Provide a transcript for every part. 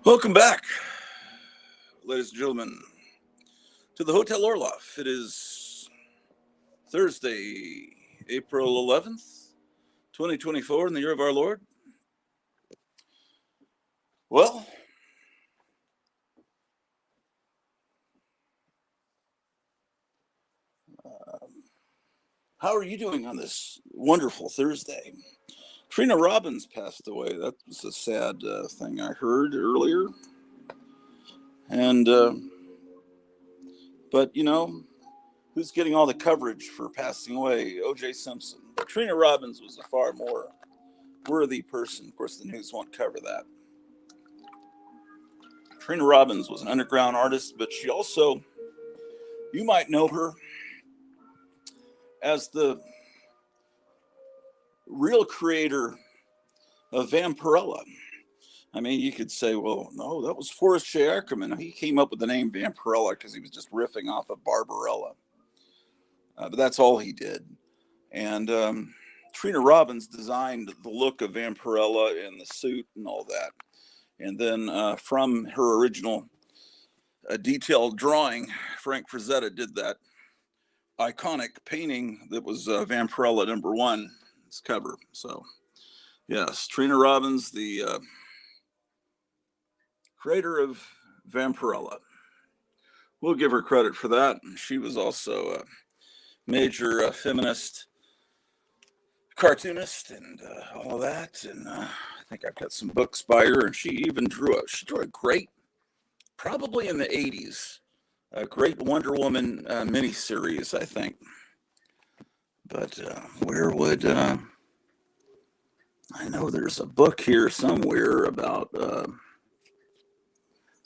Welcome back, ladies and gentlemen, to the Hotel Orloff. It is Thursday, April 11th, 2024, in the year of our Lord. Well, how are you doing on this wonderful Thursday? Trina Robbins passed away. That was a sad thing I heard earlier. And, but you know, who's getting all the coverage for passing away? O.J. Simpson. But Trina Robbins was a far more worthy person. Of course, the news won't cover that. Trina Robbins was an underground artist, but she also, you might know her as the real creator of Vampirella. I mean, you could say, well, no, that was Forrest J. Ackerman. He came up with the name Vampirella because he was just riffing off of Barbarella. But that's all he did. And Trina Robbins designed the look of Vampirella and the suit and all that. And then from her original detailed drawing, Frank Frazetta did that iconic painting that was Vampirella #1. Cover. So yes, Trina Robbins, the creator of Vampirella. We'll give her credit for that. She was also a major feminist cartoonist and all that. And I think I've got some books by her. And she even drew a great, probably in the 80s, a great Wonder Woman miniseries, I think. But where would, I know there's a book here somewhere about,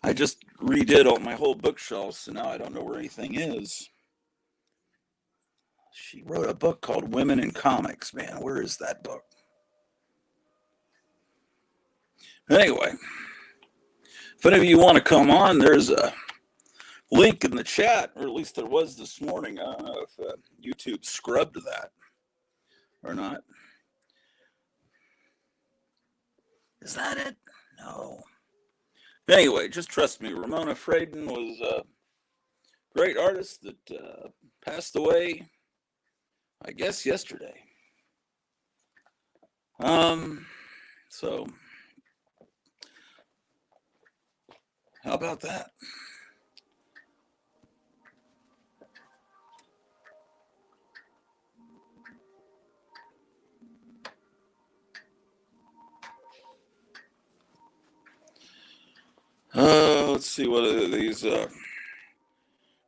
I just redid all my whole bookshelf, so now I don't know where anything is. She wrote a book called Women in Comics. Man, where is that book? Anyway, if any of you want to come on, there's a link in the chat, or at least there was this morning. I don't know if YouTube scrubbed that or not. Is that it? No. Anyway, just trust me. Ramona Fraden was a great artist that passed away, I guess, yesterday. So how about that? Let's see what these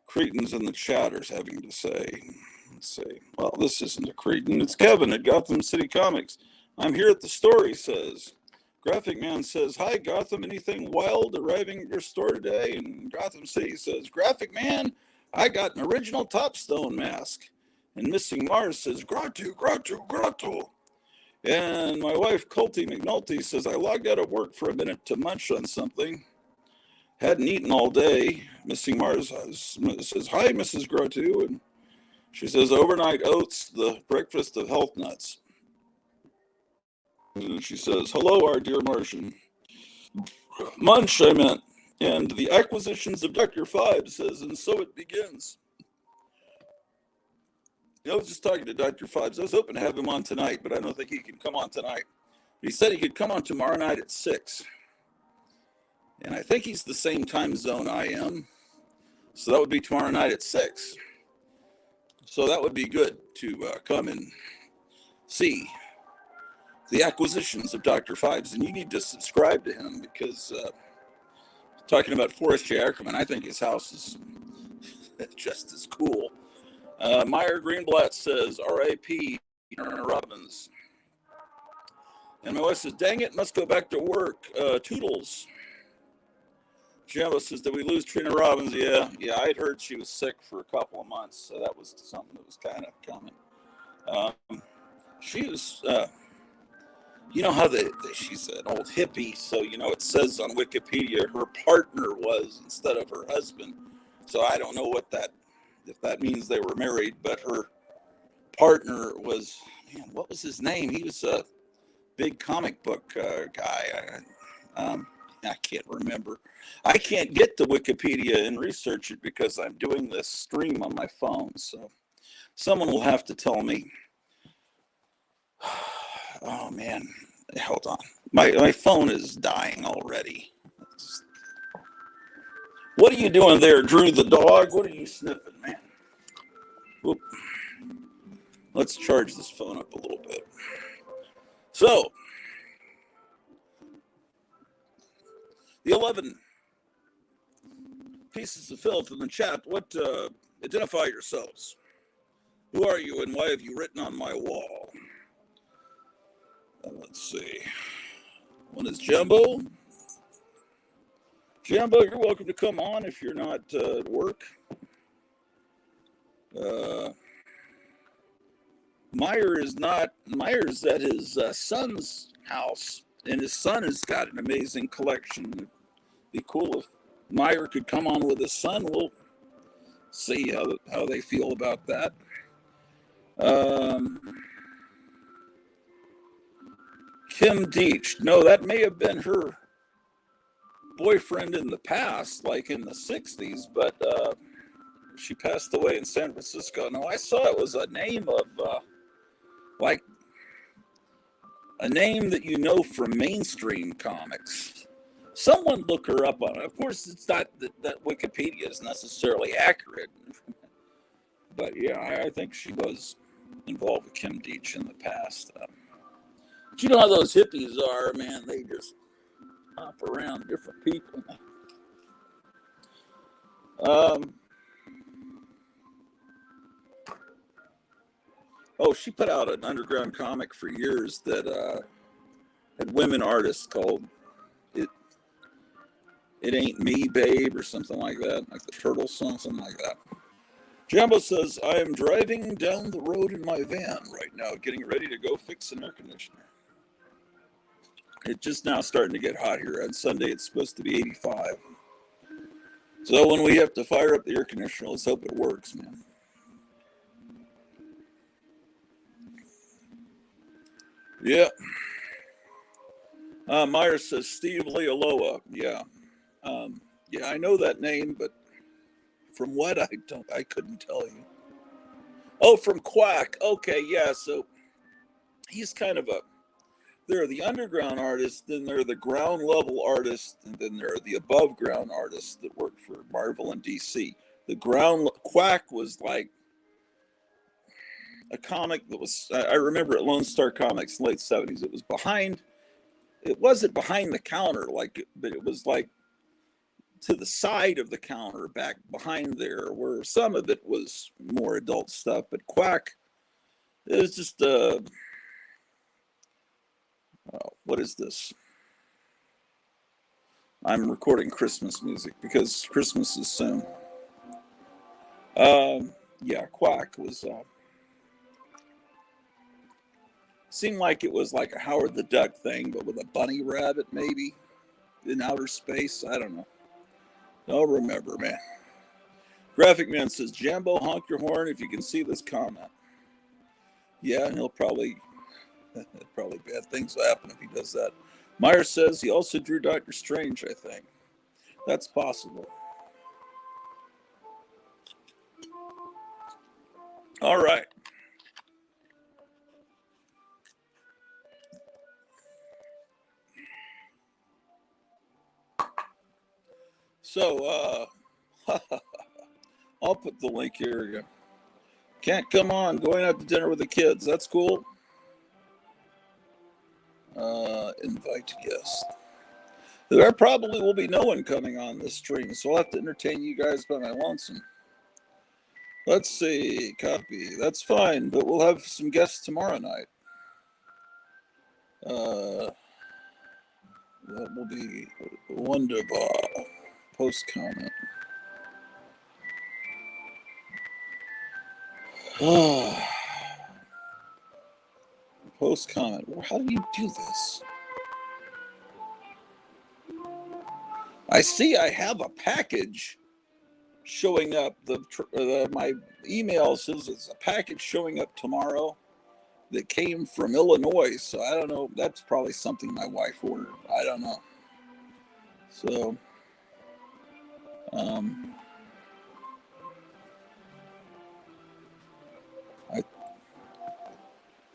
cretins in the chat are having to say. Let's see. Well, this isn't a cretin. It's Kevin at Gotham City Comics. I'm here at the store, he says. Graphic Man says, hi, Gotham. Anything wild arriving at your store today? And Gotham City says, Graphic Man, I got an original Topstone mask. And Missing Mars says, gratu, gratu, gratu. And my wife, Colty McNulty, says, I logged out of work for a minute to munch on something. Hadn't eaten all day. Missing Mars says, hi, Mrs. Gratu. And she says, overnight oats, the breakfast of health nuts. And she says, hello, our dear Martian. Munch, I meant. And the acquisitions of Dr. Five says, and so it begins. I was just talking to Dr. Fives. I was hoping to have him on tonight, but I don't think he can come on tonight. He said he could come on tomorrow night at 6. And I think he's the same time zone I am. So that would be tomorrow night at 6. So that would be good to come and see the acquisitions of Dr. Fives. And you need to subscribe to him because talking about Forrest J. Ackerman, I think his house is just as cool. Meyer Greenblatt says, R.I.P. Robbins. And my wife says, dang it, must go back to work. Toodles. Gemma says, did we lose Trina Robbins? Yeah, I'd heard she was sick for a couple of months, so that was something that was kind of coming. She was You know how she's an old hippie, so it says on Wikipedia her partner was instead of her husband. So I don't know if that means they were married, but her partner was, man, what was his name? He was a big comic book guy. I can't remember. I can't get to Wikipedia and research it because I'm doing this stream on my phone. So someone will have to tell me. Oh man, hold on. My phone is dying already. What are you doing there, Drew the dog? What are you sniffing, man? Whoop. Let's charge this phone up a little bit. So, the 11 pieces of filth in the chat. Identify yourselves. Who are you and why have you written on my wall? Let's see. One is Jumbo. Jumbo, you're welcome to come on if you're not at work. Myers at his son's house, and his son has got an amazing collection. It'd be cool if Meyer could come on with his son. We'll see how they feel about that. Kim Deach. No, that may have been her boyfriend in the past, like in the 60s, but she passed away in San Francisco. No, I saw it was a name of like a name that you know from mainstream comics. Someone look her up on it. Of course, it's not that Wikipedia is necessarily accurate, but yeah, I think she was involved with Kim Deach in the past. But you know how those hippies are, man. They just hop around different people. She put out an underground comic for years that had women artists called It Ain't Me, Babe, or something like that, like the Turtle song, something like that. Jambo says, I am driving down the road in my van right now, getting ready to go fix an air conditioner. It's just now starting to get hot here. On Sunday, it's supposed to be 85. So when we have to fire up the air conditioner, let's hope it works, man. Yeah. Myers says, Steve Lealoa. Yeah. Yeah, I know that name, but from what I couldn't tell you. Oh, from Quack. Okay, yeah. So he's kind of there are the underground artists, then there are the ground level artists, and then there are the above ground artists that work for Marvel and DC. The Quack was like a comic that was, I remember at Lone Star Comics, late 70s. It wasn't behind the counter, but it was like to the side of the counter, back behind there, where some of it was more adult stuff. But Quack, it was just what is this? I'm recording Christmas music because Christmas is soon. Yeah, Quack was seemed like it was like a Howard the Duck thing, but with a bunny rabbit maybe in outer space. I don't know. Don't remember, man. Graphic Man says, Jambo, honk your horn if you can see this comment. Yeah, and he'll probably bad things will happen if he does that. Myers says he also drew Doctor Strange, I think. That's possible. All right. So, I'll put the link here again. Can't come on, going out to dinner with the kids. That's cool. Invite guests. There probably will be no one coming on this stream, so I'll have to entertain you guys by my lonesome. Let's see, copy. That's fine, but we'll have some guests tomorrow night. That will be wonderful. Post comment. Post comment. How do you do this? I see I have a package showing up. My email says it's a package showing up tomorrow that came from Illinois. So I don't know. That's probably something my wife ordered. I don't know. So,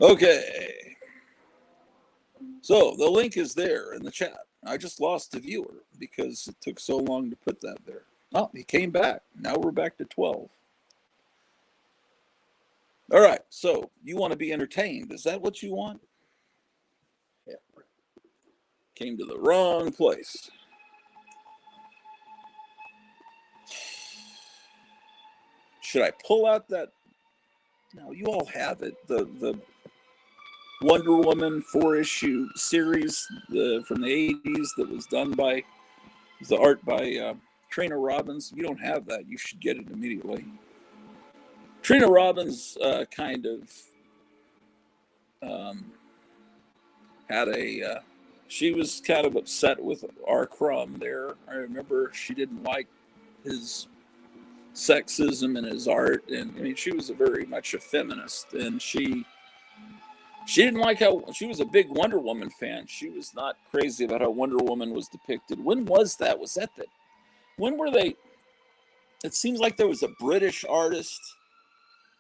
okay. So the link is there in the chat. I just lost a viewer because it took so long to put that there. Oh, he came back. Now we're back to 12. All right. So you want to be entertained. Is that what you want? Yeah. Came to the wrong place. Should I pull out that? No, you all have it. The Wonder Woman 4-issue series from the 80s that was done by the art by Trina Robbins. You don't have that. You should get it immediately. Trina Robbins kind of had she was kind of upset with R. Crumb there. I remember she didn't like his sexism in his art. And I mean, she was very much a feminist, and she didn't like how she was a big Wonder Woman fan. She was not crazy about how Wonder Woman was depicted. When was that? Was that when were they? It seems like there was a British artist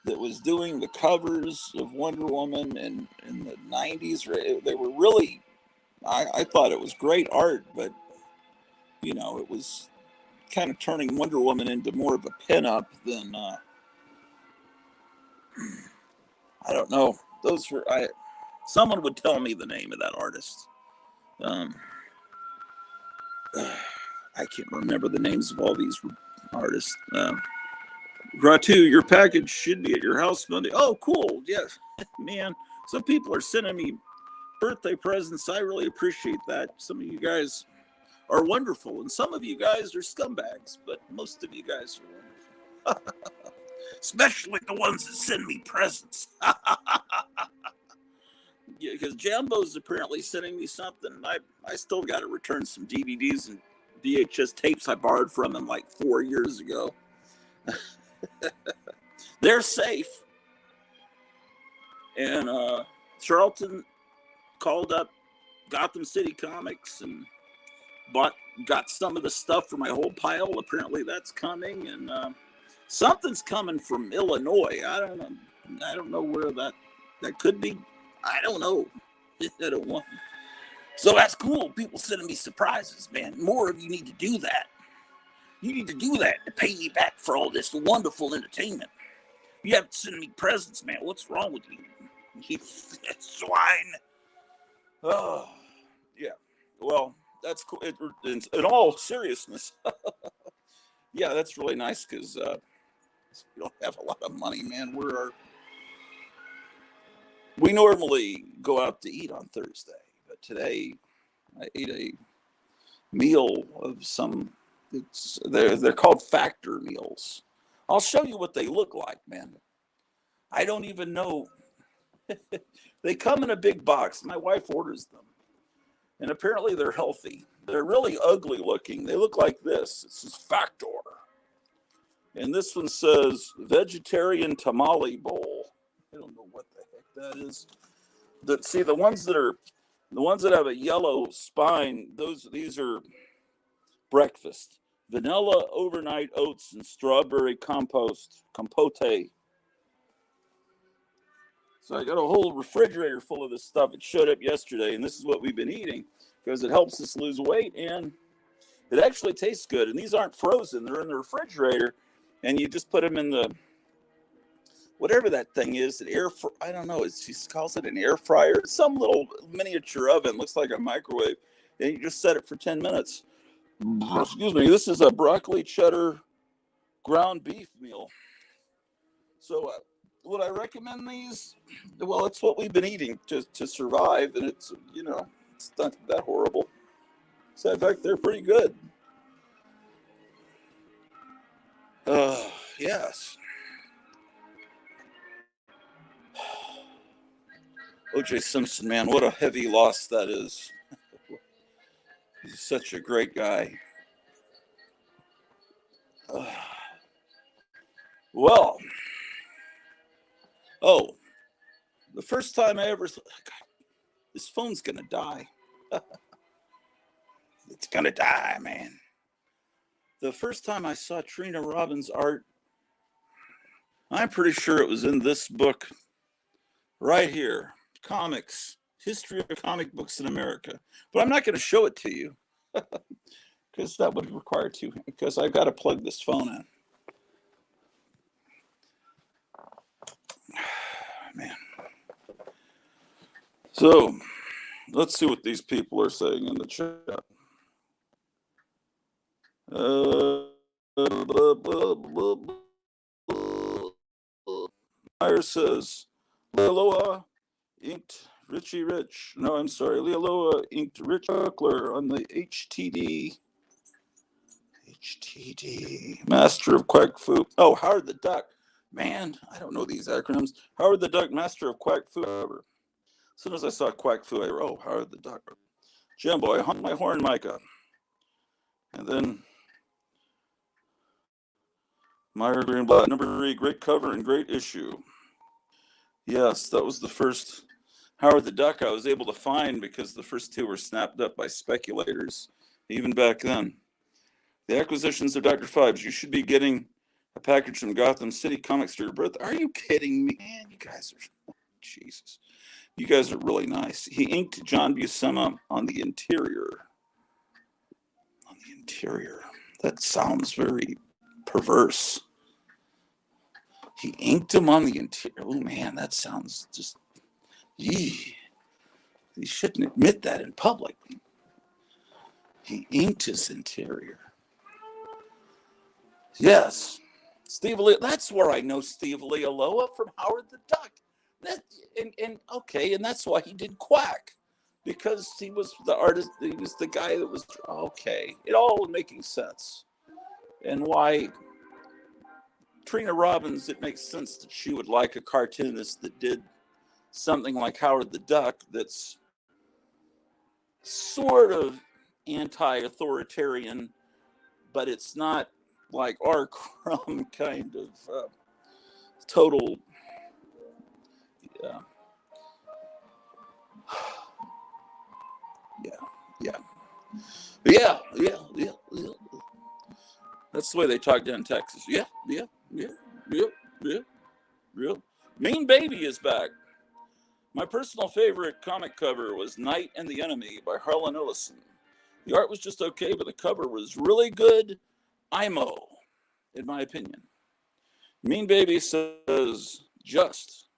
that was doing the covers of Wonder Woman in the 90s. They were really, I thought it was great art, but you know, it was kind of turning Wonder Woman into more of a pinup than I don't know. Those were someone would tell me the name of that artist. I can't remember the names of all these artists. Gratu, your package should be at your house Monday. Oh, cool. Yes. Man, some people are sending me birthday presents. I really appreciate that. Some of you guys are wonderful, and some of you guys are scumbags, but most of you guys are wonderful. Especially the ones that send me presents. Yeah, because Jambo's apparently sending me something. I still got to return some DVDs and VHS tapes I borrowed from him like 4 years ago. They're safe. And Charlton called up Gotham City Comics and got some of the stuff for my whole pile. Apparently that's coming, and something's coming from Illinois. I don't know where that could be. I don't know. I don't want. So that's cool. People sending me surprises, man. More of you need to do that. You need to do that to pay me back for all this wonderful entertainment. You haven't sent me presents, man. What's wrong with you? You swine. Oh, yeah. Well, that's cool. In all seriousness, yeah, that's really nice because we don't have a lot of money, man. We normally go out to eat on Thursday, but today I ate a meal of some. They're called factor meals. I'll show you what they look like, man. I don't even know. They come in a big box. My wife orders them, and apparently they're healthy. They're really ugly looking. They look like this. This is Factor, and this one says vegetarian tamale bowl. I don't know what the heck that is. See, the ones that have a yellow spine, these are breakfast. Vanilla overnight oats and strawberry compote. So I got a whole refrigerator full of this stuff. It showed up yesterday, and this is what we've been eating because it helps us lose weight, and it actually tastes good. And these aren't frozen; they're in the refrigerator, and you just put them in the whatever that thing is, I don't know. She calls it an air fryer. It's some little miniature oven. Looks like a microwave. And you just set it for 10 minutes. Excuse me. This is a broccoli cheddar ground beef meal. So would I recommend these? Well, it's what we've been eating to survive. And it's, it's not that horrible. So in fact, they're pretty good. Yes. O.J. Simpson, man, what a heavy loss that is. He's such a great guy. Well, oh, the first time I ever, God, this phone's gonna die. It's gonna die, man. The first time I saw Trina Robbins art, I'm pretty sure it was in this book right here, Comics, History of Comic Books in America. But I'm not going to show it to you because that would require two, because I've got to plug this phone in. Man. So let's see what these people are saying in the chat. Meyer says, Lealoa inked Richie Rich. No, I'm sorry. Lealoa inked Rich Buckler on the HTD. Master of Quack Fu. Oh, Howard the Duck. Man, I don't know these acronyms. Howard the Duck, Master of Quack Fu. As soon as I saw Quack Fu, I wrote, oh, Howard the Duck. Jim Boy, honk my horn, Micah. And then Meyer Greenblatt, number 3, great cover and great issue. Yes, that was the first Howard the Duck I was able to find because the first 2 were snapped up by speculators, even back then. The acquisitions of Dr. Phibes. You should be getting a package from Gotham City Comics to your birthday. Are you kidding me? Man, you guys are, Jesus. You guys are really nice. He inked John Buscema on the interior. On the interior. That sounds very perverse. He inked him on the interior. Oh, man, that sounds just, yee. He shouldn't admit that in public. He inked his interior. Yes. Steve, that's where I know Steve Lealoa from Howard the Duck. And that's why he did Quack, because he was the artist. He was the guy that was okay. It all was making sense, and why Trina Robbins. It makes sense that she would like a cartoonist that did something like Howard the Duck. That's sort of anti-authoritarian, but it's not like R. Crumb kind of total. Yeah. That's the way they talk down in Texas. Yeah. Mean Baby is back. My personal favorite comic cover was Night and the Enemy by Harlan Ellison. The art was just okay, but the cover was really good. IMO, in my opinion. Mean Baby says just.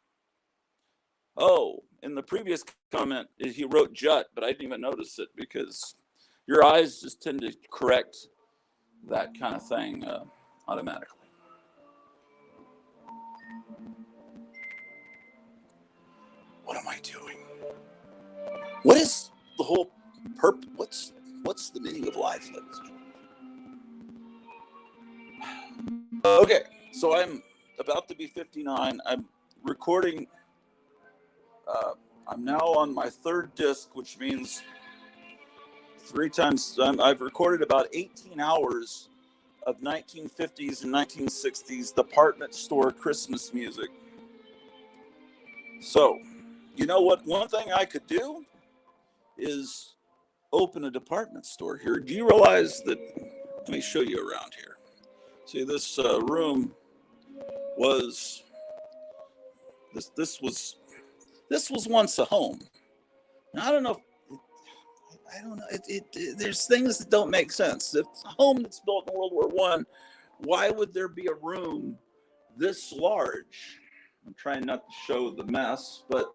Oh, in the previous comment, he wrote Jut, but I didn't even notice it because your eyes just tend to correct that kind of thing automatically. What am I doing? What is the whole purpose? What's the meaning of life, ladies and gentlemen? Okay, so I'm about to be 59. I'm recording. I'm now on my 3rd disc, which means 3 times. I've recorded about 18 hours of 1950s and 1960s department store Christmas music. So, you know what? One thing I could do is open a department store here. Do you realize that? Let me show you around here. See, this room was this was once a home. Now, I don't know. I don't know. There's things that don't make sense. If a home that's built in World War I, why would there be a room this large? I'm trying not to show the mess, but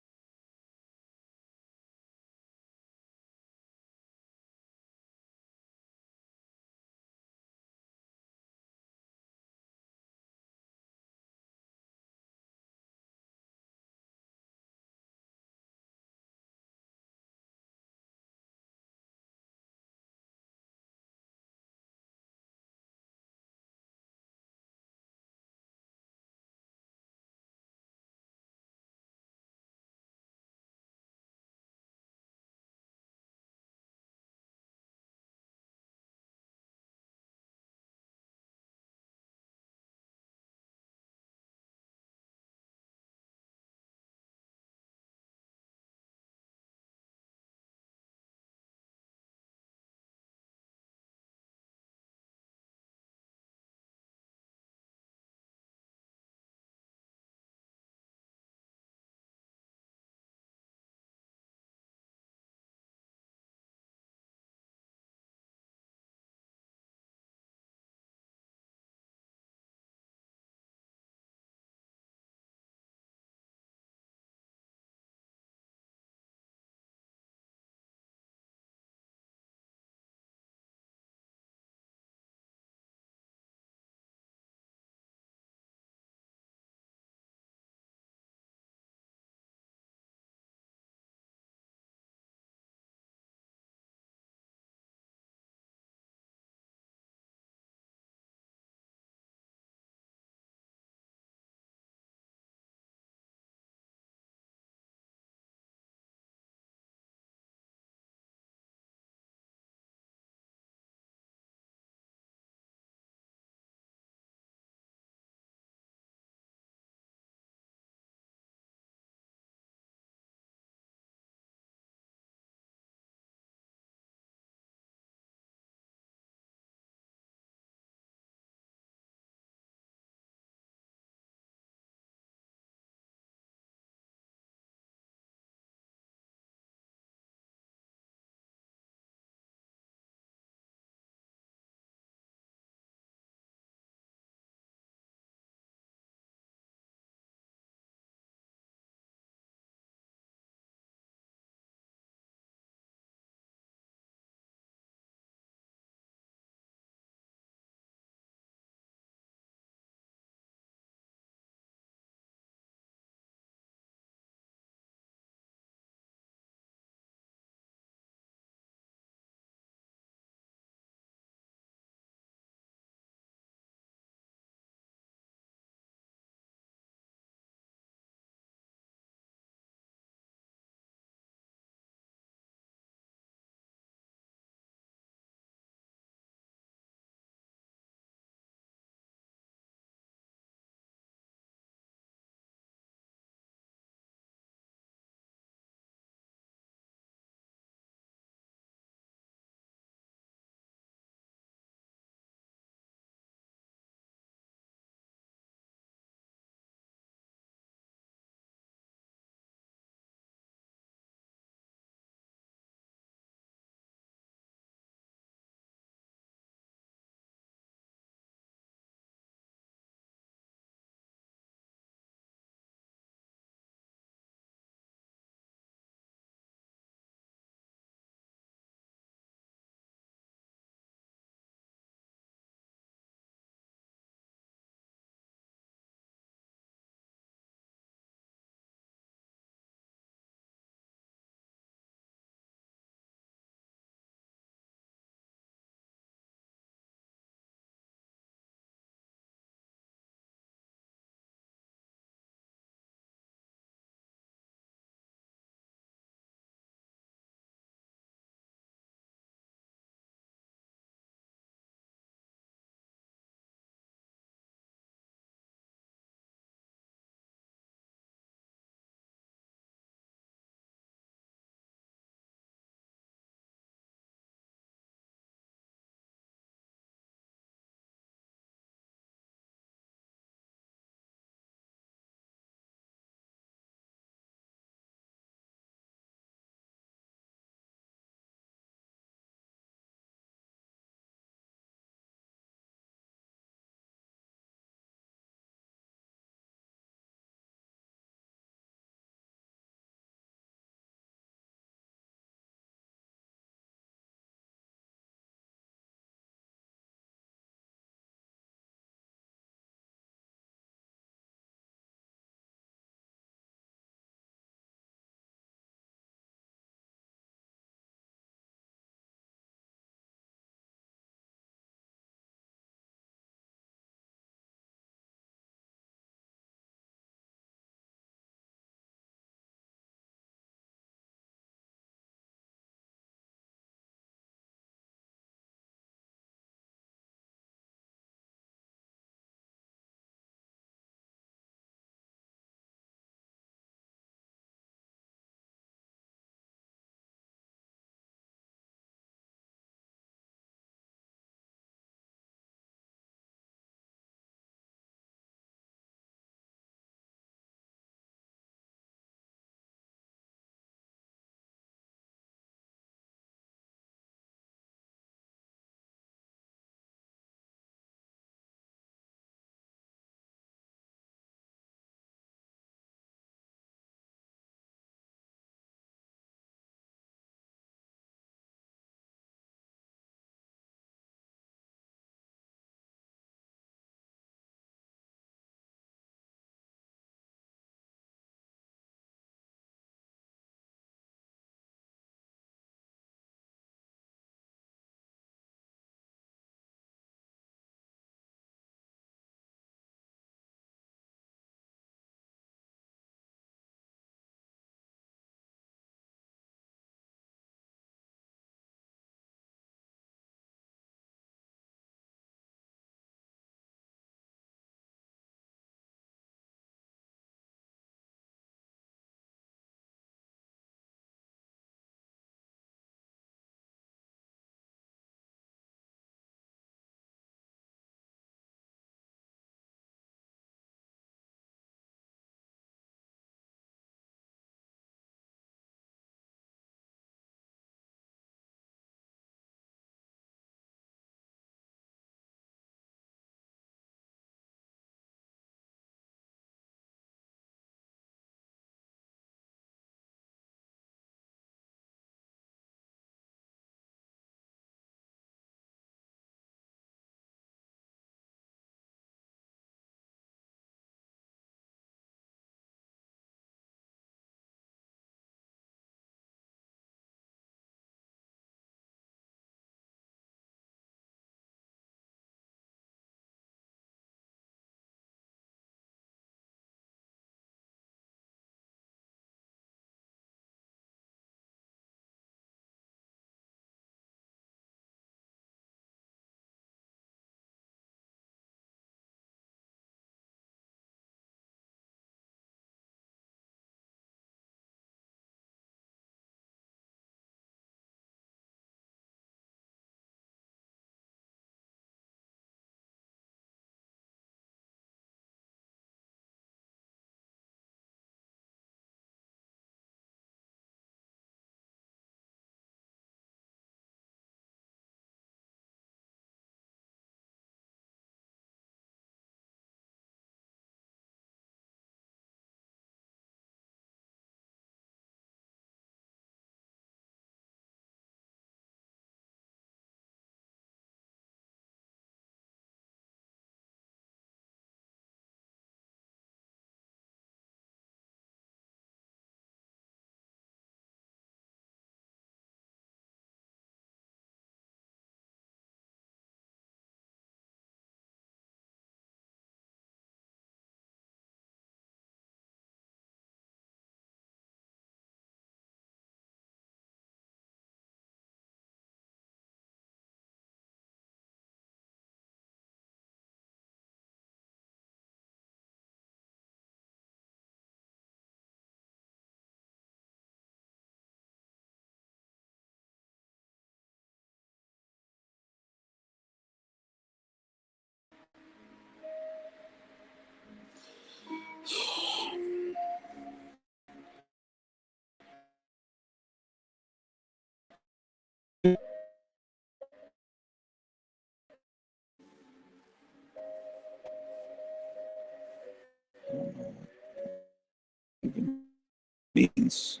means.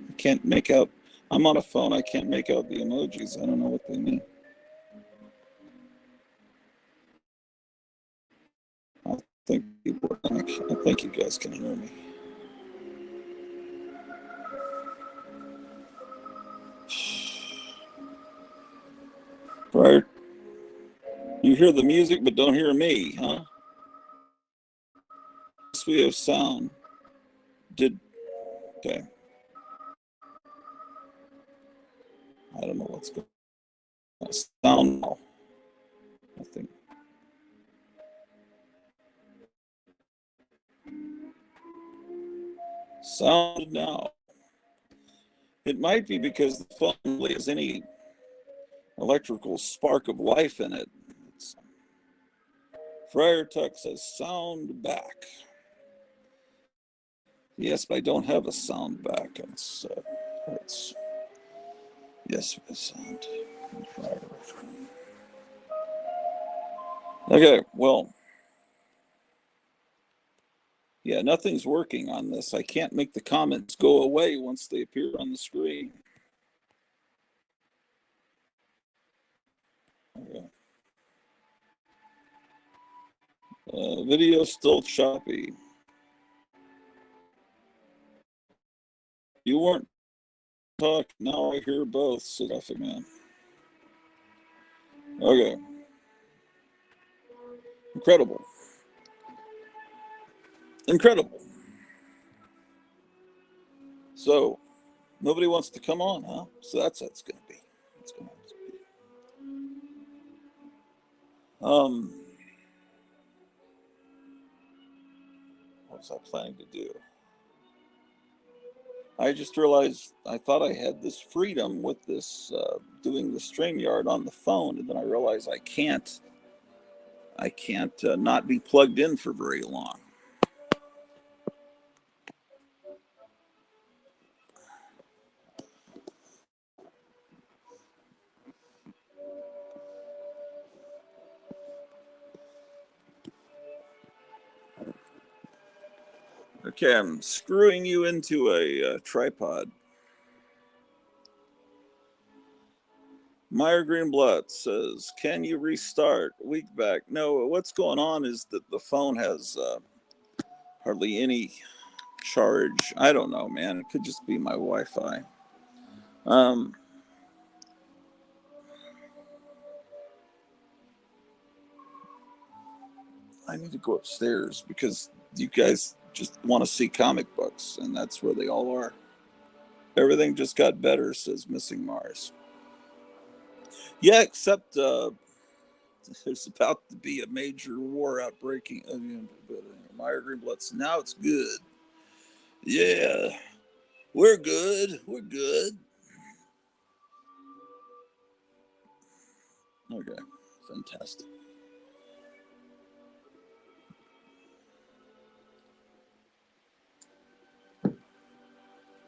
I can't make out. I'm on a phone. I can't make out the emojis. I don't know what they mean. I think you guys can hear me. Right? You hear the music, but don't hear me, huh? Yes, we have sound. Okay. I don't know what's going on. Sound now. I think. Sound now. It might be because the phone really has any electrical spark of life in it. Friar Tuck says sound back. Yes, but I don't have a sound back. It's yes, with sound. Okay, well, yeah, nothing's working on this. I can't make the comments go away once they appear on the screen. Okay. Video still choppy. You weren't talking. Now I hear both, said man. Okay. Incredible. Incredible. So, nobody wants to come on, huh? So that's going to be. That's going to be. What was I planning to do? I just realized I thought I had this freedom with this doing the StreamYard on the phone, and then I realized I can't not be plugged in for very long. Okay, I'm screwing you into a tripod. Meyer Greenblatt says, can you restart? Week back. No, what's going on is that the phone has hardly any charge. I don't know, man. It could just be my Wi-Fi. I need to go upstairs because you guys just want to see comic books, and that's where they all are. Everything just got better, says Missing Mars. Yeah, except there's about to be a major war outbreaking. Meyer Greenblatt, now it's good. Yeah, we're good. We're good. Okay, fantastic.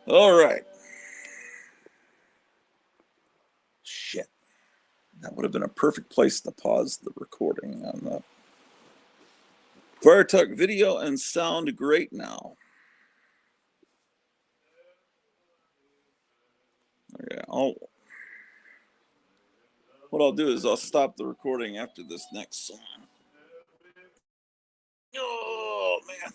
All right. Shit. That would have been a perfect place to pause the recording on that. Fire Tuck video and sound great now. Okay, what I'll do is I'll stop the recording after this next song. Oh, man.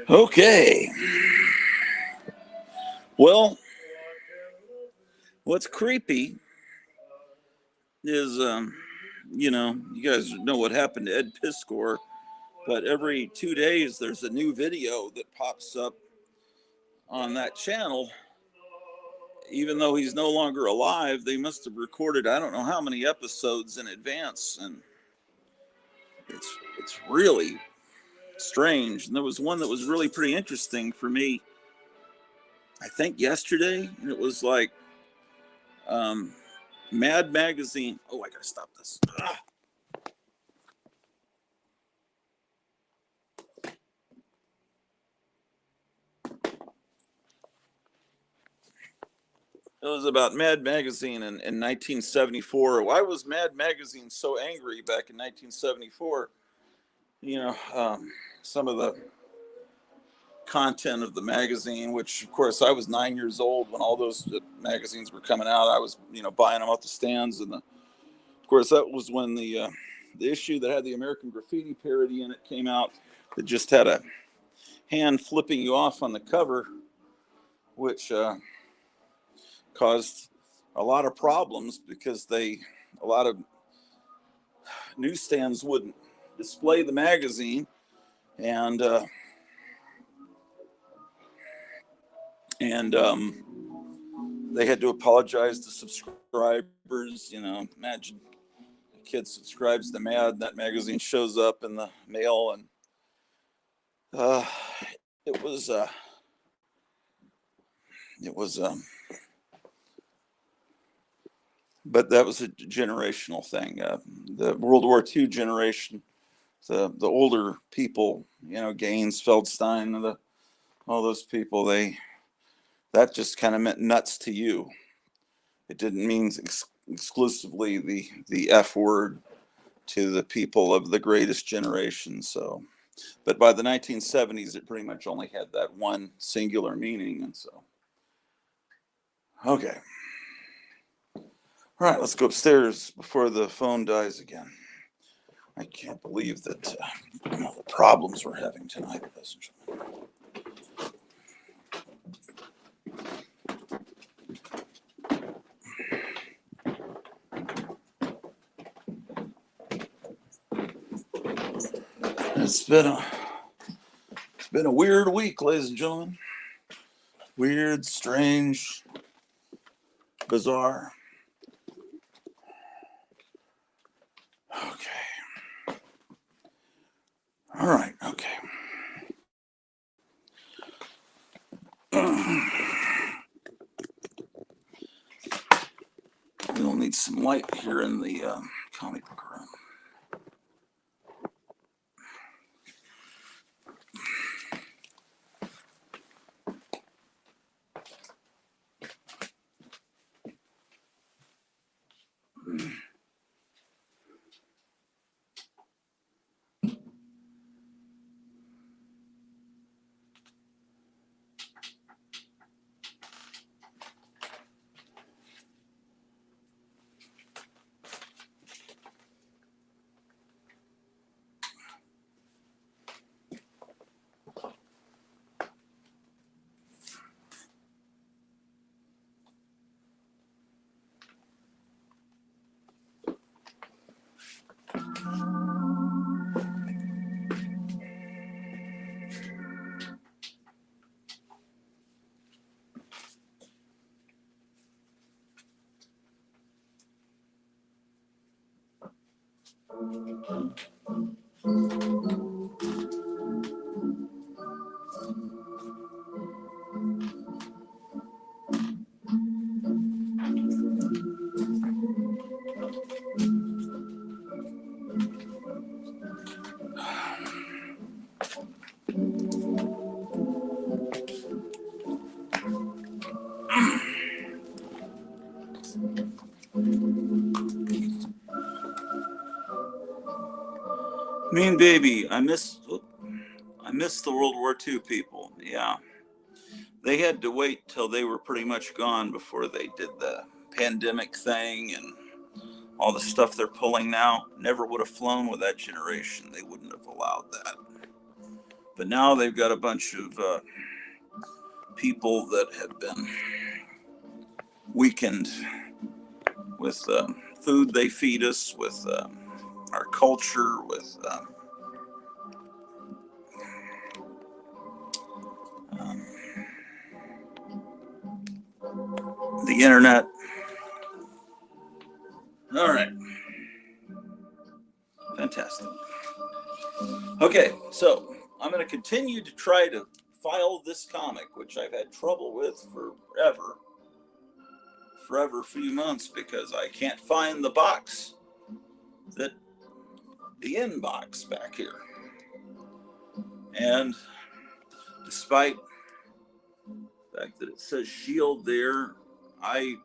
Okay. Well, what's creepy is, you guys know what happened to Ed Piskor, but every 2 days there's a new video that pops up on that channel. Even though he's no longer alive, they must have recorded I don't know how many episodes in advance, and it's really strange. And there was one that was really pretty interesting for me, I think yesterday, and it was like Mad Magazine. Oh, I gotta stop this. It was about Mad Magazine in 1974. Why was Mad Magazine so angry back in 1974? Some of the content of the magazine, which of course I was 9 years old when all those magazines were coming out. I was, buying them off the stands, and of course that was when the issue that had the American Graffiti parody in it came out. That just had a hand flipping you off on the cover, which caused a lot of problems because a lot of newsstands wouldn't display the magazine, and they had to apologize to subscribers. Imagine a kid subscribes to Mad, that magazine shows up in the mail, and it was but that was a generational thing. The World War II generation, the older people, Gaines, Feldstein, all those people, that just kind of meant nuts to you. It didn't mean exclusively the F word to the people of the greatest generation. So, but by the 1970s, it pretty much only had that one singular meaning. And so, okay. All right, let's go upstairs before the phone dies again. I can't believe that the problems we're having tonight, ladies and gentlemen. It's been a weird week, ladies and gentlemen. Weird, strange, bizarre. Okay. All right. Okay. We'll need some light here in the comic book room. Mean baby, I miss the World War II people. Yeah, they had to wait till they were pretty much gone before they did the pandemic thing and all the stuff they're pulling now. Never would have flown with that generation. They wouldn't have allowed that. But now they've got a bunch of people that have been weakened with food they feed us, with our culture, with the internet. All right. Fantastic. Okay, so I'm going to continue to try to file this comic, which I've had trouble with forever, forever few months because I can't find the box, the inbox back here. And despite the fact that it says Shield there, I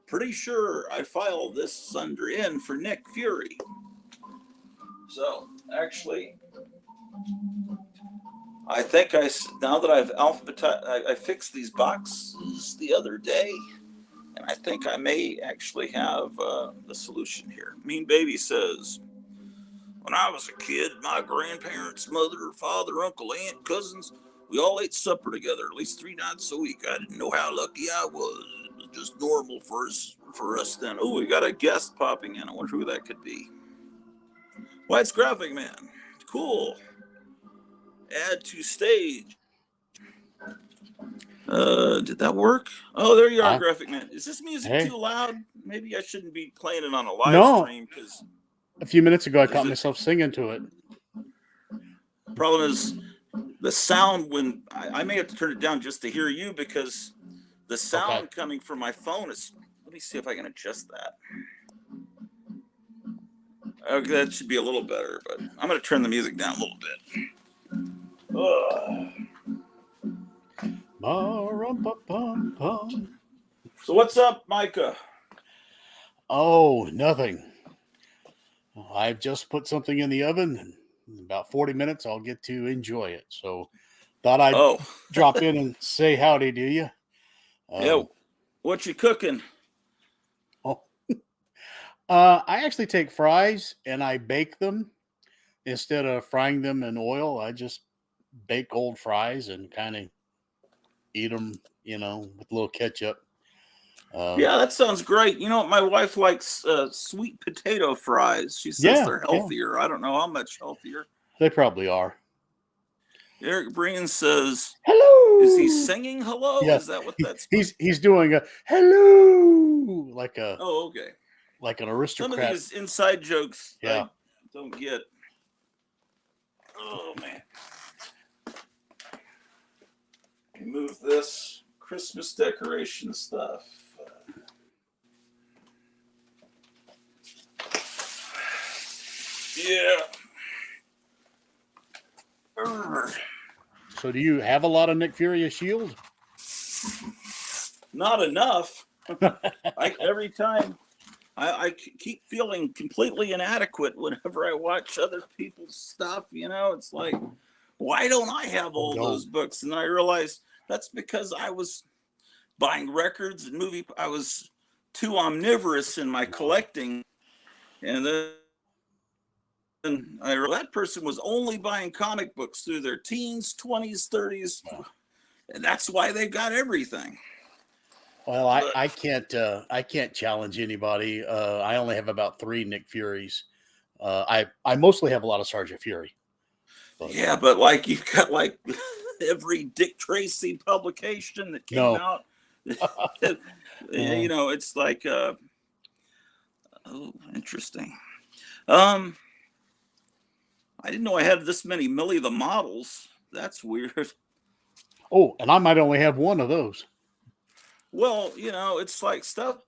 pretty sure I filed this under N for Nick Fury. So actually, I think now that I've I fixed these boxes the other day, and I think I may actually have the solution here. Mean Baby says, when I was a kid, my grandparents, mother, father, uncle, aunt, cousins, we all ate supper together at least 3 nights a week. I didn't know how lucky I was. It was just normal for us then. Oh, we got a guest popping in. I wonder who that could be. White's Graphic Man. Cool. Add to stage. Did that work? Oh, there you are, Graphic Man. Is this music too loud? Maybe I shouldn't be playing it on a live stream because a few minutes ago I caught myself singing to it. Problem is the sound when I may have to turn it down just to hear you because the sound coming from my phone is. Let me see if I can adjust that. Okay, that should be a little better, but I'm going to turn the music down a little bit. So what's up, Micah? Oh, nothing. I've just put something in the oven, and in about 40 minutes I'll get to enjoy it. So thought I'd drop in and say howdy to you. Yeah, what you cooking? I actually take fries and I bake them instead of frying them in oil. I just bake old fries and kind of eat them, with a little ketchup. Yeah, that sounds great. My wife likes sweet potato fries. She says they're healthier. Yeah. I don't know how much healthier. They probably are. Eric Breen says, "Hello." Is he singing hello? Yeah. Is that what that's? He's doing a hello like a. Oh, okay. Like an aristocrat. Some of these inside jokes I don't get. Oh, man. Move this Christmas decoration stuff. Yeah. So do you have a lot of Nick Fury Shield? Not enough. Every time. I keep feeling completely inadequate whenever I watch other people's stuff. It's like, why don't I have all those books? And I realized that's because I was buying records and I was too omnivorous in my collecting. And then I realized that person was only buying comic books through their teens, 20s, 30s. And that's why they got everything. Well, I can't challenge anybody. I only have about 3 Nick Furies. I mostly have a lot of Sergeant Fury. Yeah, but like you've got like every Dick Tracy publication that came out. It's like interesting. I didn't know I had this many Millie the models. That's weird. Oh, and I might only have 1 of those. Well, it's like stuff.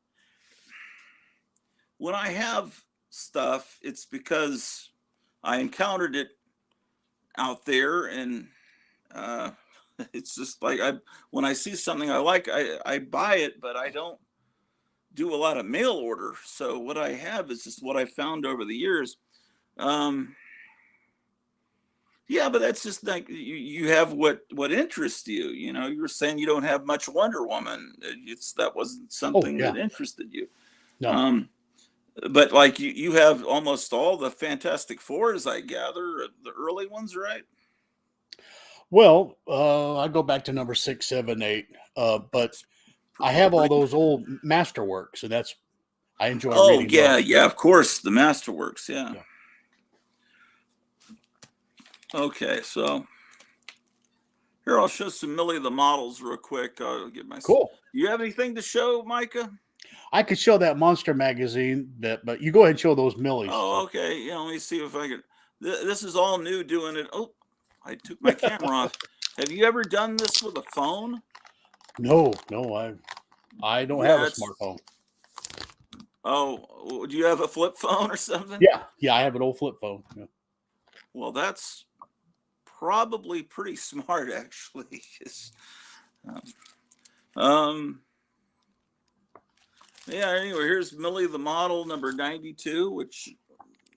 When I have stuff, it's because I encountered it out there, and it's just like when I see something I like, I buy it, but I don't do a lot of mail order. So what I have is just what I found over the years. Yeah, but that's just like you have what interests you. You were saying you don't have much Wonder Woman. That wasn't something that interested you. No. But like you have almost all the Fantastic Fours, I gather, the early ones, right? Well, I go back to number 6, 7, 8. But I have all those old masterworks, and I enjoy reading those. Oh, yeah, of course, the masterworks, yeah. Okay, so here I'll show some Millie the models real quick. I'll get my cool. You have anything to show, Micah? I could show that Monster magazine, but you go ahead and show those Millies. Oh, okay. Yeah, let me see if I can. This is all new doing it. Oh, I took my camera off. Have you ever done this with a phone? No. I don't have Yeah, a it's. smartphone. Oh, do you have a flip phone or something? Yeah, I have an old flip phone. Yeah. Well, that's probably pretty smart, actually. Um, yeah. Anyway, here's Millie the model number 92, which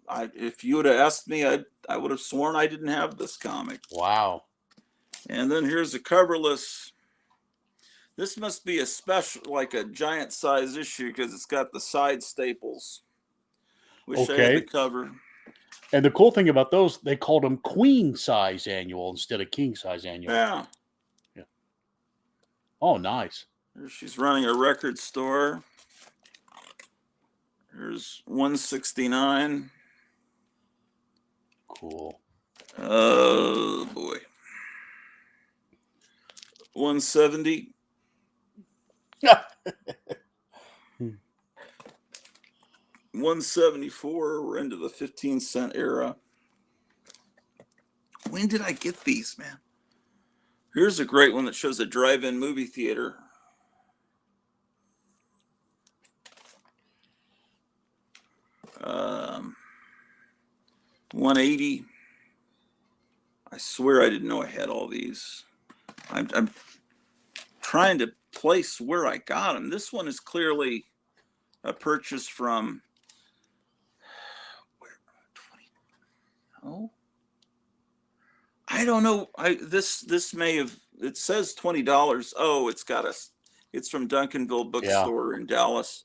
if you would have asked me, I would have sworn I didn't have this comic. Wow. And then here's a coverless. This must be a special, like a giant size issue, because it's got the side staples. Wish I had the Okay. cover. And the cool thing about those, they called them queen size annual instead of king size annual. Yeah. Yeah. Oh, nice. She's running a record store. Here's 169. Cool. Oh boy. 170. 174. We're into the 15-cent era. When did I get these, man? Here's a great one that shows a drive-in movie theater. Um, 180. I swear I didn't know I had all these. I'm trying to place where I got them. This one is clearly a purchase from. Where? 20. Oh, I don't know. This may have. It says $20. Oh, it's from Duncanville Bookstore in Dallas.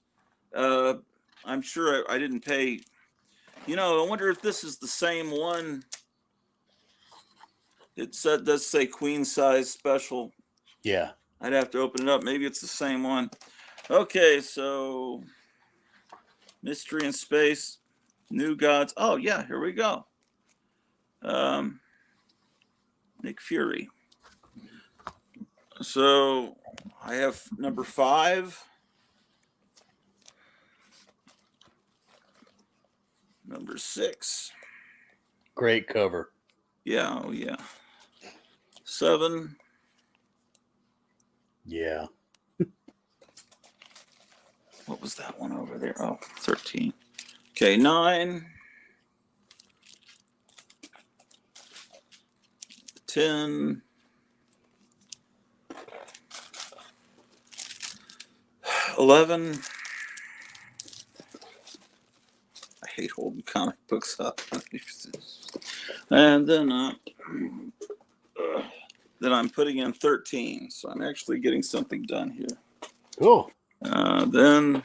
I'm sure I didn't pay. I wonder if this is the same one. It does say queen size special. Yeah. I'd have to open it up. Maybe it's the same one. Okay, so Mystery in Space, New Gods. Oh yeah, here we go. Nick Fury. So I have number 5. Number 6. Great cover. Yeah, oh yeah. 7. Yeah. What was that one over there? Oh, 13. Okay, 9. 10. 11. I hate holding comic books up. And then I'm putting in 13. So I'm actually getting something done here. Cool. Then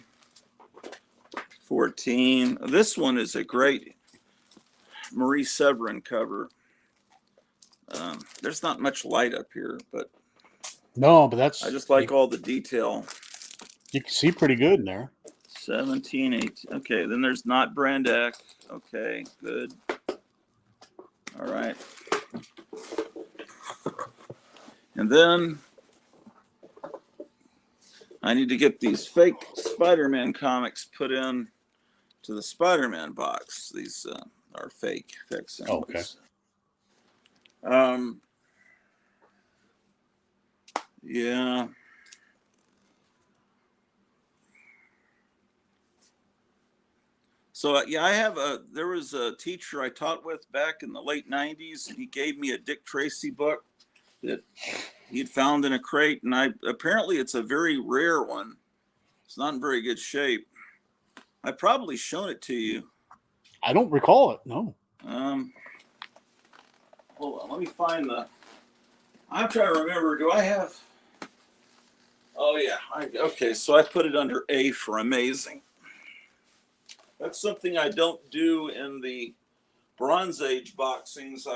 14. This one is a great Marie Severin cover. There's not much light up here, but no, but I just like all the detail. You can see pretty good in there. 17, 18. Okay, then there's not Brandak. Okay, good. All right. And then I need to get these fake Spider-Man comics put in to the Spider-Man box. These are fake facsimiles. Okay. Yeah. So there was a teacher I taught with back in the late 90s, and he gave me a Dick Tracy book that he'd found in a crate, and apparently it's a very rare one. It's not in very good shape. I've probably shown it to you. I don't recall it. No. Hold on, let me find I'm trying to remember. Do I have? Oh yeah. Okay, so I put it under A for amazing. That's something I don't do in the Bronze Age boxings.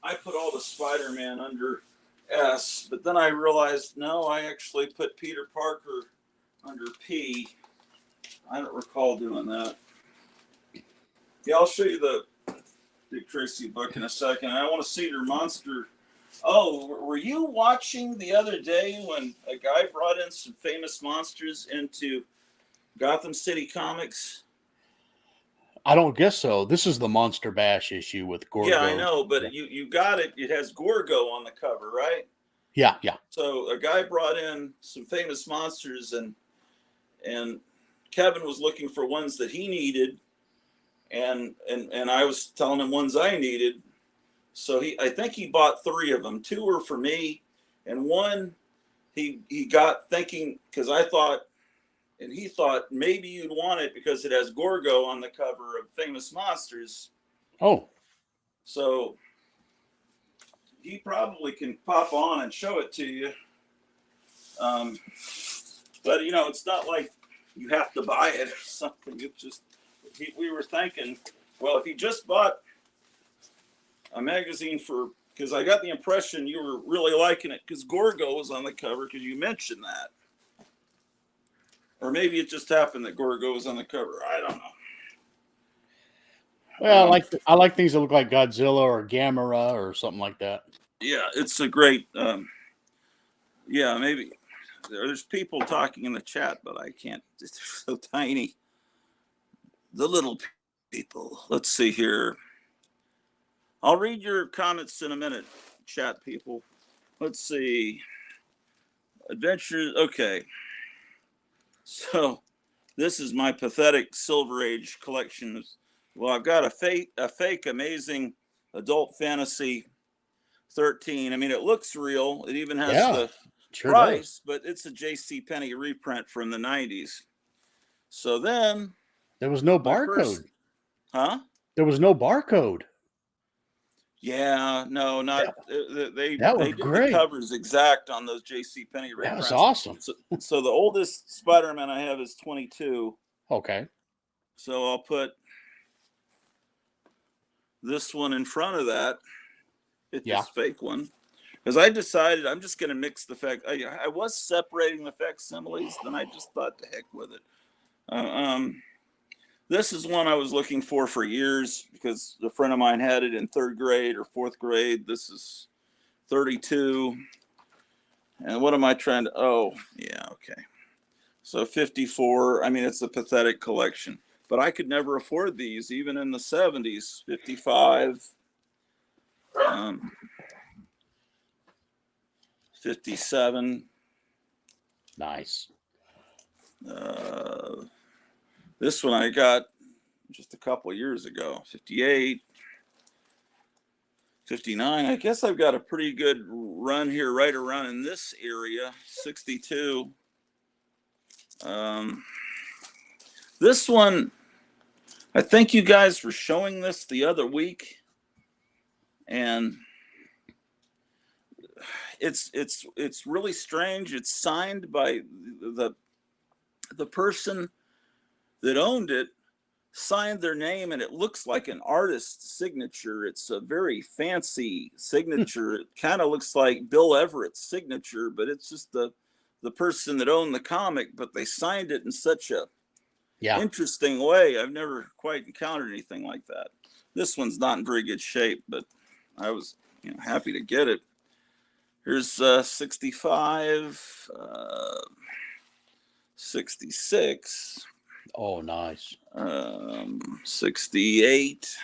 I put all the Spider-Man under S, but then I realized, no, I actually put Peter Parker under P. I don't recall doing that. Yeah, I'll show you the Dick Tracy book in a second. I want to see your monster. Oh, were you watching the other day when a guy brought in some famous monsters into Gotham City Comics? I don't guess so. This is the Monster Bash issue with Gorgo. Yeah, I know, but you got it. It has Gorgo on the cover, right? Yeah, yeah. So a guy brought in some famous monsters, and Kevin was looking for ones that he needed, and I was telling him ones I needed. So I think he bought 3 of them. 2 were for me, and one he got thinking, because I thought, and he thought maybe you'd want it because it has Gorgo on the cover of Famous Monsters. Oh. So he probably can pop on and show it to you. But it's not like you have to buy it or something. It's just, we were thinking, well, if he just bought a magazine because I got the impression you were really liking it because Gorgo was on the cover because you mentioned that. Or maybe it just happened that Gorgo was on the cover. I don't know. Well, I like things that look like Godzilla or Gamera or something like that. Yeah, it's a great. Yeah, maybe there's people talking in the chat, but I can't. It's so tiny. The little people. Let's see here. I'll read your comments in a minute, chat people. Let's see. Adventures. Okay. So this is my pathetic Silver Age collection. Well, I've got a fake amazing adult fantasy 13. I mean, it looks real. It even has the price, but it's a J.C. Penney reprint from the 90s. So then there was no barcode. There was no barcode. Yeah, no, not they did great. The covers exact on those J.C. Penney reprints. That was awesome. So the oldest Spider-Man I have is 22. Okay. So I'll put this one in front of that. It's this fake one. Because I decided I'm just going to mix the fact. I was separating the facsimiles, then I just thought to heck with it. This is one I was looking for years because a friend of mine had it in 3rd grade or 4th grade. This is 32. And what am I trying to? Oh, yeah, okay. So 54. I mean, it's a pathetic collection. But I could never afford these, even in the 70s. 55. 57. Nice. This one I got just a couple of years ago. 58. 59. I guess I've got a pretty good run here right around in this area. 62. This one, I think you guys were showing this the other week, and it's really strange. It's signed by the person that owned it, signed their name, and it looks like an artist's signature. It's a very fancy signature. It kind of looks like Bill Everett's signature, but it's just the person that owned the comic, but they signed it in such a interesting way. I've never quite encountered anything like that. This one's not in very good shape, but I was happy to get it. Here's 65, 66. Oh, nice. 68.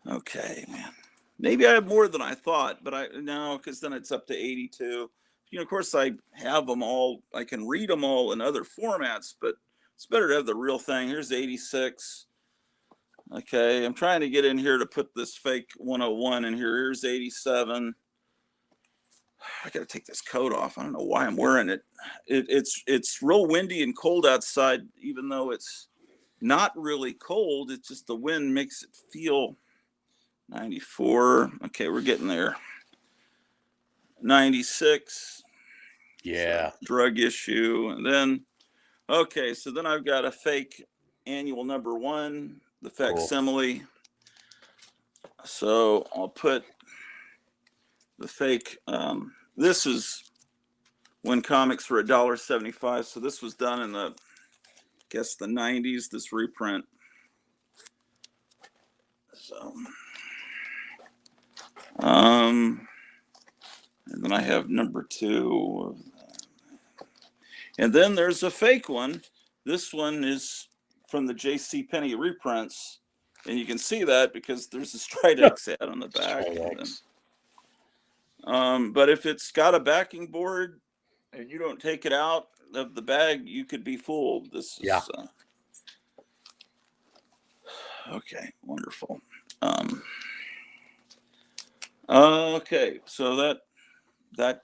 Okay, man. Maybe I have more than I thought, but because then it's up to 82. Of course, I have them all. I can read them all in other formats, but it's better to have the real thing. Here's 86. Okay, I'm trying to get in here to put this fake 101 in here. Here's 87. I got to take this coat off. I don't know why I'm wearing it. It's real windy and cold outside, even though it's not really cold. It's just the wind makes it feel. 94. Okay, we're getting there. 96. Yeah. Drug issue. And then, okay, so then I've got a fake annual #1, the facsimile. Cool. So I'll put the fake. This is when comics were $1.75. So this was done in the 90s, this reprint. So, and then I have #2. And then there's a fake one. This one is from the J.C. Penney reprints. And you can see that because there's a Stridex ad on the back. But if it's got a backing board and you don't take it out of the bag, you could be fooled. This is Yeah. Okay, wonderful. Okay, so that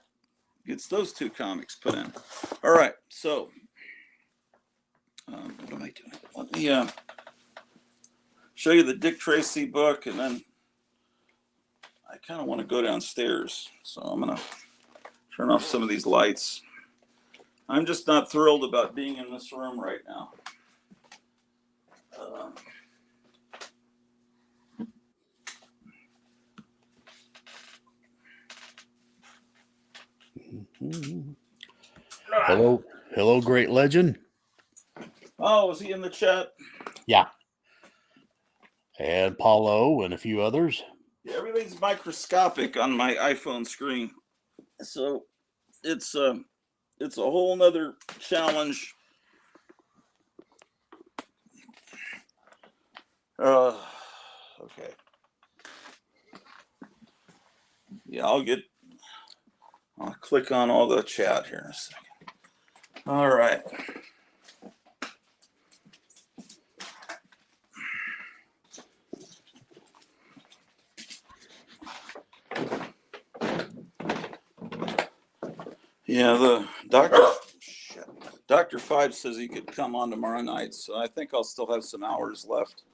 gets those two comics put in. All right, so what am I doing? Let me show you the Dick Tracy book, and then I kind of want to go downstairs, so I'm gonna turn off some of these lights. I'm just not thrilled about being in this room right now. Hello, great legend. Oh, is he in the chat? Yeah. And Paulo and a few others. Yeah, everything's microscopic on my iPhone screen, so it's a whole nother challenge. Okay. Yeah, I'll click on all the chat here in a second. All right. Yeah, the Dr. Five says he could come on tomorrow night, so I think I'll still have some hours left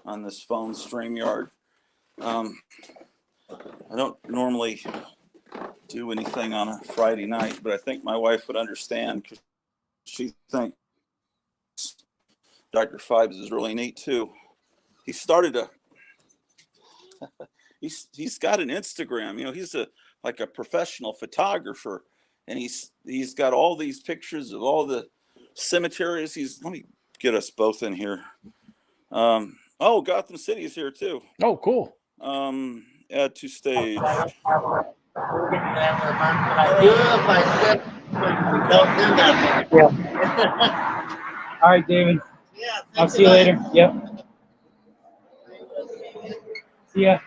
on this phone StreamYard. I don't normally do anything on a Friday night, but I think my wife would understand because she thinks Dr. Fives is really neat too. He started he's got an Instagram. You know, he's like a professional photographer, and he's got all these pictures of all the cemeteries. Let me get us both in here. Oh, Gotham City is here too. Oh, cool. Add to stage. All right, David. I'll see you later. Yep. See ya.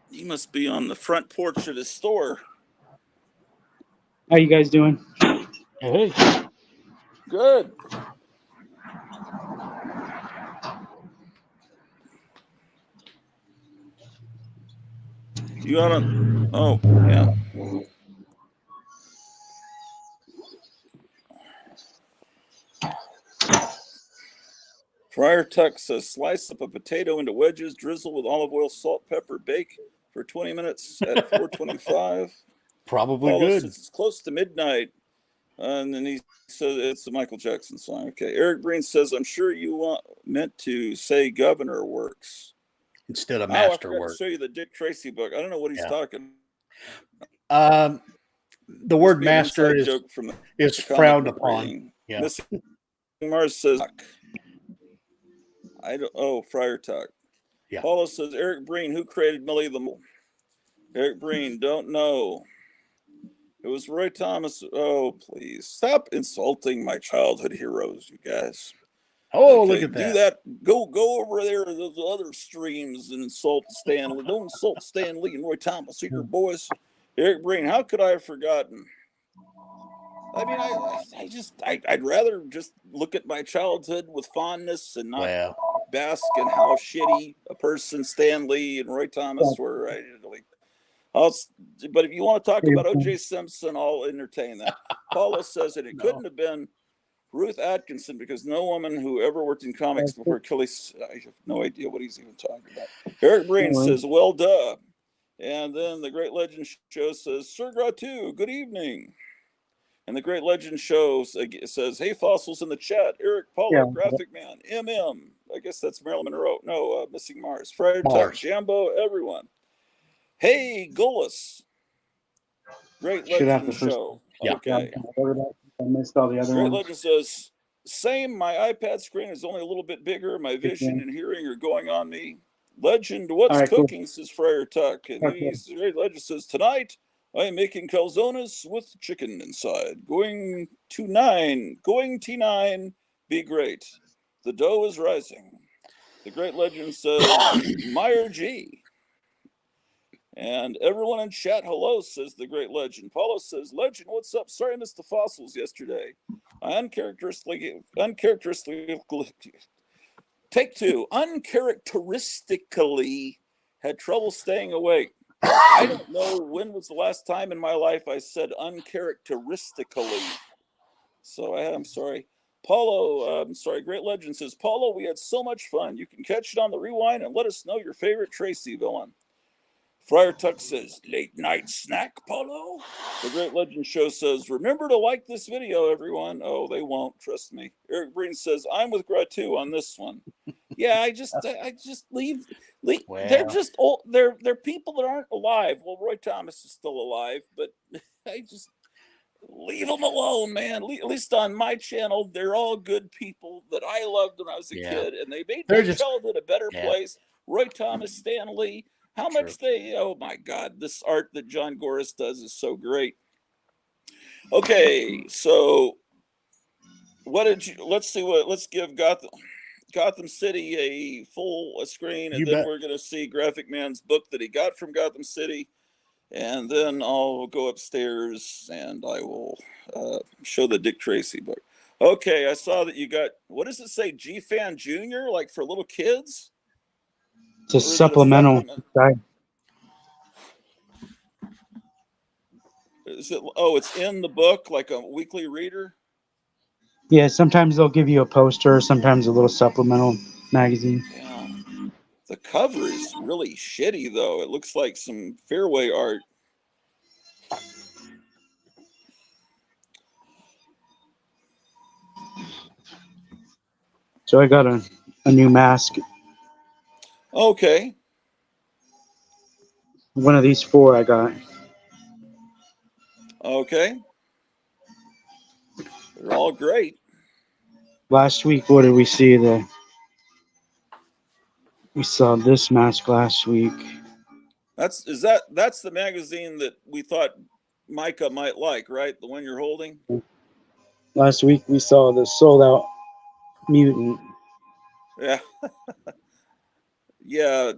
He must be on the front porch of his store. How you guys doing? Hey. Good. You ought to. Oh, yeah. Friar Tuck says, slice up a potato into wedges, drizzle with olive oil, salt, pepper, bake for 20 minutes at 425. Probably Paul good. Says it's close to midnight. And then he says it's a Michael Jackson song. Okay. Eric Breen says, I'm sure you meant to say governor works. Instead of master I forgot work. to show you the Dick Tracy book. I don't know what he's talking. The word master is frowned upon. Yeah. Missing Mars says, Friar Tuck. Yeah. Paula says, Eric Breen, who created Millie the Mole? Eric Breen, don't know. It was Roy Thomas. Oh, please stop insulting my childhood heroes, you guys. Oh, okay, look at that. Do that. Go over there to those other streams and insult Stan Lee. Don't insult Stan Lee and Roy Thomas. See your boys. Eric Breen, how could I have forgotten? I mean, I'd rather just look at my childhood with fondness and not bask in how shitty a person Stan Lee and Roy Thomas were. But if you want to talk about O.J. Simpson, I'll entertain that. Paula says that it couldn't have been Ruth Atkinson because no woman who ever worked in comics before Kelly. I have no idea what he's even talking about. Eric Breen says, well, duh. And then the Great Legend Show says, Sir Gratu, good evening. And the Great Legend Show says, hey, fossils in the chat. Eric, Paula, Graphic Man, MM. I guess that's Marilyn Monroe. No, Missing Mars. Friar Tuck, Jambo, everyone. Hey, Gullis. Great Legend Show. Yeah. Okay. I missed all the other Great ones. Legend says, same, my iPad screen is only a little bit bigger. My vision and hearing are going on me. Legend, what's cooking, says Friar Tuck. And Great Legend says, tonight I am making calzones with chicken inside. Going T9, be great. The dough is rising. The Great Legend says, Meyer G. And everyone in chat, hello, says the great legend. Paulo says, legend, what's up? Sorry I missed the fossils yesterday. I uncharacteristically, take two, uncharacteristically had trouble staying awake. I don't know when was the last time in my life I said uncharacteristically. So I'm sorry. Paulo, I'm sorry, Great Legend says, Paulo, we had so much fun. You can catch it on the rewind and let us know your favorite Tracy villain. Friar Tuck says, late night snack, Paulo? The Great Legend Show says, remember to like this video, everyone. Oh, they won't, trust me. Eric Breen says, I'm with Gratu on this one. Yeah, I just leave. Well. They're just old. They're people that aren't alive. Well, Roy Thomas is still alive, but I just leave them alone, man. At least on my channel, they're all good people that I loved when I was a kid, and they made my childhood a better place. Roy Thomas, Stan Lee, how much they? Oh my God, this art that John Goris does is so great. Okay, so what did you? Let's see what. Let's give Gotham City a full screen, and then we're going to see Graphic Man's book that he got from Gotham City, and then I'll go upstairs and I will show the Dick Tracy book. Okay, I saw that you got, what does it say, G-Fan Junior, like for little kids? It's a supplemental. Is it? Oh, it's in the book, like a weekly reader? Yeah, sometimes they'll give you a poster, sometimes a little supplemental magazine. Yeah. The cover is really shitty, though. It looks like some fairway art. So I got a new mask. Okay. One of these 4 I got. Okay. They're all great. Last week, what did we see? We saw this mask last week. That's the magazine that we thought Micah might like, right? The one you're holding? Last week we saw the sold out mutant. Yeah. Yeah.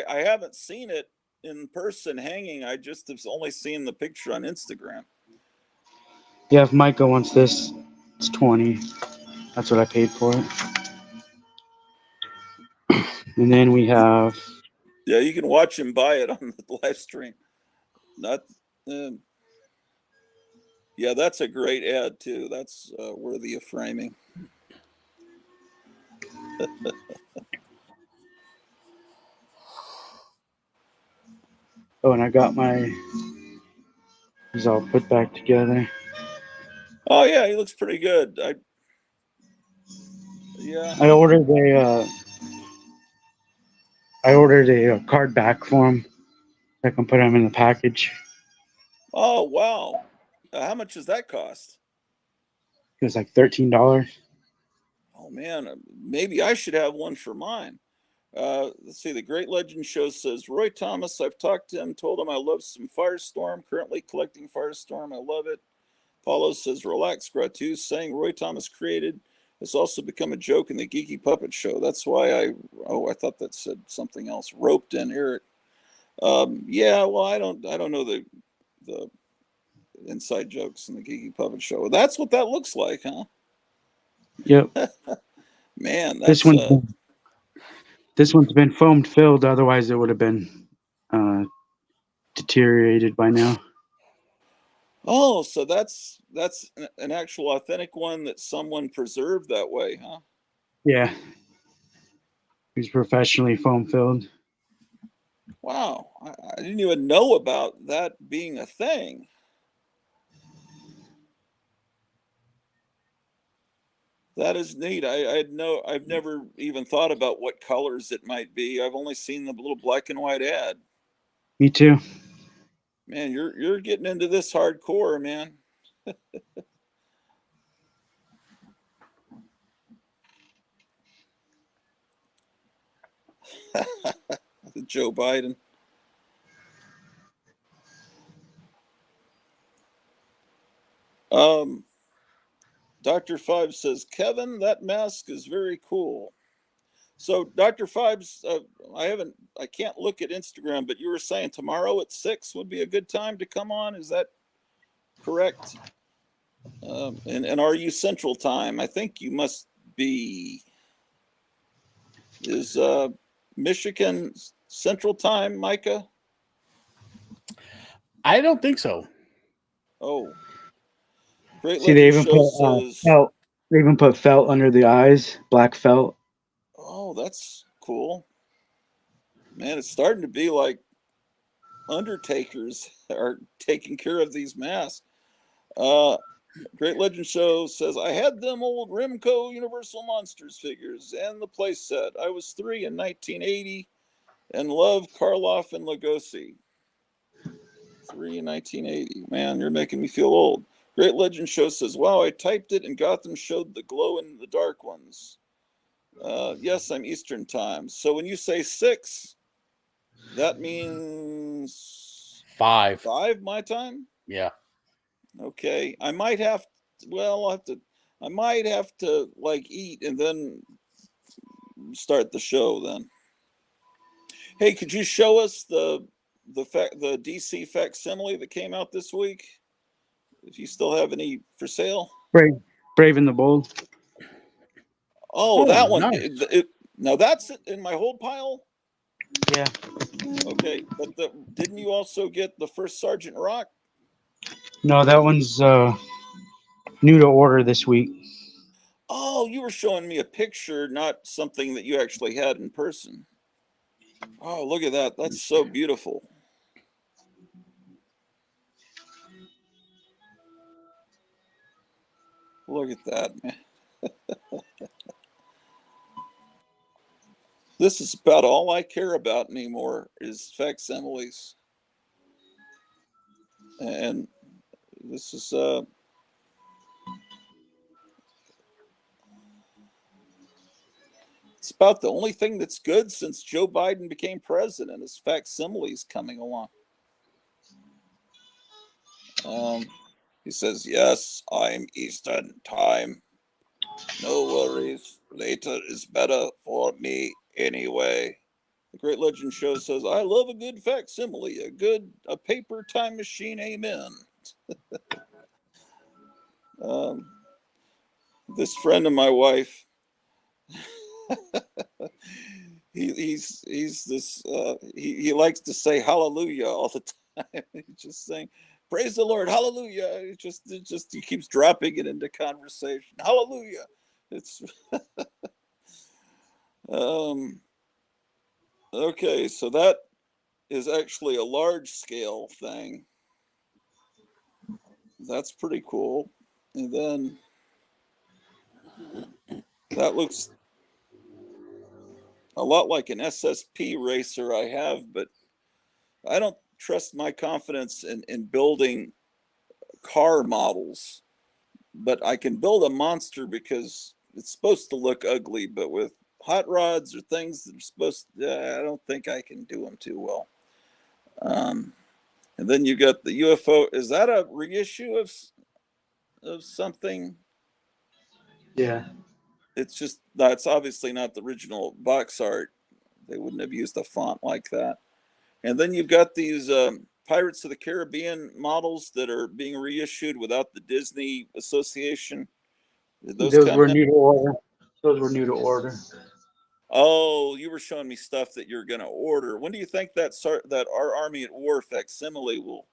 I haven't seen it in person hanging. I just have only seen the picture on Instagram. Yeah, if Micah wants this, it's 20. That's what I paid for it. And then we have... Yeah, you can watch him buy it on the live stream. Yeah, that's a great ad, too. That's worthy of framing. Oh, and I got these all put back together. Oh, yeah, he looks pretty good. I ordered a card back for him. I can put him in the package. Oh, wow. How much does that cost? It was like $13. Oh, man, maybe I should have one for mine. Let's see. The Great Legend Show says, Roy Thomas, I've talked to him, told him I love some Firestorm, currently collecting Firestorm. I love it. Paulo says, relax, Gratu, saying Roy Thomas created has also become a joke in the Geeky Puppet Show. That's why I thought that said something else. Roped in Eric. Yeah, well, I don't know the inside jokes in the Geeky Puppet Show. That's what that looks like, huh? Yep. Man, that's this one's been foam filled, otherwise it would have been deteriorated by now. Oh, so that's an actual authentic one that someone preserved that way, huh? Yeah. He's professionally foam filled. Wow, I didn't even know about that being a thing. That is neat. I've never even thought about what colors it might be. I've only seen the little black and white ad. Me too. Man, you're getting into this hardcore, man. Joe Biden. Dr. Five says, Kevin, that mask is very cool. So Dr. Fibes, I can't look at Instagram, but you were saying tomorrow at 6 would be a good time to come on. Is that correct? And are you Central Time? I think you must be. Is Michigan Central Time, Micah? I don't think so. Oh, Great See, they Legend even Show put says. felt. They even put felt under the eyes, black felt. Oh, that's cool. Man, it's starting to be like undertakers are taking care of these masks. Great Legend Show says, I had them old Rimco Universal Monsters figures and the play set. I was 3 in 1980 and love Karloff and Lugosi. 3 in 1980. Man, you're making me feel old. Great Legend Show says, wow, I typed it and Gotham showed the glow in the dark ones. Yes, I'm Eastern Time. So when you say 6, that means 5. 5 my time? Yeah. Okay. I might have to like eat and then start the show then. Hey, could you show us the DC facsimile that came out this week? If you still have any for sale? Brave and the Bold. Oh, that one. Nice. Now that's it in my hold pile. Yeah. Okay, but didn't you also get the first Sergeant Rock? No, that one's new to order this week. Oh, you were showing me a picture, not something that you actually had in person. Oh, look at that. That's so beautiful. Look at that, man. This is about all I care about anymore is facsimiles. And this is it's about the only thing that's good since Joe Biden became president is facsimiles coming along. He says, yes, I'm Eastern Time. No worries. Later is better for me anyway. The Great Legend Show says, I love a good facsimile, a paper time machine, amen. This friend of my wife, he's this he likes to say hallelujah all the time. He's just saying, praise the Lord, hallelujah. It just he keeps dropping it into conversation. Hallelujah. It's okay, so that is actually a large scale thing. That's pretty cool. And then that looks a lot like an SSP racer I have, but I don't trust my confidence in building car models. But I can build a monster because it's supposed to look ugly, but with hot rods or things that are supposed to, I don't think I can do them too well. And then you got the UFO. Is that a reissue of something? Yeah. It's just that's obviously not the original box art. They wouldn't have used a font like that. And then you've got these Pirates of the Caribbean models that are being reissued without the Disney association. Did those Those come were in? new to order. Those were new to order. Oh, you were showing me stuff that you're going to order. When do you think that Our Army at War facsimile will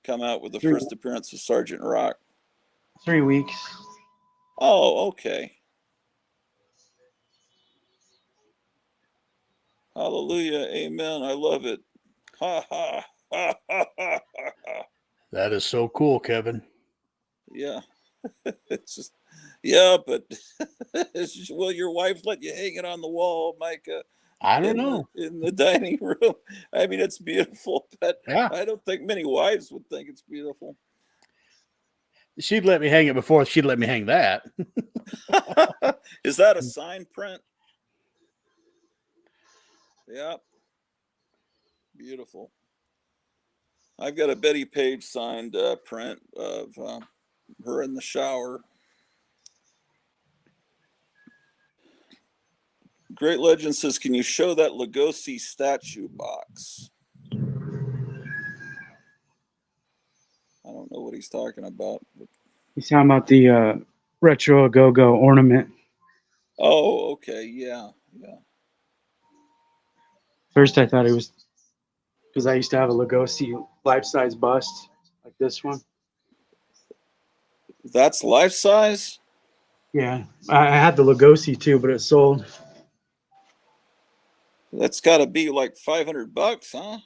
come out with the first appearance of Sergeant Rock? 3 weeks. Oh, okay. Hallelujah. Amen. I love it. Ha ha ha ha ha ha. That is so cool, Kevin. Yeah. It's just, yeah, but will your wife let you hang it on the wall, Micah? I don't know. In the dining room. I mean, it's beautiful, but Yeah. I don't think many wives would think it's beautiful. She'd let me hang it before she'd let me hang that. Is that a sign print? Yeah. Beautiful. I've got a Betty Page signed print of her in the shower. Great Legend says, can you show that Lugosi statue box? I don't know what he's talking about. He's talking about the retro go-go ornament. Oh, okay. Yeah. First, I thought it was because I used to have a Lugosi life-size bust like this one. That's life size? Yeah, I had the Lugosi too, but it sold. That's got to be like $500, huh?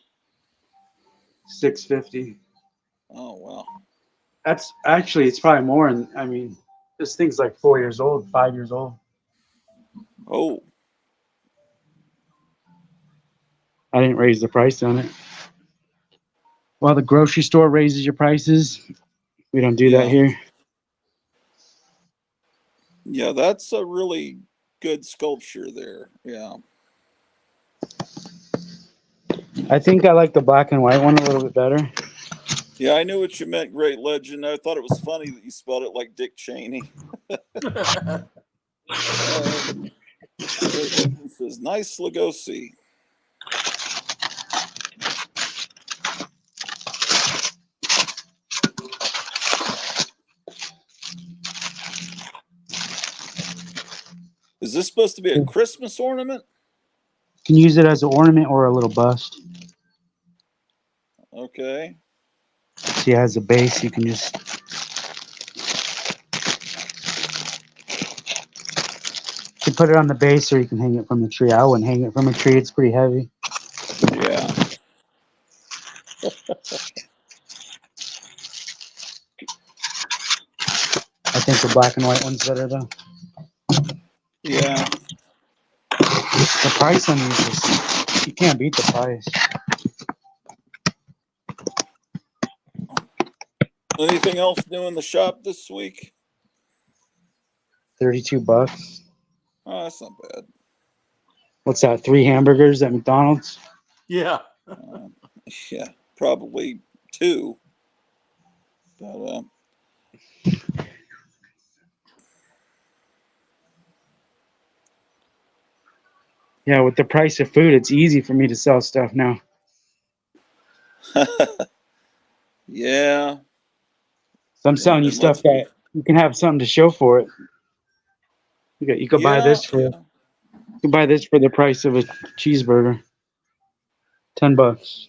$650. Oh, wow. That's actually, it's probably more. And I mean, this thing's like 4 years old, 5 years old. Oh, I didn't raise the price on it. Well, the grocery store raises your prices. We don't do that yeah. here. Yeah, that's a really good sculpture there. Yeah. I think I like the black and white one a little bit better. Yeah, I knew what you meant, Great Legend. I thought it was funny that you spelled it like Dick Cheney. Great Legend says, nice Lugosi. Is this supposed to be a Christmas ornament? You can use it as an ornament or a little bust. Okay. See, it has a base. You can just. You can put it on the base, or you can hang it from the tree. I wouldn't hang it from a tree. It's pretty heavy. Yeah. I think the black and white one's better though. Yeah. The price on these is, you can't beat the price. Anything else new in the shop this week? $32. Oh, that's not bad. What's that? 3 hamburgers at McDonald's? Yeah. Yeah, probably 2. But Yeah, with the price of food, it's easy for me to sell stuff now. yeah. So I'm selling you And stuff that you can have something to show for it. You could buy this for yeah. you could buy this for the price of a cheeseburger. $10.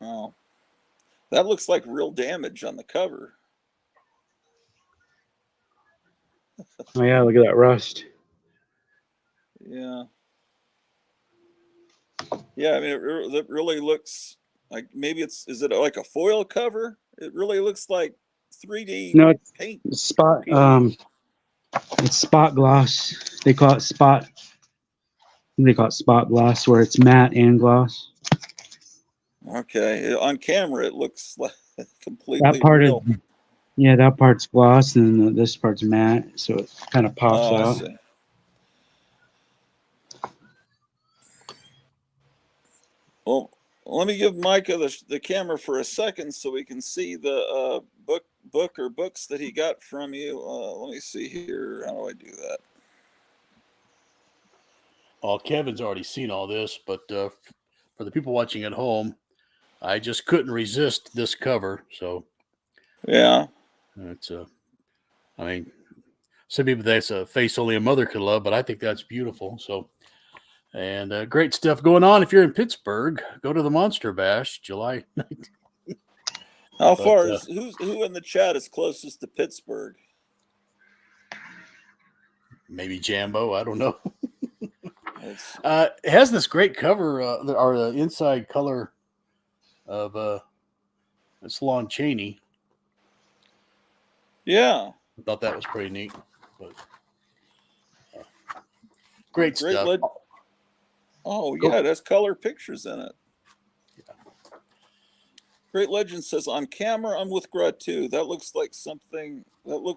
Wow. That looks like real damage on the cover. Oh yeah, look at that rust. Yeah. Yeah, I mean, it really looks like maybe is it like a foil cover? It really looks like 3D No, paint. it's spot peeling. it's spot gloss. They call it spot. They call it spot gloss, where it's matte and gloss. Okay, on camera it looks like That completely part is, real. yeah, that part's gloss, and this part's matte, so it kind of pops Oh, I out. see. Well, let me give Micah the camera for a second so we can see the book or books that he got from you. Let me see here. How do I do that? Well, Kevin's already seen all this, but for the people watching at home, I just couldn't resist this cover. So Yeah. it's I mean, some people that's a face only a mother could love, but I think that's beautiful. So, and great stuff going on. If you're in Pittsburgh, go to the Monster Bash, July 19th. How But, far is who in the chat is closest to Pittsburgh? maybe Jambo, I don't know. It's, It has this great cover, or the inside color of it's Lon Chaney. yeah. I thought that was pretty neat. But great Great stuff. Oh yeah, it has color pictures in it. Great Legend says on camera I'm with Grud too. That looks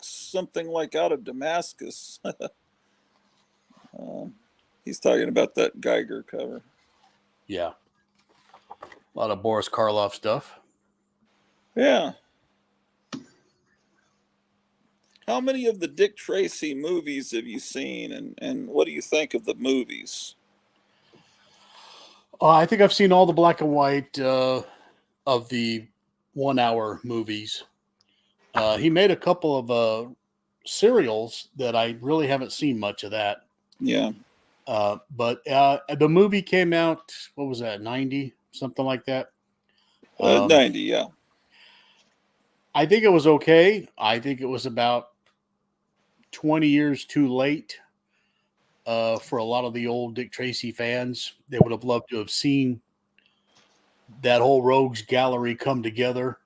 something like out of Damascus. He's talking about that Geiger cover. Yeah. A lot of Boris Karloff stuff. Yeah. How many of the Dick Tracy movies have you seen, and what do you think of the movies? I think I've seen all the black and white of the 1 hour movies. He made a couple of serials that I really haven't seen much of that. Yeah. But the movie came out, what was that, 90, something like that? 90, yeah. I think it was okay. I think it was about 20 years too late for a lot of the old Dick Tracy fans. They would have loved to have seen that whole rogues gallery come together.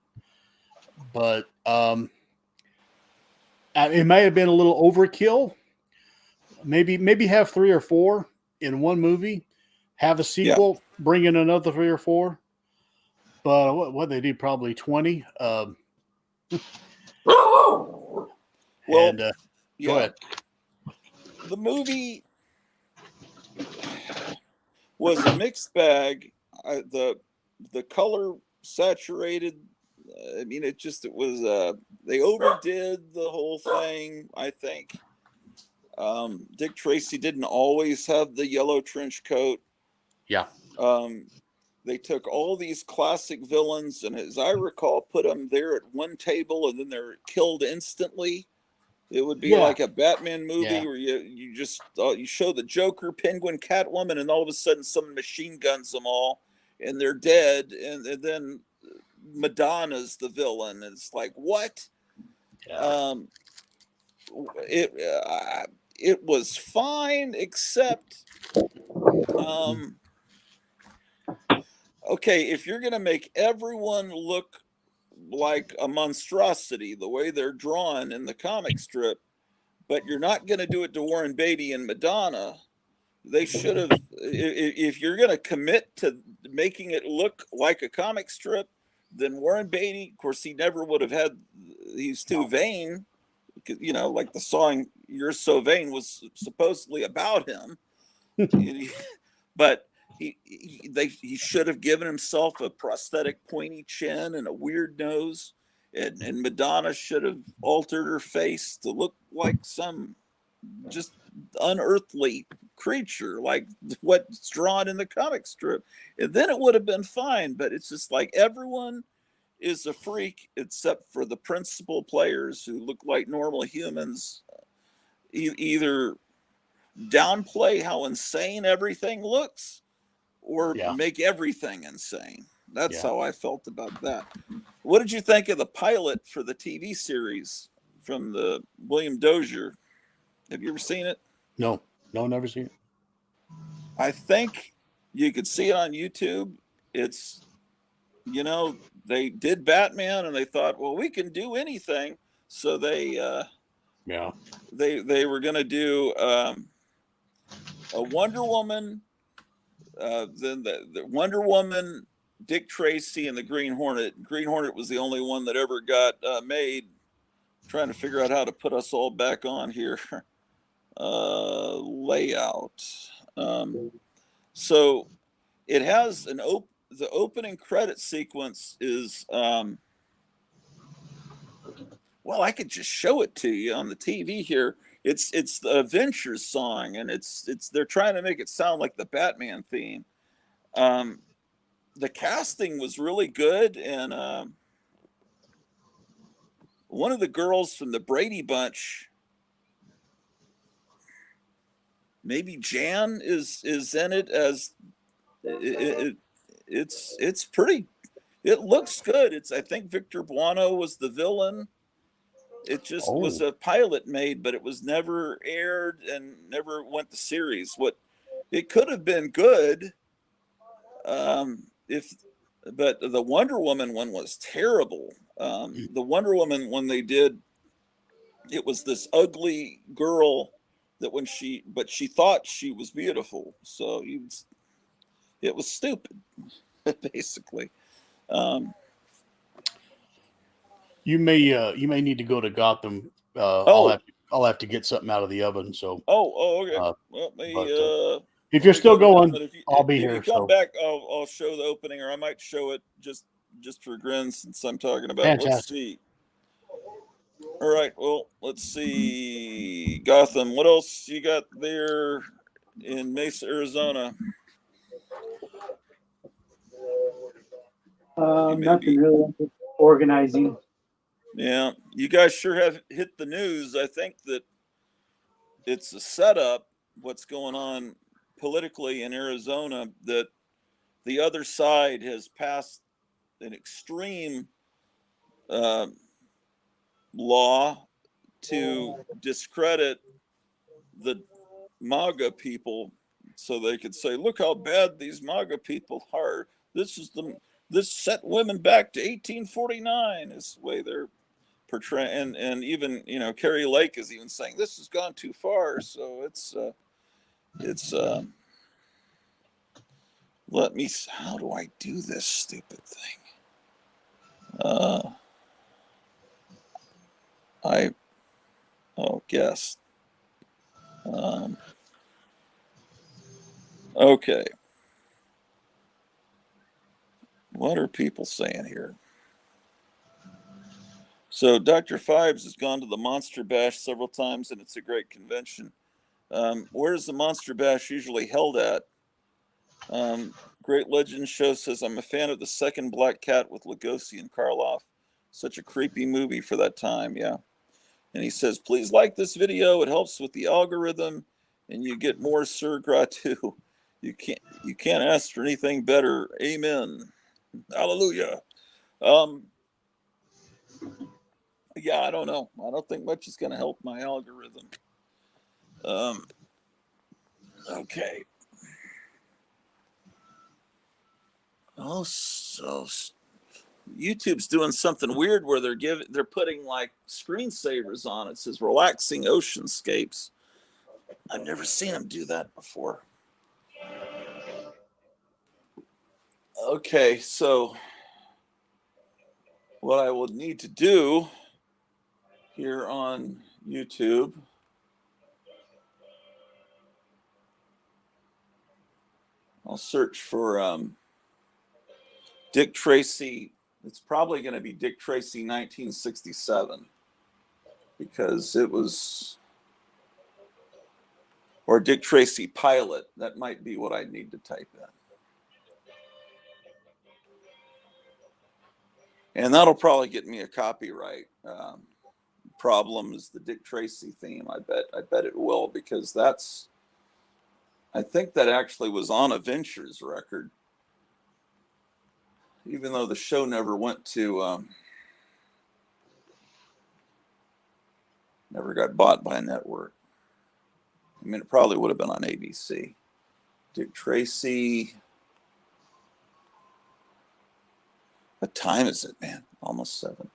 But it may have been a little overkill. Maybe have 3 or 4 in one movie, have a sequel, bring in another 3 or 4. But what they do, probably 20. Well, go ahead. The movie was a mixed bag. The color saturated. I mean, it was. They overdid the whole thing, I think. Dick Tracy didn't always have the yellow trench coat. Yeah. They took all these classic villains, and as I recall, put them there at one table, and then they're killed instantly. It would be like a Batman movie where you just you show the Joker, Penguin, Catwoman, and all of a sudden someone machine guns them all, and they're dead, and then Madonna's the villain, and it's like, what? Yeah. It was fine, except okay, if you're going to make everyone look like a monstrosity the way they're drawn in the comic strip, but you're not going to do it to Warren Beatty and Madonna, they should have. If you're going to commit to making it look like a comic strip, then Warren Beatty, of course, he never would have had. He's too vain, you know, like the song "You're So Vain" was supposedly about him, but. He should have given himself a prosthetic pointy chin and a weird nose, and Madonna should have altered her face to look like some just unearthly creature, like what's drawn in the comic strip, and then it would have been fine. But it's just like everyone is a freak except for the principal players who look like normal humans. Either downplay how insane everything looks, or make everything insane. That's how I felt about that. What did you think of the pilot for the TV series from the William Dozier? Have you ever seen it? No, never seen it. I think you could see it on YouTube. It's, you know, they did Batman and they thought, well, we can do anything. So they were going to do a Wonder Woman, then the Wonder Woman, Dick Tracy, and the Green Hornet. Green Hornet was the only one that ever got made. I'm trying to figure out how to put us all back on here. Layout. So it has the opening credit sequence is well, I could just show it to you on the TV here. It's the Adventures song, and it's they're trying to make it sound like the Batman theme. The casting was really good, and one of the girls from the Brady Bunch, maybe Jan, is in it as it's pretty. It looks good. I think Victor Buono was the villain. It just was a pilot made, but it was never aired and never went to series. What it could have been good, but the Wonder Woman one was terrible. The Wonder Woman one they did, it was this ugly girl that but she thought she was beautiful, so it was stupid, basically. You may need to go to Gotham. I'll have to get something out of the oven. So. Okay. If you're still going, I'll be here. If you come back, I'll show the opening, or I might show it just for grins since I'm talking about. Fantastic. Let's see. All right. Well, let's see. Gotham. What else you got there in Mesa, Arizona? You may Nothing be. really. I'm just organizing. Yeah. You guys sure have hit the news. I think that it's a setup, what's going on politically in Arizona, that the other side has passed an extreme uh, law to discredit the MAGA people, so they could say, "Look how bad these MAGA people are. This set women back to 1849." Is the way they're portraying, and even Carrie Lake is even saying this has gone too far. So it's let me. How do I do this stupid thing? I guess. Okay. What are people saying here? So Dr. Fibes has gone to the Monster Bash several times, and it's a great convention. Where's the Monster Bash usually held at? Great Legend Show says, I'm a fan of the second Black Cat with Lugosi and Karloff. Such a creepy movie for that time, yeah. And he says, please like this video. It helps with the algorithm, and you get more Sir Gratu. You can't ask for anything better. Amen. Hallelujah. Um, yeah, I don't know. I don't think much is going to help my algorithm. Okay. Oh, so YouTube's doing something weird where they're putting like screensavers on it. It says relaxing oceanscapes. I've never seen them do that before. Okay, so what I will need to do here on YouTube, I'll search for Dick Tracy. It's probably going to be Dick Tracy 1967 because it was, or Dick Tracy pilot. That might be what I need to type in. And that'll probably get me a copyright problem is the Dick Tracy theme. I bet it will, because I think that actually was on a Ventures record, even though the show never went to, never got bought by a network. I mean, it probably would have been on ABC. Dick Tracy. What time is it, man? Almost 7.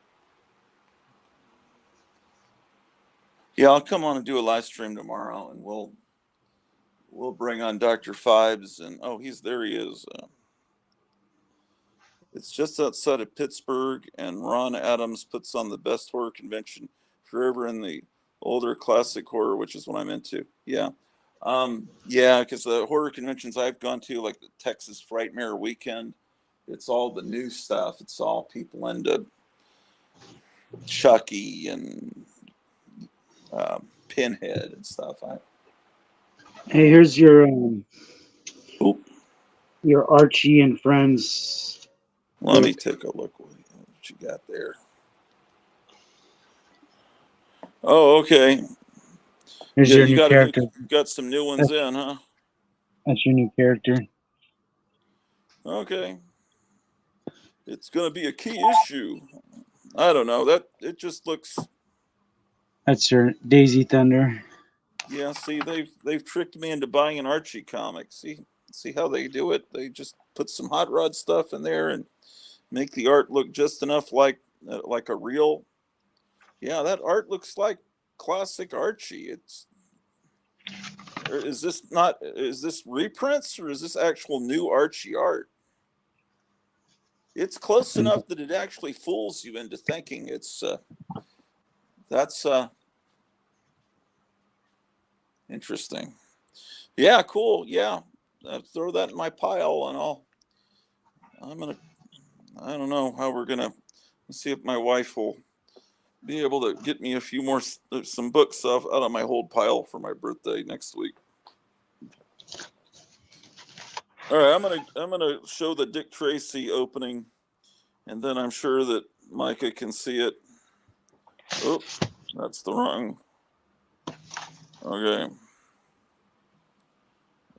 Yeah, I'll come on and do a live stream tomorrow, and we'll bring on Dr. Fibes, and he's there. He is. It's just outside of Pittsburgh, and Ron Adams puts on the best horror convention forever in the older classic horror, which is what I'm into. Yeah. Yeah, because the horror conventions I've gone to, like the Texas Frightmare Weekend, it's all the new stuff. It's all people into Chucky and Pinhead and stuff. Hey, here's your Archie and Friends. Let me take a look what you got there. Oh, okay. Here's your new character. Got some new ones in, huh? That's your new character. Okay. It's going to be a key issue. I don't know. It just looks. That's your Daisy Thunder. Yeah, see, they've tricked me into buying an Archie comic. See how they do it? They just put some hot rod stuff in there and make the art look just enough like a real. Yeah, that art looks like classic Archie. Is this reprints, or is this actual new Archie art? It's close enough that it actually fools you into thinking it's that's interesting. Yeah, cool. Yeah, throw that in my pile, and I don't know how we're gonna see if my wife will be able to get me a few more some book stuff out of my hold pile for my birthday next week. All right, I'm gonna show the Dick Tracy opening, and then I'm sure that Micah can see it. Oh, that's the wrong. Okay.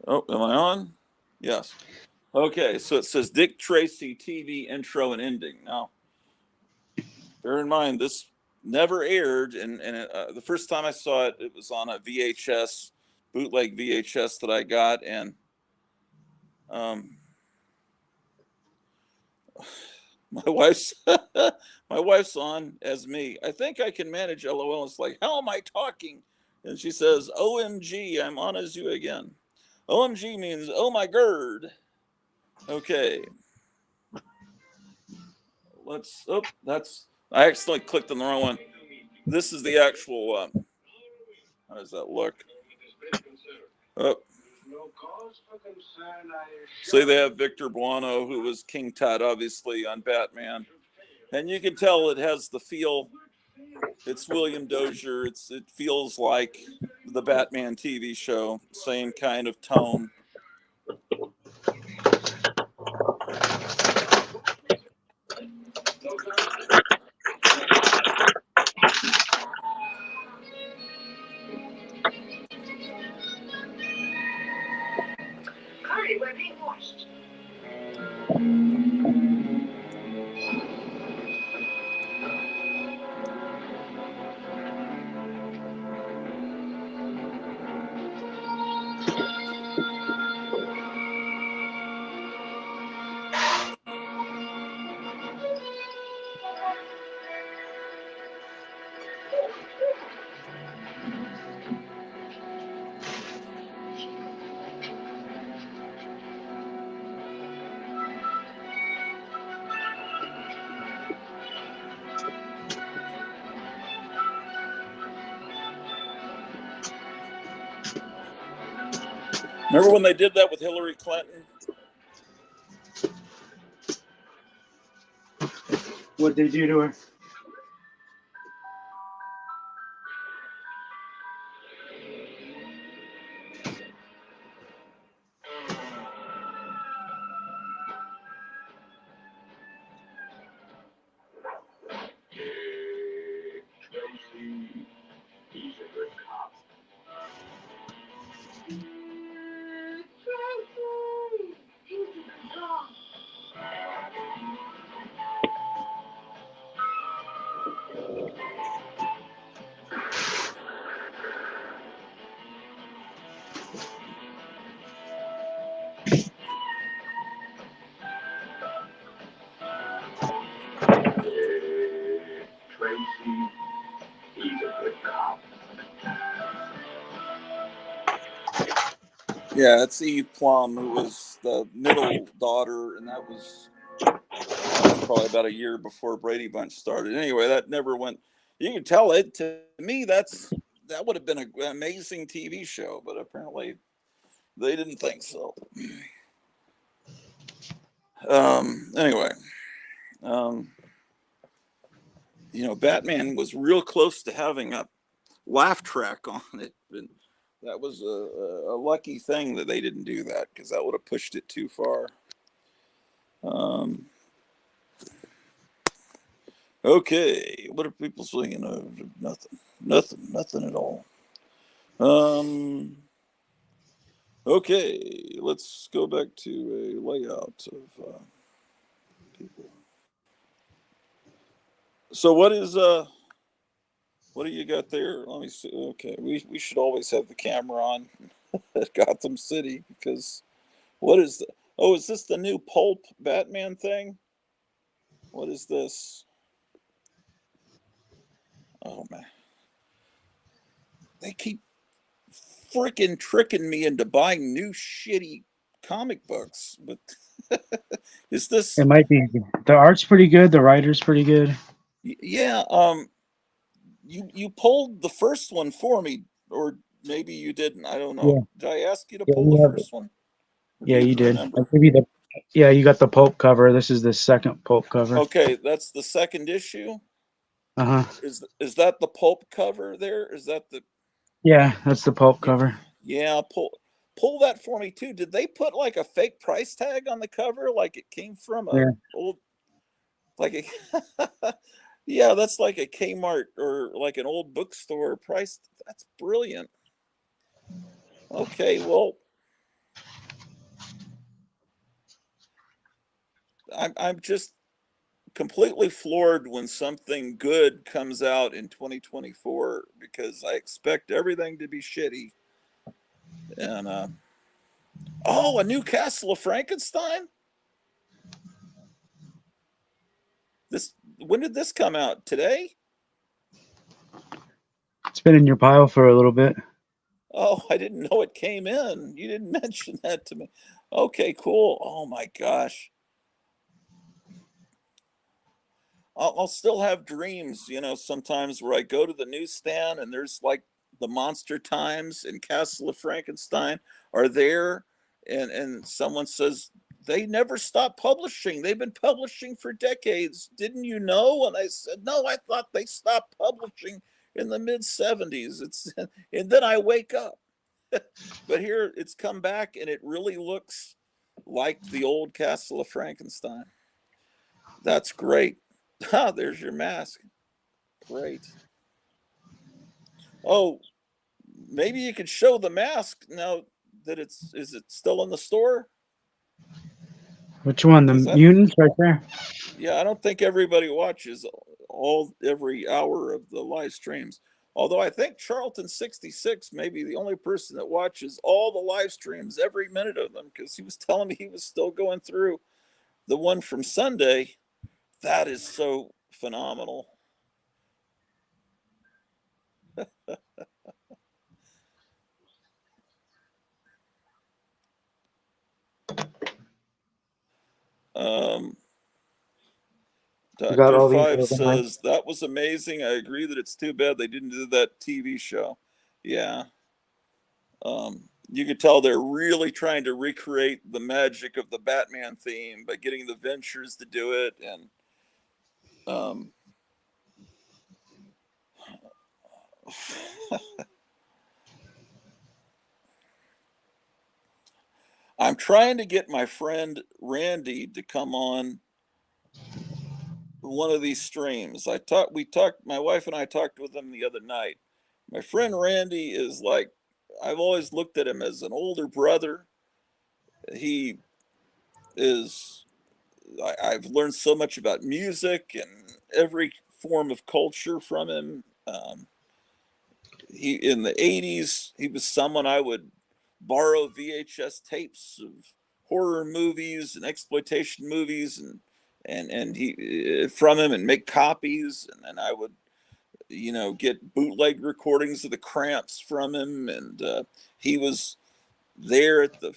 Oh, am I on? Yes. Okay, so it says Dick Tracy TV intro and ending. Now, bear in mind this never aired, and the first time I saw it, it was on a VHS, bootleg VHS that I got, and my wife's my wife's on as me. I think I can manage LOL. It's like, how am I talking? And she says, OMG, I'm on as you again. OMG means oh my god. Okay. I accidentally clicked on the wrong one. This is the actual how does that look? Oh. See, they have Victor Buono, who was King Tut, obviously, on Batman. And you can tell it has the feel. It's William Dozier. It feels like the Batman TV show. Same kind of tone. Hurry, we're being watched. Remember when they did that with Hillary Clinton? What'd they do to her? He's a good cop. He's a good cop. Tracy, he's a good cop. Yeah, it's Eve Plum, who was the middle daughter, and that was probably about a year before Brady Bunch started. Anyway, that never went. You can tell it to me. That would have been an amazing TV show, but apparently they didn't think so. Anyway, Batman was real close to having a laugh track on it, and that was a lucky thing that they didn't do that, because that would have pushed it too far. Okay, what are people saying? Nothing at all. Okay, let's go back to a layout of people. So what do you got there? Let me see. Okay, we should always have the camera on at Gotham City, because what is is this the new pulp Batman thing? What is this? Oh man, they keep freaking tricking me into buying new shitty comic books. But is this? It might be. The art's pretty good. The writer's pretty good. Yeah. You pulled the first one for me, or maybe you didn't. I don't know. Yeah. Did I ask you to Yeah, pull the first one? Yeah, you did. Remember? Yeah, you got the pulp cover. This is the second pulp cover. Okay, that's the second issue. Uh-huh. Is that the pulp cover there? Is that the Yeah, that's the pulp yeah, cover. yeah, pull that for me too. Did they put like a fake price tag on the cover like it came from a Yeah. old like a yeah, that's like a Kmart or like an old bookstore price. That's brilliant. Okay, well, I'm just completely floored when something good comes out in 2024 because I expect everything to be shitty. And oh, a new Castle of Frankenstein. This when did this come out? Today? It's been in your pile for a little bit. Oh, I didn't know it came in. You didn't mention that to me. Okay, cool. Oh my gosh. I'll still have dreams, sometimes where I go to the newsstand and there's like the Monster Times and Castle of Frankenstein are there, and someone says they never stop publishing. They've been publishing for decades. Didn't you know? And I said, no, I thought they stopped publishing in the mid 70s. It's and then I wake up. But here it's come back and it really looks like the old Castle of Frankenstein. That's great. Ah, there's your mask. Great. Oh, maybe you could show the mask now that is it still in the store? Which one? The Because mutants right there? I don't think everybody watches every hour of the live streams. Although I think Charlton 66 may be the only person that watches all the live streams, every minute of them, because he was telling me he was still going through the one from Sunday. That is so phenomenal. Um, You got Dr. all these Five organized. says that was amazing. I agree that it's too bad they didn't do that TV show. Yeah. You could tell they're really trying to recreate the magic of the Batman theme by getting the Ventures to do it. And um, I'm trying to get my friend Randy to come on one of these streams. My wife and I talked with him the other night. My friend Randy is like, I've always looked at him as an older brother. He is, I've learned so much about music and every form of culture from him. He in the 80s, he was someone I would borrow VHS tapes of horror movies and exploitation movies and he from him and make copies and I would get bootleg recordings of the Cramps from him and he was there at the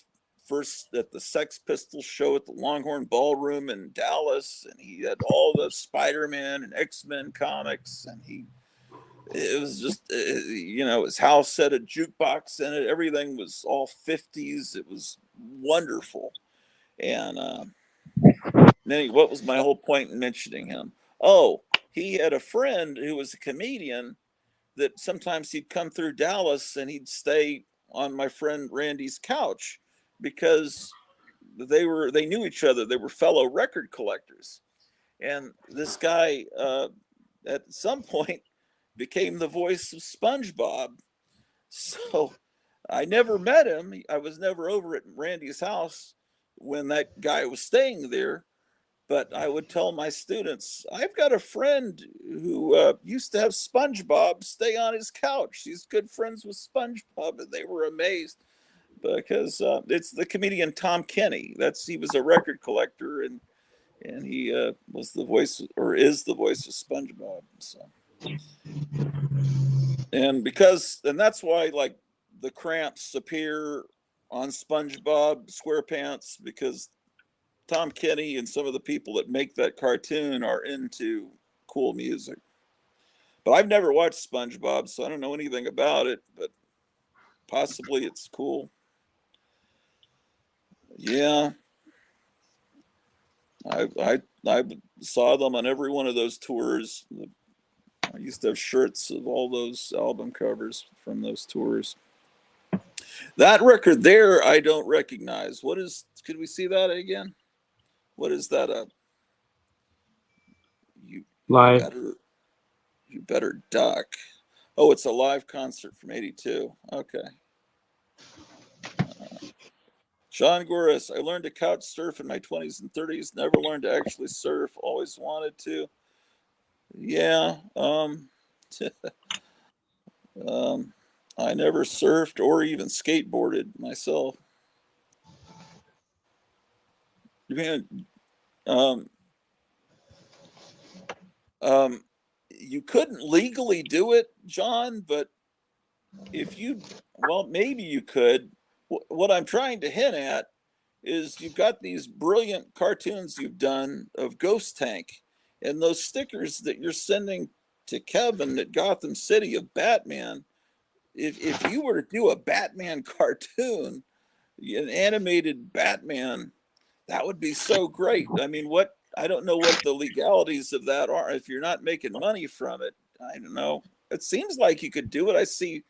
Sex Pistols show at the Longhorn Ballroom in Dallas, and he had all the Spider-Man and X-Men comics, and it was just his house had a jukebox in it. Everything was all 50s. It was wonderful. And then what was my whole point in mentioning him? Oh, he had a friend who was a comedian that sometimes he'd come through Dallas and he'd stay on my friend Randy's couch because they knew each other. They were fellow record collectors. And this guy at some point became the voice of SpongeBob. So I never met him. I was never over at Randy's house when that guy was staying there. But I would tell my students, I've got a friend who used to have SpongeBob stay on his couch. He's good friends with SpongeBob, and they were amazed because it's the comedian Tom Kenny. He was a record collector, and he was the voice or is the voice of SpongeBob. So, and that's why like the Cramps appear on SpongeBob SquarePants because Tom Kenny and some of the people that make that cartoon are into cool music. But I've never watched SpongeBob, so I don't know anything about it, but possibly it's cool. Yeah. I saw them on every one of those tours. I used to have shirts of all those album covers from those tours. That record there, I don't recognize. What is? Could we see that again? What is that? You Live. you better duck. Oh, it's a live concert from '82. Okay. Sean Goris, I learned to couch surf in my 20s and 30s. Never learned to actually surf. Always wanted to. Yeah. I never surfed or even skateboarded myself. You couldn't legally do it, John, but if you, well, maybe you could. What I'm trying to hint at is you've got these brilliant cartoons you've done of Ghost Tank, and those stickers that you're sending to Kevin at Gotham City of Batman. If you were to do a Batman cartoon, an animated Batman, that would be so great. I mean, I don't know what the legalities of that are. If you're not making money from it, I don't know. It seems like you could do it. I see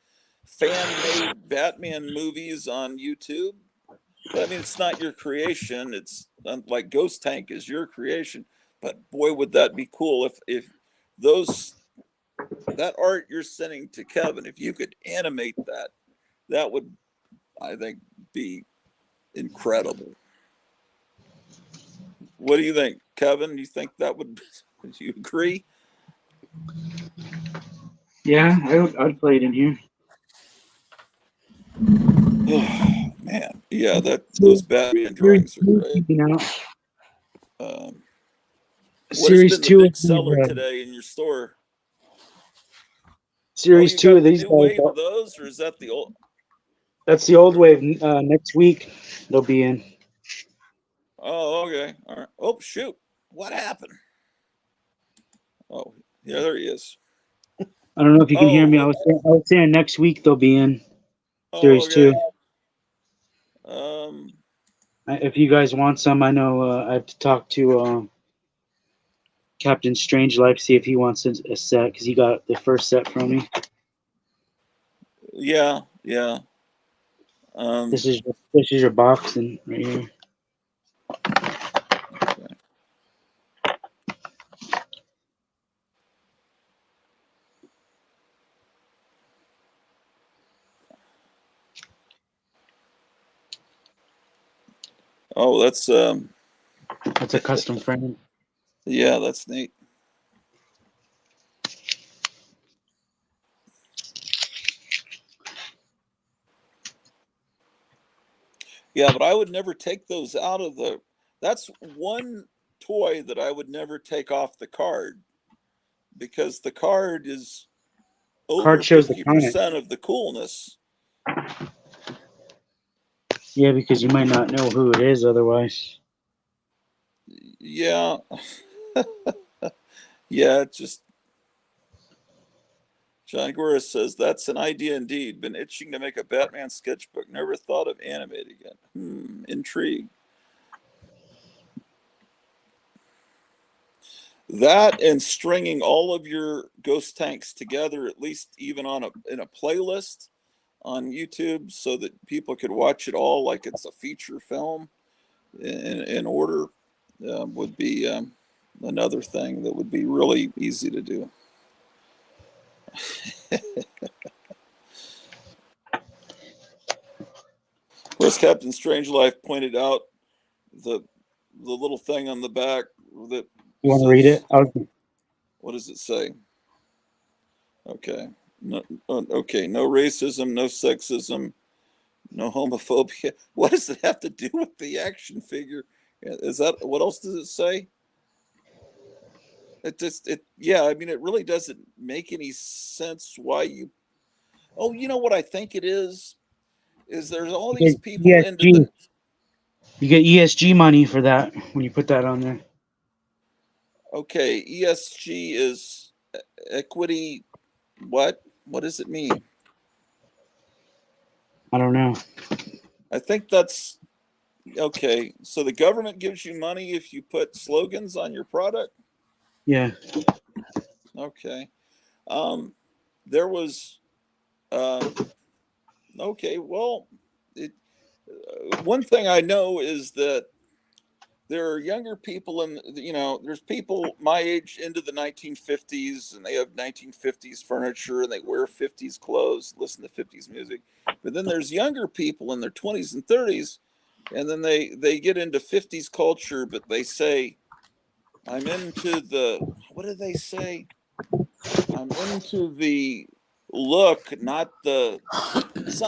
fan-made Batman movies on YouTube. But I mean, it's not your creation. It's like Ghost Tank is your creation. But boy, would that be cool if that art you're sending to Kevin, if you could animate that, that would, I think, be incredible. What do you think, Kevin? You think that would you agree? Yeah, I'd play it in here. Oh man, yeah, those Batman drawings are great. What has Series been the 2 big seller today in your store? Series you 2 got of the these new guys. wave of those, or is that the old? That's the old wave. Next week they'll be in. Oh, okay. All right. Oh, shoot. What happened? Oh, yeah, there he is. I don't know if you can hear me. I Oh, was saying next week they'll be in Series okay. 2. If you guys want some, I know I have to talk to Captain Strangelove, see if he wants a set, because he got the first set from me. Yeah. This is your box and right here. Okay. Oh, that's a custom frame. Yeah, that's neat. Yeah, but I would never take those out of the. That's one toy that I would never take off the card, because the card is over Card shows the 50% of the coolness. Yeah, because you might not know who it is otherwise. Yeah. Yeah, it just. John Guerra says, that's an idea indeed. Been itching to make a Batman sketchbook. Never thought of animating it. Intrigue. That and stringing all of your Ghost Tanks together, at least even in a playlist on YouTube, so that people could watch it all like it's a feature film in order, would be another thing that would be really easy to do. Of course, Captain Strangelove pointed out the little thing on the back that You want to says, read it? what does it say? Okay. No, okay. No racism, no sexism, no homophobia. What does it have to do with the action figure? Is that, what else does it say? Yeah, I mean, it really doesn't make any sense why you. Oh, you know what I think it is there's all these people into the. You get ESG money for that when you put that on there. Okay, ESG is equity. What does it mean? I don't know. I think that's okay. So the government gives you money if you put slogans on your product? Yeah. Okay. There was, okay, well, one thing I know is that there are younger people there's people my age into the 1950s, and they have 1950s furniture and they wear 50s clothes, listen to 50s music. But then there's younger people in their 20s and 30s, and then they get into 50s culture, but they say, I'm into what do they say? I'm into the look, not the.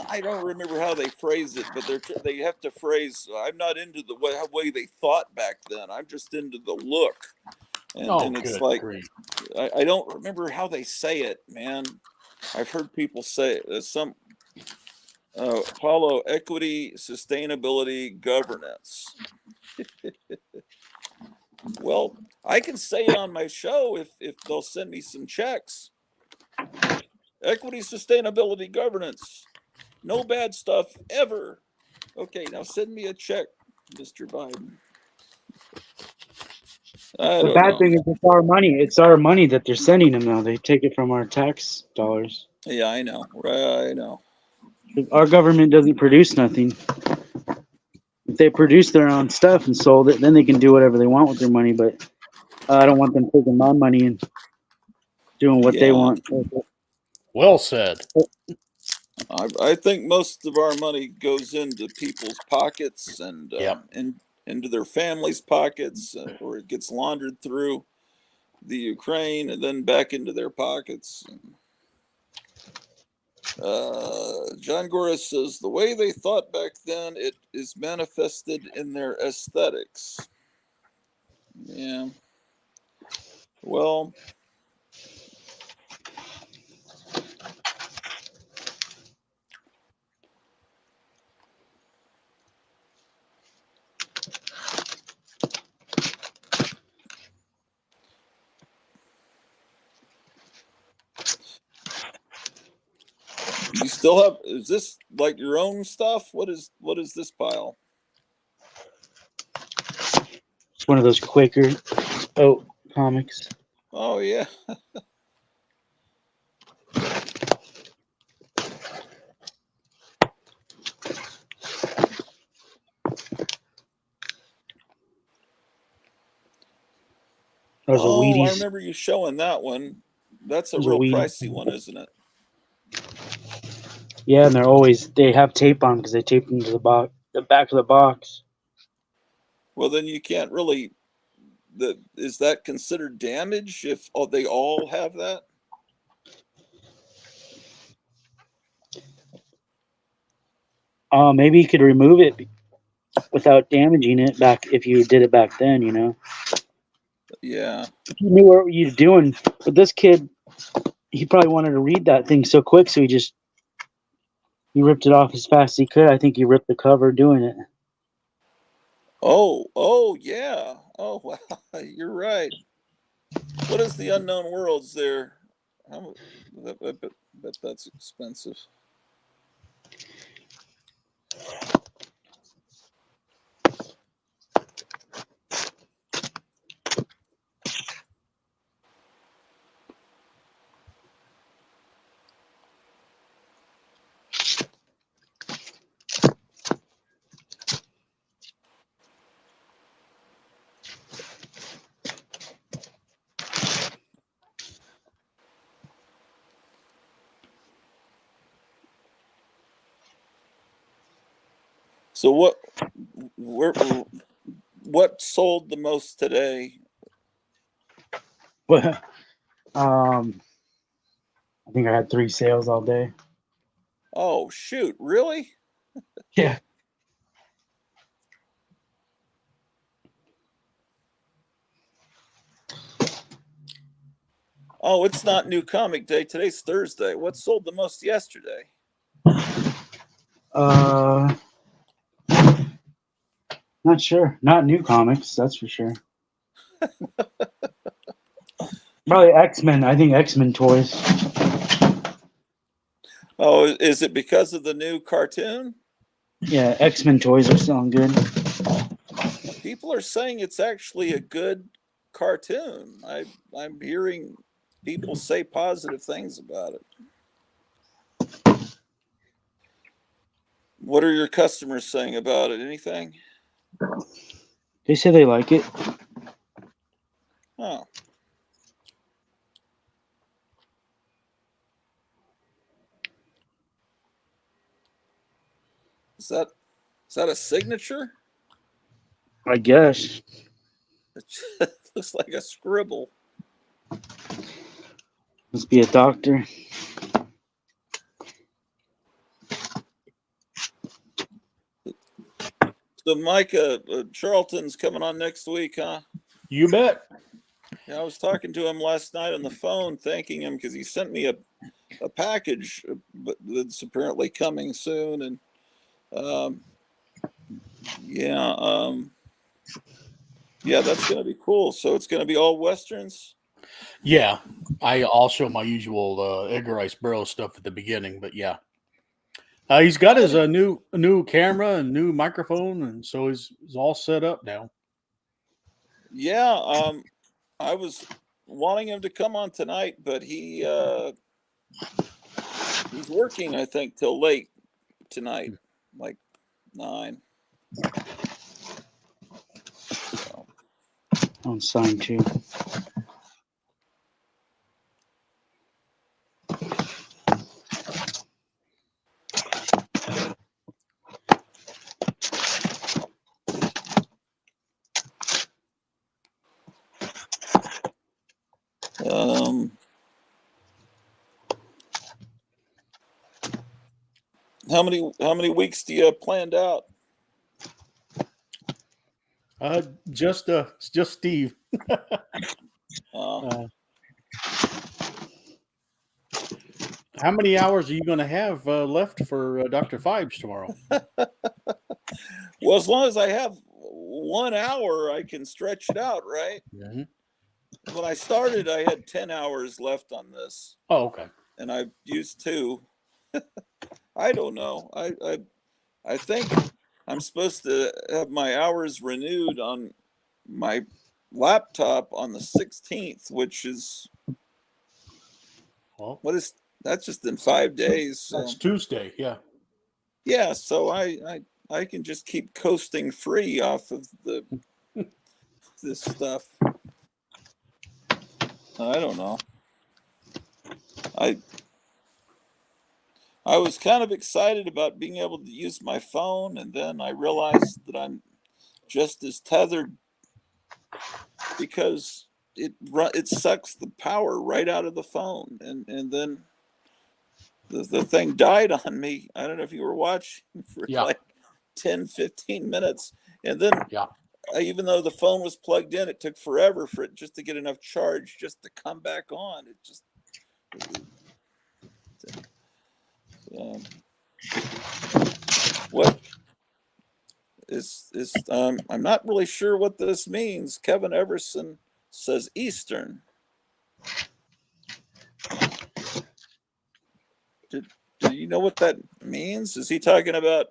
I don't remember how they phrase it, but they have to phrase. I'm not into the way they thought back then. I'm just into the look, and it's good like grief. I don't remember how they say it, man. I've heard people say some follow equity, sustainability, governance. Well, I can say it on my show if they'll send me some checks. Equity, sustainability, governance. No bad stuff ever. Okay, now send me a check, Mr. Biden. I The don't bad know. thing is it's our money. It's our money that they're sending them now. They take it from our tax dollars. Yeah, I know. Right, I know. Our government doesn't produce nothing. If they produce their own stuff and sold it, then they can do whatever they want with their money. But I don't want them taking my money and doing what they Yeah, want. Well said. I think most of our money goes into people's pockets and Yep. into their families' pockets, or it gets laundered through the Ukraine and then back into their pockets. John Gora says the way they thought back then, it is manifested in their aesthetics. Yeah. Well, you still have, is this like your own stuff? What is this pile? It's one of those Quaker oat comics. Oh yeah. There's a Oh, I Wheaties. remember you showing that one. That's a There's a real Wheaties. pricey one, isn't it? Yeah, and they have tape on because they tape them to the back of the box. Well, then you can't really. Is that considered damage if they all have that? Maybe you could remove it without damaging it back if you did it back then, Yeah. If you knew what you were doing. But this kid, he probably wanted to read that thing so quick, so he ripped it off as fast as he could. I think he ripped the cover doing it. Oh, yeah. Oh, wow. You're right. What is the Unknown Worlds there? I bet that's expensive. So what sold the most today? But I think I had 3 sales all day. Oh shoot, really? Yeah. Oh, it's not New Comic Day. Today's Thursday. What sold the most yesterday? Not sure. Not new comics, that's for sure. Probably X-Men. I think X-Men toys. Oh, is it because of the new cartoon? Yeah, X-Men toys are selling good. People are saying it's actually a good cartoon. I'm hearing people say positive things about it. What are your customers saying about it? Anything? They say they like it. Oh. Is that a signature? I guess. It looks like a scribble. Must be a doctor. So, Micah, Charlton's coming on next week, huh? You bet. Yeah, I was talking to him last night on the phone, thanking him because he sent me a package, but that's apparently coming soon. And yeah, that's going to be cool. So it's going to be all westerns. Yeah, I'll show my usual Edgar Rice Burroughs stuff at the beginning, but yeah, he's got his new camera and new microphone, and so he's all set up now. Yeah, I was wanting him to come on tonight, but he's working, I think, till late tonight, like 9. So. I'm signed too. How many weeks do you have planned out? Just Steve. How many hours are you going to have left for Dr. Fibes tomorrow? Well, as long as I have 1 hour, I can stretch it out, right? Mm-hmm. When I started, I had 10 hours left on this. Oh, okay. And I've used 2. I don't know. I think I'm supposed to have my hours renewed on my laptop on the 16th, which is that's just in 5 days. So. That's Tuesday, yeah. Yeah, so I can just keep coasting free off of this stuff. I don't know. I was kind of excited about being able to use my phone, and then I realized that I'm just as tethered because it sucks the power right out of the phone, and then the thing died on me. I don't know if you were watching for like 10, 15 minutes, and then even though the phone was plugged in, it took forever for it just to get enough charge just to come back on. It just what is I'm not really sure what this means. Kevin Everson says Eastern. Do you know what that means? Is he talking about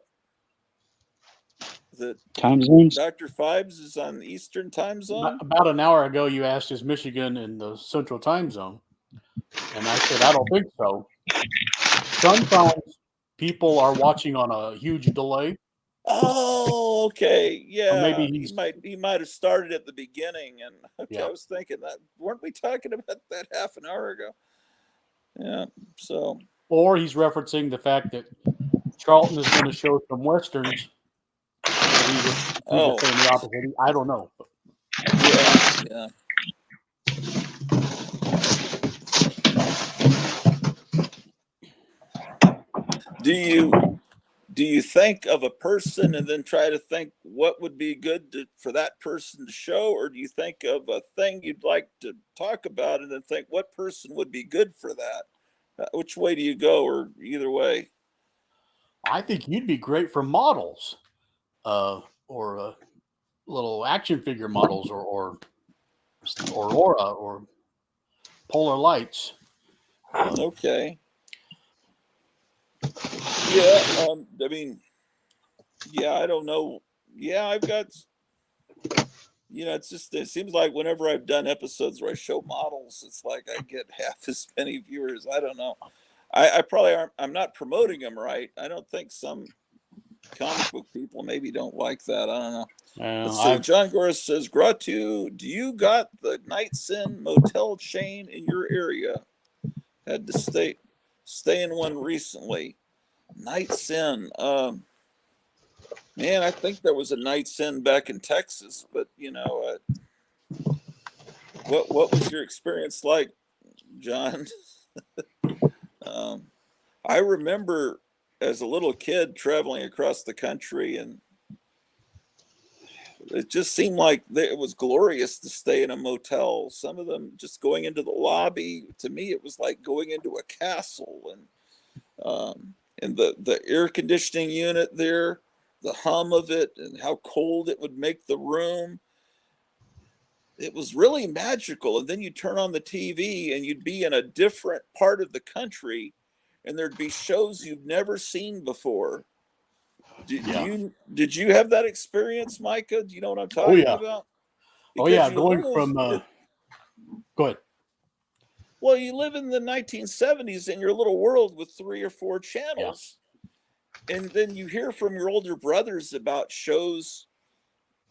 the time zones? Dr. Fibes is on the Eastern time zone? About an hour ago, you asked, is Michigan in the Central time zone? And I said, I don't think so. Sometimes people are watching on a huge delay. Oh, okay. Yeah. Or maybe he might have started at the beginning, and yeah. I was thinking that weren't we talking about that half an hour ago? Yeah. So. Or he's referencing the fact that Charlton is going to show some westerns. He's saying the opposite. I don't know. Yeah. Do you think of a person and then try to think what would be good for that person to show, or do you think of a thing you'd like to talk about and then think what person would be good for that? Which way do you go, or either way? I think you'd be great for models, or little action figure models, or Aura, or Polar Lights. Okay. Yeah. I mean, yeah, I don't know. Yeah, I've got it seems like whenever I've done episodes where I show models, it's like I get half as many viewers. I don't know. I probably aren't, I'm not promoting them right. I don't think some comic book people maybe don't like that. I don't know. Let's see. John Goris says, Gratu, do you got the Night's Inn motel chain in your area? Had to stay in one recently. Night's Inn. Man, I think there was a Night's Inn back in Texas, but what was your experience like, John? I remember as a little kid traveling across the country, and it just seemed like it was glorious to stay in a motel. Some of them just going into the lobby, to me, it was like going into a castle, and the air conditioning unit there, the hum of it, and how cold it would make the room. It was really magical. And then you turn on the TV and you'd be in a different part of the country, and there'd be shows you've never seen before. Did you have that experience, Micah? Do you know what I'm talking about? Because going from go ahead. Well, you live in the 1970s in your little world with 3 or 4 channels. And then you hear from your older brothers about shows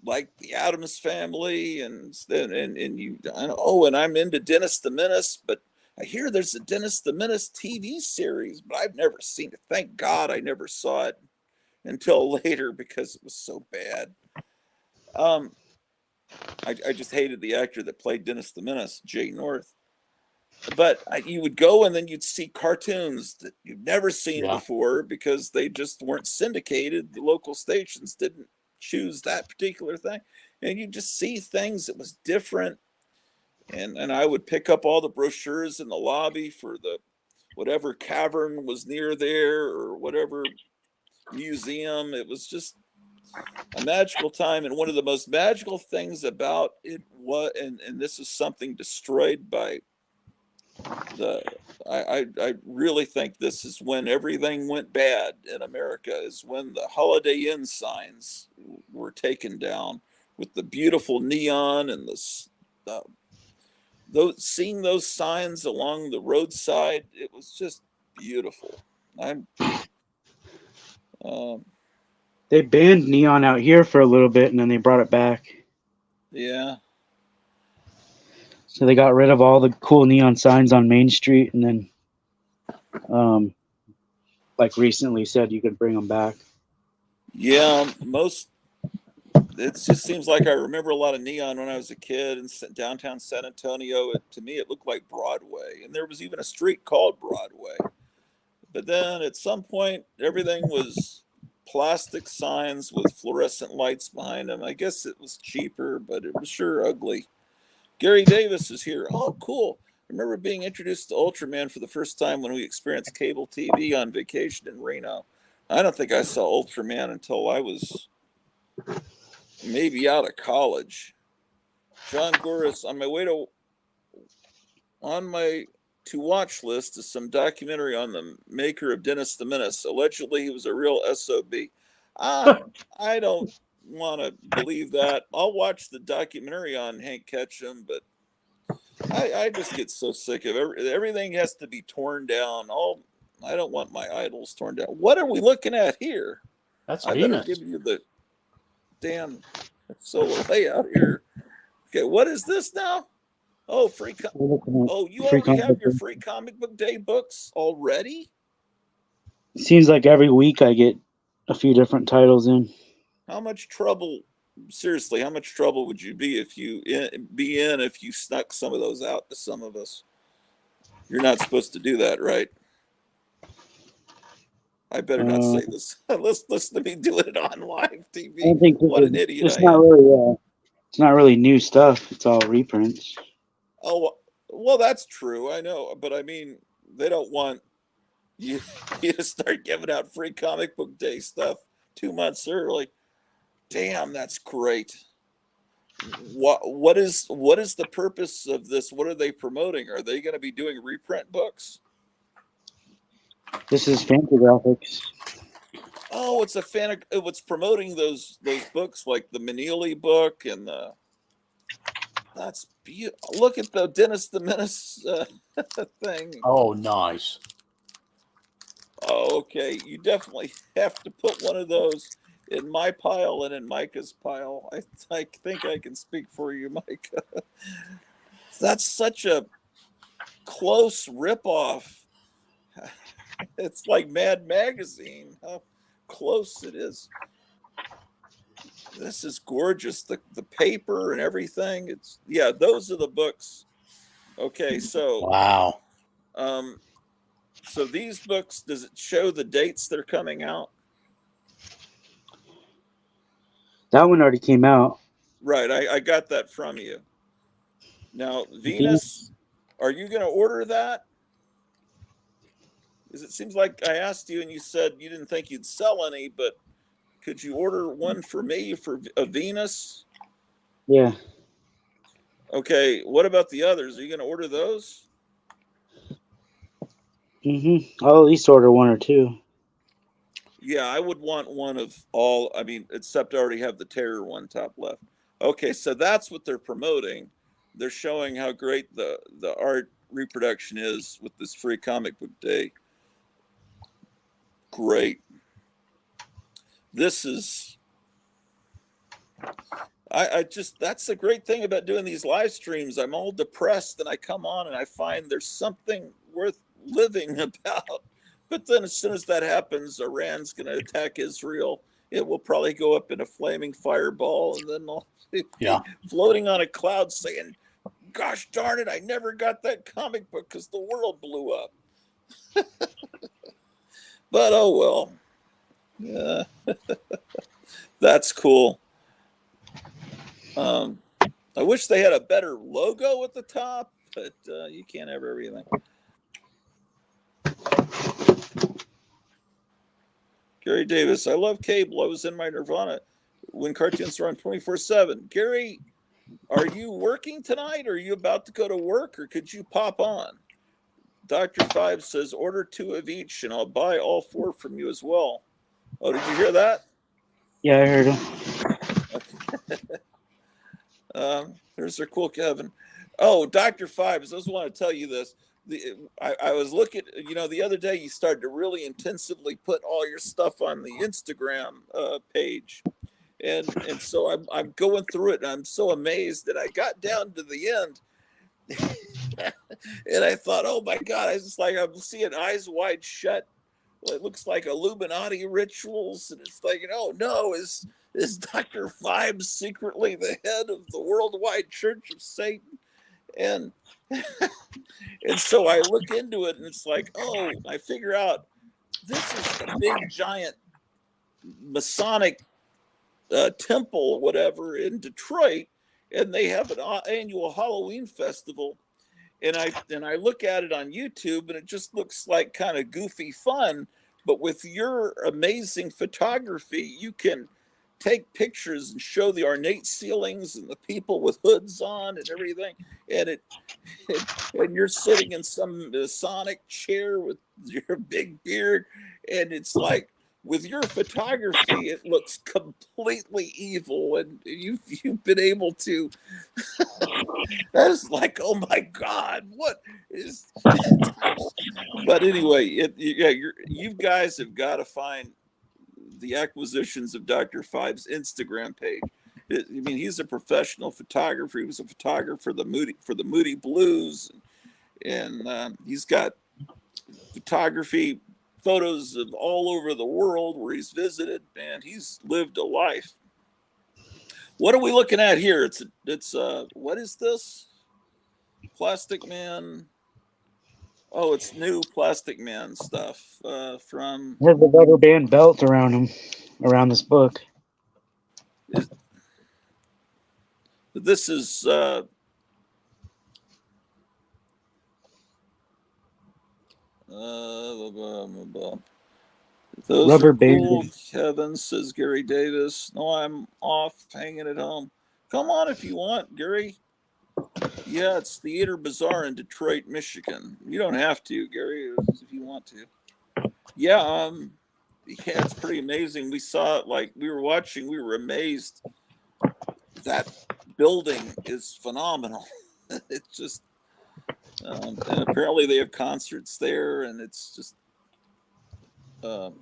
like the Addams Family, and I'm into Dennis the Menace, but I hear there's a Dennis the Menace TV series, but I've never seen it. Thank God I never saw it until later because it was so bad. I just hated the actor that played Dennis the Menace, Jay North. But you would go and then you'd see cartoons that you've never seen before because they just weren't syndicated. The local stations didn't choose that particular thing. And you just see things that was different. And I would pick up all the brochures in the lobby for the whatever cavern was near there or whatever museum. It was just a magical time. And one of the most magical things about it was, and this is something destroyed by I really think this is when everything went bad in America, is when the Holiday Inn signs were taken down with the beautiful neon and seeing those signs along the roadside. It was just beautiful. They banned neon out here for a little bit, and then they brought it back. Yeah. So they got rid of all the cool neon signs on Main Street, and then, like recently said, you could bring them back. Yeah, it just seems like I remember a lot of neon when I was a kid in downtown San Antonio. To me, it looked like Broadway, and there was even a street called Broadway. But then at some point, everything was plastic signs with fluorescent lights behind them. I guess it was cheaper, but it was sure ugly. Gary Davis is here. Oh, cool. I remember being introduced to Ultraman for the first time when we experienced cable TV on vacation in Reno. I don't think I saw Ultraman until I was maybe out of college. John Goris, on my to-watch list is some documentary on the maker of Dennis the Menace. Allegedly, he was a real SOB. I don't want to believe that. I'll watch the documentary on Hank Ketchum, but I just get so sick of everything has to be torn down. I don't want my idols torn down. What are we looking at here? That's I Venus. better give you the damn solo layout here. Okay, what is this now? Oh, you already have your free comic book day books already? Seems like every week I get a few different titles in. How much trouble would you be if you snuck some of those out to some of us? You're not supposed to do that, right? I better not say this. Listen to me doing it on live TV. I think what an idiot it's I not am. really. It's not really new stuff. It's all reprints. Oh, well, that's true. I know, but I mean, they don't want you to start giving out free comic book day stuff 2 months early. Damn, that's great. What is the purpose of this? What are they promoting? Are they going to be doing reprint books? This is Fantagraphics. Oh, it's promoting those books like the Millie book and the That's beautiful. Look at the Dennis the Menace thing. Oh, nice. Oh, okay. You definitely have to put one of those in my pile and in Micah's pile. I think I can speak for you, Micah. That's such a close ripoff. It's like Mad Magazine. How close it is. This is gorgeous. The paper and everything. It's those are the books. Okay, so Wow. So these books, does it show the dates they're coming out? That one already came out. Right, I got that from you. Now, Venus, are you going to order that? Because it seems like I asked you and you said you didn't think you'd sell any, but could you order one for me for a Venus? Yeah. Okay, what about the others? Are you going to order those? I'll at least order one or two. Yeah, I would want one of all. I mean, except I already have the Terror one top left. Okay, so that's what they're promoting. They're showing how great the art reproduction is with this free comic book day. Great. This is. I just, that's the great thing about doing these live streams. I'm all depressed and I come on and I find there's something worth living about. But then as soon as that happens, Iran's going to attack Israel. It will probably go up in a flaming fireball, and then I'll be floating on a cloud saying, gosh darn it, I never got that comic book because the world blew up. But oh well. Yeah. That's cool. I wish they had a better logo at the top, but you can't have everything. Gary Davis, I love cable. I was in my Nirvana when cartoons were on 24/7. Gary, are you working tonight? Or are you about to go to work, or could you pop on? Dr. Five says, order 2 of each, and I'll buy all 4 from you as well. Oh, did you hear that? Yeah, I heard him. There's their cool Kevin. Oh, Dr. Fives, I just want to tell you this. I was looking, the other day you started to really intensively put all your stuff on the Instagram page. And so I'm going through it and I'm so amazed that I got down to the end. And I thought, oh my God, I'm seeing Eyes Wide Shut. Well, it looks like Illuminati rituals. And it's like, oh no, is Dr. Fives secretly the head of the Worldwide Church of Satan? And so I look into it and it's like, oh, I figure out this is a big giant Masonic temple or whatever in Detroit, and they have an annual Halloween festival. And I look at it on YouTube and it just looks like kind of goofy fun, but with your amazing photography, you can take pictures and show the ornate ceilings and the people with hoods on and everything. And and you're sitting in some Masonic chair with your big beard. And it's like, with your photography, it looks completely evil. And you've been able to, that's like, oh my God, what is, but anyway, you guys have got to find the acquisitions of Dr. Five's Instagram page. I mean, he's a professional photographer. He was a photographer for the Moody Blues, and he's got photography photos of all over the world where he's visited, and he's lived a life. What are we looking at here? It's what is this? Plastic Man. Oh, it's new Plastic Man stuff from. He has a rubber band belt around him, around this book. This is those Rubber are band. cool, Kevin, says Gary Davis. No, I'm off hanging at home. Come on if you want, Gary. Yeah, it's Theater Bazaar in Detroit, Michigan. You don't have to, Gary, if you want to. Yeah, it's pretty amazing. We saw it, like we were watching, we were amazed. That building is phenomenal. It's just, and apparently they have concerts there, and it's just, well.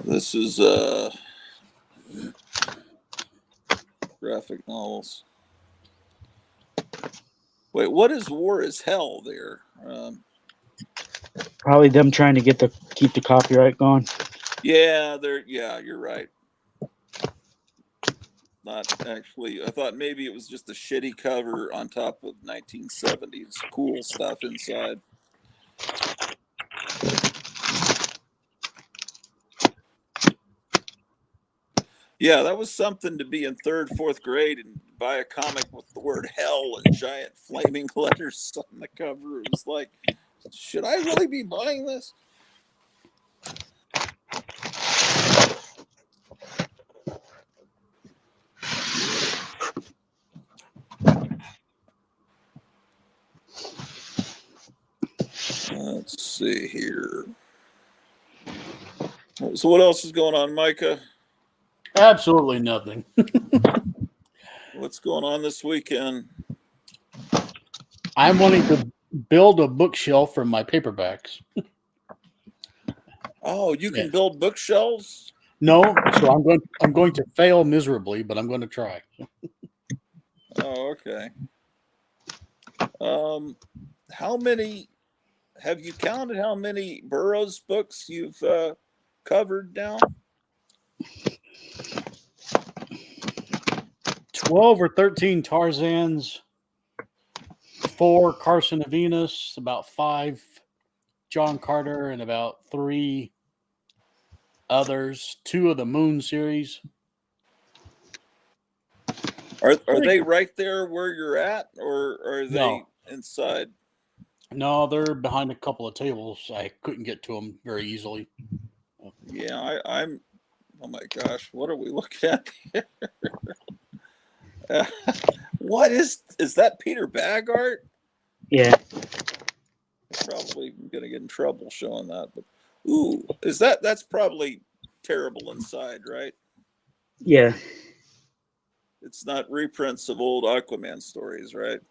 This is graphic novels. Wait, what is War is Hell there? Probably them trying to keep the copyright going. Yeah, you're right. Not actually. I thought maybe it was just a shitty cover on top of 1970s cool stuff inside. Yeah, that was something to be in 3rd, 4th grade and buy a comic with the word hell in giant flaming letters on the cover. It was like, should I really be buying this? Let's see here. So what else is going on, Micah? Absolutely nothing. What's going on this weekend? I'm wanting to build a bookshelf for my paperbacks. Oh, you can build bookshelves? No, so I'm going to fail miserably, but I'm going to try. Oh, okay. How many have you counted? How many Burroughs books you've covered now? 12 or 13 Tarzans, 4 Carson of Venus, about 5 John Carter, and about 3 others. 2 of the Moon series. Are they right there where you're at, or are they inside? No, they're behind a couple of tables. I couldn't get to them very easily. Yeah, I'm. Oh my gosh, what are we looking at here? What is that? Peter Bagg art? Yeah. Probably gonna get in trouble showing that, but ooh, that's probably terrible inside, right? Yeah. It's not reprints of old Aquaman stories, right?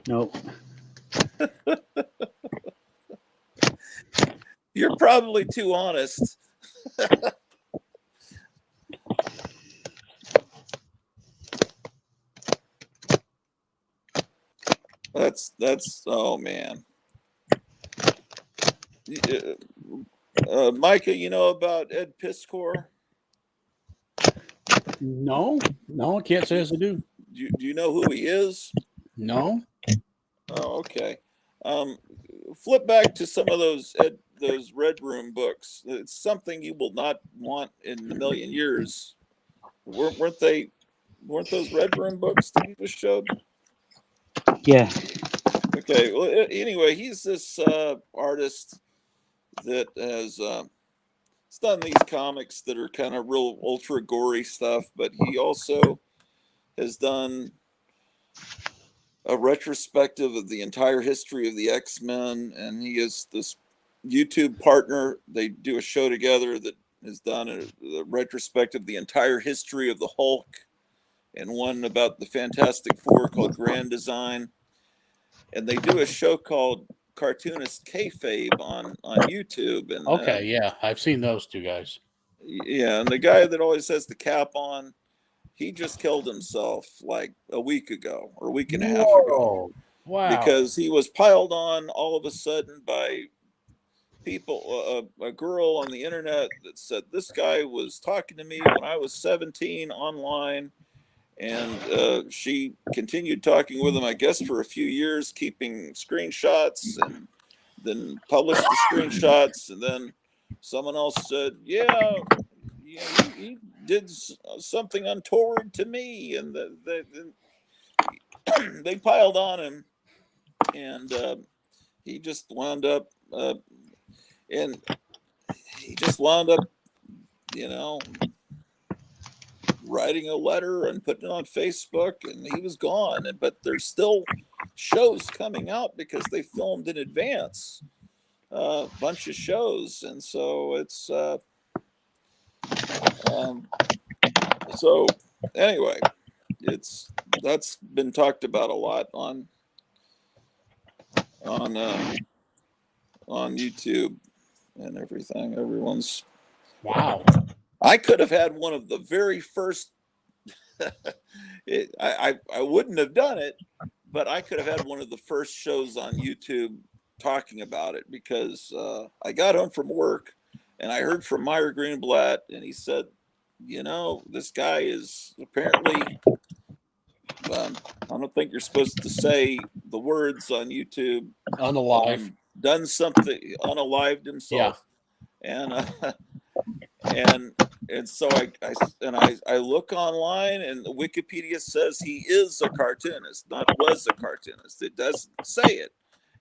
Nope. You're probably too honest. That's oh man. Micah, you know about Ed Piskor? No, I can't say as I do. Do you know who he is? No. Oh, okay. Flip back to some of those Red Room books. It's something you will not want in a million years. Weren't those Red Room books that you just showed? Yeah. Okay. Well, anyway, he's this artist that has done these comics that are kind of real ultra gory stuff, but he also has done a retrospective of the entire history of the X-Men, and he is this YouTube partner. They do a show together that has done a retrospective of the entire history of the Hulk, and one about the Fantastic Four called Grand Design. And they do a show called Cartoonist Kayfabe on YouTube. And okay, yeah, I've seen those 2 guys. Yeah, and the guy that always has the cap on, he just killed himself like a week ago or a week and a half ago. Wow. Because he was piled on all of a sudden by people, a girl on the internet that said, this guy was talking to me when I was 17 online. And she continued talking with him, I guess, for a few years, keeping screenshots, and then published the screenshots. And then someone else said, yeah, he did something untoward to me. And they piled on him. And he just wound up, writing a letter and putting it on Facebook, and he was gone. But there's still shows coming out because they filmed in advance. bunch of shows, and so it's so anyway, that's been talked about a lot on YouTube and everything. Everyone's Wow. I could have had one of the very first. I wouldn't have done it, but I could have had one of the first shows on YouTube talking about it, because I got home from work and I heard from Meyer Greenblatt, and he said, this guy is apparently, I don't think you're supposed to say the words on YouTube. Unalive. Done something, unalived himself. Yeah. And so I look online, and Wikipedia says he is a cartoonist, not was a cartoonist. It doesn't say it.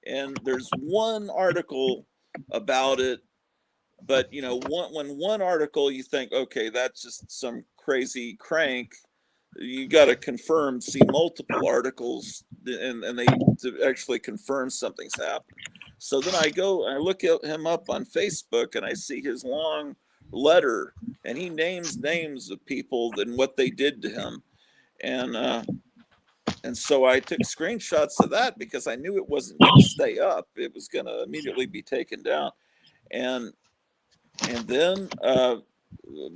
And there's one article about it, but when one article you think, okay, that's just some crazy crank, you got to confirm, see multiple articles, and they to actually confirm something's happened. So then I look at him up on Facebook, and I see his long letter, and he names names of people and what they did to him, and so I took screenshots of that, because I knew it wasn't going to stay up. It was going to immediately be taken down. And then a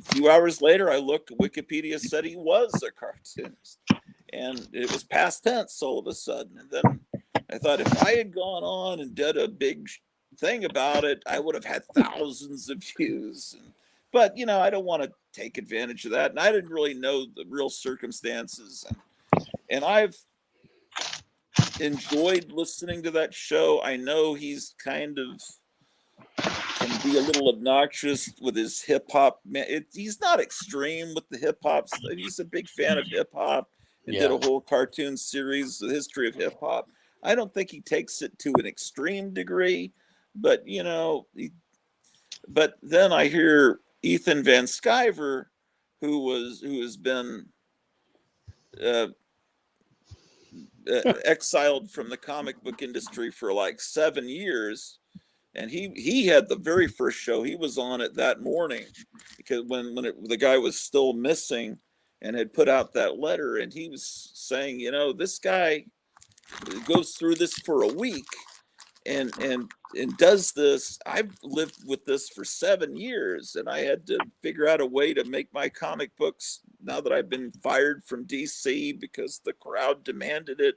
few hours later, I looked, Wikipedia said he was a cartoonist, and it was past tense all of a sudden. And then I thought, if I had gone on and did a big thing about it, I would have had thousands of views. But I don't want to take advantage of that, and I didn't really know the real circumstances. And I've enjoyed listening to that show. I know he's kind of can be a little obnoxious with his hip hop. He's not extreme with the hip hop stuff. He's a big fan of hip hop and did a whole cartoon series, the history of hip hop. I don't think he takes it to an extreme degree, but but then I hear Ethan Van Sciver, who has been exiled from the comic book industry for like 7 years, and he had the very first show. He was on it that morning, because when the guy was still missing, and had put out that letter, and he was saying, this guy goes through this for a week and does this. I've lived with this for 7 years, and I had to figure out a way to make my comic books now that I've been fired from DC because the crowd demanded it.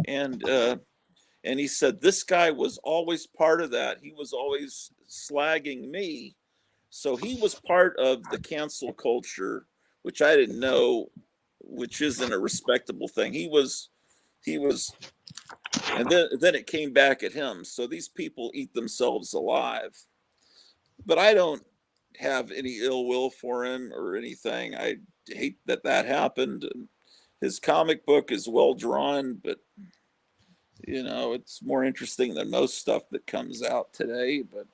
And he said, this guy was always part of that. He was always slagging me. So he was part of the cancel culture, which I didn't know, which isn't a respectable thing. He was, and then it came back at him. So these people eat themselves alive. But I don't have any ill will for him or anything. I hate that happened. His comic book is well drawn, but it's more interesting than most stuff that comes out today. But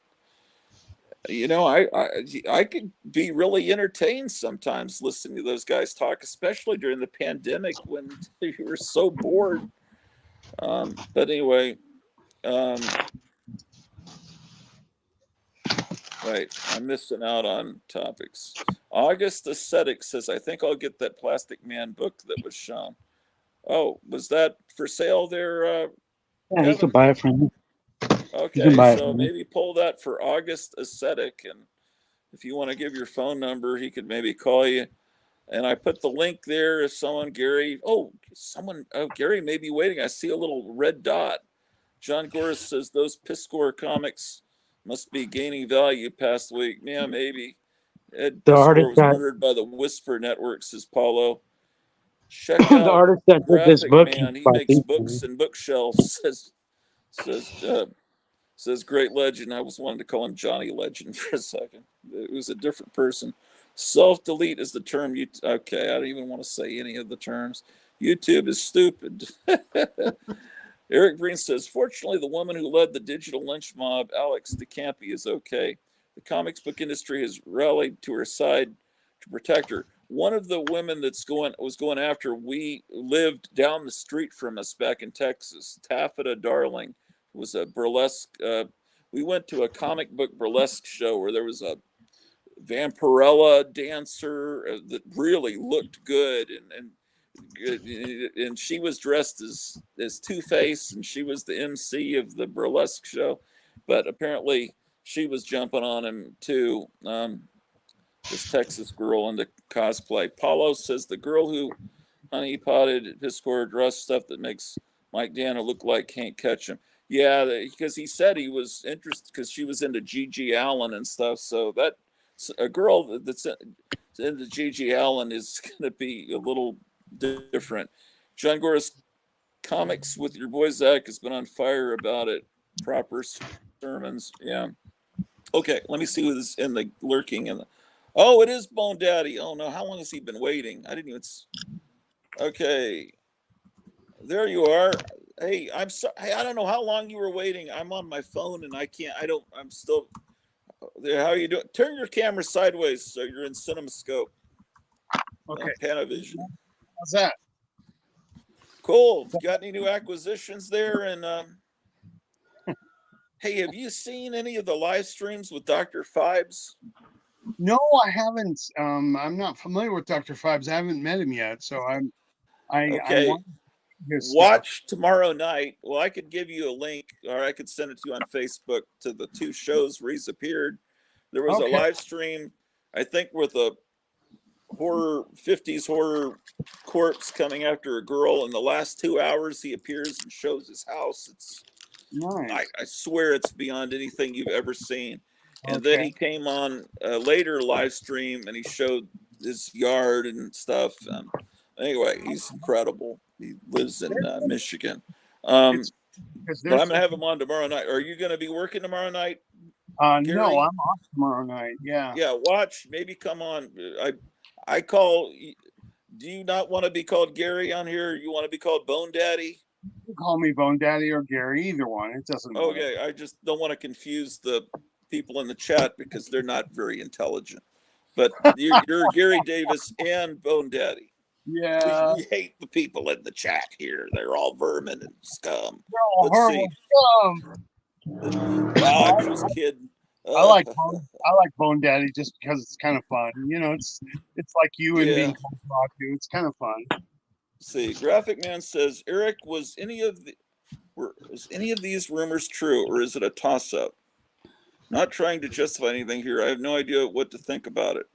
I could be really entertained sometimes listening to those guys talk, especially during the pandemic when you were so bored. But anyway, right, I'm missing out on topics. August Aesthetic says, I think I'll get that Plastic Man book that was shown. Oh, was that for sale there? Yeah, Kevin? you could buy it from me. Okay, so maybe pull that for August Aesthetic, and if you want to give your phone number, he could maybe call you. And I put the link there. If Gary may be waiting. I see a little red dot. John Goris says those piss score comics must be gaining value past week. Yeah, maybe. Ed Piscore was murdered by the Whisper Network, says Paulo. Check out the artist that did this book. Man. He makes books and bookshelves. Says Great Legend. I was wanting to call him Johnny Legend for a second. It was a different person. Self-delete is the term. Okay, I don't even want to say any of the terms. YouTube is stupid. Eric Green says, fortunately, the woman who led the digital lynch mob, Alex DeCampi, is okay. The comics book industry has rallied to her side to protect her. One of the women was going after, we lived down the street from us back in Texas. Taffeta Darling was a burlesque we went to a comic book burlesque show where there was a vampirella dancer that really looked good, and she was dressed as Two-Face, and she was the MC of the burlesque show, but apparently she was jumping on him too. This Texas girl into cosplay. Paulo says the girl who honey potted Piscor dress stuff that makes Mike Dana look like can't catch him. Yeah, because he said he was interested because she was into Gigi Allen and stuff. So that a girl that's into Gigi Allen is going to be a little different. John Goris Comics with your boy Zach has been on fire about it. Proper sermons. Yeah. Okay, let me see who's in the lurking in the. Oh, it is Bone Daddy. Oh no, how long has he been waiting? I didn't even. Okay, there you are. Hey, I'm sorry. Hey, I don't know how long you were waiting. I'm on my phone and I can't. I don't. I'm still. How are you doing? Turn your camera sideways so you're in CinemaScope. Okay. Panavision. How's that? Cool. Got any new acquisitions there? And hey, have you seen any of the live streams with Dr. Fibes? No, I haven't. I'm not familiar with Dr. Fibes. I haven't met him yet, so I Okay. want his Watch stuff. tomorrow night. Well, I could give you a link, or I could send it to you on Facebook to the two shows where he's appeared. There was a Okay. live stream, I think, with a horror 50s horror corpse coming after a girl. In the last 2 hours, he appears and shows his house. It's Nice. I swear it's beyond anything you've ever seen. And then he came on a later live stream and he showed his yard and stuff. Anyway, he's incredible. He lives in Michigan. But I'm going to have him on tomorrow night. Are you going to be working tomorrow night? Gary? No, I'm off tomorrow night. Yeah. Yeah, watch. Maybe come on. I call. Do you not want to be called Gary on here? You want to be called Bone Daddy? You can call me Bone Daddy or Gary, either one. It doesn't matter. Okay, I just don't want to confuse the people in the chat because they're not very intelligent. But you're Gary Davis and Bone Daddy. Yeah. We hate the people in the chat here. They're all vermin and scum. No, Let's see. scum. I'm just kidding. I like Bone Daddy just because it's kind of fun. You know, it's like you and being called Rocky. It's kind of fun. See, Graphic Man says, Eric, was any of these rumors true, or is it a toss-up? Not trying to justify anything here. I have no idea what to think about it.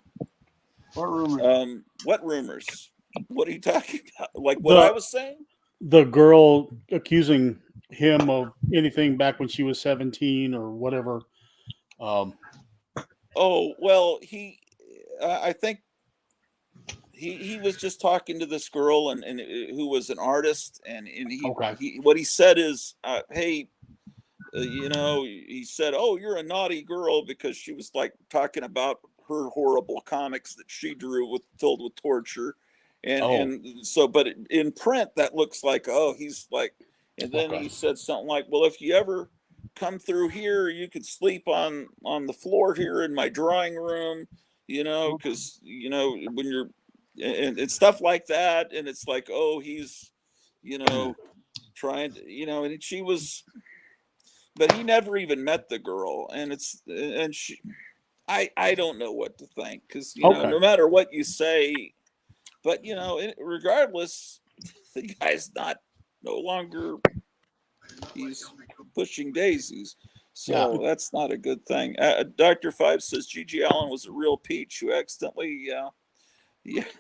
What rumors? What rumors? What are you talking about? Like what I was saying? The girl accusing him of anything back when she was 17 or whatever. Oh, well, I think he was just talking to this girl and who was an artist, and what he said is, hey, you know, he said, oh, you're a naughty girl, because she was like talking about her horrible comics that she drew filled with torture. And so, but in print, that looks like, oh, he's like, and then he said something like, well, if you ever come through here, you could sleep on the floor here in my drawing room, you know, because, you know, when you're, and stuff like that. And it's like, oh, he's, you know, trying to, you know, and she was, but he never even met the girl. And she, I don't know what to think, because, you know, no matter what you say, but, you know, regardless, the guy's no longer, he's pushing daisies. So that's not a good thing. Dr. Five says Gigi Allen was a real peach who accidentally,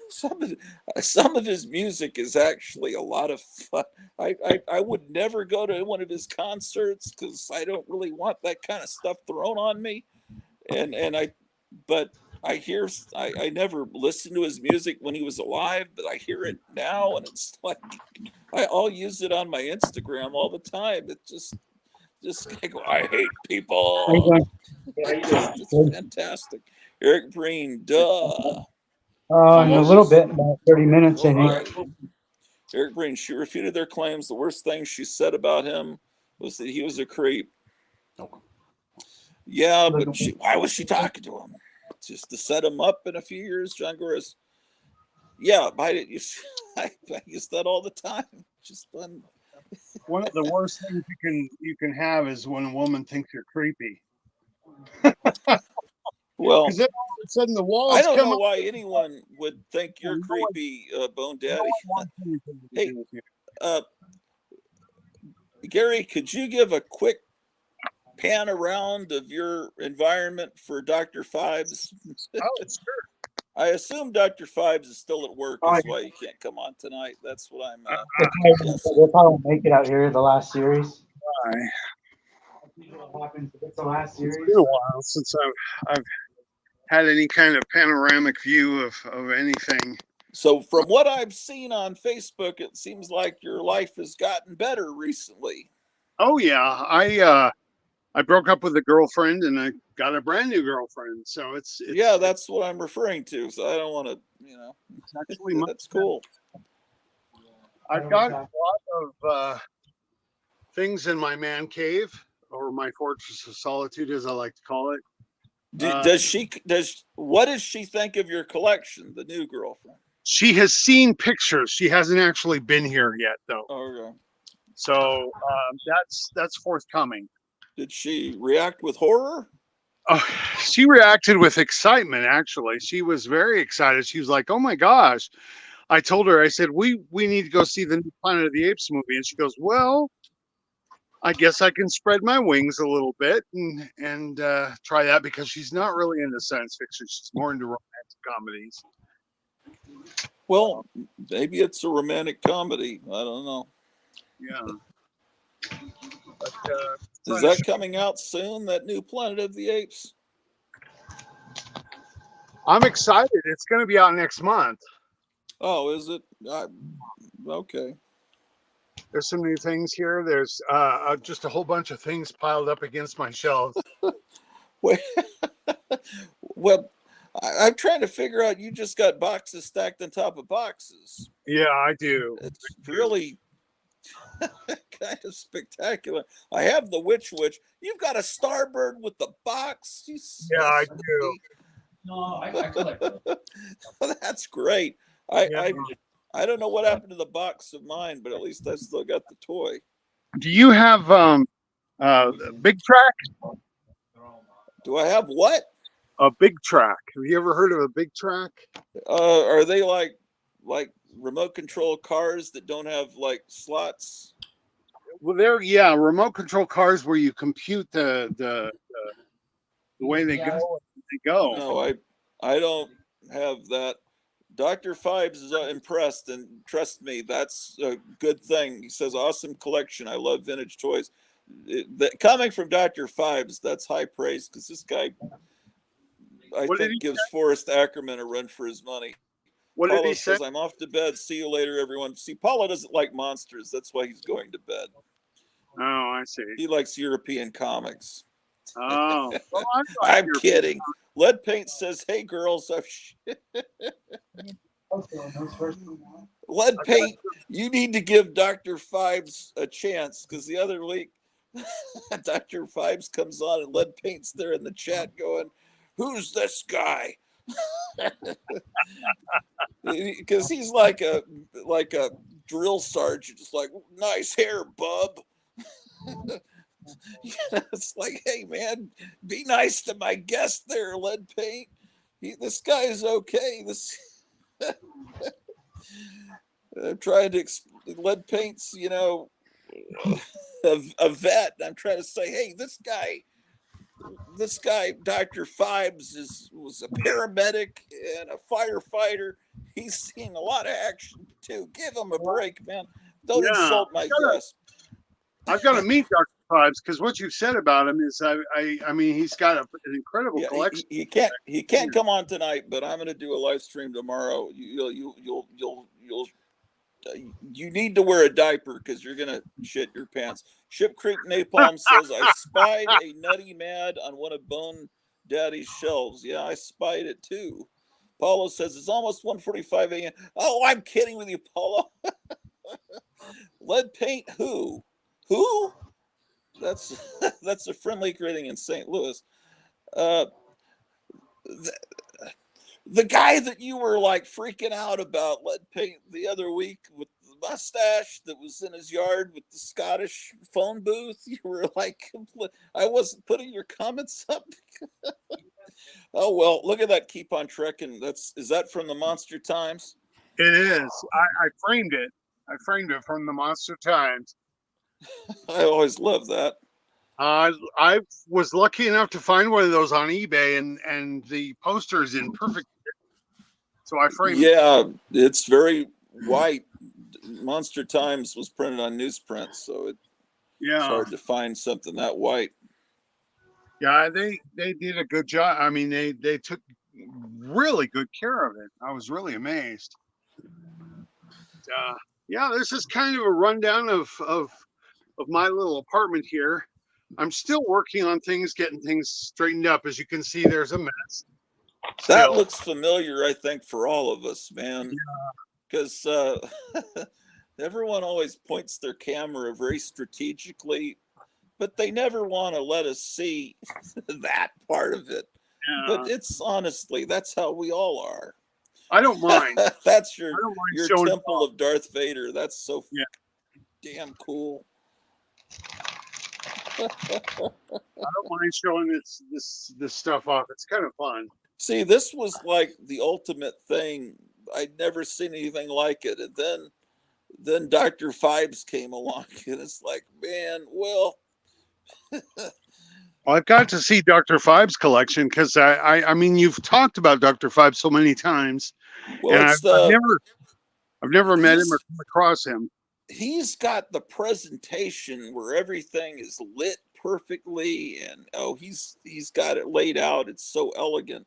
some of his music is actually a lot of fun. I would never go to one of his concerts because I don't really want that kind of stuff thrown on me. But I never listened to his music when he was alive, but I hear it now, and it's like I'll use it on my Instagram all the time. It just I go, I hate people. It's fantastic. Eric Breen, duh. In a little bit, about 30 minutes, I think. Eric Breen, she refuted their claims. The worst thing she said about him was that he was a creep. Yeah, but why was she talking to him? Just to set him up in a few years, John Goris. Yeah, I use that all the time. Just fun. one of the worst things you can have is when a woman thinks you're creepy. Well, Because then all of a sudden the I walls don't come know up. why anyone would think you're No one, creepy, Bone no Daddy. one wants anything to Hey, do with you. uh, Gary, could you give a quick pan around of your environment for Dr. Fibes? Oh, sure. I assume Dr. Fibes is still at work. Oh, That's why he can't come on tonight. That's what I'm guessing. They probably won't make it out here the last series. Hi. What happens if it's the last It's series? been a while since I've had any kind of panoramic view of anything. So from what I've seen on Facebook, it seems like your life has gotten better recently. Oh yeah, I broke up with a girlfriend and I got a brand new girlfriend. So it's Yeah, that's what I'm referring to. So I don't want to, it's actually much that's cool. I've got a lot of things in my man cave, or my fortress of solitude, as I like to call it. What does she think of your collection, the new girlfriend? She has seen pictures. She hasn't actually been here yet, though. Okay. So that's forthcoming. Did she react with horror? She reacted with excitement. Actually, she was very excited. She was like, "Oh my gosh!" I told her, I said, "We need to go see the new Planet of the Apes movie," and she goes, "Well, I guess I can spread my wings a little bit and try that," because she's not really into science fiction. She's more into romantic comedies. Well, maybe it's a romantic comedy. I don't know. Yeah. But, is that coming out soon, that new Planet of the Apes? I'm excited. It's going to be out next month. Oh, is it? Okay. There's some new things here. There's just a whole bunch of things piled up against my shelves. Well, I'm trying to figure out, you just got boxes stacked on top of boxes. Yeah, I do. It's really kind of spectacular. I have the Witch. You've got a Starbird with the box. Yeah, I do. No, I collect those. That's great. I don't know what happened to the box of mine, but at least I still got the toy. Do you have Big Track? Do I have what? A Big Track. Have you ever heard of a Big Track? Are they like remote control cars that don't have like slots? Well, remote control cars where you compute the way they go. No, I don't have that. Dr. Fibes is impressed, and trust me, that's a good thing. He says, "Awesome collection. I love vintage toys." Coming from Dr. Fibes, that's high praise, because this guy, I think, gives Forrest Ackerman a run for his money. What Paulo did he say? says, "I'm off to bed. See you later, everyone." See, Paulo doesn't like monsters. That's why he's going to bed. Oh, I see. He likes European comics. Oh, well, I'm kidding. Lead Paint says, "Hey, girls." Lead Paint, you need to give Dr. Fibes a chance, because the other week, Dr. Fibes comes on and Lead Paint's there in the chat going, "Who's this guy?" Because he's like a drill sergeant, just like, "Nice hair, bub." It's like, hey man, be nice to my guest there, Lead Paint. This guy is okay. I'm trying to Lead Paint's, a vet. I'm trying to say, hey, this guy, Dr. Fibes was a paramedic and a firefighter. He's seeing a lot of action too. Give him a break, man. Don't insult my guest. I've got to meet Dr. Fibes, because what you've said about him is, I mean, he's got an incredible collection. He can't come on tonight, but I'm going to do a live stream tomorrow. You need to wear a diaper, because you're going to shit your pants. Ship Creek Napalm says, "I spied a Nutty Mad on one of Bone Daddy's shelves." Yeah, I spied it too. Paulo says, "It's almost 1:45 a.m. Oh, I'm kidding with you, Paulo. Lead Paint, who? That's a friendly greeting in St. Louis. The guy that you were like freaking out about, Lead Paint, the other week mustache that was in his yard with the Scottish phone booth? You were like, I wasn't putting your comments up. Oh, well, look at that. Keep on trekking. Is that from the Monster Times? It is. I framed it. I framed it from the Monster Times. I always love that. I was lucky enough to find one of those on eBay, and the poster is in perfect. So I framed it. Yeah, it's very white. Monster Times was printed on newsprint, so it's hard to find something that white. Yeah, they did a good job. I mean, they took really good care of it. I was really amazed. Yeah, this is kind of a rundown of my little apartment here. I'm still working on things, getting things straightened up. As you can see, there's a mess. That looks familiar, I think, for all of us, man. Because everyone always points their camera very strategically, but they never want to let us see that part of it. Yeah. But it's honestly, that's how we all are. I don't mind. That's your temple of Darth Vader. That's so damn cool. I don't mind showing this stuff off. It's kind of fun. See, this was like the ultimate thing. I'd never seen anything like it. And then Dr. Fibes came along, and it's like, man, well. Well, I've got to see Dr. Fibes' collection because I mean, you've talked about Dr. Fibes so many times, well, and I've never met him or come across him. He's got the presentation where everything is lit perfectly, and he's got it laid out. It's so elegant.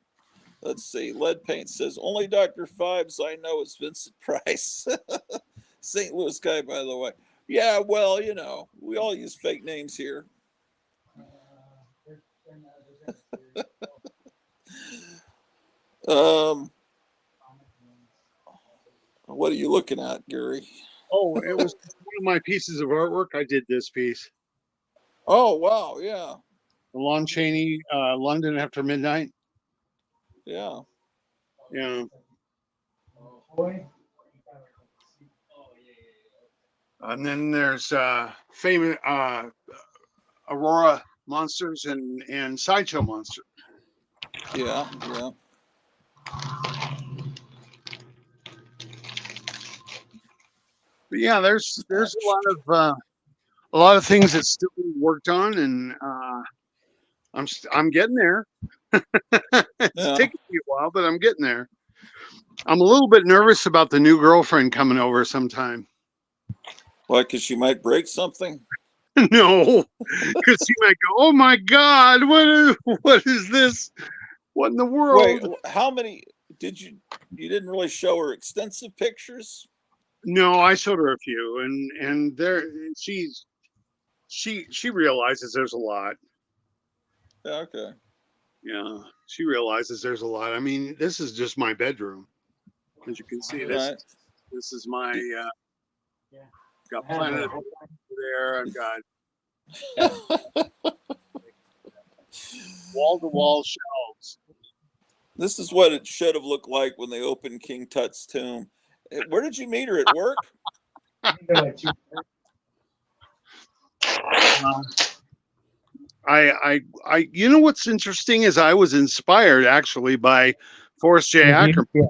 Let's see. Lead Paint says only Dr. Fibes I know is Vincent Price. St. Louis guy, by the way. Yeah, well, we all use fake names here. What are you looking at, Gary? Oh, it was one of my pieces of artwork. I did this piece. Oh, wow, yeah. Lon Chaney, London After Midnight. Yeah. Yeah. And then there's famous Aurora Monsters and Sideshow Monster. Yeah. But yeah, there's a lot of things that still worked on, and I'm getting there. It's taking me a while, but I'm getting there. I'm a little bit nervous about the new girlfriend coming over sometime. Why? Because she might break something? No, because she might go, "Oh my God, what is this? What in the world?" Wait, how many did you didn't really show her extensive pictures? No, I showed her a few, and there she realizes there's a lot. Okay. Yeah, she realizes there's a lot. I mean, this is just my bedroom, as you can see. This is my got Planet there. I've got wall-to-wall shelves. This is what it should have looked like when they opened King Tut's tomb. Where did you meet her? At work? I you know what's interesting is I was inspired actually by Forrest J. Ackerman.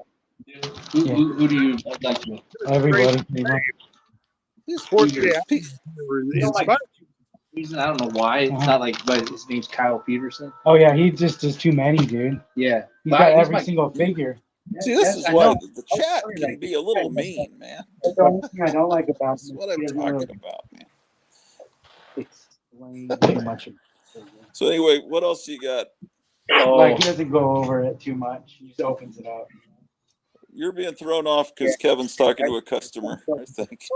Who do you like? Everybody. Forrest J. Ackerman. I don't know why. It's not like, but his name's Kyle Peterson. Oh yeah, he just does too many, dude. Yeah, he's got every single figure. See, this is why the chat can be a little mean, man. That's the only thing I don't like about That's what I'm talking about, man. Explain too much. So anyway, what else you got? Like he doesn't go over it too much. He just opens it up. You're being thrown off because Kevin's talking to a customer, I think.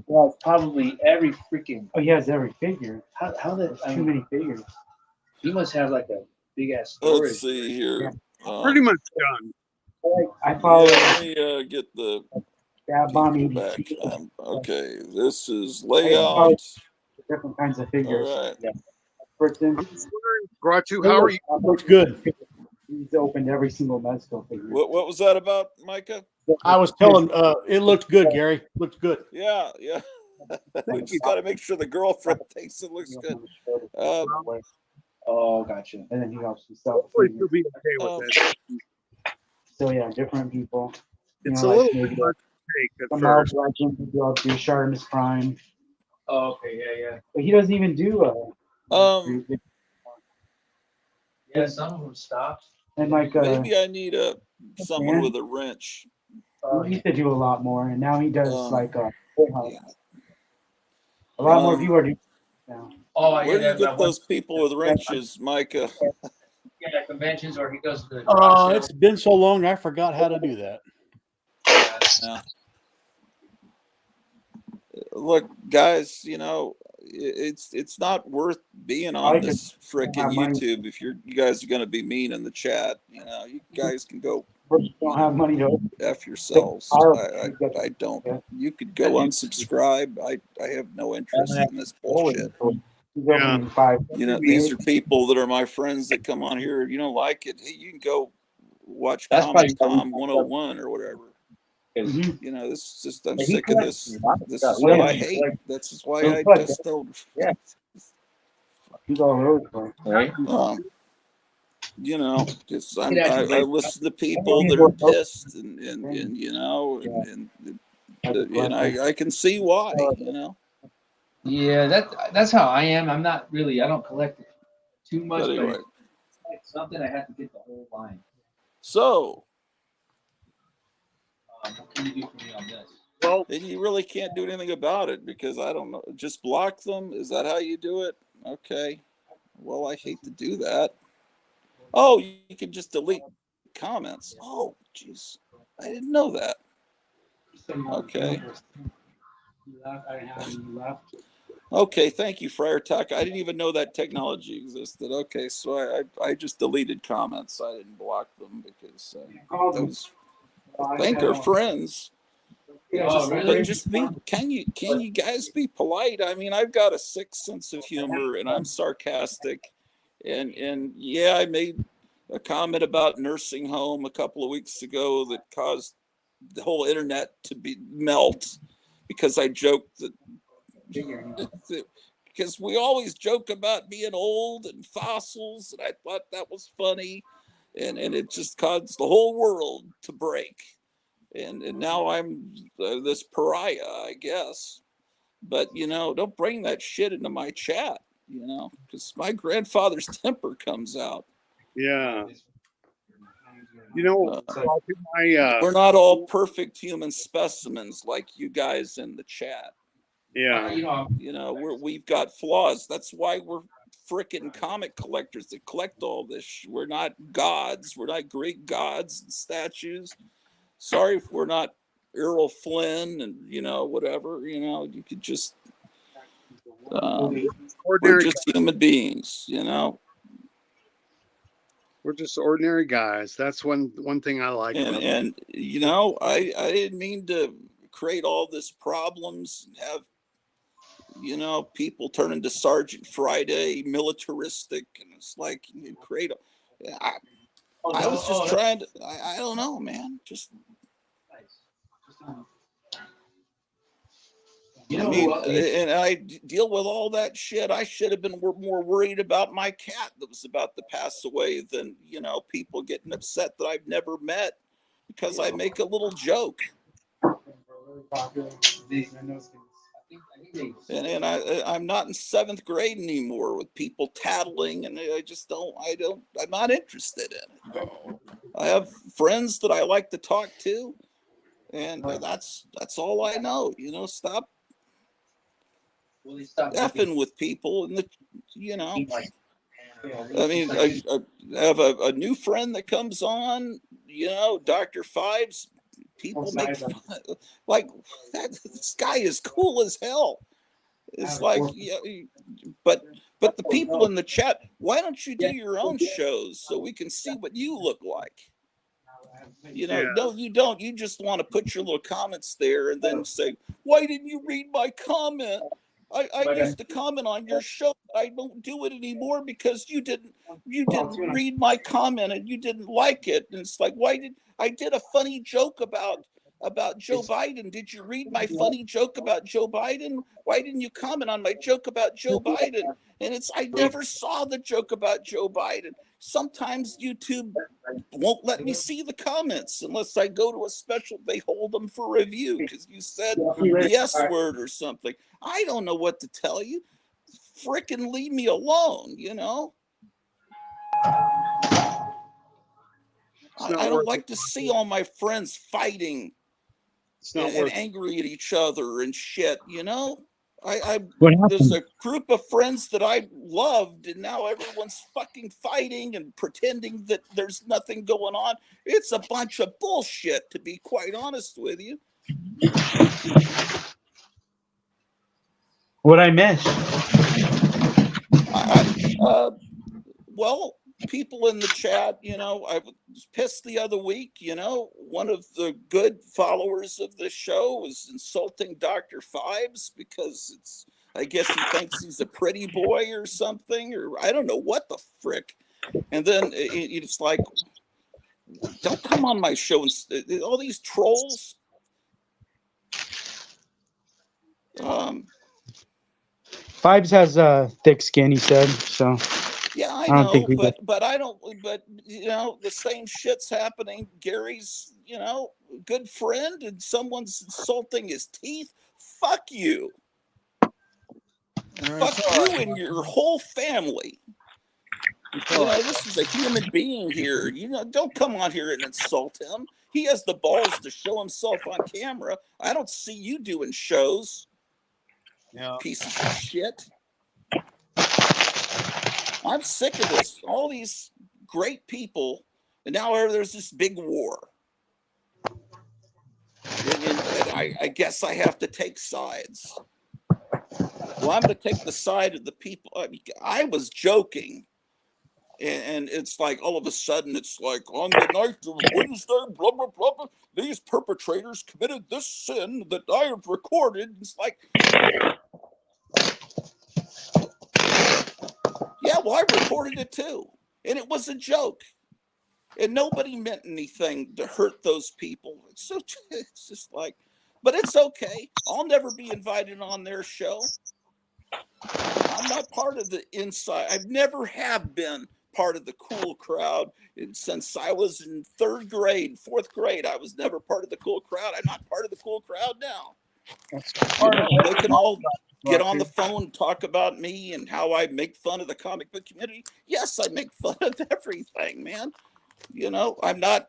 Well, probably every freaking. Oh, he has every figure. How that? Too many figures. He must have like a big ass storage. Let's see here. Pretty much done. I follow. Let me get the bomb back. Okay, this is layout. Different kinds of figures. All right. Yeah. I'm just wondering, Gratu, how are you? Looks good. He's opened every single Mezco figure. What was that about, Micah? I was telling, it looked good, Gary. Looked good. Yeah. We just got to make sure the girlfriend thinks it looks good. Oh, gotcha. And then he helps himself. Hopefully she'll be okay with Um, it. So yeah, different people. It's You a know, little maybe hard to take at some Marvel first. Legends would go up to Shartimus Prime, Oh, okay, yeah. but he doesn't even do Um, Yeah, some of them stopped. and like maybe I need someone with a wrench. he used to do a lot more, and now he does like Yeah. a lot more people are doing now. Oh, Where yeah, do you that get one. those people with wrenches, Micah? Yeah, conventions or he goes to the garage It's been so long, I forgot how to do that. Yeah. Look, guys, you know, it's not worth being on this frickin' YouTube if you guys are going to be mean in the chat. You know, you guys can go Don't have money to F yourselves. I don't. You could go unsubscribe. I have no interest in this bullshit. Yeah. You know, these are people that are my friends that come on here. If you don't like it, hey, you can go watch Comic Tom 101 or whatever. You know, this is just, I'm sick of this. This is what I hate. This is why I just don't. He's all over the place. Right. You know, just I listen to people that are pissed, and you know, and I can see why. You know. Yeah, that's how I am. I'm not really. I don't collect too much, But anyway. but it's like something I have to get the whole line. So. What can you do for me on this? Well, And you really can't do anything about it because I don't know. Just block them. Is that how you do it? Okay. Well, I hate to do that. Oh, you can just delete comments. Oh, jeez. I didn't know that. Okay. Okay, thank you, Friar Tuck. I didn't even know that technology existed. Okay, so I just deleted comments. I didn't block them because those I think are friends. But just be can you guys be polite? I mean, I've got a sick sense of humor and I'm sarcastic. And yeah, I made a comment about nursing home a couple of weeks ago that caused the whole internet to be melt because I joked that because we always joke about being old and fossils, and I thought that was funny, and it just caused the whole world to break. And now I'm this pariah, I guess. But you know, don't bring that shit into my chat, you know, because my grandfather's temper comes out. yeah. You know, we're not all perfect human specimens like you guys in the chat. Yeah. You know, we've got flaws. That's why we're frickin' comic collectors that collect all this. We're not gods. We're not Greek gods and statues. Sorry if we're not Errol Flynn and, you know, whatever. You know, you could just we're just human beings, you know. We're just ordinary guys. That's one thing I like. And you know, I didn't mean to create all this problems and have, you know, people turn into Sergeant Friday, militaristic, and it's like you create I was just trying to. I don't know, man. Just. I mean, and I deal with all that shit. I should have been more worried about my cat that was about to pass away than, you know, people getting upset that I've never met because I make a little joke. And I'm not in 7th grade anymore with people tattling, and I just I'm not interested in it. I have friends that I like to talk to, and that's all I know. You know, stop effing with people, and you know. I mean, I have a new friend that comes on. You know, Dr. Fives. People make fun, like this guy is cool as hell. It's like, yeah, but the people in the chat, why don't you do your own shows so we can see what you look like? You know, no, you don't. You just want to put your little comments there and then say, why didn't you read my comment? I used to comment on your show. I don't do it anymore because you didn't read my comment and you didn't like it. And it's like, I did a funny joke about about Joe Biden. Did you read my funny joke about Joe Biden? Why didn't you comment on my joke about Joe Biden? And I never saw the joke about Joe Biden. Sometimes YouTube won't let me see the comments unless I go to a special. They hold them for review because you said the S word or something. I don't know what to tell you. Frickin' leave me alone, you know? I don't like to see all my friends fighting and angry at each other and shit, you know? There's a group of friends that I loved, and now everyone's fucking fighting and pretending that there's nothing going on. It's a bunch of bullshit, to be quite honest with you. What I miss? Well, people in the chat, you know, I was pissed the other week, you know, one of the good followers of the show was insulting Dr. Fibes because I guess he thinks he's a pretty boy or something, or I don't know what the frick. And then it's like, don't come on my show. And all these trolls. Fibes has thick skin, he said, so. Yeah, I know, but I don't. But you know, the same shit's happening. Gary's, you know, good friend, and someone's insulting his teeth. Fuck you. Fuck you and your whole family. You know, this is a human being here. You know, don't come on here and insult him. He has the balls to show himself on camera. I don't see you doing shows. Yeah. Pieces of shit. I'm sick of this. All these great people, and now there's this big war. And I guess I have to take sides. Well, I'm going to take the side of the people. I was joking. And it's like all of a sudden, it's like on the night of Wednesday, blah, blah, blah, blah, these perpetrators committed this sin that I have recorded. It's like, yeah, well, I recorded it too. And it was a joke. And nobody meant anything to hurt those people. It's just like, but it's okay. I'll never be invited on their show. I'm not part of the inside. I've never have been part of the cool crowd since I was in fourth grade. I was never part of the cool crowd. I'm not part of the cool crowd now. You know, they can all get on the phone and talk about me and how I make fun of the comic book community. Yes, I make fun of everything, man. You know, I'm not,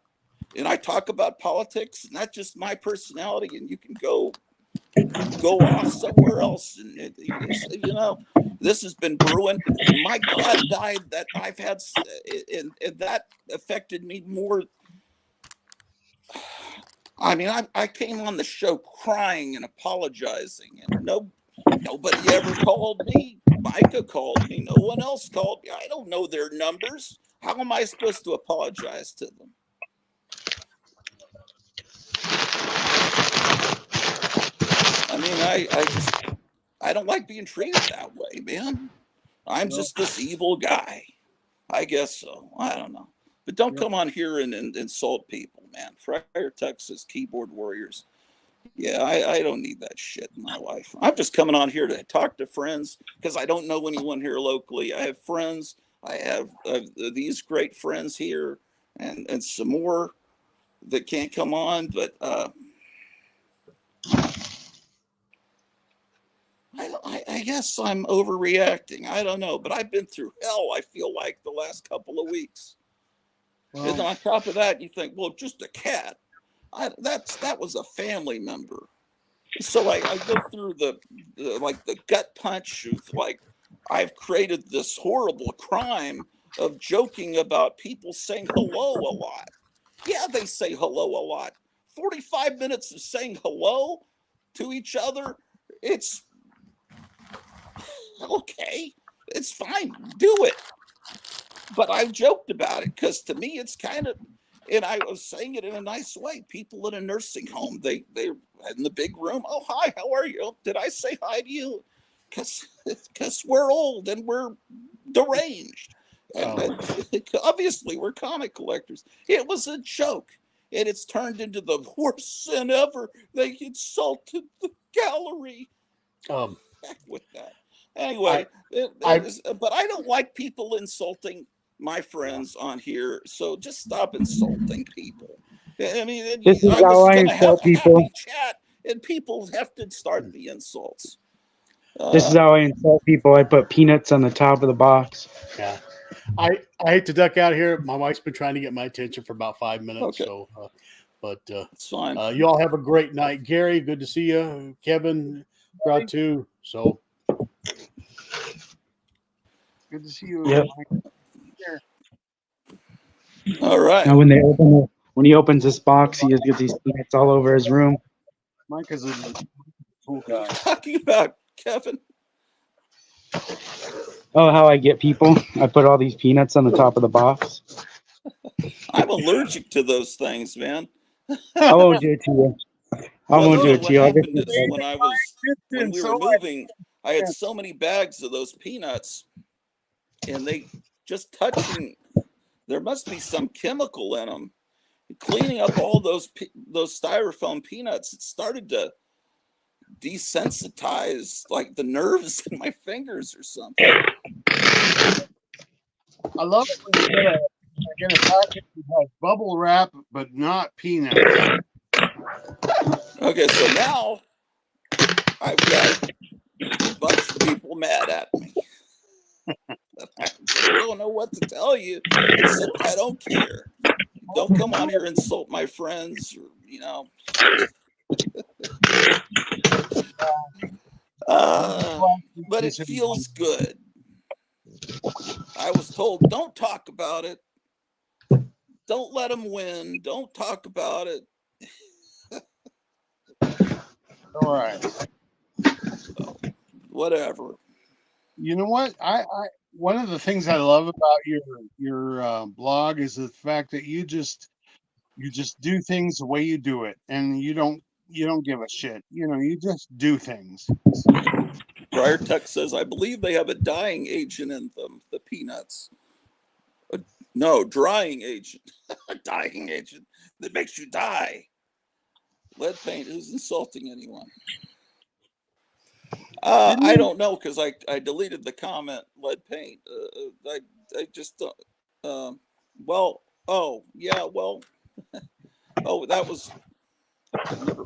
and I talk about politics, and that's just my personality, and you can go off somewhere else. And you know, this has been brewing. My cat died that I've had, and that affected me more. I mean, I came on the show crying and apologizing, and nobody ever called me. Micah called me. No one else called me. I don't know their numbers. How am I supposed to apologize to them? I mean, I don't like being treated that way, man. I'm just this evil guy. I guess so. I don't know. But don't come on here and insult people, man. Friar Texas keyboard warriors. Yeah, I don't need that shit in my life. I'm just coming on here to talk to friends because I don't know anyone here locally. I have friends. I have these great friends here and some more that can't come on. But I guess I'm overreacting. I don't know. But I've been through hell, I feel like, the last couple of weeks. Well, and on top of that, you think, well, just a cat. That was a family member. So I go through the gut punch of like, I've created this horrible crime of joking about people saying hello a lot. Yeah, they say hello a lot. 45 minutes of saying hello to each other. It's okay. It's fine. Do it. But I've joked about it because to me, it's kind of, and I was saying it in a nice way. People in a nursing home, they're in the big room. Oh, hi, how are you? Did I say hi to you? Because we're old and we're deranged. And obviously, we're comic collectors. It was a joke. and it's turned into the worst sin ever. They insulted the gallery. Heck with that. Anyway, but I don't like people insulting my friends on here, so just stop insulting people. I mean, This is I how was I going to have insult a people. happy chat, and people have to start the insults. This is how I insult people. I put peanuts on the top of the box. Yeah. I hate to duck out here. My wife's been trying to get my attention for about 5 minutes. Okay. So, but It's fine. you all have a great night. Gary, good to see you. Kevin, proud too. So, Good to see you. Yep. All right. Now, when he opens this box, he just gets these peanuts all over his room. Mike is a cool What are guy. you talking about, Kevin? Oh, how I get people? I put all these peanuts on the top of the box. I'm allergic to those things, man. I won't do it to you. I won't do it to What you. I'll get happened is when we were moving, I had so many bags of those peanuts, and they just touching. There must be some chemical in them. Cleaning up all those styrofoam peanuts, it started to desensitize like the nerves in my fingers or something. I love it when you get a package that has bubble wrap, but not peanuts. Okay, so now I've got a bunch of people mad at me. I don't know what to tell you, except I don't care. Don't come on here and insult my friends, or, you know. But it feels good. I was told, don't talk about it. Don't let them win. Don't talk about it. All right. So, whatever. You know what? I one of the things I love about your blog is the fact that you just do things the way you do it, and you don't give a shit. You know, you just do things. Briar Tech says, I believe they have a dyeing agent in them, the peanuts. No, drying agent. A dyeing agent that makes you dye. Lead paint. Who's insulting anyone? I don't know, because I deleted the comment, lead paint. I just well, oh yeah, well, oh, that was okay, never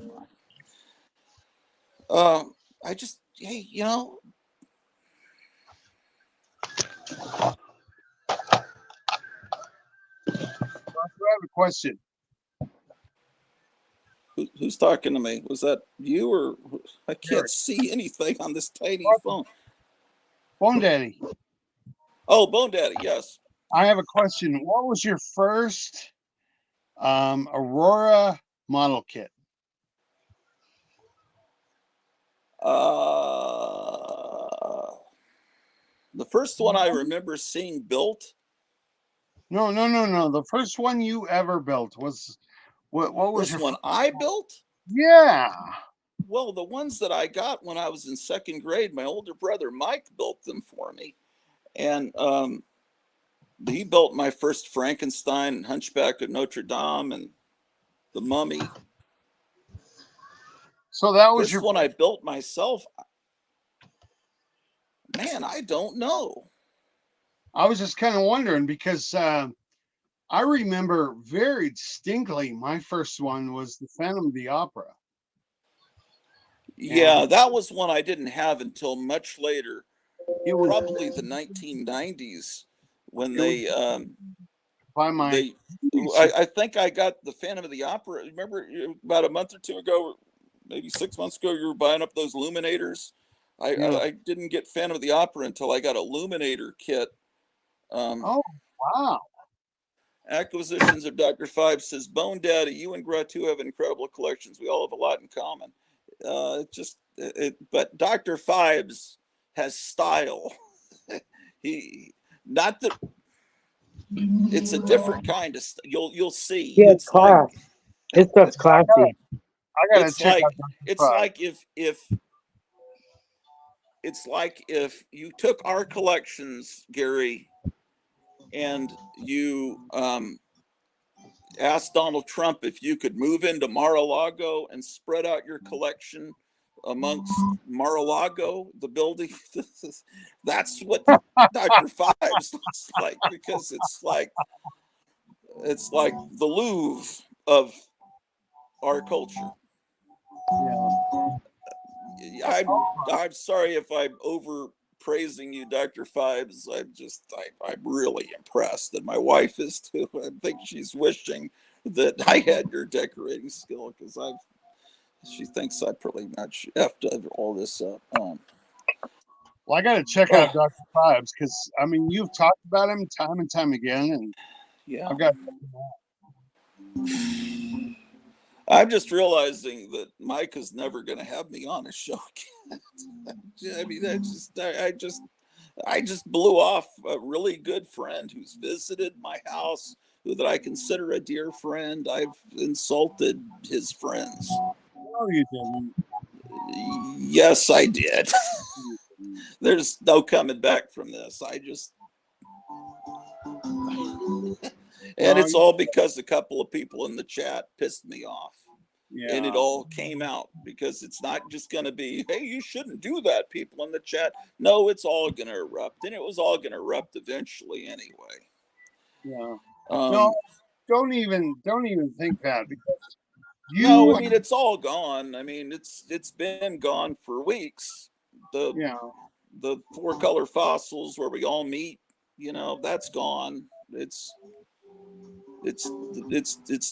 mind. I just, hey, you know, I have a question. who's talking to me? Was that you, or I can't see anything on this tiny phone? Bone Daddy. Oh, Bone Daddy, yes. I have a question. What was your first Aurora model kit? The first one I remember seeing built. No. The first one you ever built was what was First one I built? Yeah. Well, the ones that I got when I was in second grade, my older brother Mike built them for me, and he built my first Frankenstein, Hunchback of Notre Dame, and the Mummy. So that was first one I built myself. Man, I don't know. I was just kind of wondering because I remember very distinctly my first one was the Phantom of the Opera. Yeah, that was one I didn't have until much later. It was probably the 1990s when they I think I got the Phantom of the Opera. Remember about a month or two ago, maybe 6 months ago, you were buying up those Luminators. I didn't get Phantom of the Opera until I got a Luminator kit. Oh, wow. Acquisitions of Dr. Five says, Bone Daddy, you and Gratu have incredible collections. We all have a lot in common. But Dr. Fives has style. It's a different kind of you'll see. Yeah, it's class. His stuff's classy. I gotta check out it's like if you took our collections, Gary, and you asked Donald Trump if you could move into Mar-a-Lago and spread out your collection amongst Mar-a-Lago, the building. That's what Dr. Fives looks like, because it's like the Louvre of our culture. Yeah. I'm sorry if I'm over praising you, Dr. Fives. I'm really impressed, and my wife is too. I think she's wishing that I had your decorating skill, because she thinks I pretty much effed all this up. Well, I got to check out Dr. Fives, because I mean, you've talked about him time and time again, and Yeah, I've got. I'm just realizing that Mike is never going to have me on a show again. I mean, I just blew off a really good friend who's visited my house, who that I consider a dear friend. I've insulted his friends. No, you didn't. Yes, I did. There's no coming back from this. And it's all because a couple of people in the chat pissed me off. Yeah. And it all came out, because it's not just going to be, hey, you shouldn't do that, people in the chat. No, it's all going to erupt, and it was all going to erupt eventually anyway. Yeah. No, don't even think that, because no, I mean, it's all gone. I mean, it's been gone for weeks. The 4-color fossils where we all meet, that's gone. It's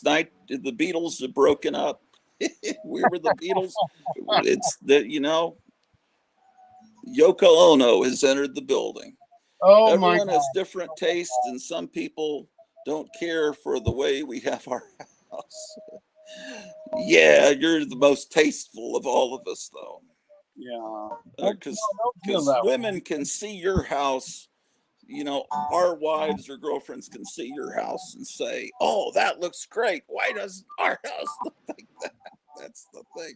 night. The Beatles have broken up. We were the Beatles. It's that, Yoko Ono has entered the building. Oh, everyone has different tastes, and some people don't care for the way we have our house. Yeah, you're the most tasteful of all of us, though. Yeah. Because women can see your house. Our wives or girlfriends can see your house and say, "Oh, that looks great. Why does our house look like that?" That's the thing.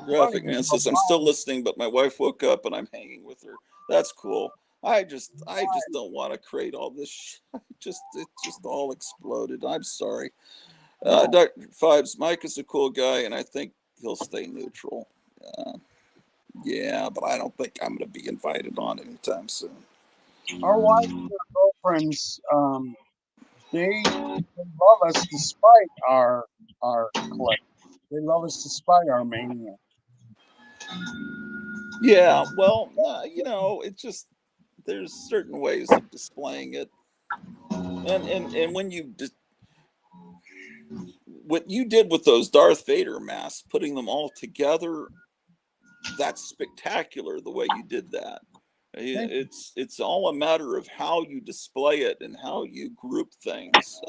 Graphic Man says, "I'm still listening, but my wife woke up and I'm hanging with her." That's cool. I just don't want to create all this. It just all exploded. I'm sorry. Dr. Fives, Mike is a cool guy, and I think he'll stay neutral. Yeah, but I don't think I'm going to be invited on anytime soon. Our wives and our girlfriends, they love us despite our collection. They love us despite our mania. Yeah, well, it's just, there's certain ways of displaying it, and when what you did with those Darth Vader masks, putting them all together, that's spectacular. The way you did that, it's all a matter of how you display it and how you group things.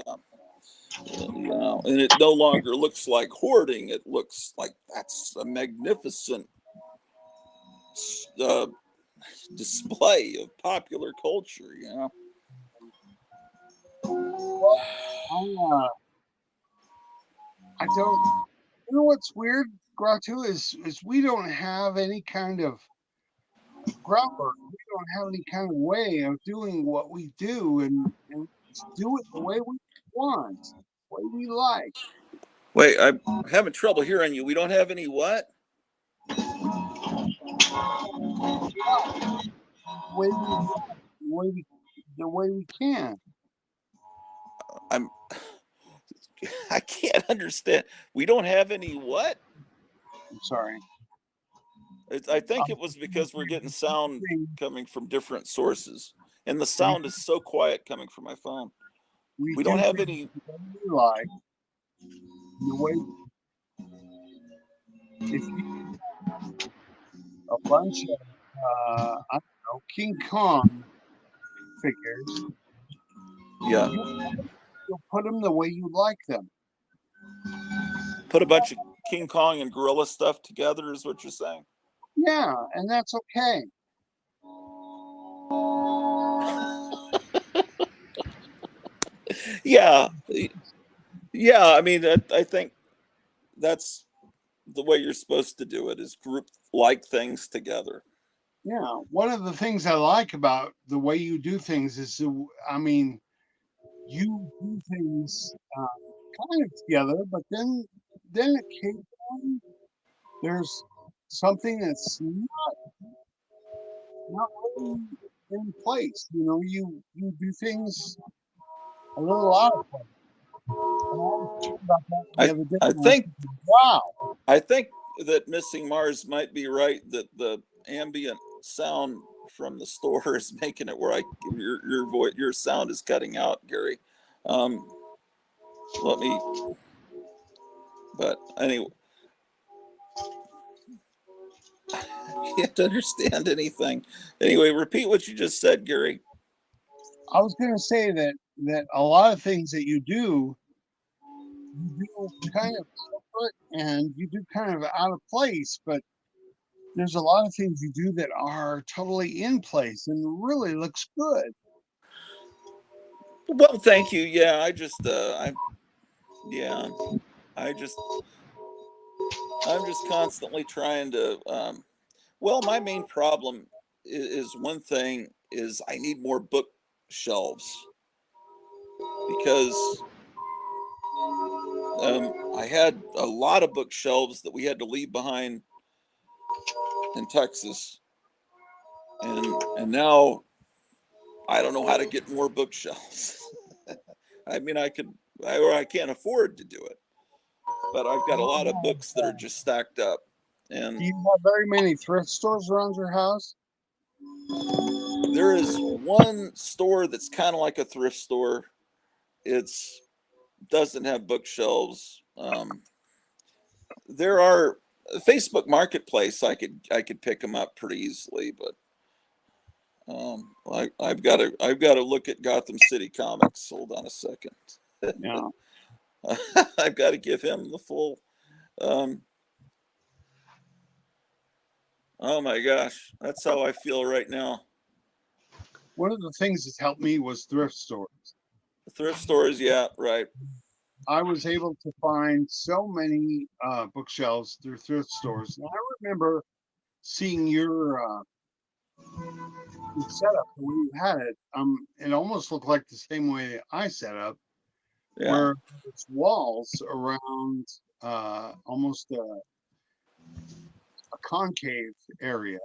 And it no longer looks like hoarding. It looks like that's a magnificent display of popular culture. Well, I don't. You know what's weird, Gratu, is we don't have any kind of groundwork. We don't have any kind of way of doing what we do, and do it the way we want, the way we like. Wait, I'm having trouble hearing you. We don't have any what? The way we can. I can't understand. We don't have any what? I'm sorry. I think it was because we're getting sound coming from different sources, and the sound is so quiet coming from my phone. We don't have any. Like the way if you a bunch of I don't know, King Kong figures. Yeah. You'll put them the way you like them. Put a bunch of King Kong and gorilla stuff together is what you're saying? Yeah, and that's okay. Yeah. I mean, I think that's the way you're supposed to do it, is group like things together. Yeah, one of the things I like about the way you do things is, I mean, you do things kind of together, but then occasionally there's something that's not really in place. You know, you do things a little out of place. And I was thinking about that the I other day. I And I was think thinking, wow, I think that Missing Mars might be right, that the ambient sound from the store is making it where your voice, your sound is cutting out, Gary. Um, let me, but anyway, I can't understand anything. Anyway, repeat what you just said, Gary. I was going to say that a lot of things that you do kind of separate and you do kind of out of place, but there's a lot of things you do that are totally in place and really looks good. Well, thank you. Yeah, yeah, I just, I'm just constantly trying to, well, my main problem is one thing is I need more bookshelves because I had a lot of bookshelves that we had to leave behind in Texas, and now I don't know how to get more bookshelves. I mean, or I can't afford to do it, but I've got a lot of books that are just stacked up, Do and you have very many thrift stores around your house? there is one store that's kind of like a thrift store. It's doesn't have bookshelves. There are Facebook Marketplace. I could pick them up pretty easily, but I've got to look at Gotham City Comics. Hold on a second. Yeah. I've got to give him the full. Um, oh my gosh, that's how I feel right now. One of the things that helped me was thrift stores. Thrift stores, yeah, right. I was able to find so many bookshelves through thrift stores. And I remember seeing your setup the way you had it. It almost looked like the same way I set up, Yeah, where it's walls around almost a concave area.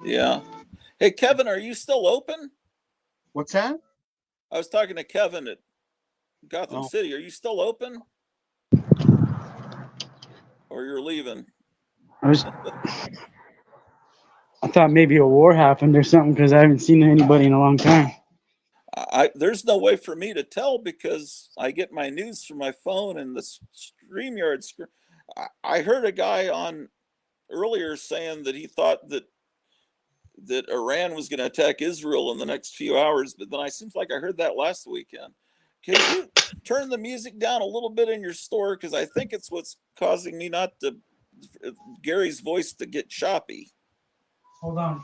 yeah. Hey, Kevin, are you still open? What's that? I was talking to Kevin at Gotham Oh, City. Are you still open, or you're leaving? I was, I thought maybe a war happened or something because I haven't seen anybody in a long time. There's no way for me to tell because I get my news from my phone and the StreamYard screen. I heard a guy on earlier saying that he thought that Iran was going to attack Israel in the next few hours, but then I seems like I heard that last weekend. Could you turn the music down a little bit in your store, because I think it's what's causing me not to Gary's voice to get choppy. Hold on.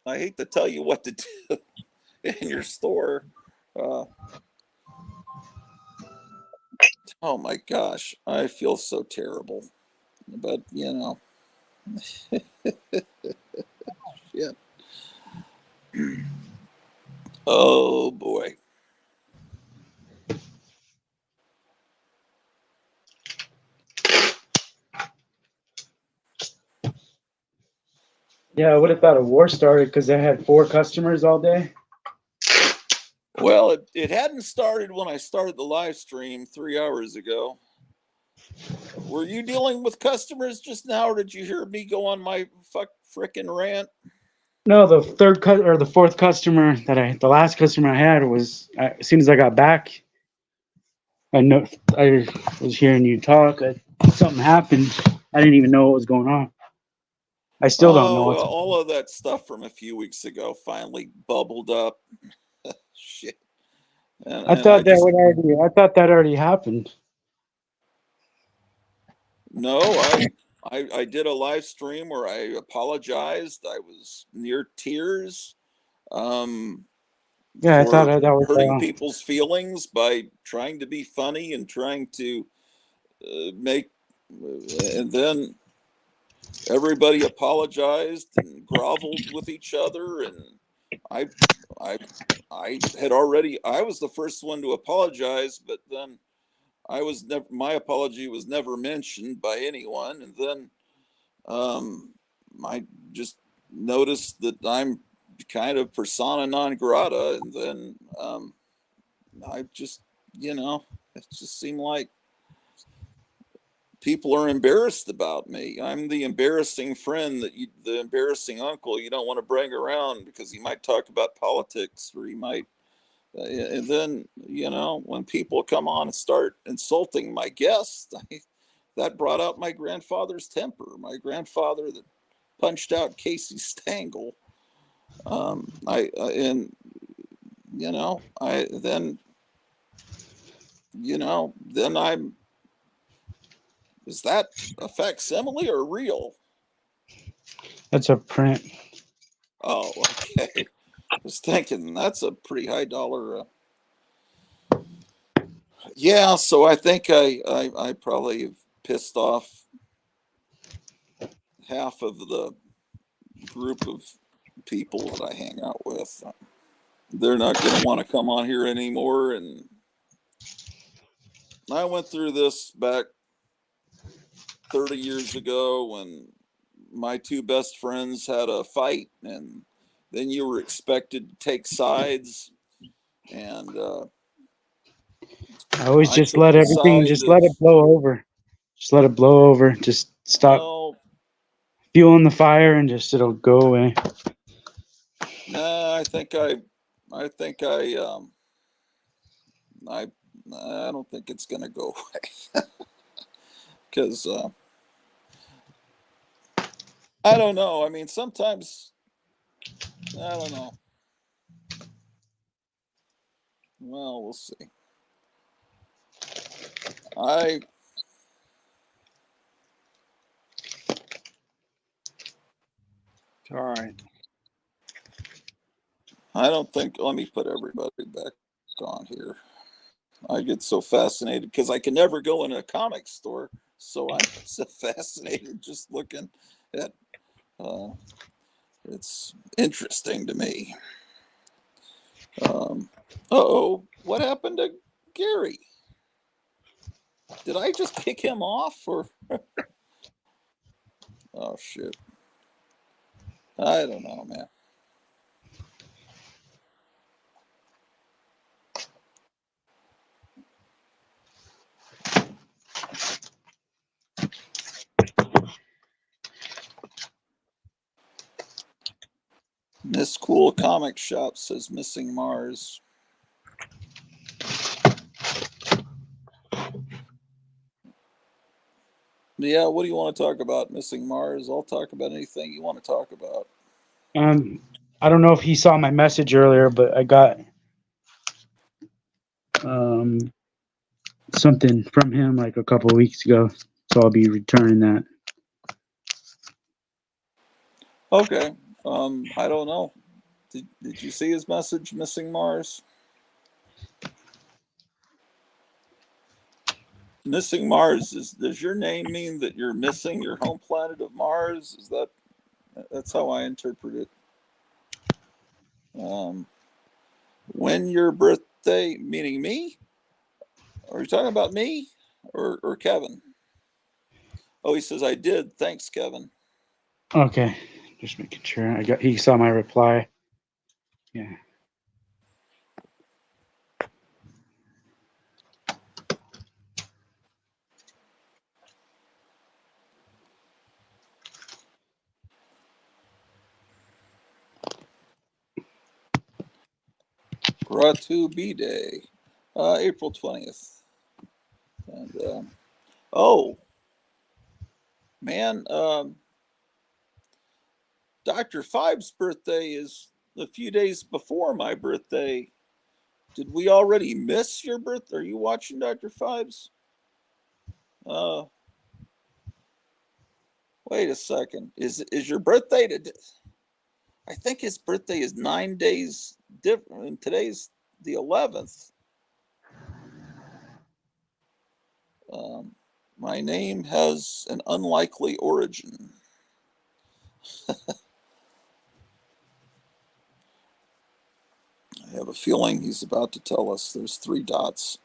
I hate to tell you what to do in your store. Uh, oh my gosh, I feel so terrible. But you know, shit. Oh boy. Yeah, I would have thought a war started because I had 4 customers all day. Well, it hadn't started when I started the live stream 3 hours ago. Were you dealing with customers just now, or did you hear me go on my frickin' rant? No, the or the 4th customer the last customer I had was as soon as I got back. I know I was hearing you talk. Something happened. I didn't even know what was going on. I still don't know Oh, what's. all of that stuff from a few weeks ago finally bubbled up. Shit. I And I thought that just, would already. I thought that already happened. no, I did a live stream where I apologized. I was near tears Yeah, I thought for that was. hurting people's feelings by trying to be funny and trying to make, and then everybody apologized and groveled with each other, and I I I had already, I was the first one to apologize, but then my apology was never mentioned by anyone. And then I just noticed that I'm kind of persona non grata. And then I just, it just seemed like people are embarrassed about me. I'm the embarrassing friend the embarrassing uncle you don't want to bring around because he might talk about politics or he might. And then, when people come on and start insulting my guests, that brought out my grandfather's temper. My grandfather that punched out Casey Stengel. Then I'm. Is that a facsimile or real? That's a print. Oh, okay. I was thinking that's a pretty high dollar. Yeah, so I think I probably have pissed off half of the group of people that I hang out with. They're not going to want to come on here anymore. And I went through this back 30 years ago when my two best friends had a fight, and then you were expected to take sides. And I always I just took let the everything, side just let of, it blow over. Just let it blow over. Just stop oh, fueling the fire and just it'll go away. nah, I I don't think it's going to go away because I don't know. I mean, sometimes I don't know. Well, we'll see. I All right. I don't think. Let me put everybody back on here. I get so fascinated because I can never go in a comic store, so I'm so fascinated just looking at. Uh, it's interesting to me. Oh, what happened to Gary? Did I just kick him off or? Oh shit! I don't know, man. Miss Cool Comic Shop says Missing Mars. Yeah, what do you want to talk about? Missing Mars? I'll talk about anything you want to talk about. I don't know if he saw my message earlier, but I got um something from him like a couple of weeks ago, so I'll be returning that. Okay. I don't know. Did you see his message, Missing Mars? Missing Mars, does your name mean that you're missing your home planet of Mars? That's how I interpret it. When your birthday, meaning me? Are you talking about me or Kevin? Oh, he says I did. Thanks, Kevin. Okay, just making sure he saw my reply. Yeah. Gratu B Day, April 20th. And oh man, Dr. Five's birthday is a few days before my birthday. Did we already miss your birthday? Are you watching Dr. Five's? Uh, Wait a second. Is your birthday today? I think his birthday is 9 days different, and today's the 11th. Um, my name has an unlikely origin. feeling he's about to tell us. There's 3 dots.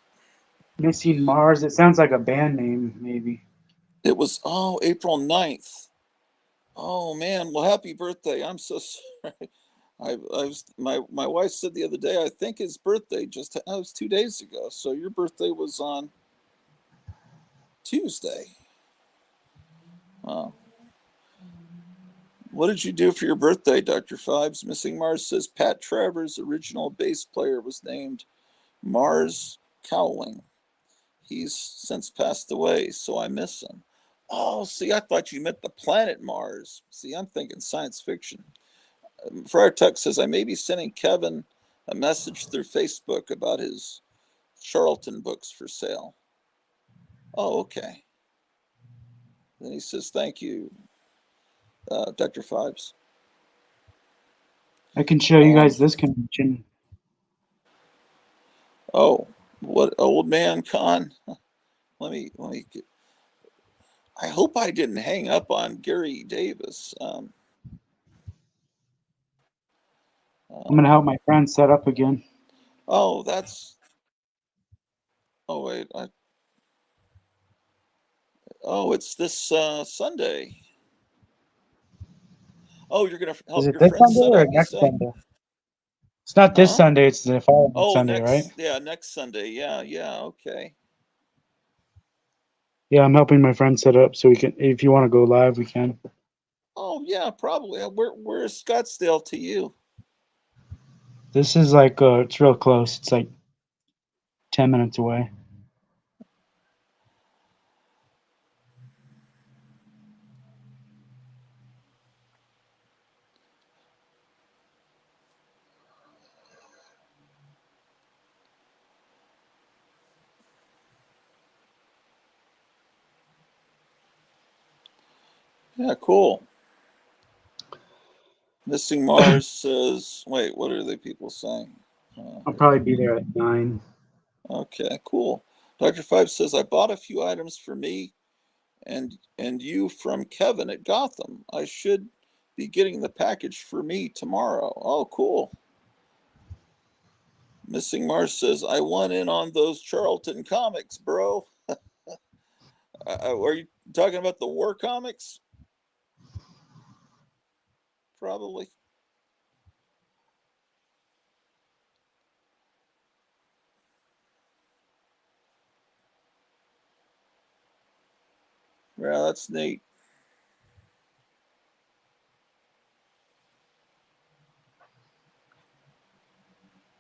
Missing Mars. It sounds like a band name, maybe. It was, April 9th. Oh, man. Well, happy birthday. I'm so sorry. I was my wife said the other day, I think his birthday was 2 days ago. So your birthday was on Tuesday. Oh. What did you do for your birthday, Dr. Fibes? Missing Mars says Pat Travers' original bass player was named Mars Cowling. He's since passed away, so I miss him. Oh, see, I thought you meant the planet Mars. See, I'm thinking science fiction. Friar Tuck says, I may be sending Kevin a message through Facebook about his Charlton books for sale. Oh, okay. Then he says, thank you, Dr. Fibes. I can show you guys this convention. Oh, what old man con? Let me get, I hope I didn't hang up on Gary Davis. I'm gonna help my friend set up again. Oh, wait. It's this Sunday. Oh, you're going to help Is it your this friend Sunday set or up, you next say? Sunday? It's not this Huh? Sunday. It's the following Oh, Sunday, right? next Sunday. Yeah, okay. Yeah, I'm helping my friend set up so we can. If you want to go live, we can. Oh, yeah, probably. Where is Scottsdale to you? This is like it's real close. It's like 10 minutes away. Yeah, cool. Missing Mars says, wait, what are the people saying? I'll probably be there at 9. Okay, cool. Dr. Five says, I bought a few items for me and you from Kevin at Gotham. I should be getting the package for me tomorrow. Oh, cool. Missing Mars says, I went in on those Charlton comics, bro. Are you talking about the war comics? Probably. Yeah, that's neat.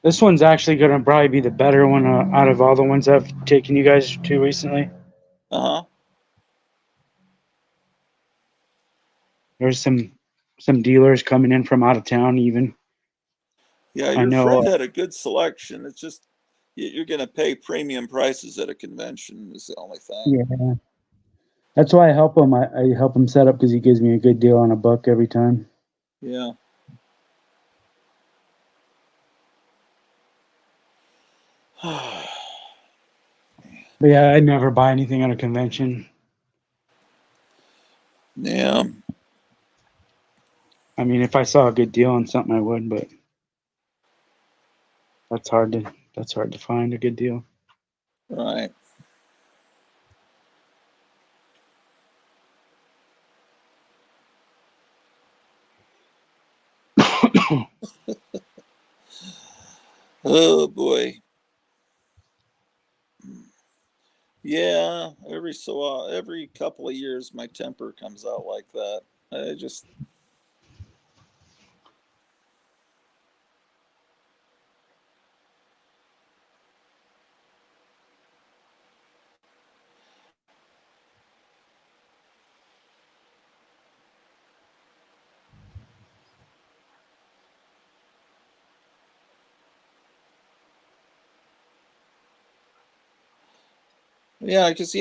This one's actually going to probably be the better one out of all the ones I've taken you guys to recently. Uh-huh. There's some dealers coming in from out of town even. Yeah, I your know. friend had a good selection. It's just you're going to pay premium prices at a convention is the only thing. Yeah. That's why I help him. I help him set up because he gives me a good deal on a book every time. Yeah. But yeah, I never buy anything at a convention. Yeah. I mean, if I saw a good deal on something, I would, but that's hard to find a good deal. Right. Oh boy. Yeah, every couple of years my temper comes out like that. I just yeah, because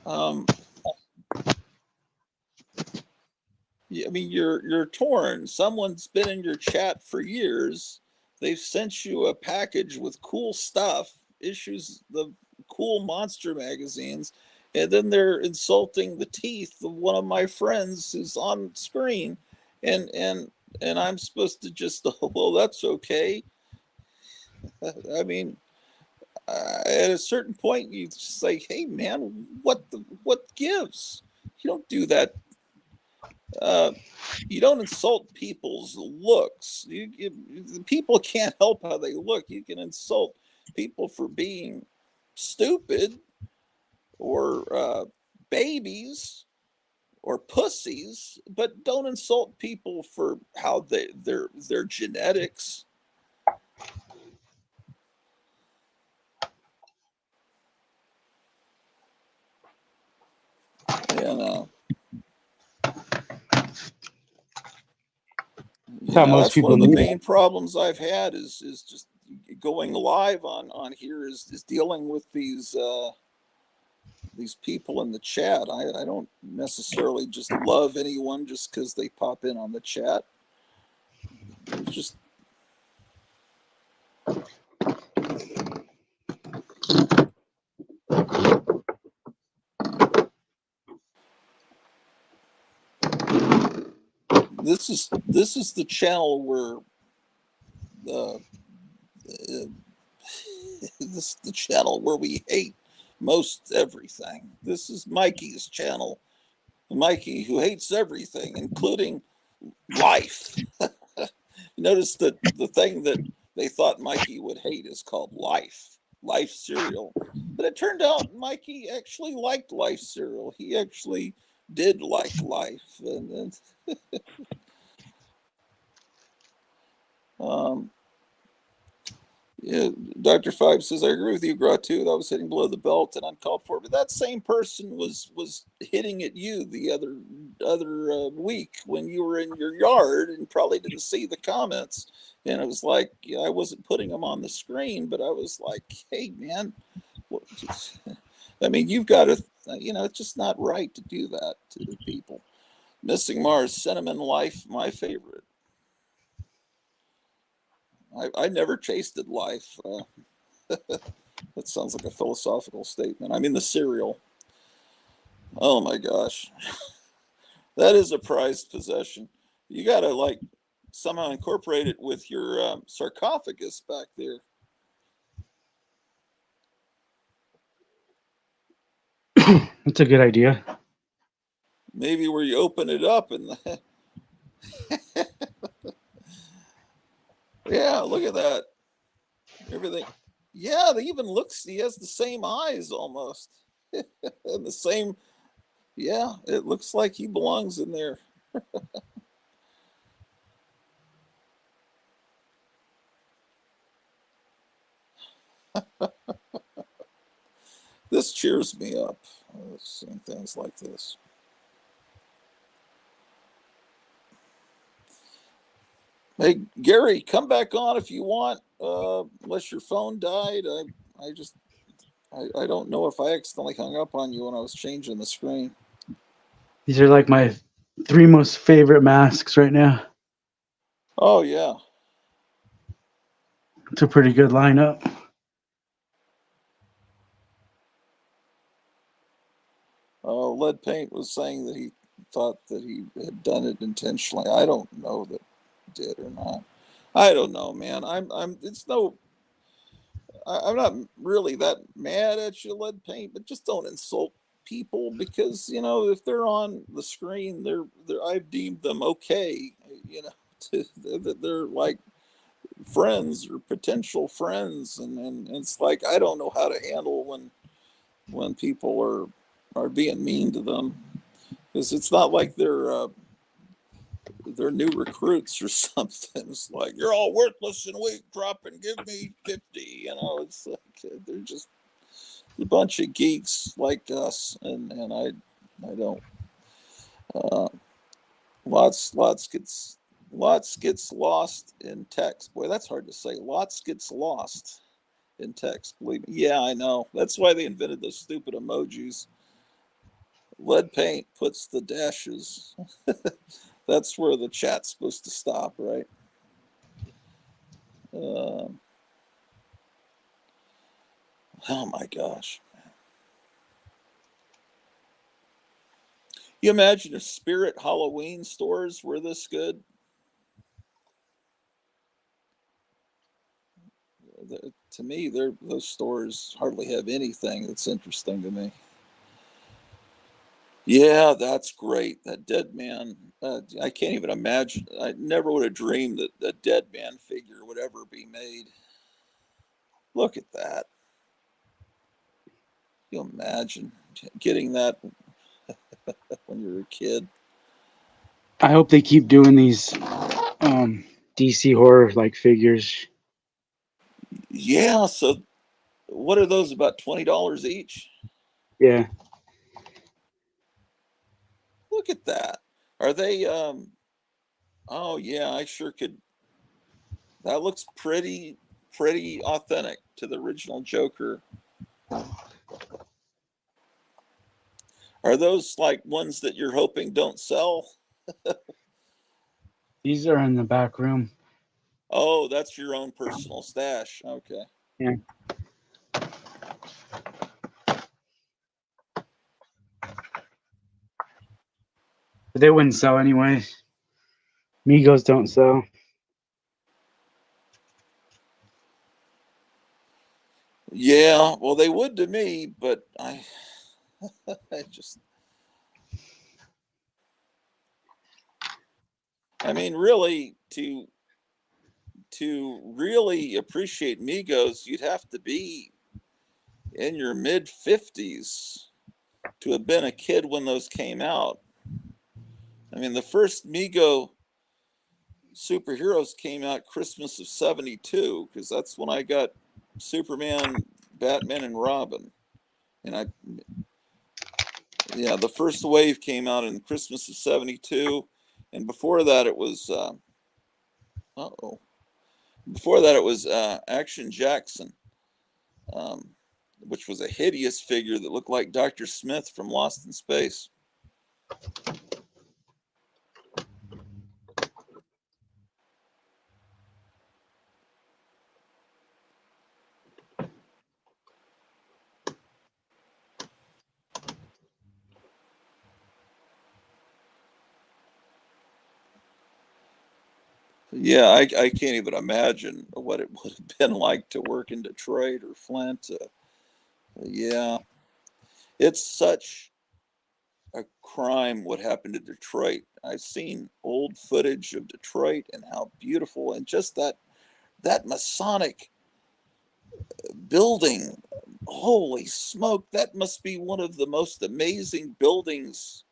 um I mean, you're torn. Someone's been in your chat for years. They've sent you a package with cool stuff, issues the cool monster magazines, and then they're insulting the teeth of one of my friends who's on screen, and and I'm supposed to just, well, that's okay. I mean, at a certain point, you just say, hey, man, what gives? You don't do that. You don't insult people's looks. People can't help how they look. You can insult people for being stupid or babies or pussies, but don't insult people for how their genetics. And How most that's one people of the need main problems I've had is just going live on here is dealing with these people in the chat. I don't necessarily just love anyone just because they pop in on the chat. It's just this is the channel where this is the channel where we hate most everything. This is Mikey's channel. Mikey, who hates everything, including life. Notice that the thing that they thought Mikey would hate is called life cereal. But it turned out Mikey actually liked life cereal. He actually did like life. And yeah, Dr. Five says, I agree with you, Gratitude. I was hitting below the belt and uncalled for, but that same person was hitting at you the other week when you were in your yard and probably didn't see the comments. And it was like, yeah, I wasn't putting them on the screen, but I was like, hey, man, I mean, you've got to, it's just not right to do that to the people. Missing Mars, Cinnamon Life, my favorite. I never tasted life. That sounds like a philosophical statement. I mean, the cereal. Oh my gosh. That is a prized possession. You got to like somehow incorporate it with your sarcophagus back there. That's a good idea. Maybe where you open it up and yeah, look at that. Everything. Yeah, he has the same eyes almost. And the same, yeah, it looks like he belongs in there. This cheers me up, seeing things like this. Hey, Gary, come back on if you want, unless your phone died. I don't know if I accidentally hung up on you when I was changing the screen. These are like my 3 most favorite masks right now. Oh, yeah. It's a pretty good lineup. Lead Paint was saying that he thought that he had done it intentionally. I don't know that he did or not. I don't know, man. I'm not really that mad at you, Lead Paint, but just don't insult people because if they're on the screen, I've deemed them okay. They're like friends or potential friends, and it's like I don't know how to handle when people are being mean to them because it's not like they're new recruits or something. It's like you're all worthless and weak. Drop and give me 50. It's like they're just a bunch of geeks like us, and I don't. Lots gets lost in text. Boy, that's hard to say. Lots gets lost in text. Believe me. Yeah, I know. That's why they invented those stupid emojis. Lead Paint puts the dashes. That's where the chat's supposed to stop, right? Oh my gosh. You imagine if Spirit Halloween stores were this good? to me, those stores hardly have anything that's interesting to me. Yeah, that's great. That dead man. I can't even imagine. I never would have dreamed that the dead man figure would ever be made. Look at that. Can you imagine getting that when you were a kid? I hope they keep doing these DC horror like figures. Yeah. So, what are those? About $20 each? Yeah. Look at that. Are they? Oh yeah, I sure could. That looks pretty authentic to the original Joker. Are those like ones that you're hoping don't sell? These are in the back room. Oh, that's your own personal stash. Okay. Yeah. But they wouldn't sell anyway. Migos don't sell. Yeah, well, they would to me, but I just, I mean, really, to really appreciate Migos, you'd have to be in your mid 50s to have been a kid when those came out. I mean, the first Migo superheroes came out Christmas of '72 because that's when I got Superman, Batman, and Robin. And the first wave came out in Christmas of '72, and before that it was Action Jackson, which was a hideous figure that looked like Dr. Smith from Lost in Space. Yeah, I can't even imagine what it would have been like to work in Detroit or Flint. Yeah, it's such a crime what happened to Detroit. I've seen old footage of Detroit and how beautiful, and just that Masonic building. Holy smoke, that must be one of the most amazing buildings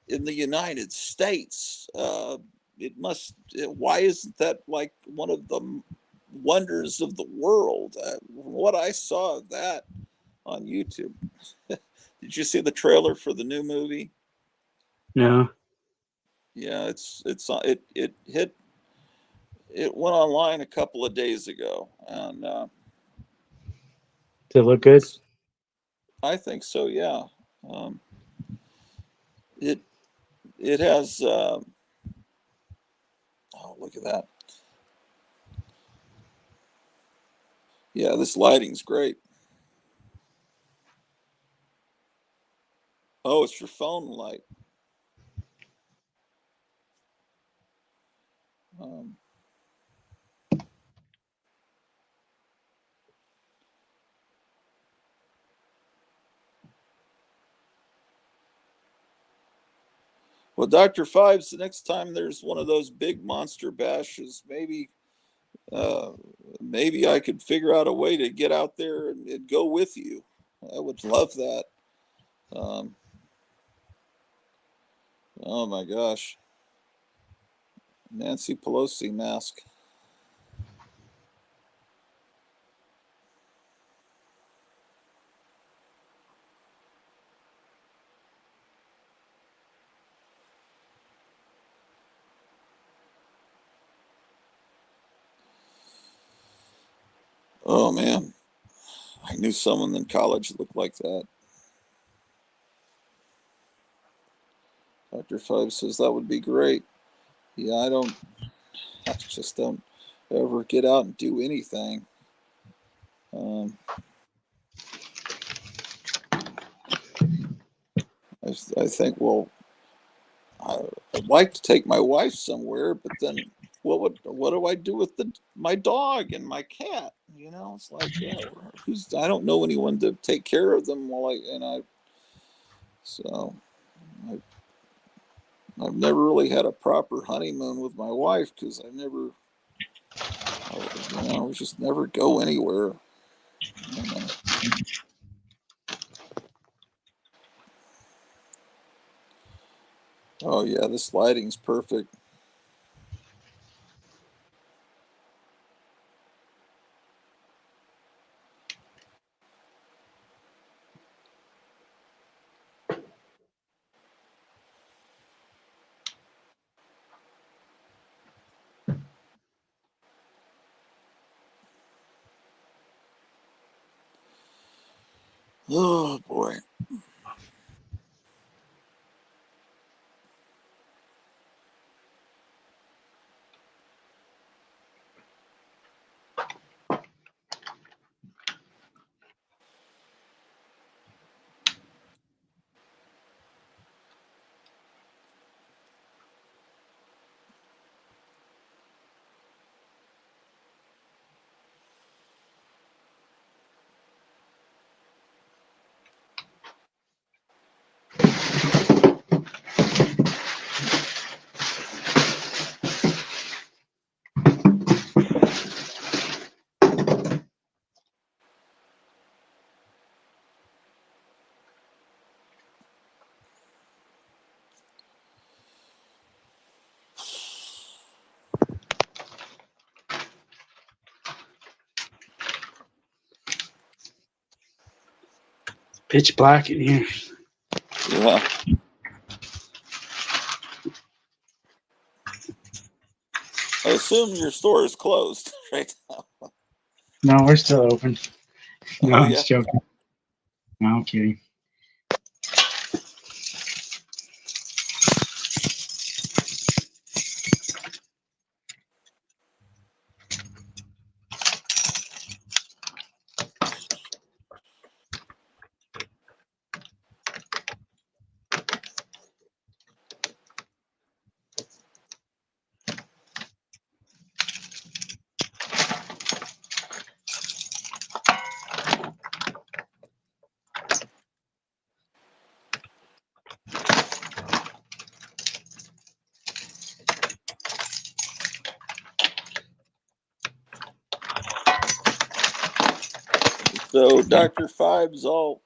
in the United States. Why isn't that like one of the wonders of the world? What I saw of that on YouTube. Did you see the trailer for the new movie? No. Yeah, it went online a couple of days ago, and Does it look good? I think so. Yeah, it it has. Oh, look at that! Yeah, this lighting's great. Oh, it's your phone light. Um, well, Dr. Fives, the next time there's one of those big monster bashes, uh, maybe I could figure out a way to get out there and go with you. I would love that. Um, oh my gosh. Nancy Pelosi mask. Oh man. I knew someone in college that looked like that. Dr. Five says that would be great. Yeah, I just don't ever get out and do anything. I think, well, I'd like to take my wife somewhere, but then what do I do with my dog and my cat? You know, it's like, I don't know anyone to take care of them so I've never really had a proper honeymoon with my wife because we just never go anywhere. You know. Oh yeah, this lighting's perfect. Oh boy. Pitch black in here. Yeah. I assume your store is closed right now. No, we're still open. No, Oh I'm yeah. just joking. No, I'm kidding. So Dr. Fibes, I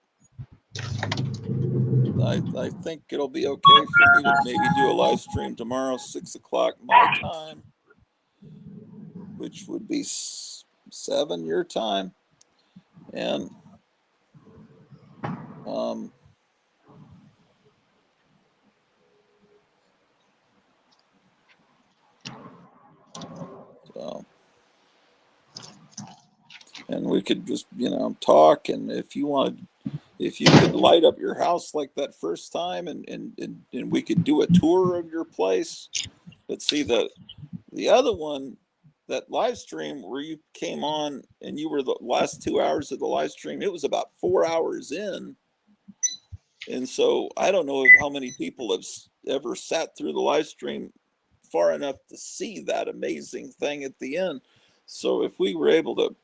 think it'll be okay for me to maybe do a live stream tomorrow, 6 o'clock my time, which would be 7 your time, and so, and we could just talk, and if you could light up your house like that first time, and we could do a tour of your place. But see, the other one, that live stream where you came on and you were the last 2 hours of the live stream, it was about 4 hours in. And so I don't know how many people have ever sat through the live stream far enough to see that amazing thing at the end. So if we were able to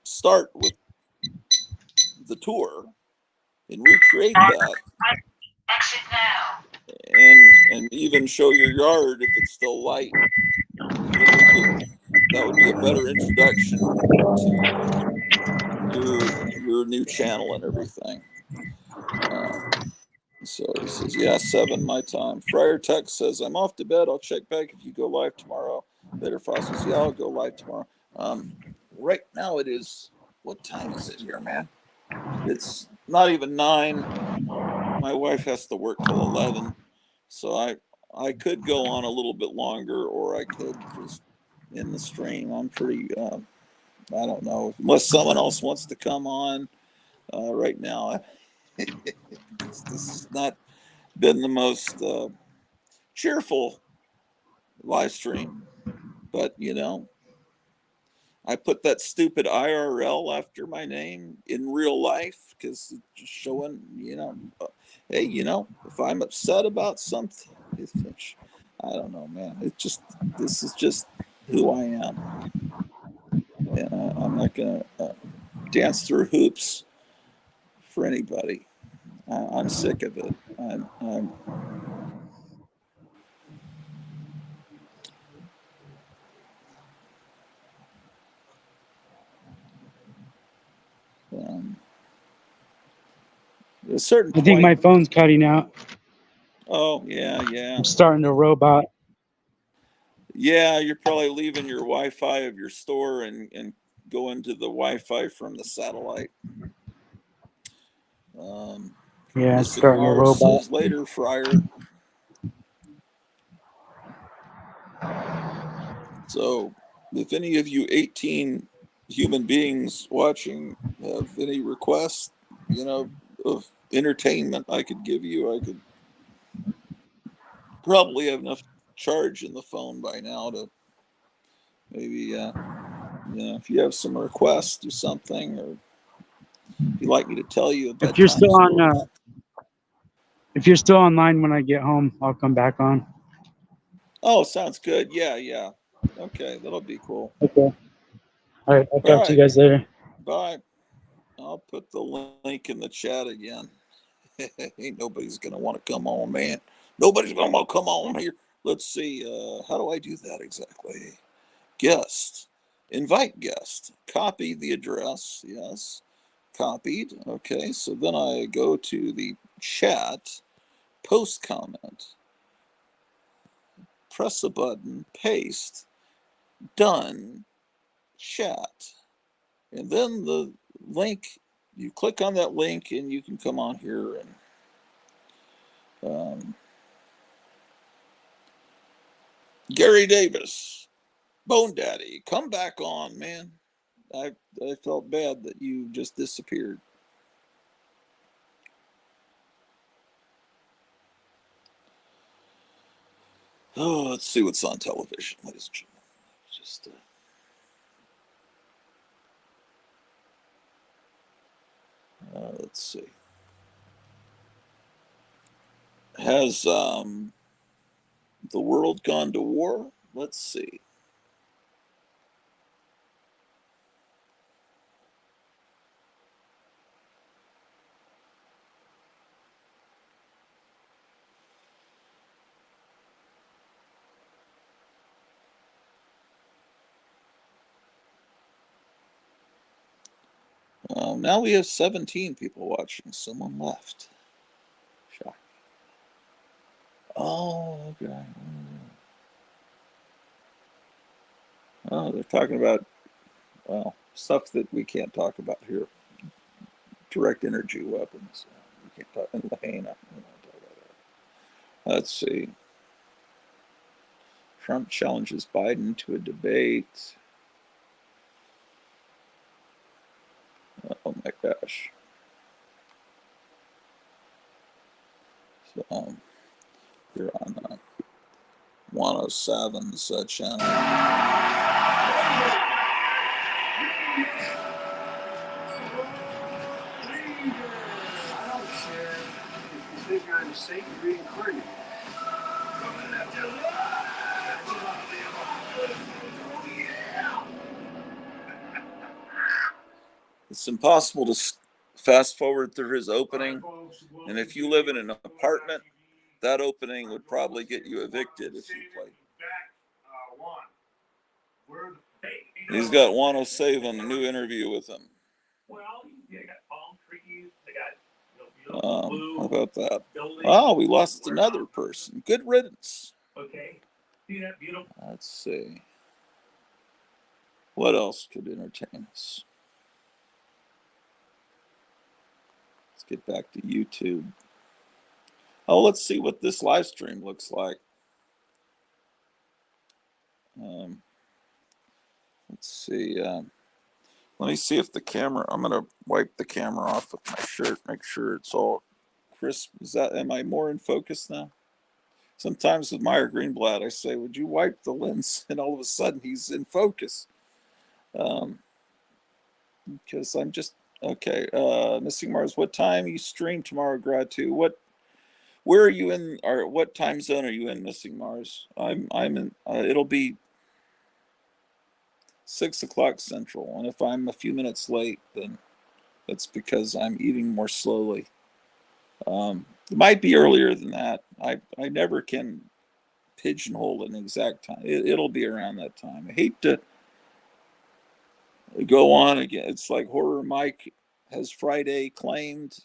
start with the tour and recreate that, Exit now. and even show your yard if it's still light, then that would be a better introduction to your new channel and everything. So he says, yeah, 7 my time. Friar Tech says, I'm off to bed. I'll check back if you go live tomorrow. Better Fossil says, yeah, I'll go live tomorrow. Right now it is, what time is it here, man? It's not even 9. My wife has to work till 11. So I could go on a little bit longer, or I could just end the stream. I'm pretty, I don't know, unless someone else wants to come on right now. This has not been the most cheerful live stream, but I put that stupid IRL after my name in real life because it's just showing, hey, if I'm upset about something, I don't know, man. This is just who I am. And I'm not going to dance through hoops for anybody. I'm sick of it. I'm at a certain I think point. my phone's cutting out. Oh, yeah. I'm starting to robot. Yeah, you're probably leaving your Wi-Fi of your store and going to the Wi-Fi from the satellite. Yeah, it's Missing starting to Mars robot. says later, Friar. So, if any of you 18 human beings watching have any requests, of entertainment I could give you, I could probably have enough charge in the phone by now to maybe, if you have some requests or something, or if you'd like me to tell you a If you're bedtime still on, story. if you're still online when I get home, I'll come back on. Oh, sounds good. Yeah. Okay, that'll be cool. Okay. All right. I'll All talk to you right, guys later. bye. I'll put the link in the chat again. Ain't nobody's gonna want to come on, man. Nobody's gonna want to come on here. Let's see. How do I do that exactly? Guest. Invite guest. Copy the address. Yes. Copied. Okay. So then I go to the chat. Post comment. Press a button. Paste. Done. Chat. And then the link. You click on that link and you can come on here and Gary Davis, Bone Daddy, come back on, man. I felt bad that you just disappeared. Oh, let's see what's on television, ladies and gentlemen. Just let's see. Has the world gone to war? Let's see. Now we have 17 people watching. Someone left. Shock. Oh, okay. Oh, they're talking about, well, stuff that we can't talk about here. Direct energy weapons. We can't talk in Lahaina. Let's see. Trump challenges Biden to a debate. Oh my gosh. So, you're on 107's channel. It's impossible to fast forward through his opening. And if you live in an apartment, that opening would probably get you evicted if you played. He's got 107, a new interview with him. How about that? Oh, we lost another person. Good riddance. Let's see. What else could entertain us? Let's get back to YouTube. Oh, let's see what this live stream looks like. Let's see. Let me see if the camera, I'm going to wipe the camera off with my shirt, make sure it's all crisp. Am I more in focus now? Sometimes with Meyer Greenblatt, I say, would you wipe the lens? And all of a sudden he's in focus. Because I'm just, okay. Missing Mars, what time you stream tomorrow, Grad 2? Where are you in, or what time zone are you in, Missing Mars? I'm in, it'll be 6 o'clock Central. And if I'm a few minutes late, then that's because I'm eating more slowly. It might be earlier than that. I never can pigeonhole an exact time. It'll be around that time. I hate to go on again. It's like Horror Mike has Friday claimed.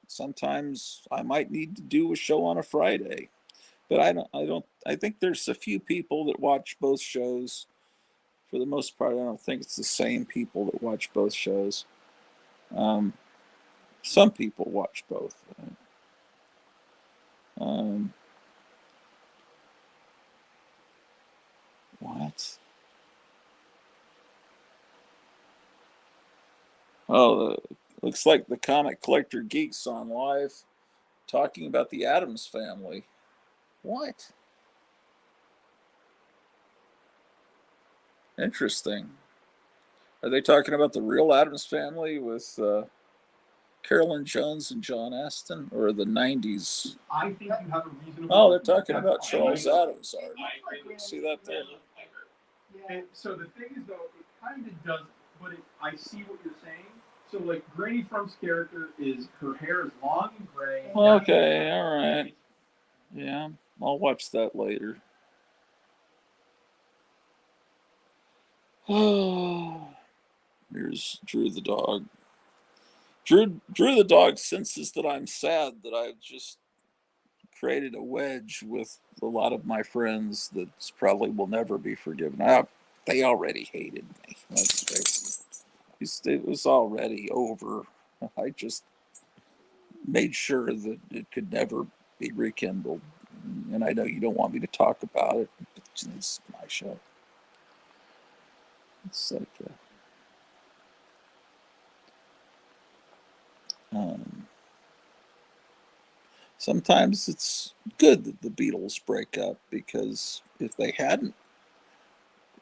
Sometimes I might need to do a show on a Friday, but I think there's a few people that watch both shows. For the most part, I don't think it's the same people that watch both shows. Some people watch both. What? Oh, looks like the Comic Collector Geeks on live talking about the Addams Family. What? Interesting. Are they talking about the real Addams Family with Carolyn Jones and John Aston, or the 90s? I think you have a reasonable. Oh, they're talking about Charles Addams art. See that there? And so the thing is, though, it kind of doesn't, but I see what you're saying. So, like, Granny Frump's character is, her hair is long and gray. Okay, all right. Yeah, I'll watch that later. Here's Drew the dog. Drew the dog senses that I'm sad that I've just created a wedge with a lot of my friends that probably will never be forgiven. They already hated me. Let's face it. It was already over. I just made sure that it could never be rekindled. And I know you don't want me to talk about it, but it's my show. It's like sometimes it's good that the Beatles break up, because if they hadn't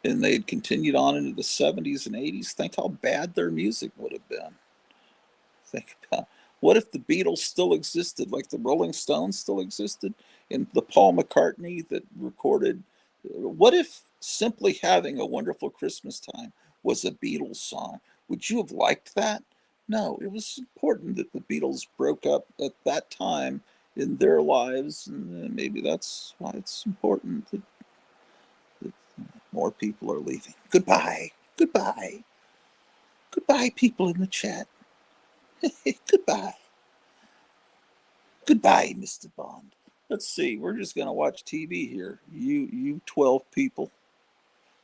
and they'd continued on into the 70s and 80s, think how bad their music would have been. Think about what if the Beatles still existed, like the Rolling Stones still existed, and the Paul McCartney that recorded. What if Simply Having a Wonderful Christmas Time was a Beatles song? Would you have liked that? No, it was important that the Beatles broke up at that time in their lives, and maybe that's why it's important that more people are leaving. Goodbye. Goodbye. Goodbye, people in the chat. Goodbye. Goodbye, Mr. Bond. Let's see. We're just going to watch TV here. You 12 people.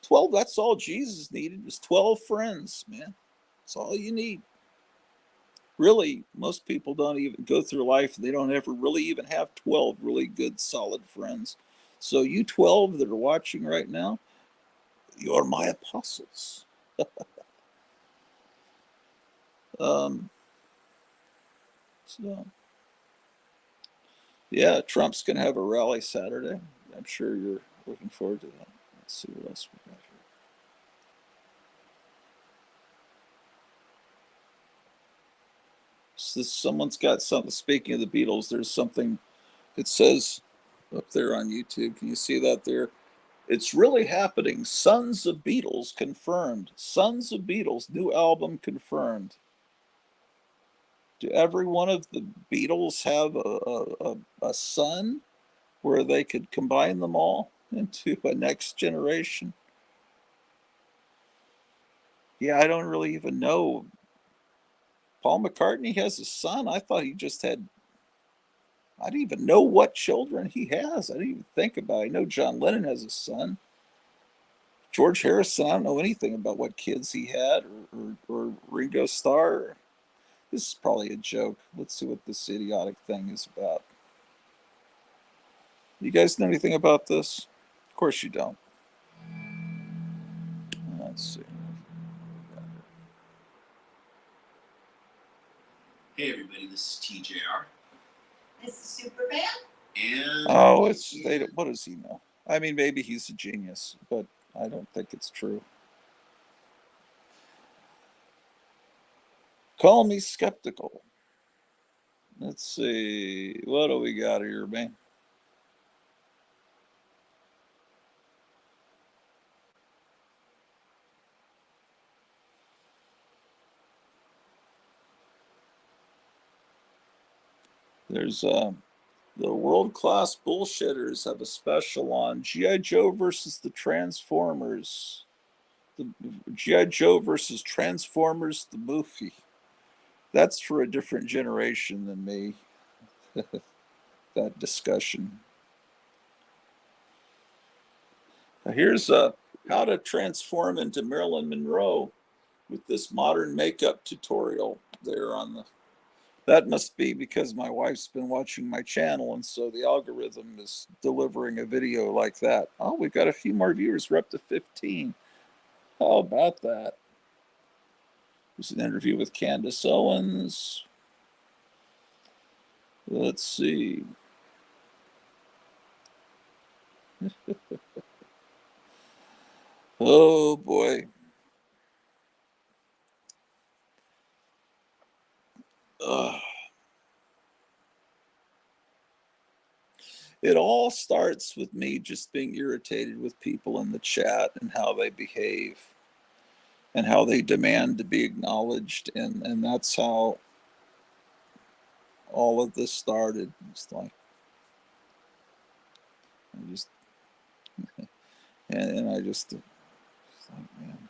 12, that's all Jesus needed, was 12 friends, man. That's all you need. Really, most people don't even go through life, they don't ever really even have 12 really good, solid friends. So you 12 that are watching right now, you're my apostles. So, yeah, Trump's going to have a rally Saturday. I'm sure you're looking forward to that. Let's see what else we got here. So someone's got something. Speaking of the Beatles, there's something it says up there on YouTube. Can you see that there? It's really happening. Sons of Beatles confirmed. Sons of Beatles, new album confirmed. Do every one of the Beatles have a son where they could combine them all into a next generation? Yeah, I don't really even know. Paul McCartney has a son. I thought he just had, I don't even know what children he has. I didn't even think about it. I know John Lennon has a son. George Harrison, I don't know anything about what kids he had, or Ringo Starr. This is probably a joke. Let's see what this idiotic thing is about. You guys know anything about this? Of course you don't. Let's see. Hey everybody, this is TJR. This is Superman. And Oh, what does he know? I mean, maybe he's a genius, but I don't think it's true. Call me skeptical. Let's see. What do we got here, man? There's the world-class bullshitters have a special on G.I. Joe versus the Transformers. The G.I. Joe versus Transformers, the movie. That's for a different generation than me. That discussion. Now here's how to transform into Marilyn Monroe with this modern makeup tutorial there on the. That must be because my wife's been watching my channel, and so the algorithm is delivering a video like that. Oh, we've got a few more viewers. We're up to 15. How about that? There's an interview with Candace Owens. Let's see. Oh boy. Ugh. It all starts with me just being irritated with people in the chat and how they behave and how they demand to be acknowledged. And that's how all of this started. It's like, I just, and I just, it's like, man.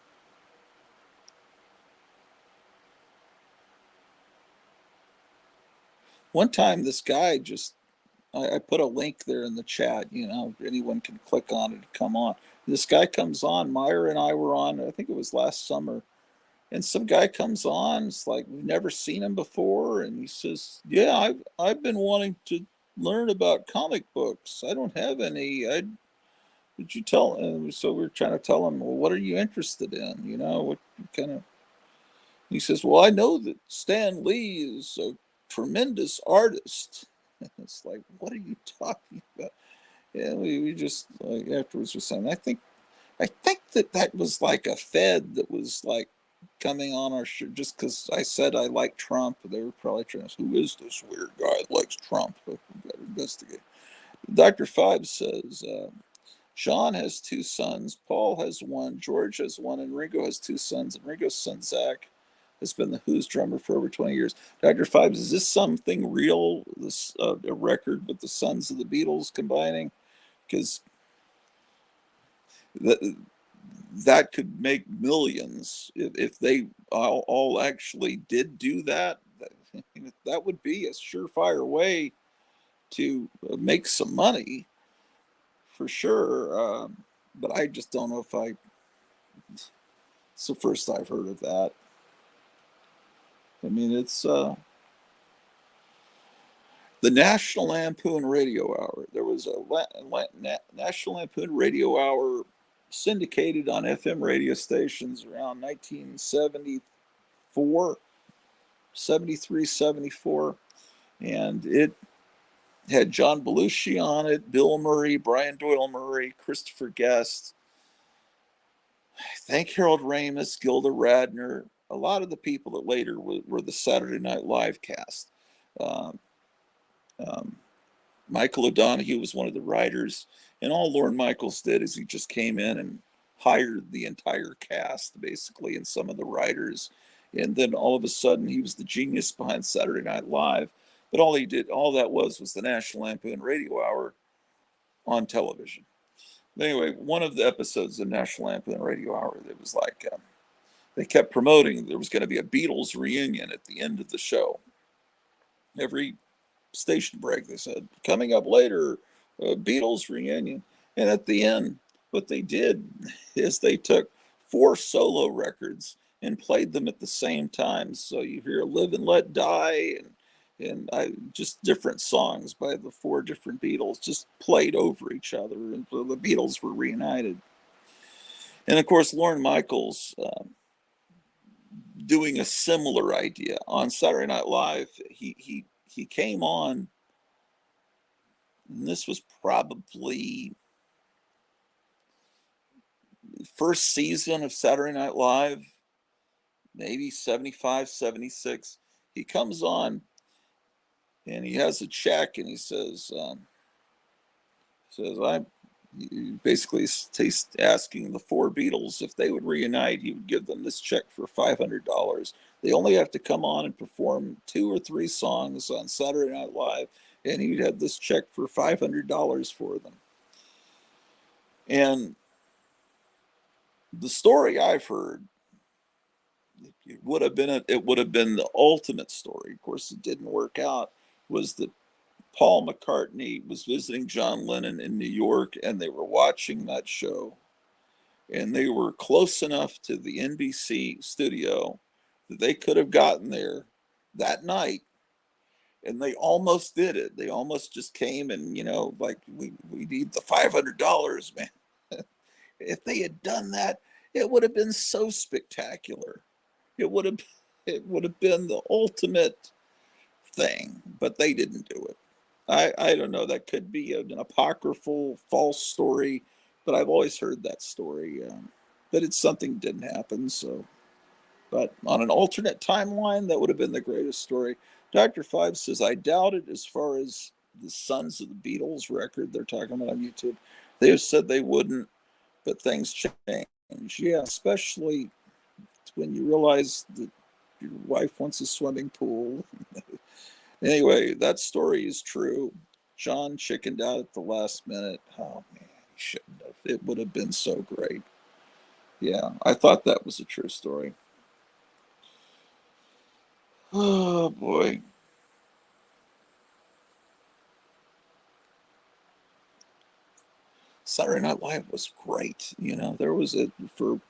One time, this guy just, I put a link there in the chat, you know, anyone can click on it to come on. This guy comes on, Meyer and I were on, I think it was last summer, and some guy comes on, it's like, we've never seen him before, and he says, yeah, I've been wanting to learn about comic books. I don't have any. Would you tell? And so we're trying to tell him, well, what are you interested in? You know, what kind of. He says, well, I know that Stan Lee is a tremendous artist. It's like, what are you talking about? Yeah, we just like afterwards were saying, I think that was like a Fed that was like coming on our show just because I said I like Trump. They were probably trying to say, who is this weird guy that likes Trump? But we got to investigate. Dr. Five says, Sean has two sons, Paul has one, George has one, and Ringo has two sons. And Ringo's son, Zach, has been the Who's drummer for over 20 years. Dr. Five, is this something real? This a record with the sons of the Beatles combining? Because that could make millions if they all actually did do that. That would be a surefire way to make some money for sure. But I just don't know if it's the first I've heard of that. I mean, it's the National Lampoon Radio Hour. There was a National Lampoon Radio Hour syndicated on FM radio stations around 1974, 73, 74. And it had John Belushi on it, Bill Murray, Brian Doyle Murray, Christopher Guest, thank Harold Ramis, Gilda Radner, a lot of the people that later were the Saturday Night Live cast. Um, um, Michael O'Donoghue was one of the writers, and all Lorne Michaels did is he just came in and hired the entire cast, basically, and some of the writers. And then all of a sudden, he was the genius behind Saturday Night Live. But all he did, all that was the National Lampoon Radio Hour on television. But anyway, one of the episodes of National Lampoon Radio Hour, it was like they kept promoting there was going to be a Beatles reunion at the end of the show. Every station break, they said, coming up later, Beatles reunion. And at the end, what they did is they took 4 solo records and played them at the same time. So you hear Live and Let Die and just different songs by the 4 different Beatles just played over each other. And so the Beatles were reunited. And of course, Lorne Michaels doing a similar idea on Saturday Night Live. He came on, and this was probably the first season of Saturday Night Live, maybe 75, 76. He comes on, and he has a check, and he says, basically he's asking the four Beatles if they would reunite, he would give them this check for $500. They only have to come on and perform 2 or 3 songs on Saturday Night Live, and he'd have this check for $500 for them. And the story I've heard, it would have been the ultimate story. Of course, it didn't work out. Was that Paul McCartney was visiting John Lennon in New York, and they were watching that show, and they were close enough to the NBC studio that they could have gotten there that night, and they almost did it. They almost just came and, like, we need the $500, man. If they had done that, it would have been so spectacular. It would have been the ultimate thing, but they didn't do it. I don't know. That could be an apocryphal, false story, but I've always heard that story. But it's something that didn't happen. So, but on an alternate timeline, that would have been the greatest story. Dr. Five says, I doubt it as far as the Sons of the Beatles record they're talking about on YouTube. They have said they wouldn't, but things change. Yeah, especially when you realize that your wife wants a swimming pool. Anyway, that story is true. John chickened out at the last minute. Oh, man, he shouldn't have. It would have been so great. Yeah, I thought that was a true story. Oh, boy. Saturday Night Live was great. There was it for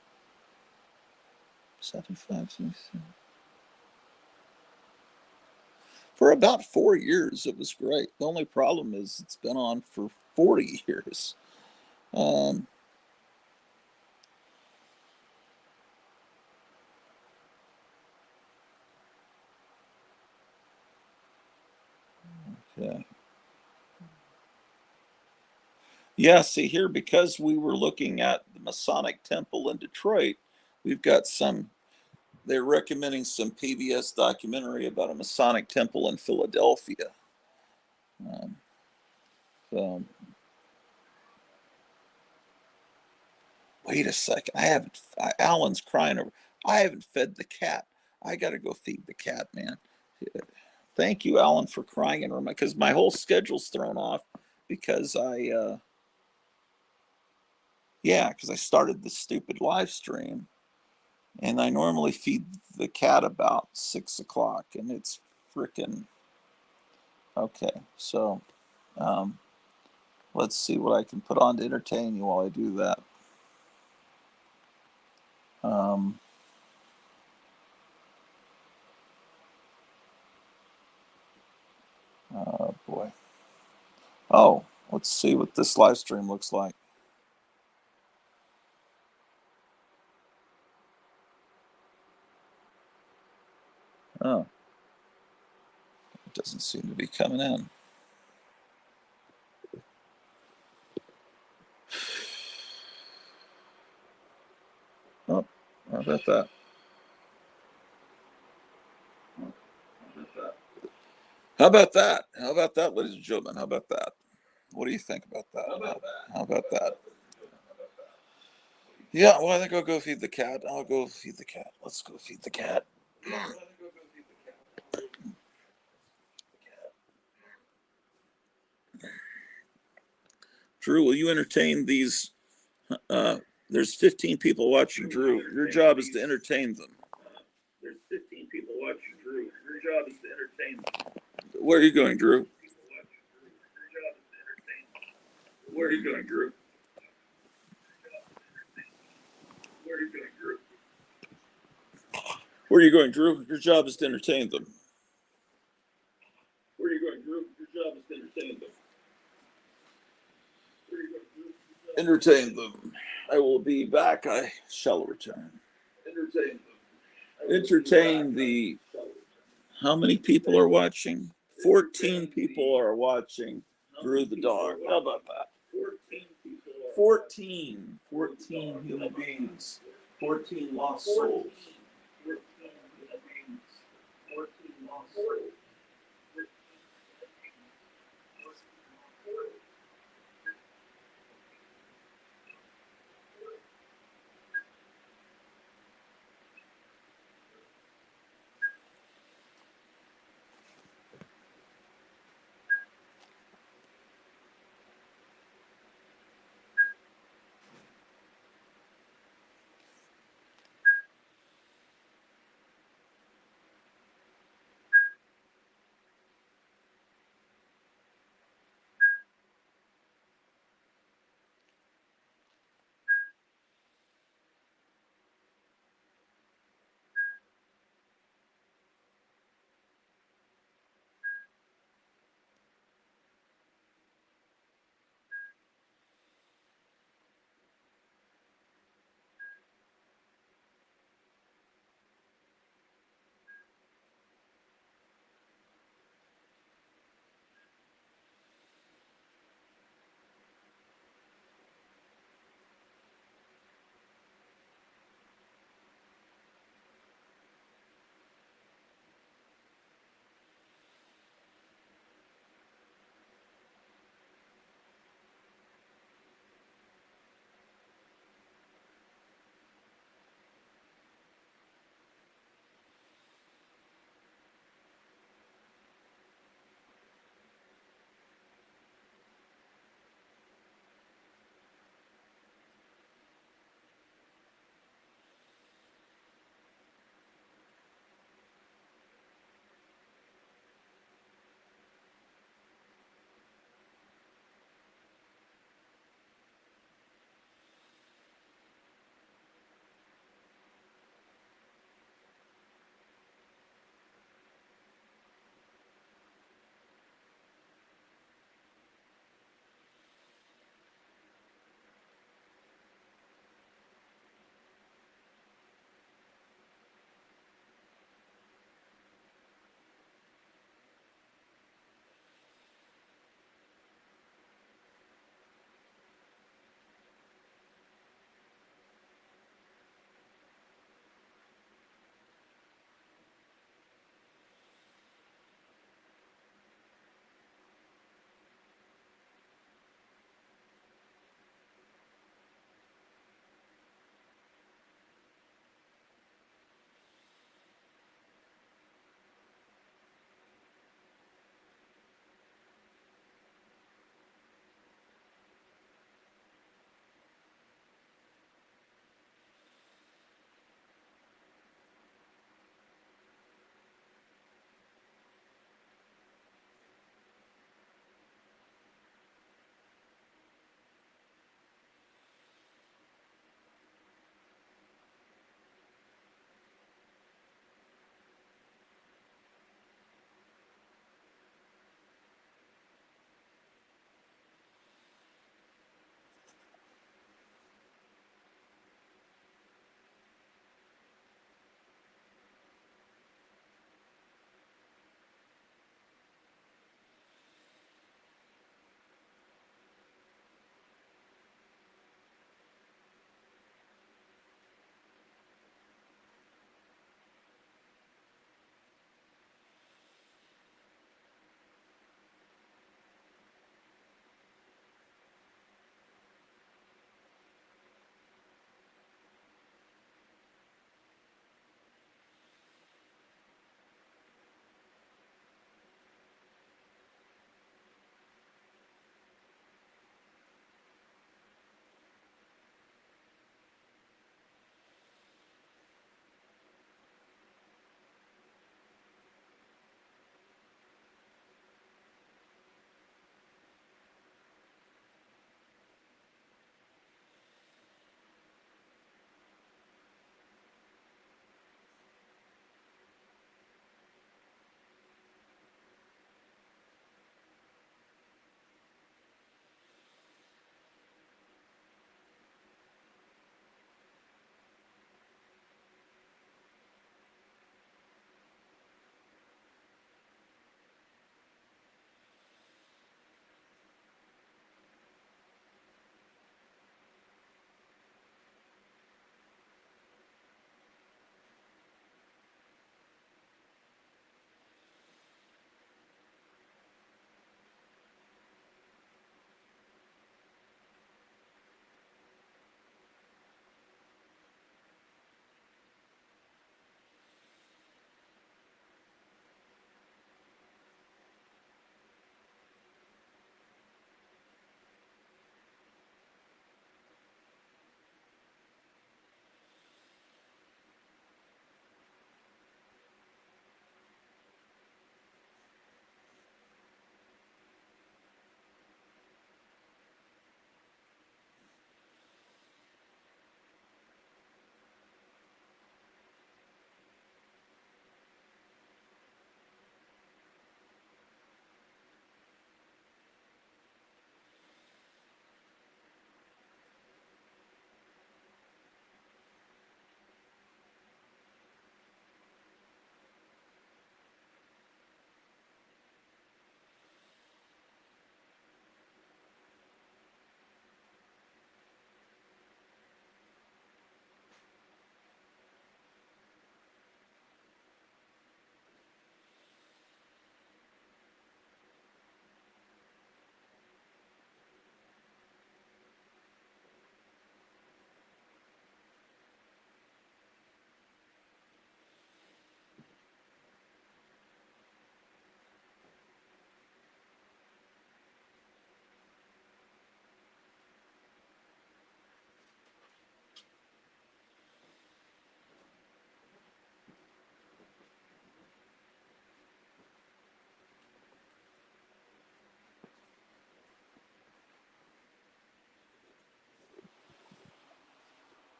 75, 60. For about 4 years, it was great. The only problem is it's been on for 40 years. Okay. Yeah, see here, because we were looking at the Masonic Temple in Detroit, we've got they're recommending some PBS documentary about a Masonic Temple in Philadelphia. So, wait a second. Alan's crying over. I haven't fed the cat. I got to go feed the cat, man. Thank you, Alan, for crying in room, because my whole schedule's thrown off because I started this stupid live stream, and I normally feed the cat about 6 o'clock, and it's freaking okay. So, let's see what I can put on to entertain you while I do that. Oh boy. Oh, let's see what this live stream looks like. Oh, it doesn't seem to be coming in. Oh, how about that? How about that? How about that, ladies and gentlemen? How about that? What do you think about that? How about that? Yeah, well, I think I'll go feed the cat. I'll go feed the cat. Let's go feed the cat. Drew, will you entertain these? There's 15 people watching, Drew. Your job is to entertain them. There's 15 people watching, Drew. Your job is to entertain them. Where are you going, Drew? Where are you going, Drew? Where are you going, Drew? Where are you going, Drew? Your job is to entertain them. Where are you going, Drew? Your job is to entertain them. Where are you going, Drew? Entertain them. I will be back. I shall return. Entertain them. Entertain the. How many people are watching? 14 people are watching Drew the dog. How about that? 14 human beings. 14 lost souls.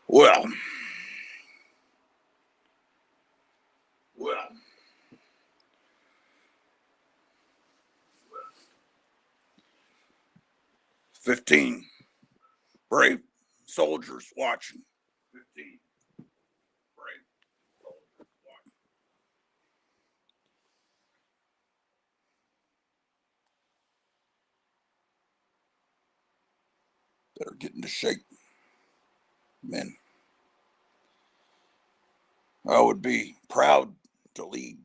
Well, 15 brave soldiers watching. 15 brave soldiers watching. Better get into shape, men. I would be proud to lead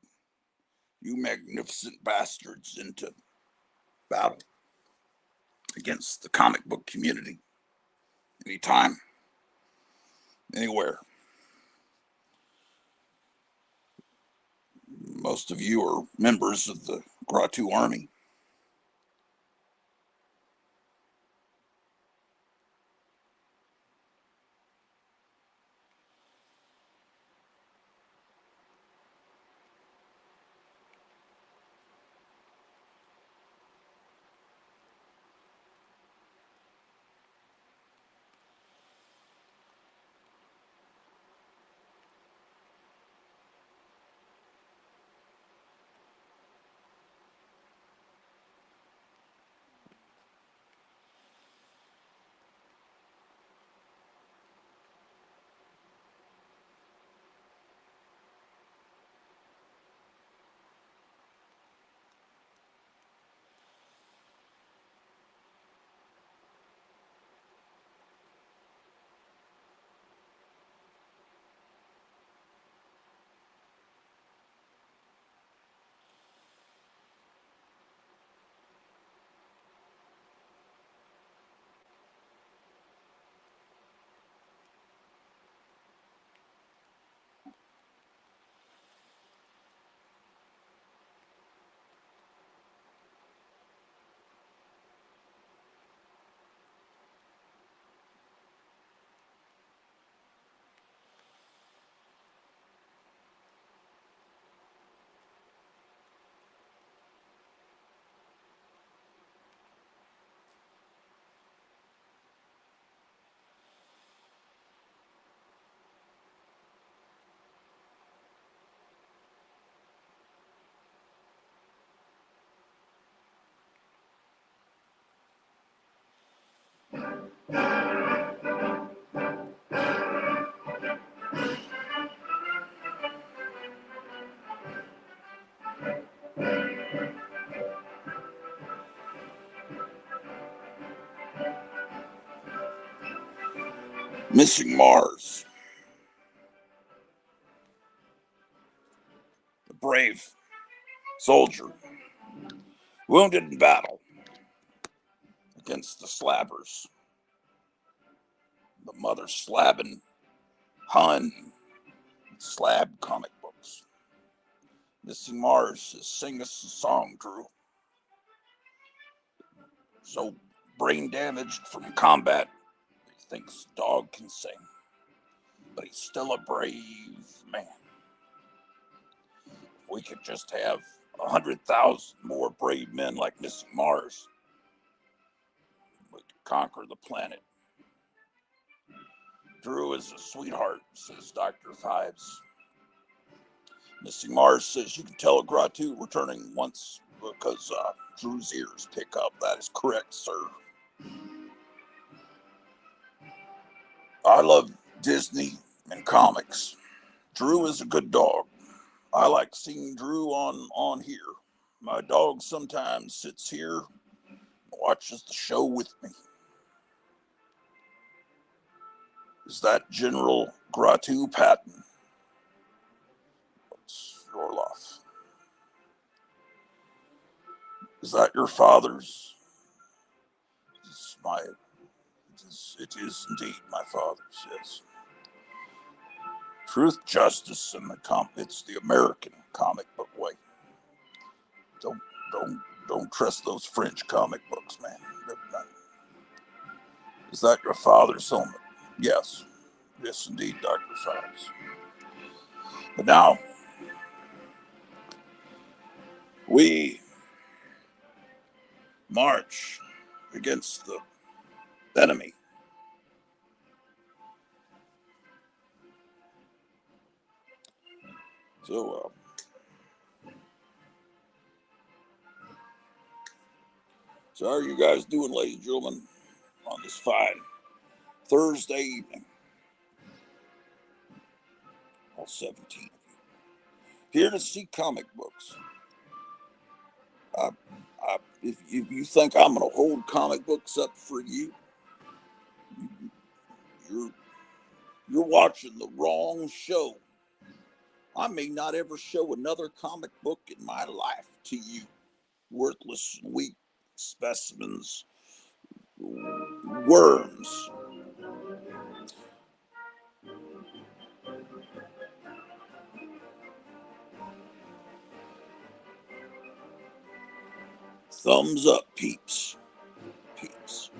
you magnificent bastards into battle against the comic book community. Anytime, anywhere. Most of you are members of the Gratu Army. Missing Mars. The brave soldier wounded in battle against the slabbers. The mother slabbing Hun slab comic books. Missing Mars is sing us a song, Drew. So brain damaged from combat, he thinks dog can sing. But he's still a brave man. If we could just have 100,000 more brave men like Missing Mars, we could conquer the planet. Drew is a sweetheart, says Dr. Fives. Missing Mars says you can tell a Gratu returning once because Drew's ears pick up. That is correct, sir. I love Disney and comics. Drew is a good dog. I like seeing Drew on here. My dog sometimes sits here and watches the show with me. Is that General Gratu Patton? It's Orloff. Is that your father's? It is indeed my father's, yes. Truth, justice, and it's the American comic book way. Don't trust those French comic books, man. Is that your father's helmet? Yes. Yes, indeed, Dr. Fives. But now, we march against the enemy. So, so how are you guys doing, ladies and gentlemen, on this fine Thursday evening? All 17 of you. Here to see comic books. If you think I'm going to hold comic books up for you, you're watching the wrong show. I may not ever show another comic book in my life to you, worthless and weak specimens, worms. Thumbs up, peeps. Peeps.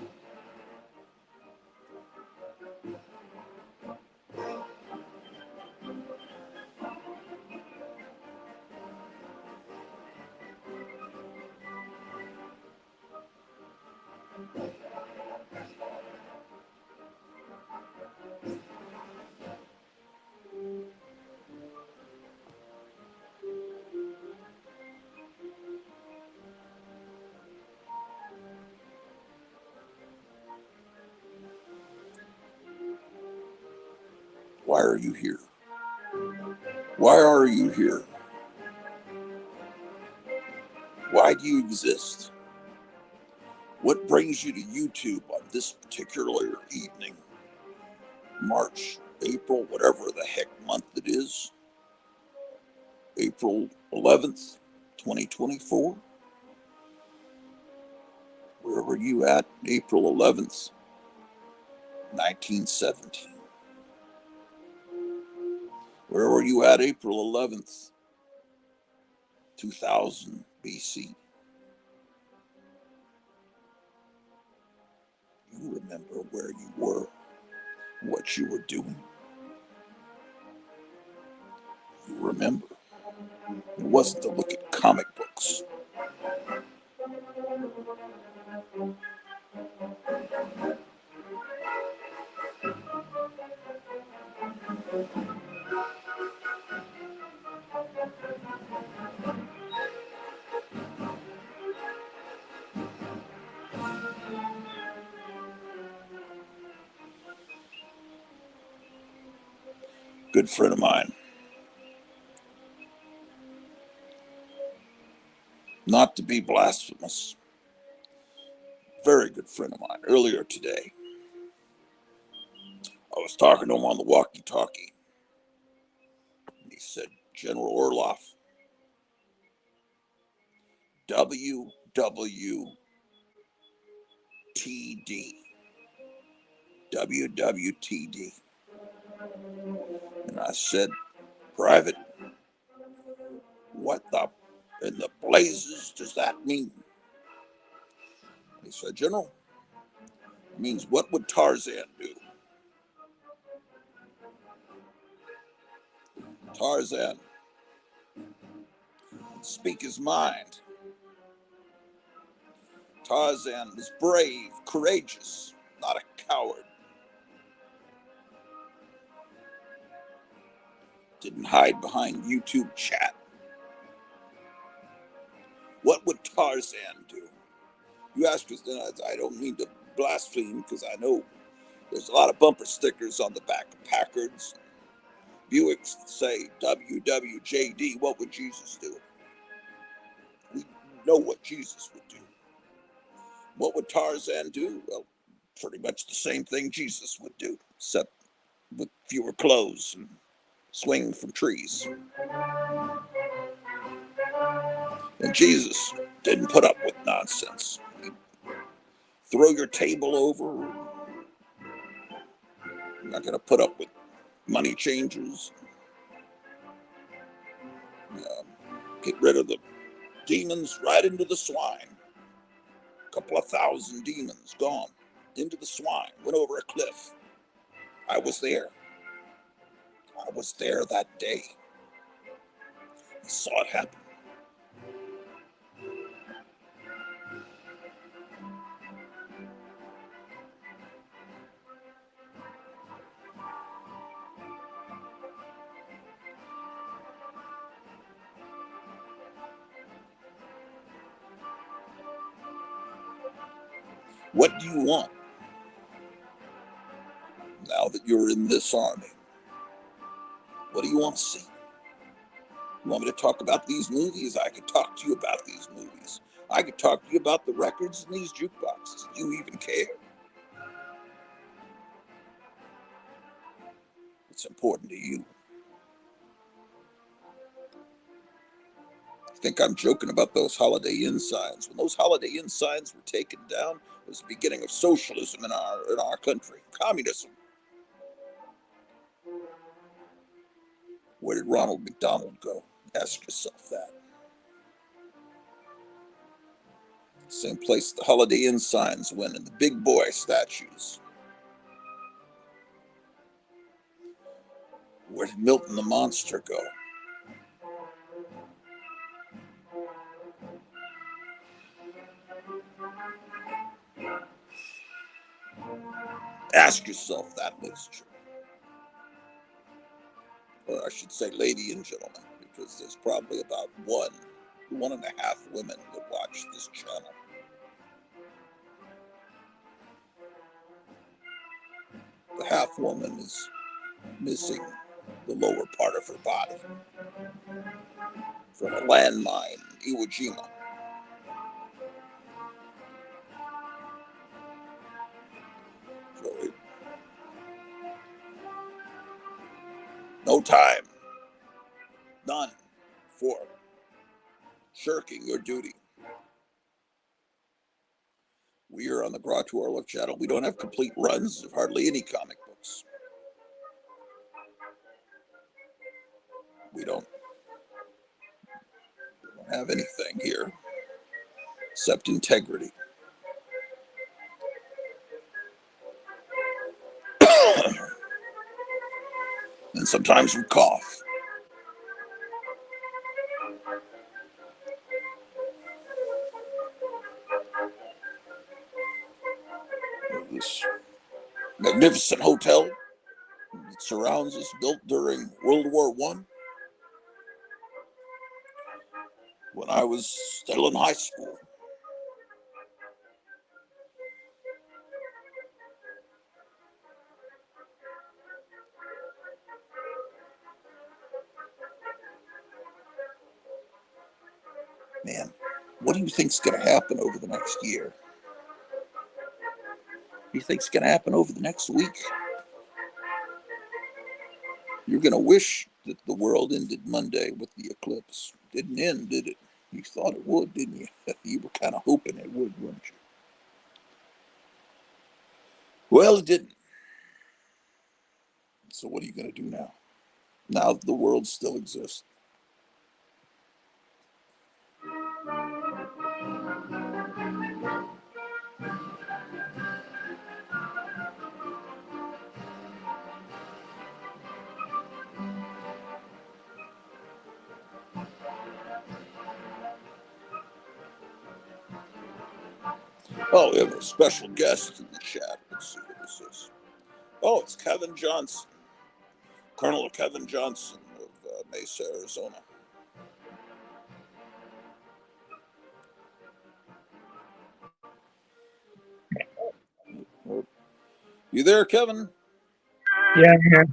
Why are you here? Why are you here? Why do you exist? What brings you to YouTube on this particular evening? March, April, whatever the heck month it is. April 11th, 2024. Where were you at? April 11th, 1917. Where were you at April 11th, 2000 BC? You remember where you were, what you were doing. You remember. It wasn't to look at comic books. Good friend of mine. Not to be blasphemous. Very good friend of mine. Earlier today, I was talking to him on the walkie-talkie. And he said, General Orloff, WWTD. WWTD. And I said, Private, what in the blazes does that mean? He said, General, it means what would Tarzan do? Tarzan would speak his mind. Tarzan was brave, courageous, not a coward. Didn't hide behind YouTube chat. What would Tarzan do? You ask us, I don't mean to blaspheme because I know there's a lot of bumper stickers on the back of Packards. Buicks that say WWJD, what would Jesus do? We know what Jesus would do. What would Tarzan do? Well, pretty much the same thing Jesus would do, except with fewer clothes and swinging from trees. And Jesus didn't put up with nonsense. He'd throw your table over. You're not going to put up with money changers. Get rid of the demons right into the swine. A couple of thousand demons gone into the swine. Went over a cliff. I was there. I was there that day. I saw it happen. What do you want now that you're in this army? What do you want to see? You want me to talk about these movies? I could talk to you about these movies. I could talk to you about the records in these jukeboxes. Do you even care? It's important to you. I think I'm joking about those Holiday Inn signs. When those Holiday Inn signs were taken down, it was the beginning of socialism in our country, communism. Where did Ronald McDonald go? Ask yourself that. Same place the Holiday Inn signs went and the big boy statues. Where did Milton the Monster go? Ask yourself that, mister. Or I should say, lady and gentlemen, because there's probably about 1.5 women that watch this channel. The half woman is missing the lower part of her body from a landmine in Iwo Jima. So no time, none, for shirking your duty. We are on the Garage to Orloff channel. We don't have complete runs of hardly any comic books. We don't have anything here except integrity. And sometimes we cough. This magnificent hotel that surrounds us, built during World War I, when I was still in high school. Man, what do you think's going to happen over the next year? What do you think's going to happen over the next week? You're going to wish that the world ended Monday with the eclipse. Didn't end, did it? You thought it would, didn't you? You were kind of hoping it would, weren't you? Well, it didn't. So what are you going to do now? Now that the world still exists. Oh, we have a special guest in the chat. Let's see who this is. Oh, it's Kevin Johnson, Colonel Kevin Johnson of Mesa, Arizona. You there, Kevin? Yeah, yeah.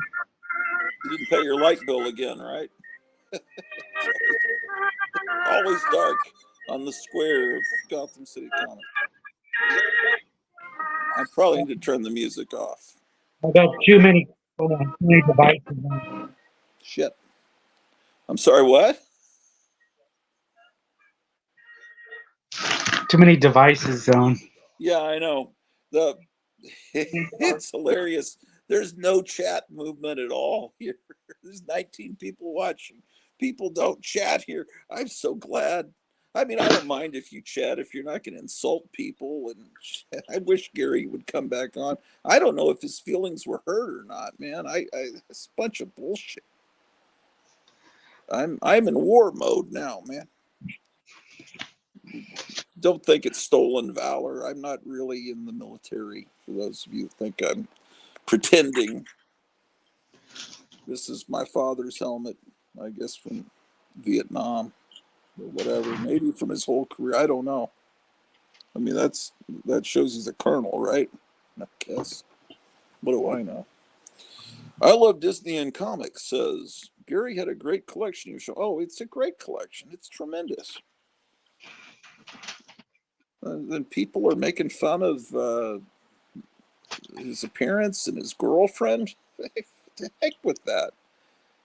You didn't pay your light bill again, right? Always dark on the square of Gotham City Comics. I probably need to turn the music off. I got too many devices. Shit. I'm sorry, what? Too many devices on. Yeah, I know. It's hilarious. There's no chat movement at all here. There's 19 people watching. People don't chat here. I'm so glad. I mean, I don't mind if you chat, if you're not going to insult people. And I wish Gary would come back on. I don't know if his feelings were hurt or not, man. It's a bunch of bullshit. I'm in war mode now, man. Don't think it's stolen valor. I'm not really in the military. For those of you who think I'm pretending. This is my father's helmet, I guess from Vietnam or whatever. Maybe from his whole career. I don't know. I mean, that shows he's a colonel, right? I guess. What do I know? I love Disney and comics. Says Gary had a great collection. You show. Oh, it's a great collection. It's tremendous. Then people are making fun of his appearance and his girlfriend. The heck with that.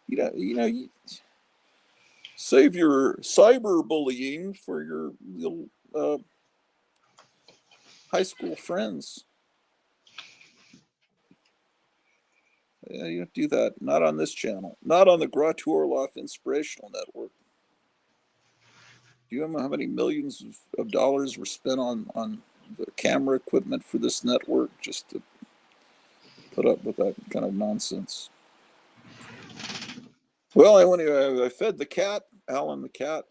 You save your cyberbullying for your little high school friends. You don't do that. Not on this channel. Not on the Orloff Inspirational Network. Do you know how many millions of dollars were spent on the camera equipment for this network just to put up with that kind of nonsense? Well, I fed the cat, Alan the cat.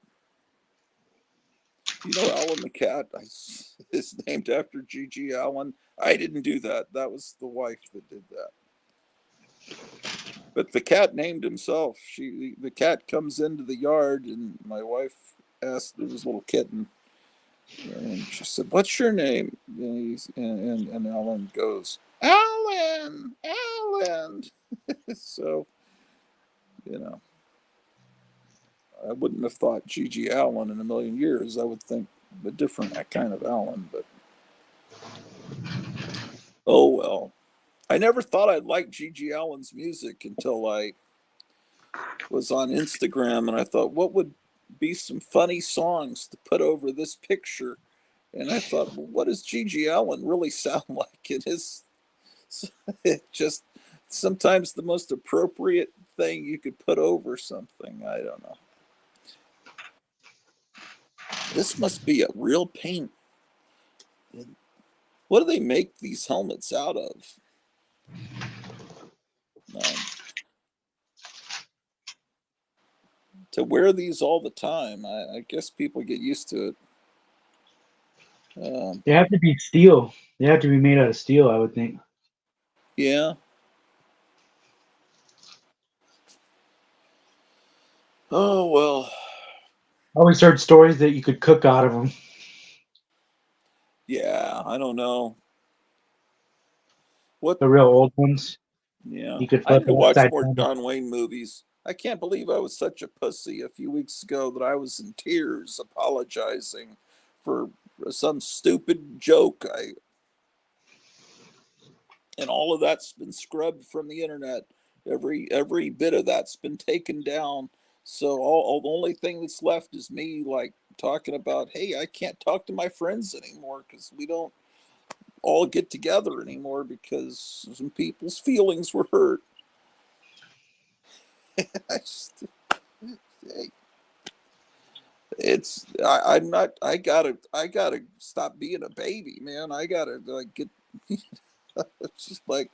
You know Alan the cat is named after G.G. Allen. I didn't do that. That was the wife that did that. But the cat named himself. The cat comes into the yard, and my wife asked, there was a little kitten, and she said, "What's your name?" And Alan goes, "Alan, Alan." So, I wouldn't have thought G.G. Allen in a million years. I would think a different kind of Allen, but oh well. I never thought I'd like G.G. Allen's music until I was on Instagram, and I thought, what would be some funny songs to put over this picture? And I thought, well, what does G.G. Allen really sound like? It is just sometimes the most appropriate thing you could put over something. I don't know. This must be a real pain. What do they make these helmets out of? To wear these all the time, I guess people get used to it. They have to be steel. They have to be made out of steel, I would think. Yeah. Oh, well. I always heard stories that you could cook out of them. Yeah, I don't know. What the real old ones? Yeah. You could I flip need it to watch upside more down. John Wayne movies. I can't believe I was such a pussy a few weeks ago that I was in tears apologizing for some stupid joke. And all of that's been scrubbed from the internet. Every bit of that's been taken down. So all the only thing that's left is me like talking about, hey, I can't talk to my friends anymore because we don't all get together anymore because some people's feelings were hurt. I just, I'm not. I gotta stop being a baby, man. I gotta like get. It's just like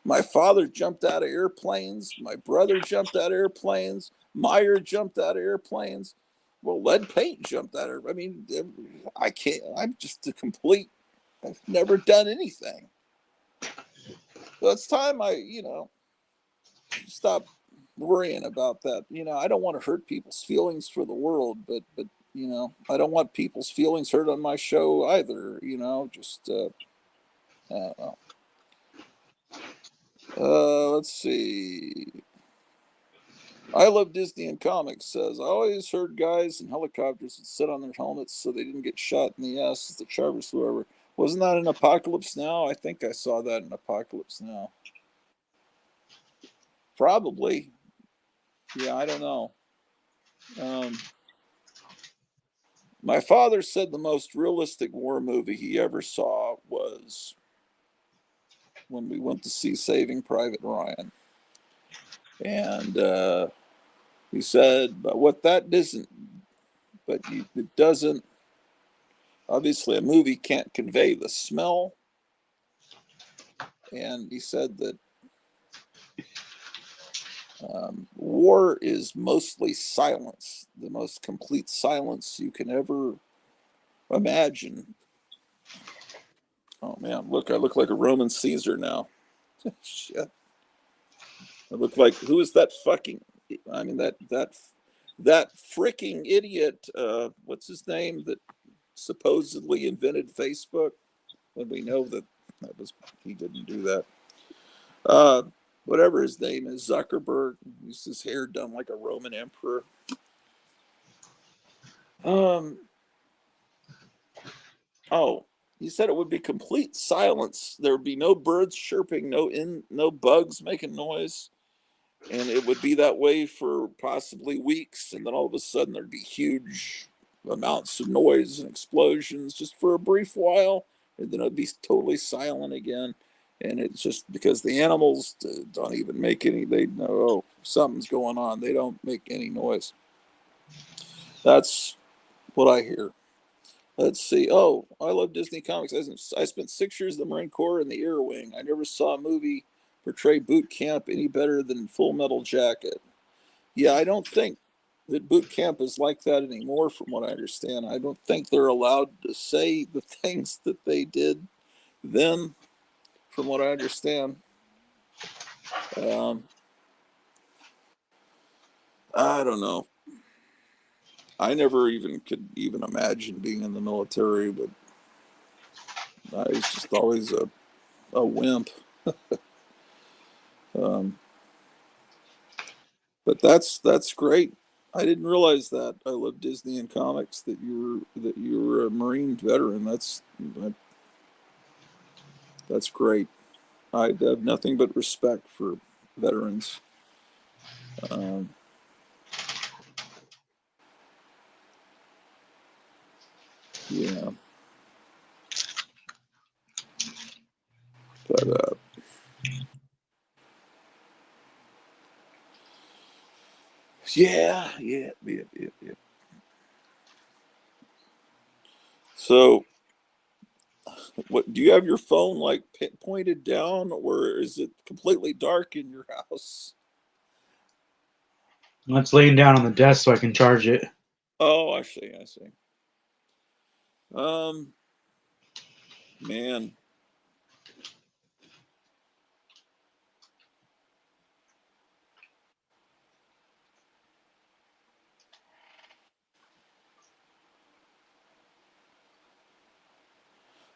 my father jumped out of airplanes. My brother jumped out of airplanes. Meyer jumped out of airplanes. Well, lead paint jumped out of. I mean, I can't. I'm just a complete. I've never done anything. So it's time stop worrying about that. I don't want to hurt people's feelings for the world, but I don't want people's feelings hurt on my show either. Just I don't know. Let's see. I love Disney and comics. Says I always heard guys in helicopters would sit on their helmets so they didn't get shot in the ass as the charters flew over. Wasn't that in Apocalypse Now? I think I saw that in Apocalypse Now. Probably. Yeah, I don't know. My father said the most realistic war movie he ever saw was when we went to see Saving Private Ryan. And he said, but what that doesn't, it doesn't, obviously a movie can't convey the smell. And he said that war is mostly silence, the most complete silence you can ever imagine. Oh man, look, I look like a Roman Caesar now. Shit. I look like, who is that fucking, I mean, that freaking idiot, what's his name, that supposedly invented Facebook, when we know that he didn't do that. Whatever his name is, Zuckerberg, he's his hair done like a Roman emperor. Oh, he said it would be complete silence. There would be no birds chirping, no bugs making noise, and it would be that way for possibly weeks. And then all of a sudden, there'd be huge amounts of noise and explosions just for a brief while, and then it'd be totally silent again. And it's just because the animals don't even make any. They know, oh, something's going on. They don't make any noise. That's what I hear. Let's see. Oh, I love Disney comics. I spent 6 years in the Marine Corps in the Air Wing. I never saw a movie portray boot camp any better than Full Metal Jacket. Yeah, I don't think that boot camp is like that anymore, from what I understand. I don't think they're allowed to say the things that they did then, from what I understand. I don't know. I never even could even imagine being in the military, but I was just always a wimp. But that's great. I didn't realize that. I love Disney and comics. That you're a Marine veteran. That's great. I have nothing but respect for veterans. Yeah. But yeah. So, what do you have your phone like pointed down, or is it completely dark in your house? It's laying down on the desk so I can charge it. Oh, I see. Man.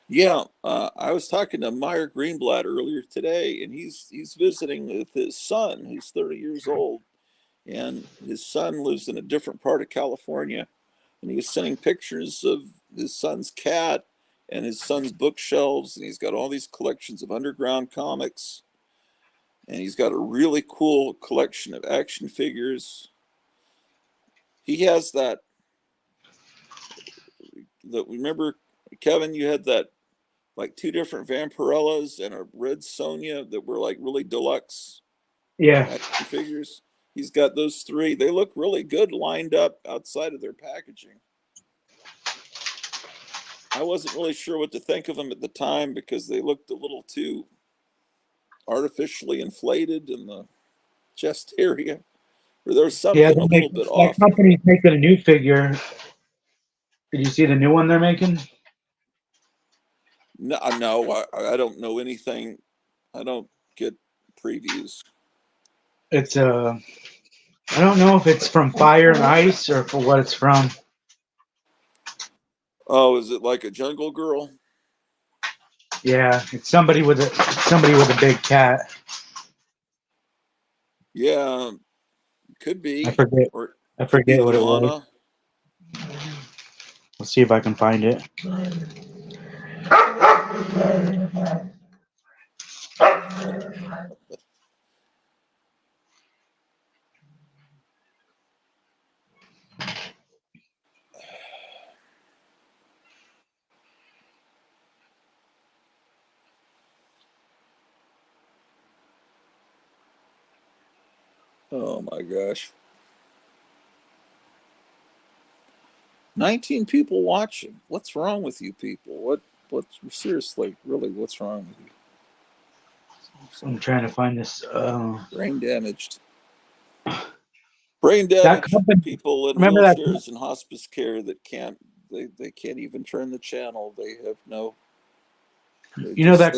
Yeah, I was talking to Meyer Greenblatt earlier today, and he's visiting with his son, who's 30 years old, and his son lives in a different part of California, and he's sending pictures of his son's cat and his son's bookshelves, and he's got all these collections of underground comics, and he's got a really cool collection of action figures. He has that remember, Kevin, you had that like two different Vampirellas and a red Sonia that were like really deluxe Yeah. action figures. He's got those three. They look really good lined up outside of their packaging. I wasn't really sure what to think of them at the time because they looked a little too artificially inflated in the chest area. Or there's something a little bit off. That company's making a new figure. Did you see the new one they're making? No, I don't know anything. I don't get previews. It's I don't know if it's from Fire and Ice or for what it's from. Oh, is it like a Jungle Girl? Yeah, it's somebody with a big cat. Yeah, could be. I forget what it was. Let's see if I can find it. Oh my gosh. 19 people watching. What's wrong with you people? What's seriously, really, what's wrong with you? I'm trying to find this. Brain damaged. Brain damaged people in wheelchairs and hospice care that can't even turn the channel. They have no. You know that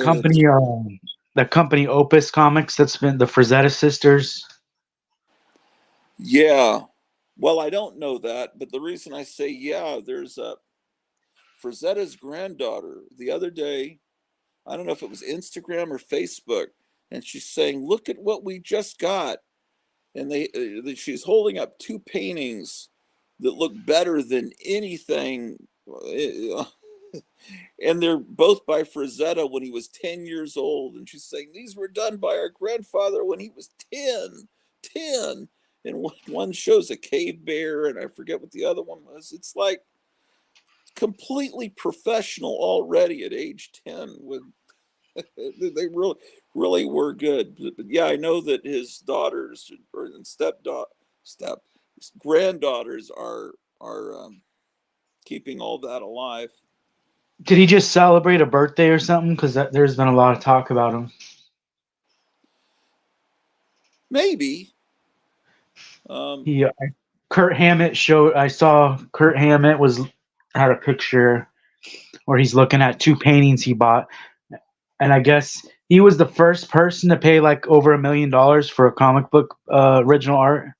company, Opus Comics, that's been the Frazetta sisters. Yeah, well, I don't know that, but the reason I say yeah, there's a Frazetta's granddaughter the other day. I don't know if it was Instagram or Facebook, and she's saying, "Look at what we just got." And she's holding up two paintings that look better than anything. And they're both by Frazetta when he was 10 years old. And she's saying, these were done by our grandfather when he was 10. And one shows a cave bear, and I forget what the other one was. It's like completely professional already at age 10. They really were good. But yeah, I know that his daughters or granddaughters are keeping all that alive. Did he just celebrate a birthday or something? Because there's been a lot of talk about him. Maybe. Kurt Hammett showed. I saw Kurt Hammett had a picture where he's looking at two paintings he bought, and I guess he was the first person to pay like over $1 million for a comic book original art.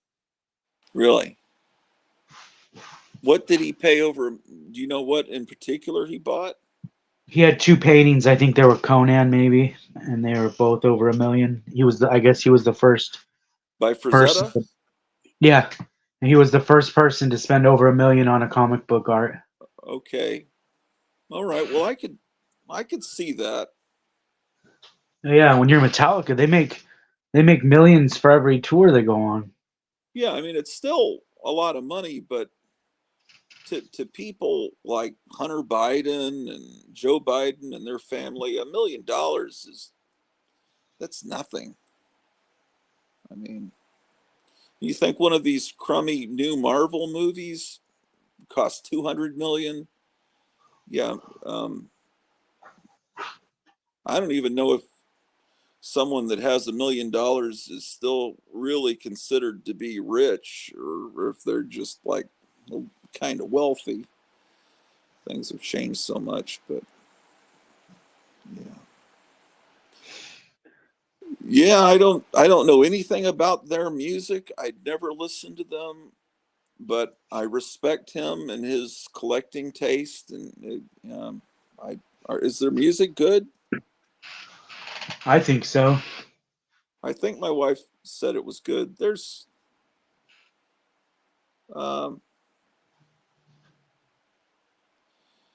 Really? What did he pay over? Do you know what in particular he bought? He had two paintings. I think they were Conan, maybe, and they were both over $1 million. I guess he was the first. By Frazetta? Yeah, he was the first person to spend over $1 million on a comic book art. Okay. All right. Well, I could see that. Yeah, when you're Metallica, they make millions for every tour they go on. Yeah, I mean it's still a lot of money, but to people like Hunter Biden and Joe Biden and their family, $1 million that's nothing. I mean, you think one of these crummy new Marvel movies cost $200 million? Yeah. I don't even know if someone that has $1 million is still really considered to be rich, or if they're just like kind of wealthy. Things have changed so much, but yeah, I don't know anything about their music. I'd never listened to them, but I respect him and his collecting taste. And is their music good? I think so. I think my wife said it was good. There's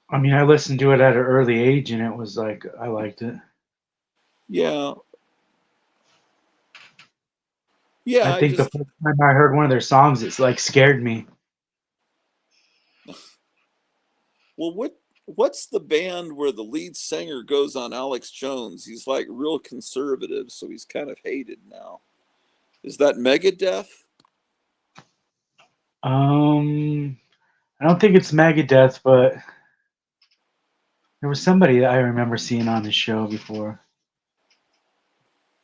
I mean, I listened to it at an early age, and it was like I liked it. Yeah. I think the first time I heard one of their songs, it's like scared me. Well, what's the band where the lead singer goes on Alex Jones? He's like real conservative, so he's kind of hated now. Is that Megadeth? I don't think it's Megadeth, but there was somebody that I remember seeing on the show before.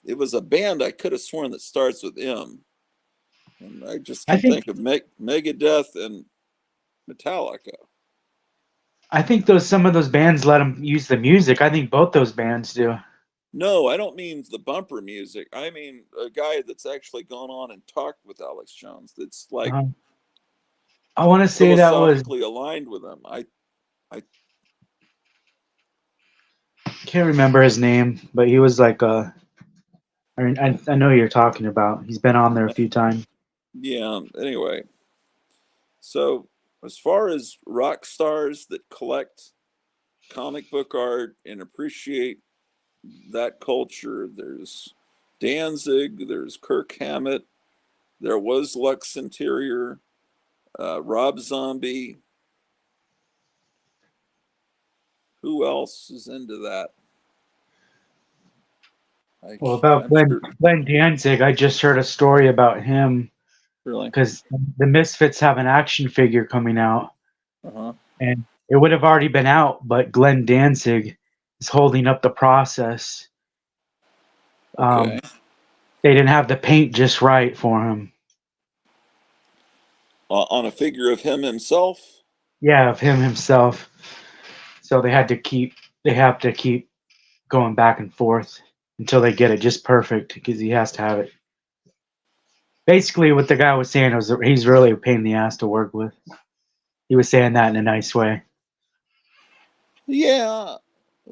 It was a band I could have sworn that starts with M. And I just can think of Megadeth and Metallica. I think some of those bands let them use the music. I think both those bands do. No, I don't mean the bumper music. I mean a guy that's actually gone on and talked with Alex Jones. That's like I want to say that was philosophically aligned with him. I can't remember his name, but he was like I know who you're talking about. He's been on there a few times. Yeah. Anyway, so as far as rock stars that collect comic book art and appreciate that culture, there's Danzig, there's Kirk Hammett, there was Lux Interior, Rob Zombie. Who else is into that? Well, about Glenn Danzig, I just heard a story about him. Really? Because the Misfits have an action figure coming out. Uh-huh. And it would have already been out, but Glenn Danzig is holding up the process. Okay. They didn't have the paint just right for him. On a figure of him himself? Yeah, of him himself. So they have to keep going back and forth until they get it just perfect, because he has to have it. Basically, what the guy was saying was he's really a pain in the ass to work with. He was saying that in a nice way. Yeah,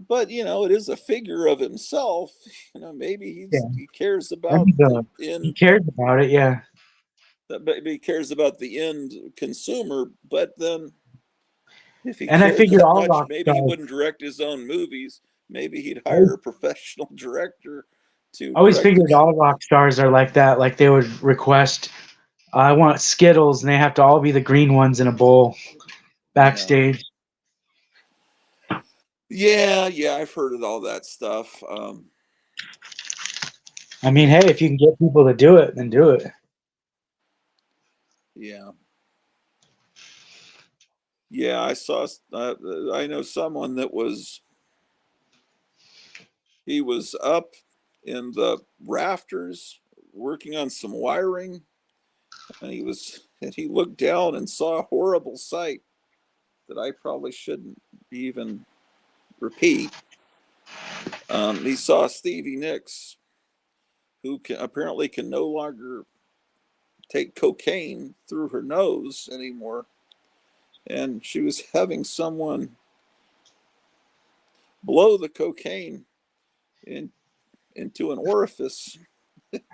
but it is a figure of himself. Maybe Yeah. he cares I about think the he end. cares about it. Yeah. That maybe he cares about the end consumer. But then, if he And I cared figure that all much, rock maybe he stars. wouldn't direct his own movies. Maybe he'd I hire a professional director to always direct figured it. all rock stars are like that. Like they would request, I want Skittles, and they have to all be the green ones in a bowl Yeah, backstage. yeah, I've heard of all that stuff. I mean, hey, if you can get people to do it, then do it. Yeah, yeah. I saw. I know someone that he was up in the rafters working on some wiring, and he looked down and saw a horrible sight that I probably shouldn't even repeat. He saw Stevie Nicks, who apparently can no longer take cocaine through her nose anymore, and she was having someone blow the cocaine in, into an orifice.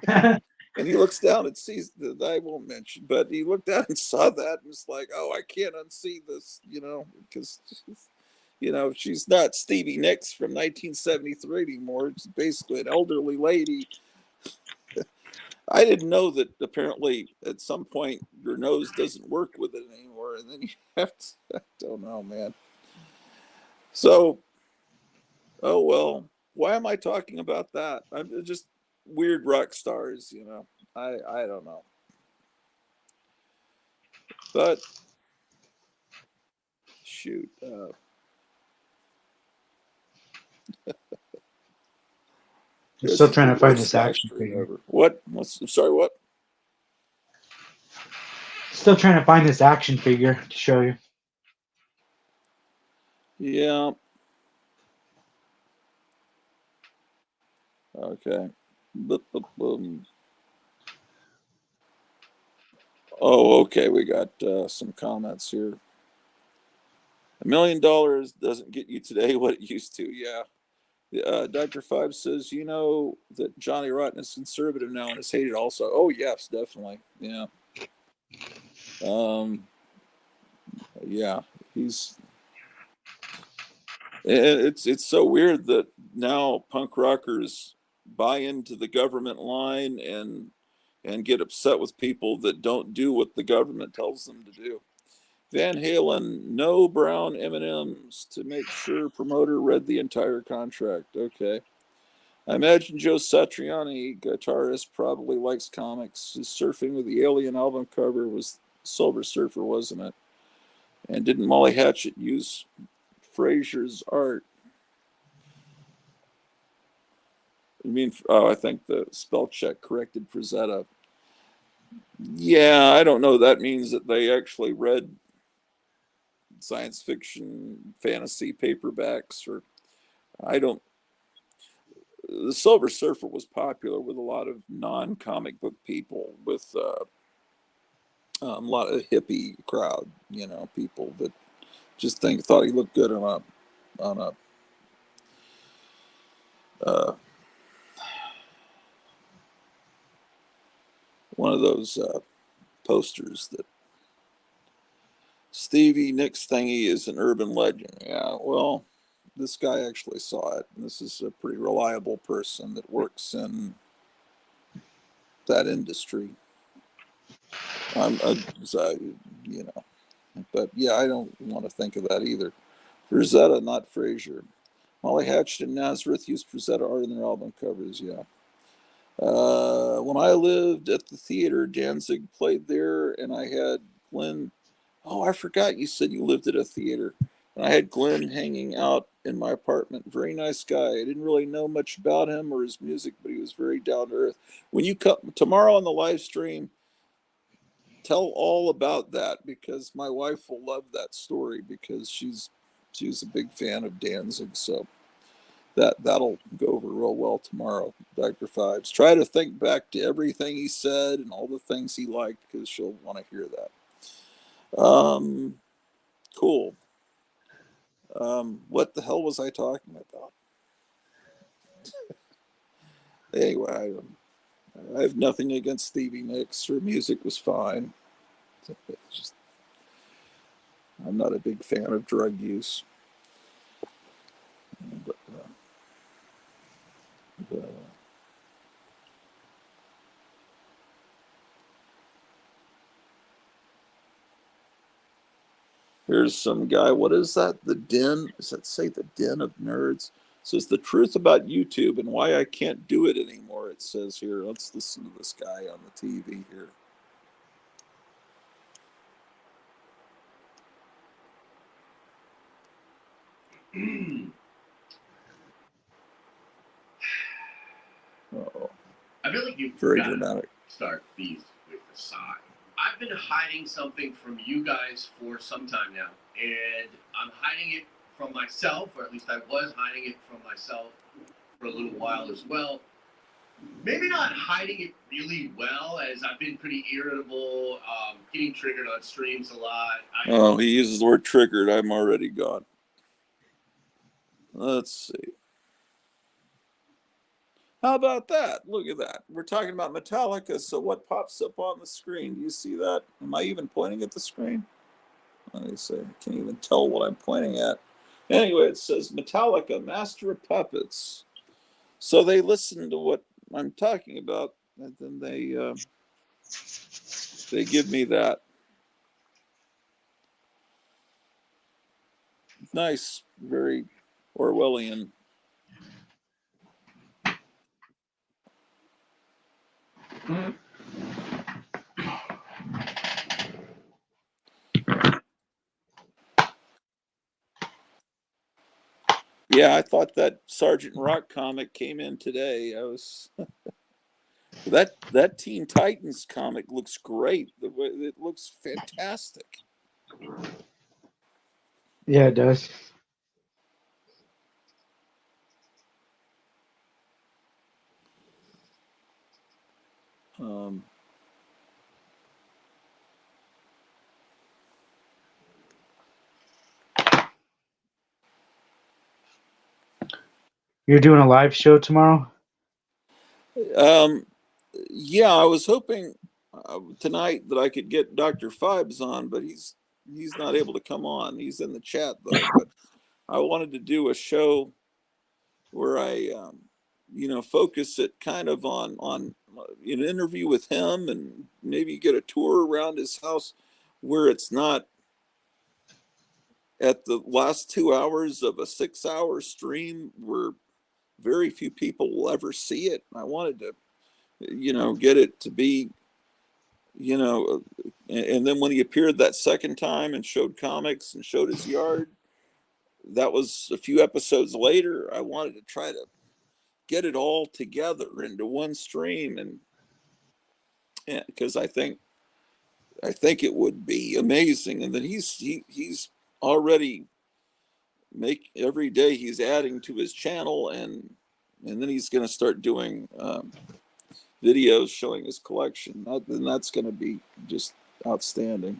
And he looks down and sees that I won't mention, but he looked down and saw that and was like, "Oh, I can't unsee this," because she's not Stevie Nicks from 1973 anymore. It's basically an elderly lady. I didn't know that apparently at some point your nose doesn't work with it anymore, and then you have to. I don't know, man. So, oh well. Why am I talking about that? I'm just weird rock stars, I don't know. But shoot, I'm this still is the trying to find worst this live action stream figure. ever. What? I'm sorry. What? Still trying to find this action figure to show you. Yeah. Okay. Boom. Oh, okay. We got some comments here. $1 million doesn't get you today what it used to. Yeah. Dr. Five says, that Johnny Rotten is conservative now and is hated also. Oh, yes, definitely. Yeah. Yeah. He's. It's so weird that now punk rockers buy into the government line and get upset with people that don't do what the government tells them to do. Van Halen, no brown M&Ms to make sure promoter read the entire contract. Okay. I imagine Joe Satriani, guitarist, probably likes comics. His Surfing with the Alien album cover was Silver Surfer, wasn't it? And didn't Molly Hatchet use Fraser's art? You mean, oh, I think the spell check corrected Frazetta. Yeah, I don't know. That means that they actually read science fiction, fantasy paperbacks, or I don't. The Silver Surfer was popular with a lot of non-comic book people, with a lot of hippie crowd, people that just thought he looked good on a one of those posters that Stevie Nicks thingy is an urban legend. Yeah, well, this guy actually saw it, and this is a pretty reliable person that works in that industry. So, but yeah, I don't want to think of that either. Rosetta, not Fraser. Molly Hatchet and Nazareth used Rosetta art in their album covers. Yeah. When I lived at the theater, Danzig played there, and I had Glenn. Oh, I forgot you said you lived at a theater. And I had Glenn hanging out in my apartment. Very nice guy. I didn't really know much about him or his music, but he was very down to earth. When you come tomorrow on the live stream, tell all about that, because my wife will love that story, because she's a big fan of Danzig. So that'll go over real well tomorrow. Dr. Fives, try to think back to everything he said and all the things he liked, because she'll want to hear that. Cool. What the hell was I talking about? Anyway, I have nothing against Stevie Nicks. Her music was fine. It's just, I'm not a big fan of drug use. But, here's some guy. What is that? The Den? Does that say the Den of Nerds? It says the truth about YouTube and why I can't do it anymore. It says here. Let's listen to this guy on the TV here. Uh-oh. I feel like you've Very got to dramatic. start these with a sigh. I've been hiding something from you guys for some time now, and I'm hiding it from myself, or at least I was hiding it from myself for a little while as well. Maybe not hiding it really well, as I've been pretty irritable, getting triggered on streams a lot. Oh, he uses the word triggered. I'm already gone. Let's see. How about that? Look at that. We're talking about Metallica, so what pops up on the screen? Do you see that? Am I even pointing at the screen? Let me see. I can't even tell what I'm pointing at. Anyway, it says Metallica, Master of Puppets. So they listen to what I'm talking about, and then they give me that. Nice, very Orwellian. Yeah, I thought that Sergeant Rock comic came in today. I was that Teen Titans comic looks great. It looks fantastic. Yeah, it does. You're doing a live show tomorrow? Yeah, I was hoping tonight that I could get Dr. Fibes on, but he's not able to come on. He's in the chat though. But I wanted to do a show where I, focus it kind of on an interview with him, and maybe get a tour around his house, where it's not at the last 2 hours of a 6-hour stream where very few people will ever see it. I wanted to, get it to be, and then when he appeared that second time and showed comics and showed his yard, that was a few episodes later. I wanted to try to get it all together into one stream, and because I think it would be amazing. And then he's already every day he's adding to his channel, and then he's going to start doing videos showing his collection. And that's going to be just outstanding.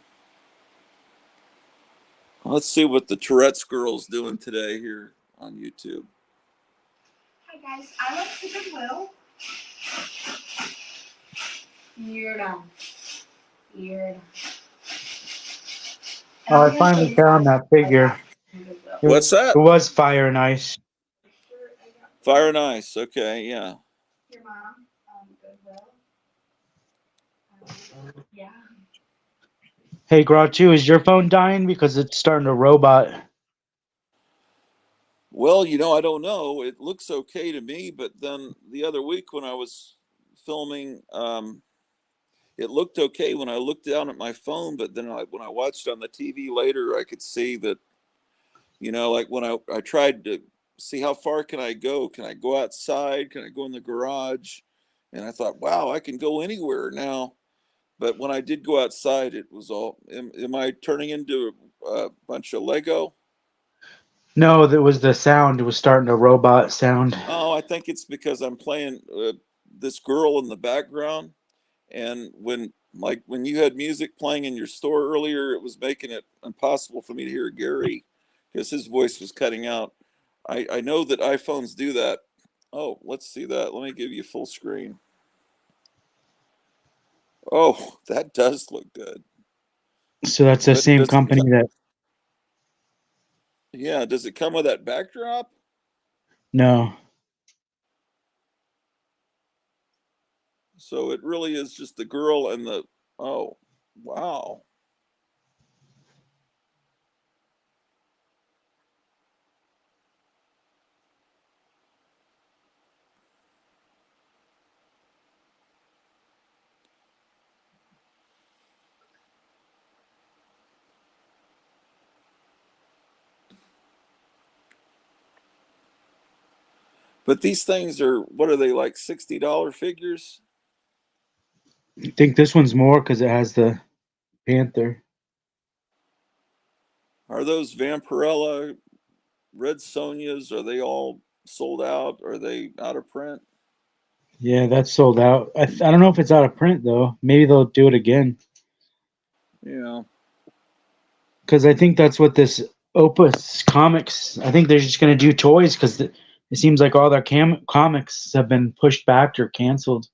Let's see what the Tourette's girl's doing today here on YouTube. Hi guys, I like the Goodwill. You're done. Oh, I finally found that figure. What's that? It was Fire and Ice. Fire and Ice. Okay, yeah. Your mom, Goodwill. Yeah. Hey, Groucho, is your phone dying because it's starting to robot? Well, I don't know. It looks okay to me, but then the other week when I was filming, it looked okay when I looked down at my phone, but then when I watched on the TV later, I could see that, like when I tried to see how far can I go? Can I go outside? Can I go in the garage? And I thought, wow, I can go anywhere now. But when I did go outside, it was all, am I turning into a bunch of Lego? No, that was the sound. It was starting to robot sound. Oh, I think it's because I'm playing this girl in the background. And when you had music playing in your store earlier, it was making it impossible for me to hear Gary, because his voice was cutting out. I know that iPhones do that. Oh, let's see that. Let me give you full screen. Oh, that does look good. So that's the But same does it company that. yeah, does it come with that backdrop? No. So it really is just the girl and the, oh, wow. But these things are, what are they, like $60 figures? I think this one's more because it has the panther. Are those Vampirella Red Sonias, are they all sold out? Are they out of print? Yeah, that's sold out. I don't know if it's out of print though. Maybe they'll do it again. Yeah. Because I think that's what this Opus Comics. I think they're just going to do toys because it seems like all their comics have been pushed back or canceled.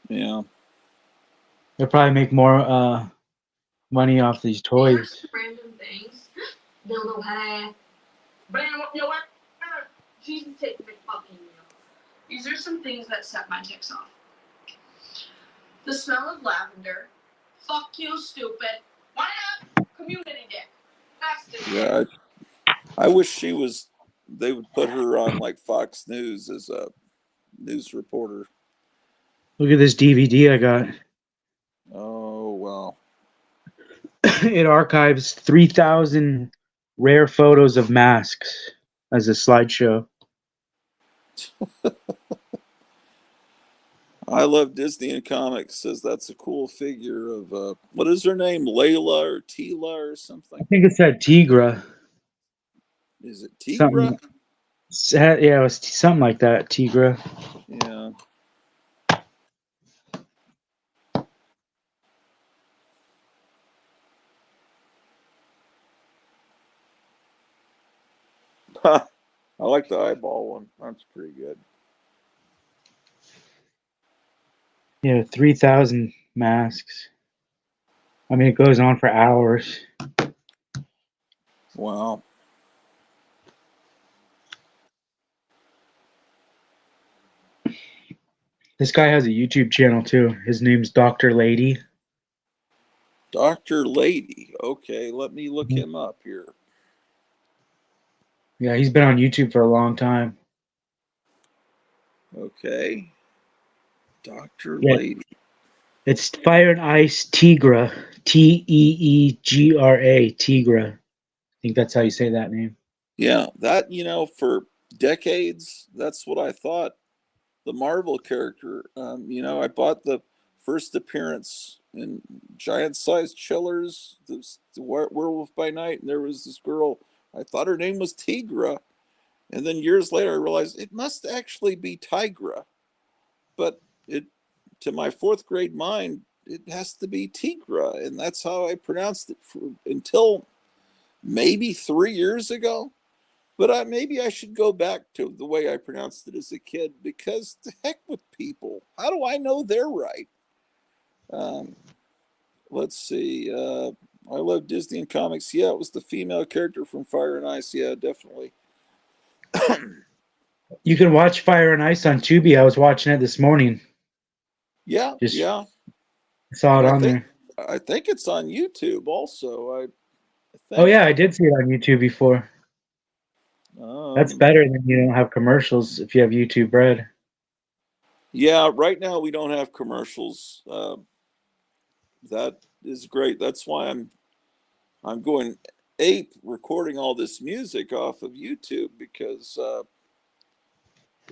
Yeah. They'll probably make more money off these toys. Random things. Dildo head. Bam, you know what? Jesus, take the fucking meal. These are some things that set my ticks off. The smell of lavender. Fuck you, stupid. Why not? Community dick. That's the Yeah. I wish they would put her on like Fox News as a news reporter. Look at this DVD I got. Oh, wow. It archives 3,000 rare photos of masks as a slideshow. I Love Disney and Comics says that's a cool figure of, what is her name? Layla or Tila or something? I think it said Tigra. Is it Something. Tigra? Yeah, it was something like that. Tigra. Yeah. I like the eyeball one. That's pretty good. Yeah, 3,000 masks. I mean, it goes on for hours. Wow. This guy has a YouTube channel too. His name's Dr. Lady. Dr. Lady. Okay, let me look him up here. Yeah, he's been on YouTube for a long time. Okay. Dr. Yeah, Lady. it's Fire and Ice Tigra. Teegra. Tigra. I think that's how you say that name. Yeah, that, for decades, that's what I thought. The Marvel character. I bought the first appearance in Giant Sized Chillers, the Werewolf by Night, and there was this girl. I thought her name was Tigra. And then years later, I realized it must actually be Tigra. But to my fourth grade mind, it has to be Tigra. And that's how I pronounced it until maybe 3 years ago. But maybe I should go back to the way I pronounced it as a kid, because the heck with people. How do I know they're right? Let's see. I love Disney and comics. Yeah, it was the female character from Fire and Ice. Yeah, definitely. You can watch Fire and Ice on Tubi. I was watching it this morning. Yeah, yeah. I saw And it on there. I think it's on YouTube also. I think. Oh yeah, I did see it on YouTube before. That's better than you don't have commercials if you have YouTube Red. Yeah, right now we don't have commercials. That is great. That's why I'm going ape recording all this music off of YouTube, because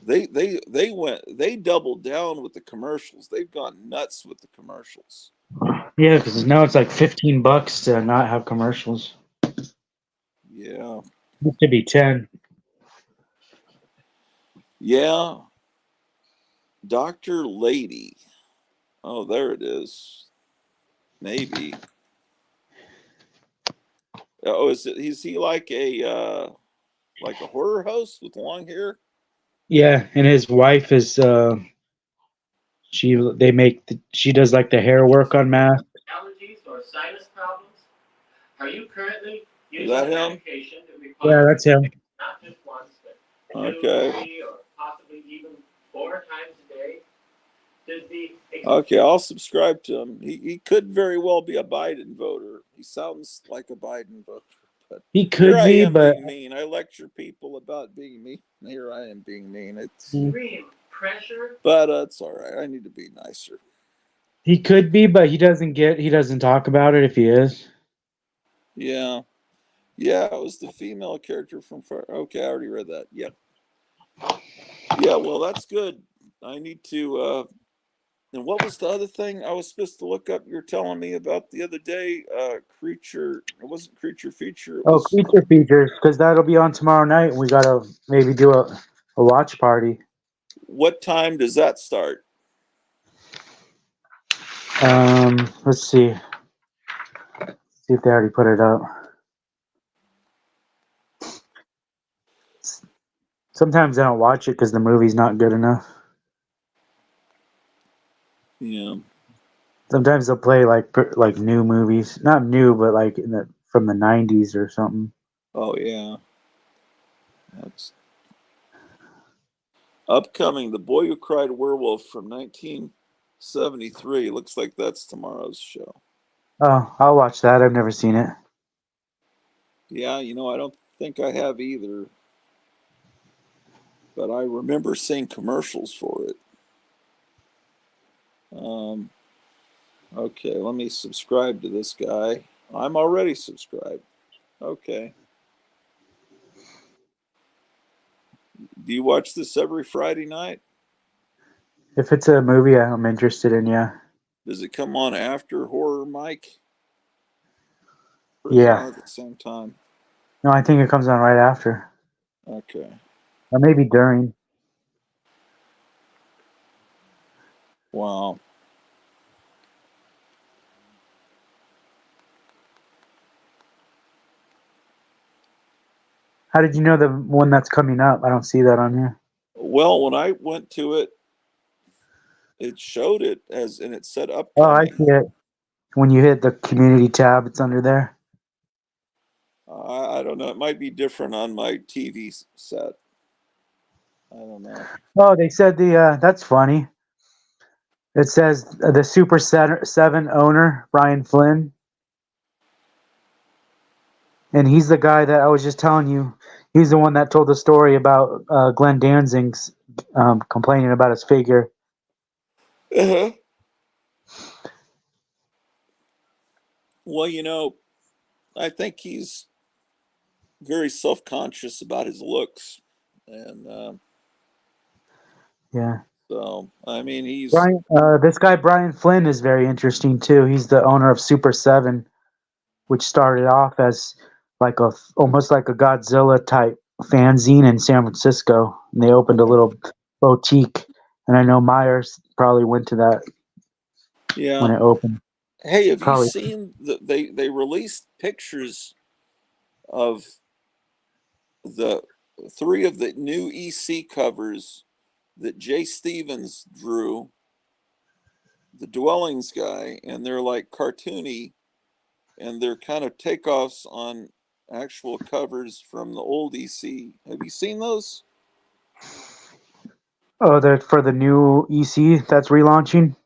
they doubled down with the commercials. They've gone nuts with the commercials. Yeah, because now it's like $15 to not have commercials. Yeah. It used to be 10. Yeah. Dr. Lady. Oh, there it is. Maybe. Oh, is he like a horror host with long hair? Yeah, and his wife is she does like the hair work on Mask. Allergies or sinus problems? Are you currently Is using that him? medication that Yeah, requires that's him. not just once, but Okay. 2, 3, or possibly even 4 times a day? Does the Okay, I'll subscribe to him. He could very well be a Biden voter. He sounds like a Biden voter. But He here could I be, am but being mean. I lecture people about being mean. Here I am being mean. extreme pressure? But it's all right. I need to be nicer. he doesn't talk about it if he is. Yeah. Yeah, it was the female character from Far. Okay, I already read that. Yep. Yeah, well, that's good. I need to. And what was the other thing I was supposed to look up? You're telling me about the other day. Creature. It wasn't creature feature. It Oh, was. creature features, because that'll be on tomorrow night. We gotta maybe do a watch party. What time does that start? Let's see. See if they already put it up. Sometimes I don't watch it because the movie's not good enough. Yeah. Sometimes they'll play like new movies, not new, but like from the '90s or something. Oh yeah. That's upcoming. The Boy Who Cried Werewolf from 1973. Looks like that's tomorrow's show. Oh, I'll watch that. I've never seen it. Yeah, I don't think I have either. But I remember seeing commercials for it. Okay, let me subscribe to this guy. I'm already subscribed. Okay. Do you watch this every Friday night? If it's a movie I'm interested in, yeah. Does it come on after Horror Mike? Or is it Yeah. on at the same time? No, I think it comes on right after. Okay. Or maybe during. Wow. How did you know the one that's coming up? I don't see that on here. Well, when I went to it, it showed it and it said Oh, I upcoming. see it. When you hit the community tab, it's under there. I don't know. It might be different on my TV set. I don't know. Oh, they said that's funny. It says the Super 7 owner, Brian Flynn. And he's the guy that I was just telling you. He's the one that told the story about Glenn Danzig's complaining about his figure. Uh-huh. Well, I think he's very self-conscious about his looks. And Yeah. so, I mean, this guy, Brian Flynn, is very interesting too. He's the owner of Super 7, which started off as almost like a Godzilla type fanzine in San Francisco. And they opened a little boutique. And I know Myers probably went to that when it opened. Hey, have Probably. you seen they released pictures of the 3 of the new EC covers that Jay Stevens drew, the Dwellings guy, and they're like cartoony, and they're kind of takeoffs on actual covers from the old EC. Have you seen those? Oh, they're for the new EC that's relaunching?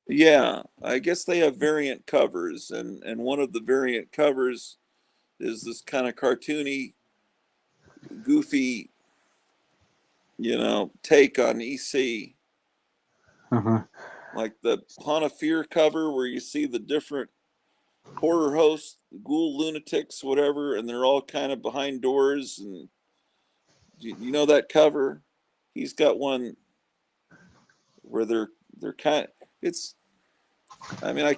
Yeah, I guess they have variant covers, and one of the variant covers is this kind of cartoony, goofy, take on EC. Uh-huh. Like the Hana Fear cover where you see the different horror hosts, ghoul lunatics, whatever, and they're all kind of behind doors. And you know that cover? He's got one where they're kind of, it's, I mean,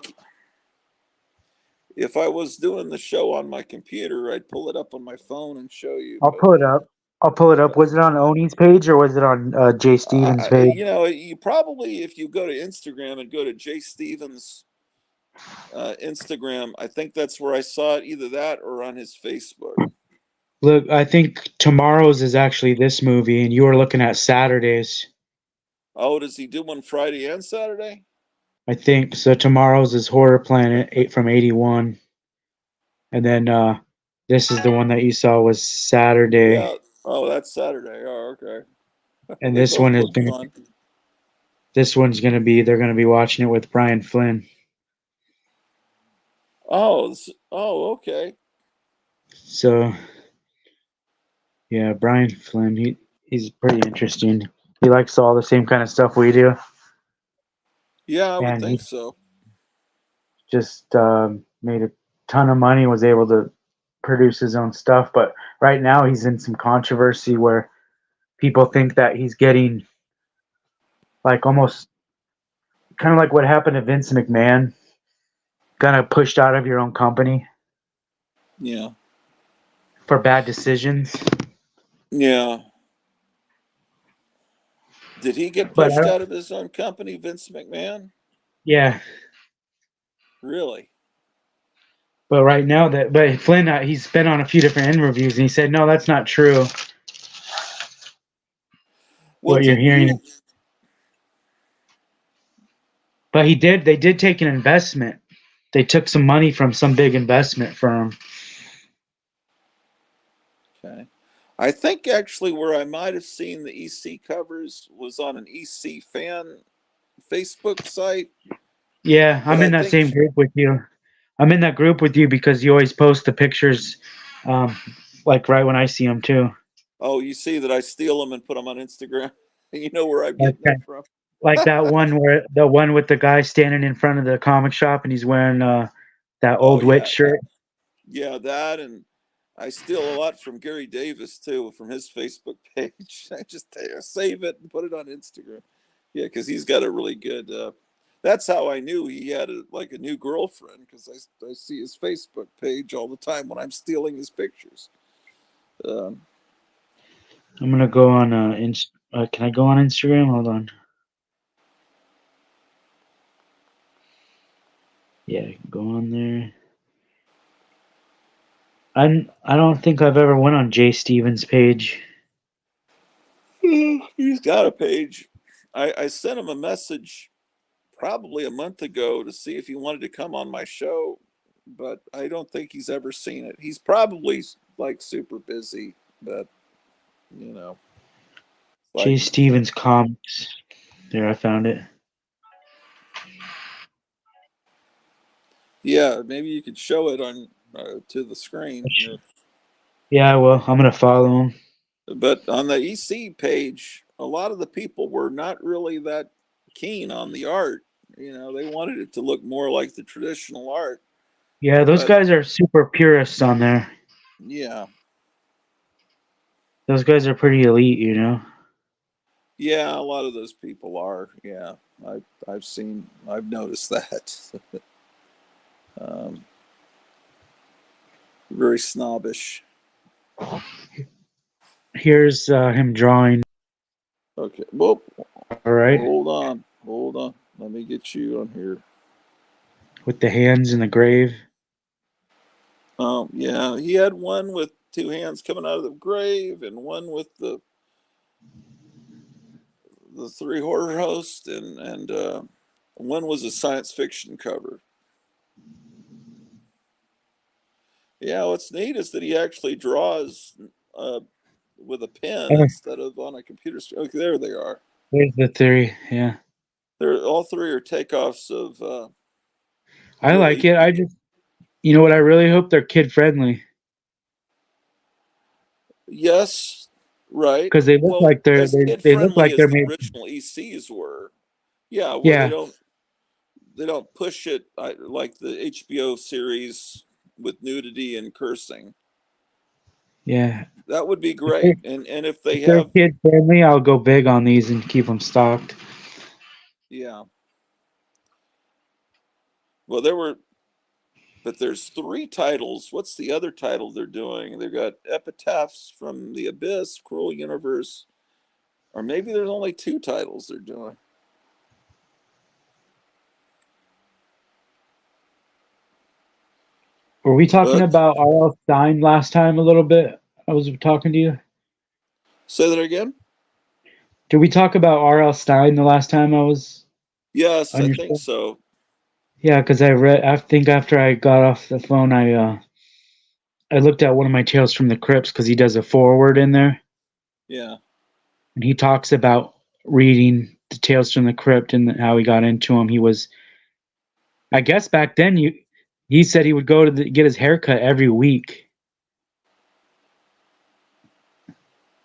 if I was doing the show on my computer, I'd pull it up on my phone and show you. I'll pull it up. Was it on Oni's page or was it on Jay Stevens' page? You probably, if you go to Instagram and go to Jay Stevens Instagram. I think that's where I saw it, either that or on his Facebook. Look, I think tomorrow's is actually this movie, and you were looking at Saturdays. Oh, does he do one Friday and Saturday? I think so. Tomorrow's is Horror Planet 8 from 81, and then this is the one that you saw was Saturday, Yeah. Oh, that's Saturday. Oh, okay. and They this both one is look gonna. fun. This one's gonna be. They're gonna be watching it with Brian Flynn. Oh, okay. So, yeah, Brian Flynn. He's pretty interesting. He likes all the same kind of stuff we do, Yeah, I would and he think so. just made a ton of money. Was able to produce his own stuff, but right now he's in some controversy where people think that he's getting like almost kind of like what happened to Vince McMahon, kind of pushed out of your own company Yeah. for bad decisions. Yeah. Did he get But pushed out of his own company, Vince McMahon? yeah, Really? but right now but Flynn, he's been on a few different interviews and he said, no, that's not true. Well, What you're didn't hearing. you? But they did take an investment. They took some money from some big investment firm. Okay. I think actually where I might have seen the EC covers was on an EC fan Facebook site. Yeah, But I'm I in that think, same group with you. I'm in that group with you because you always post the pictures, like right when I see them too. oh, you see that I steal them and put them on Instagram. You know where I'm getting Okay. that from. Like that one the one with the guy standing in front of the comic shop and he's wearing that Oh, old witch yeah. shirt. Yeah, that, and I steal a lot from Gary Davis too, from his Facebook page. I just save it and put it on Instagram. Yeah, because he's got a really good. That's how I knew he had like a new girlfriend, because I see his Facebook page all the time when I'm stealing his pictures. I'm gonna go on can I go on Instagram? Hold on. Yeah, I can go on there. I don't think I've ever went on Jay Stevens' page. He's got a page. I sent him a message probably a month ago to see if he wanted to come on my show, but I don't think he's ever seen it. He's probably like super busy, but you know, like, Jay Stevens comics. There, I found it. yeah, maybe you could show it on to the screen here. Yeah, well, I'm gonna follow him. But on the EC page, a lot of the people were not really that keen on the art. You know, they wanted it to look more like the traditional art. Yeah, those But guys are super purists on there. yeah, Those guys are pretty elite, you know. yeah, a lot of those people are. Yeah, I've noticed that. Very snobbish. Here's him drawing. Okay, well, All right, hold on. Let me get you on here. with the hands in the grave. Yeah, he had one with two hands coming out of the grave, and one with the three horror hosts, and one was a science fiction cover. Yeah, what's neat is that he actually draws with a pen Oh, instead of on a computer screen. Okay, there they are. there's the theory. Yeah, They're all three are takeoffs of I like really. it. I just, you know what? I really hope they're kid friendly Yes, right. because they look Well, like they're as kid they look friendly like as they're the made. original ECs were. Yeah, where Yeah, they don't push it like the HBO series with nudity and cursing. yeah. That would be If they're, great. And if they if they're have, kid friendly, I'll go big on these and keep them stocked. yeah. Well, but there's three titles. What's the other title they're doing? They've got Epitaphs from the Abyss, Cruel Universe, or maybe there's only two titles they're doing. Were we talking But about R.L. Stein last time a little bit? I was talking to you. say that again. Did we talk about R.L. Stein the last time I was Yes, on I your think show? so. Yeah, because I think after I got off the phone, I looked at one of my Tales from the Crypts because he does a foreword in there, Yeah. and he talks about reading the Tales from the Crypt and how he got into them. He was, I guess, back then he said he would go to get his haircut every week.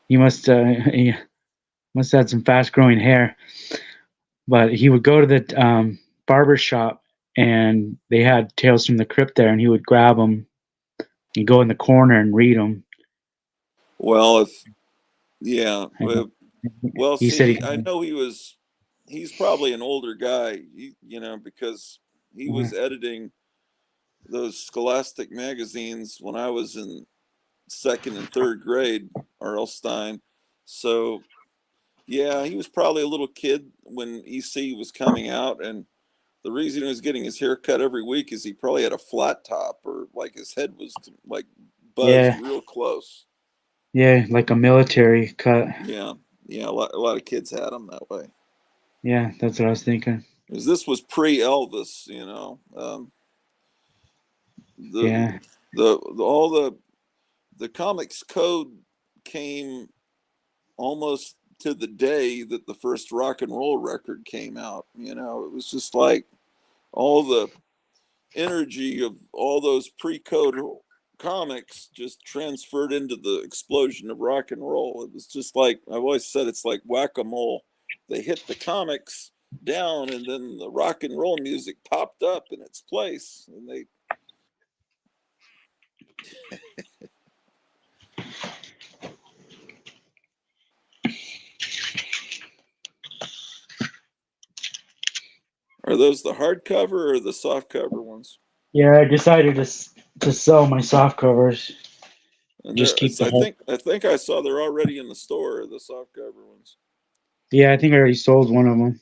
He must he must have had some fast growing hair, but he would go to the barber shop and they had Tales from the Crypt there, and he would grab them and go in the corner and read them. Well, yeah. Well, He said see, I know he's probably an older guy, because he was editing those Scholastic magazines when I was in second and third grade, R.L. Stein. So, yeah, he was probably a little kid when EC was coming out. And the reason he was getting his hair cut every week is he probably had a flat top, or like his head was like buzzed yeah, real close. yeah, like a military cut. Yeah. Yeah. A lot of kids had them that way. Yeah, that's what I was thinking. Because this was pre-Elvis, the Yeah, all the comics code came almost to the day that the first rock and roll record came out. It was just like all the energy of all those pre-code comics just transferred into the explosion of rock and roll. It was just like I've always said, it's like whack-a-mole. They hit the comics down, and then the rock and roll music popped up in its place, and they Are those the hardcover or the softcover ones? yeah. I decided to sell my soft covers. And Just keep the I hard. think I saw they're already in the store, the softcover ones. Yeah, I think I already sold one of them.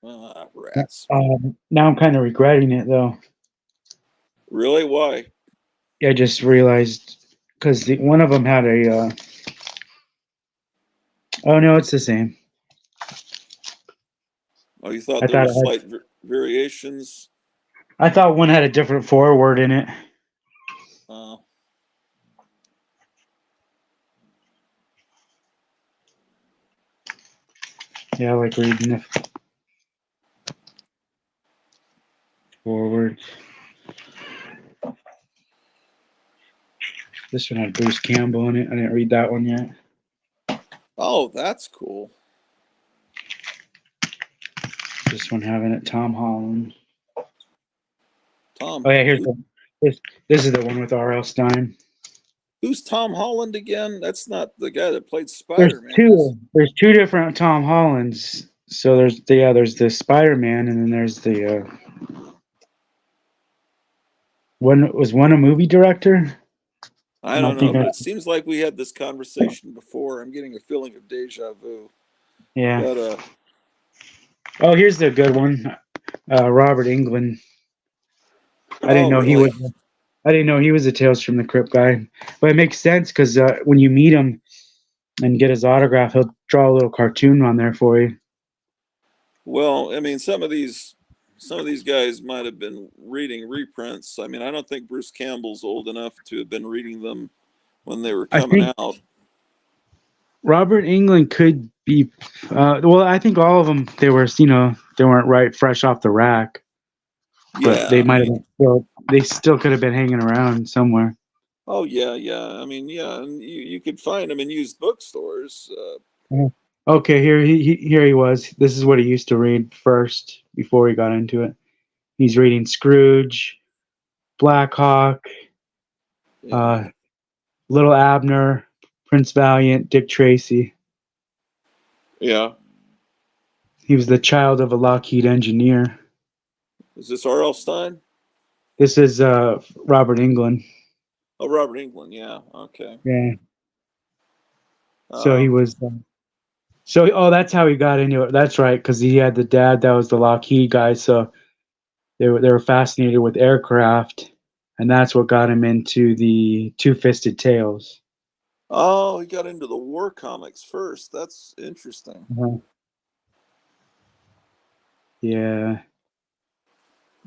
Ah, rats. Now I'm kind of regretting it though. Really? Why? I just realized because one of them had a. Oh no, it's the same. Oh, you thought I there thought were it had. slight variations? I thought one had a different foreword in it. Uh, Yeah, I like reading the forward. This one had Bruce Campbell in it. I didn't read that one yet. oh, that's cool. This one having it Tom Holland. Tom, Oh yeah, this is the one with R.L. Stein. who's Tom Holland again? That's not the guy that played There's Spider-Man. two different Tom Hollands. So there's the Spider-Man, and then there's the one a movie director. I Am I don't know, thinking? but it seems like we had this conversation before. I'm getting a feeling of deja vu. Yeah. But Oh, here's the good one. Robert Englund. I didn't oh, know he really? was. I didn't know he was a Tales from the Crypt guy, but it makes sense because when you meet him and get his autograph, he'll draw a little cartoon on there for you. Well, I mean, some of these guys might have been reading reprints. I mean, I don't think Bruce Campbell's old enough to have been reading them when they were I coming think out. Robert Englund could be. Well, I think all of them they weren't right fresh off the rack, but Yeah, they I might have mean, been. They still could have been hanging around somewhere. oh yeah, yeah. I mean, yeah, and you could find them in used bookstores. Okay, here he was. This is what he used to read first before he got into it. He's reading Scrooge, Black Hawk, Yeah, Little Abner, Prince Valiant, Dick Tracy. yeah. He was the child of a Lockheed engineer. Is this R.L. Stein? This is Robert Englund. Oh, Robert Englund. Yeah. Okay. Yeah. So he Um, was. That's how he got into it. That's right, because he had the dad that was the Lockheed guy. So they were fascinated with aircraft, and that's what got him into the Two-Fisted Tales. Oh, he got into the war comics first. That's interesting. Yeah.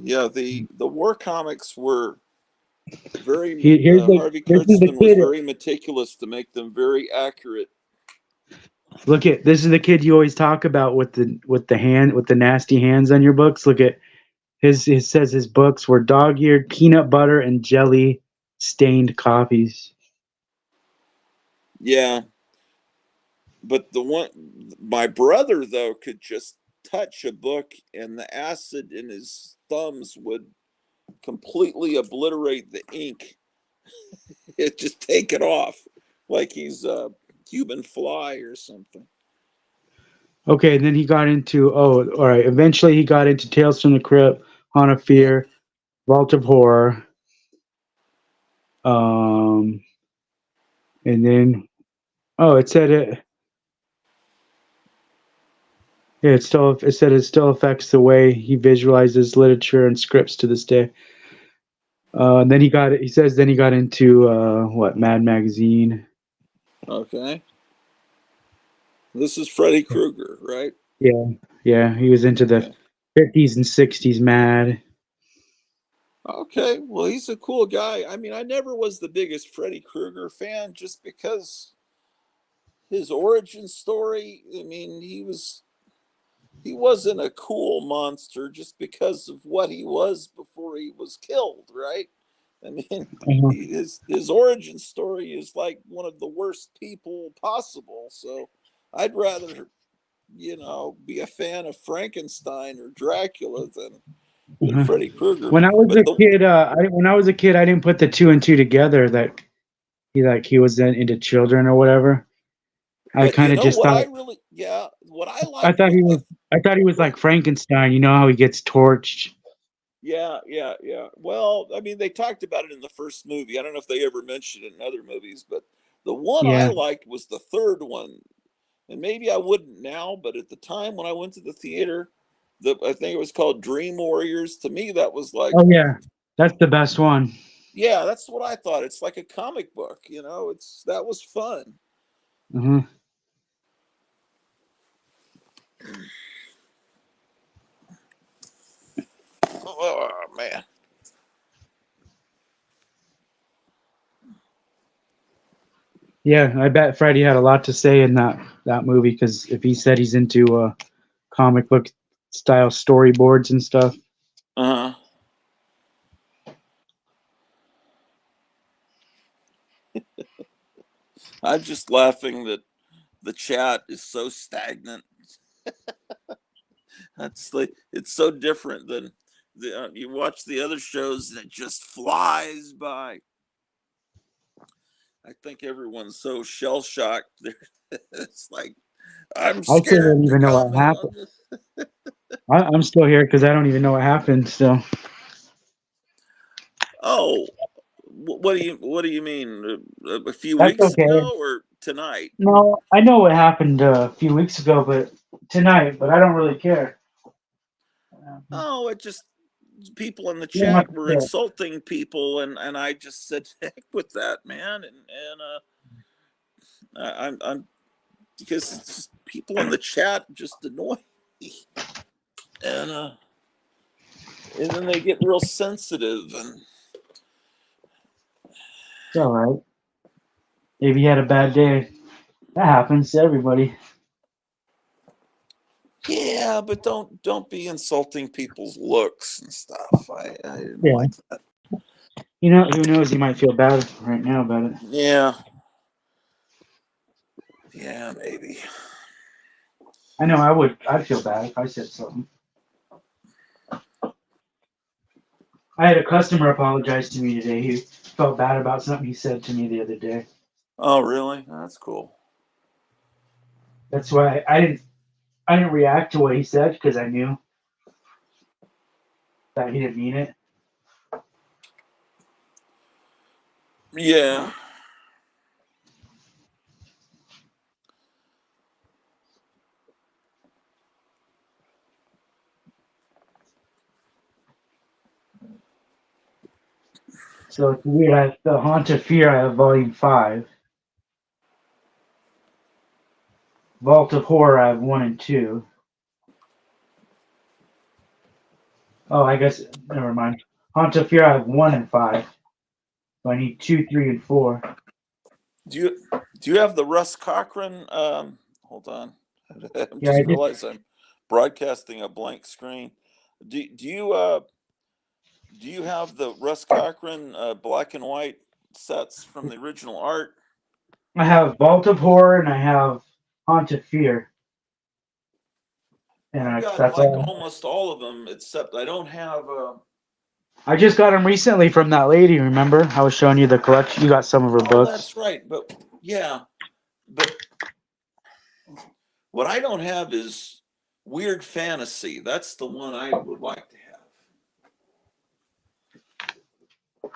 Yeah, the war comics were very. Harvey This is the Kurtzman was kid. very meticulous to make them very accurate. Look at this is the kid you always talk about with the nasty hands on your books. Look at his. It says his books were dog-eared, peanut butter, and jelly stained copies. Yeah, but my brother though could just touch a book and the acid in his thumbs would completely obliterate the ink. It just take it off like he's a human fly or something. Okay, and then he got into all right. Eventually, he got into Tales from the Crypt, Haunt of Fear, Vault of Horror, and then it said it. Yeah, it said it still affects the way he visualizes literature and scripts to this day. And then he got he says then he got into Mad Magazine. Okay. This is Freddy Krueger, right? Yeah, he was into the 50s and 60s Mad. Okay, well, he's a cool guy. I mean, I never was the biggest Freddy Krueger fan just because his origin story, I mean, he wasn't a cool monster just because of what he was before he was killed, right? I mean, his origin story is like one of the worst people possible. So I'd rather, be a fan of Frankenstein or Dracula than Freddy Krueger. When I was a kid, I didn't put the two and two together that he was into children or whatever. I kind of just what thought what I I liked thought was I thought he was like Frankenstein. You know how he gets torched. Yeah. Well, I mean, they talked about it in the first movie. I don't know if they ever mentioned it in other movies, but the one I Yeah. liked was the third one. And maybe I wouldn't now, but at the time when I went to the theater, I think it was called Dream Warriors. To me, that was like, Oh yeah, that's the best one. yeah, that's what I thought. It's like a comic book, that was fun. Mm-hmm. Oh man. Yeah, I bet Freddie had a lot to say in that movie because if he said he's into comic book style storyboards and stuff. Uh-huh. I'm just laughing that the chat is so stagnant. That's like it's so different than you watch the other shows and it just flies by. I think everyone's so shell shocked. It's like I'm I still don't scared to even know what comment on happened. this. I'm still here because I don't even know what happened. So. Oh, what do you mean? A few That's weeks okay. ago or tonight? No, I know what happened a few weeks ago, but tonight, but I don't really care. Oh, it just people in the You don't have chat to were care. insulting people, and I just said heck with that, man, and I'm because it's just people in the chat just annoy me, and then they get real sensitive and. It's all right. Maybe you had a bad day. That happens to everybody. Yeah, but don't be insulting people's looks and stuff. I didn't Yeah. like that. You know, who knows? You might feel bad right now about it. Yeah. Yeah, maybe. I know I would. I'd feel bad if I said something. I had a customer apologize to me today. He felt bad about something he said to me the other day. Oh, really? That's cool. That's why I didn't react to what he said because I knew that he didn't mean it. Yeah. So it's weird. I have the Haunt of Fear. I have Volume 5. Vault of Horror. I have 1 and 2. Oh, I guess never mind. Haunt of Fear. I have 1 and 5. So I need 2, 3, and 4. Do you have the Russ Cochran? Hold on. I Yeah, I just did. realized I'm broadcasting a blank screen. Do you have the Russ Cochran black and white sets from the original art? I have Vault of Horror and I have Haunt of Fear. I've And got that's like all. almost all of them, except I don't have. I just got them recently from that lady. Remember, I was showing you the collection. You got some of her Oh, books. that's right. But yeah, but what I don't have is Weird Fantasy. That's the one I would like to have.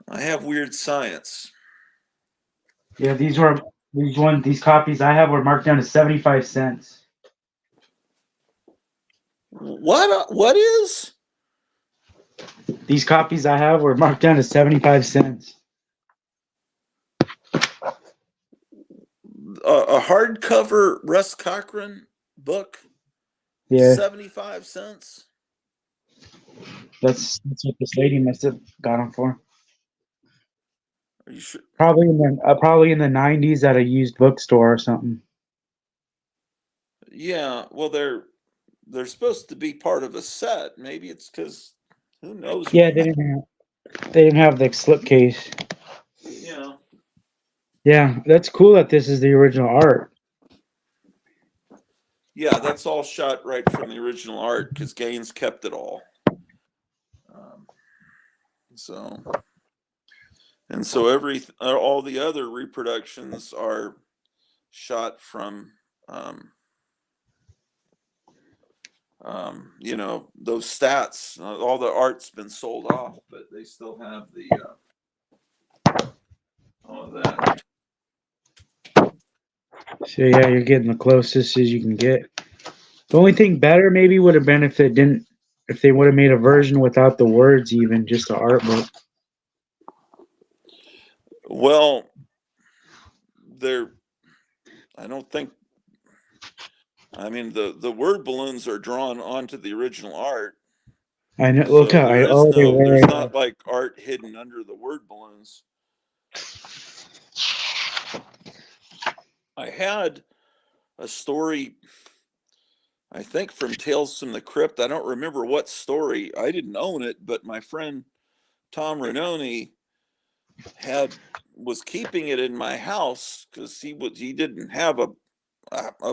I have Weird Science. Yeah, these copies I have were marked down to 75 cents. What is? These copies I have were marked down to 75 cents. A hardcover Russ Cochran book, Yeah, 75 cents. that's what this lady must have got them for. Are you sure? Probably in the 90s at a used bookstore or something. Yeah, well, they're supposed to be part of a set. Maybe it's because who knows Yeah, why. they didn't have the slipcase. Yeah. Yeah, that's cool that this is the original art. Yeah, that's all shot right from the original art because Gaines kept it all. So all the other reproductions are shot from, those stats. All the art's been sold off, but they still have all of that. So yeah, you're getting the closest as you can get. The only thing better maybe would have been if they would have made a version without the words, even just the art book. Well, I don't think. I mean, the word balloons are drawn onto the original art. I know. Look So how there's not like art hidden under the word balloons. I had a story, I think from Tales from the Crypt. I don't remember what story. I didn't own it, but my friend Tom Renoni was keeping it in my house because he didn't have a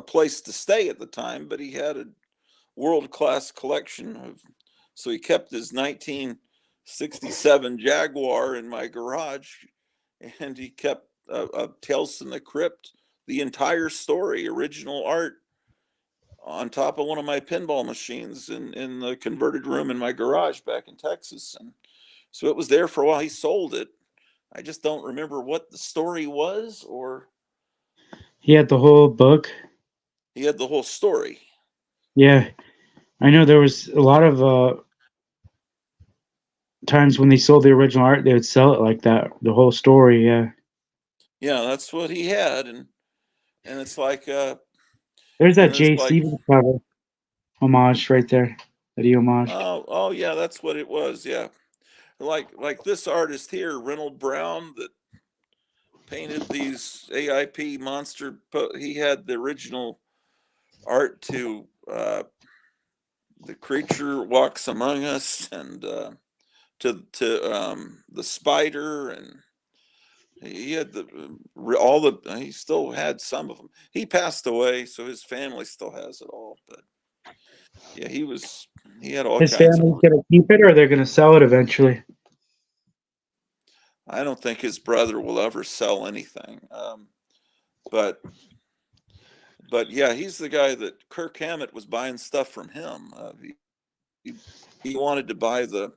place to stay at the time, but he had a world-class collection so he kept his 1967 Jaguar in my garage, and he kept Tales from the Crypt, the entire story, original art, on top of one of my pinball machines in the converted room in my garage back in Texas. And so it was there for a while. He sold it. I just don't remember what the story was, or He had the whole book. he had the whole story. Yeah, I know there was a lot of times when they sold the original art, they would sell it like that, the whole story. Yeah, Yeah, that's what he had, and it's like there's that and it's Jay like Stevens cover homage right there that he homaged. oh yeah, that's what it was. Yeah, like this artist here, Reynold Brown, that painted these AIP monster. He had the original art to The Creature Walks Among Us, and to the Spider, and he had he still had some of them. He passed away, so his family still has it all. But yeah, he had all His kinds of. family's gonna keep it, or they're gonna sell it eventually. I don't think his brother will ever sell anything. But yeah, he's the guy that Kirk Hammett was buying stuff from him. He wanted to buy the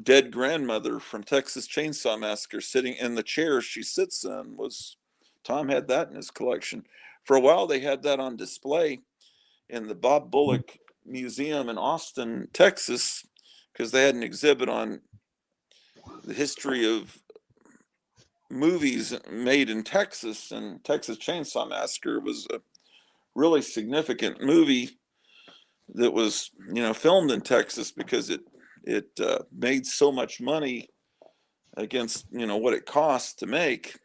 dead grandmother from Texas Chainsaw Massacre sitting in the chair she sits in. Tom had that in his collection. For a while, they had that on display in the Bob Bullock Museum in Austin, Texas, because they had an exhibit on the history of movies made in Texas, and Texas Chainsaw Massacre was a really significant movie that was, filmed in Texas because it made so much money against, what it cost to make,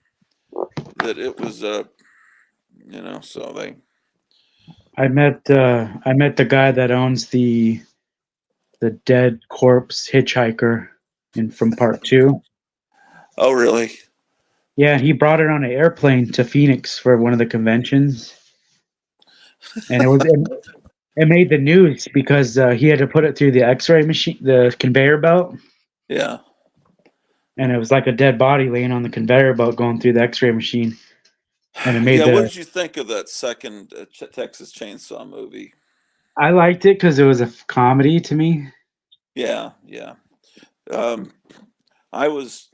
that it was so they. I met the guy that owns the dead corpse hitchhiker from part 2. Oh, really? Yeah, he brought it on an airplane to Phoenix for one of the conventions, and it made the news because he had to put it through the X-ray machine, the conveyor belt. Yeah. And it was like a dead body laying on the conveyor belt going through the X-ray machine, and it made What did you think of that second Texas Chainsaw movie? I liked it because it was a comedy to me. Yeah. I was.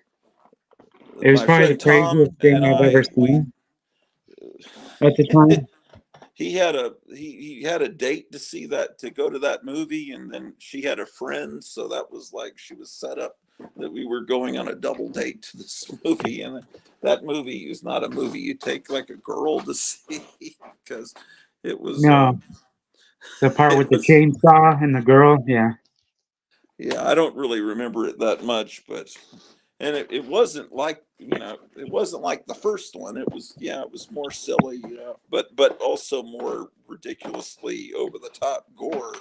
It was My probably the friend Tom craziest thing and I've ever seen at the time. he had a date to go to that movie, and then she had a friend, so that was like she was set up that we were going on a double date to this movie. And that movie is not a movie you take like a girl to see, because it was No, the part with the chainsaw and the girl. Yeah. I don't really remember it that much, but it wasn't like it wasn't like the first one. It was more silly, but also more ridiculously over the top gore.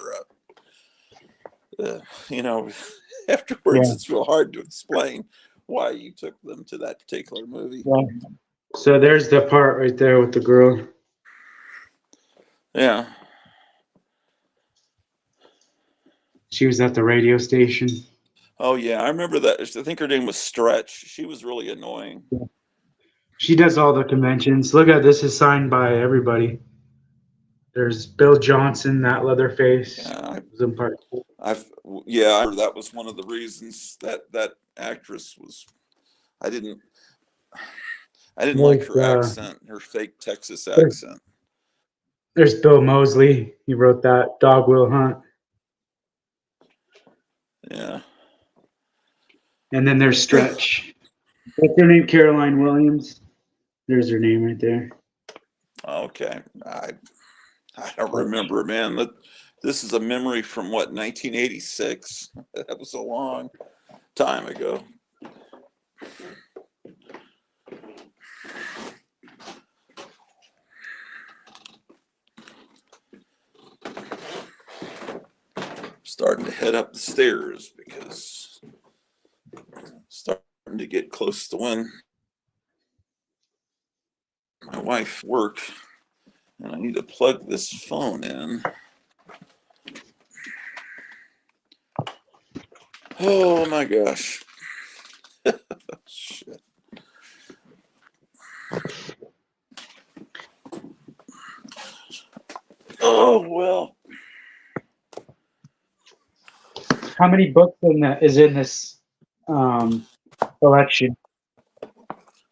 Afterwards, Yeah. it's real hard to explain why you took them to that particular movie. Yeah. So there's the part right there with the girl. Yeah. She was at the radio station. Oh yeah, I remember that. I think her name was Stretch. She was really annoying. Yeah. She does all the conventions. Look at this, is signed by everybody. There's Bill Johnson, that Leatherface. Yeah, was in part 2. I remember that was one of the reasons that actress was. I didn't like her accent, her fake Texas accent. There's Bill Moseley. He wrote that Dog Will Hunt. Yeah. And then there's Stretch. What's her name? Caroline Williams. There's her name right there. Okay. I don't remember, man. This is a memory from 1986. That was a long time ago. Starting to head up the stairs because I'm starting to get close to when my wife works, and I need to plug this phone in. Oh my gosh. Shit. Oh well. How many books is in this collection?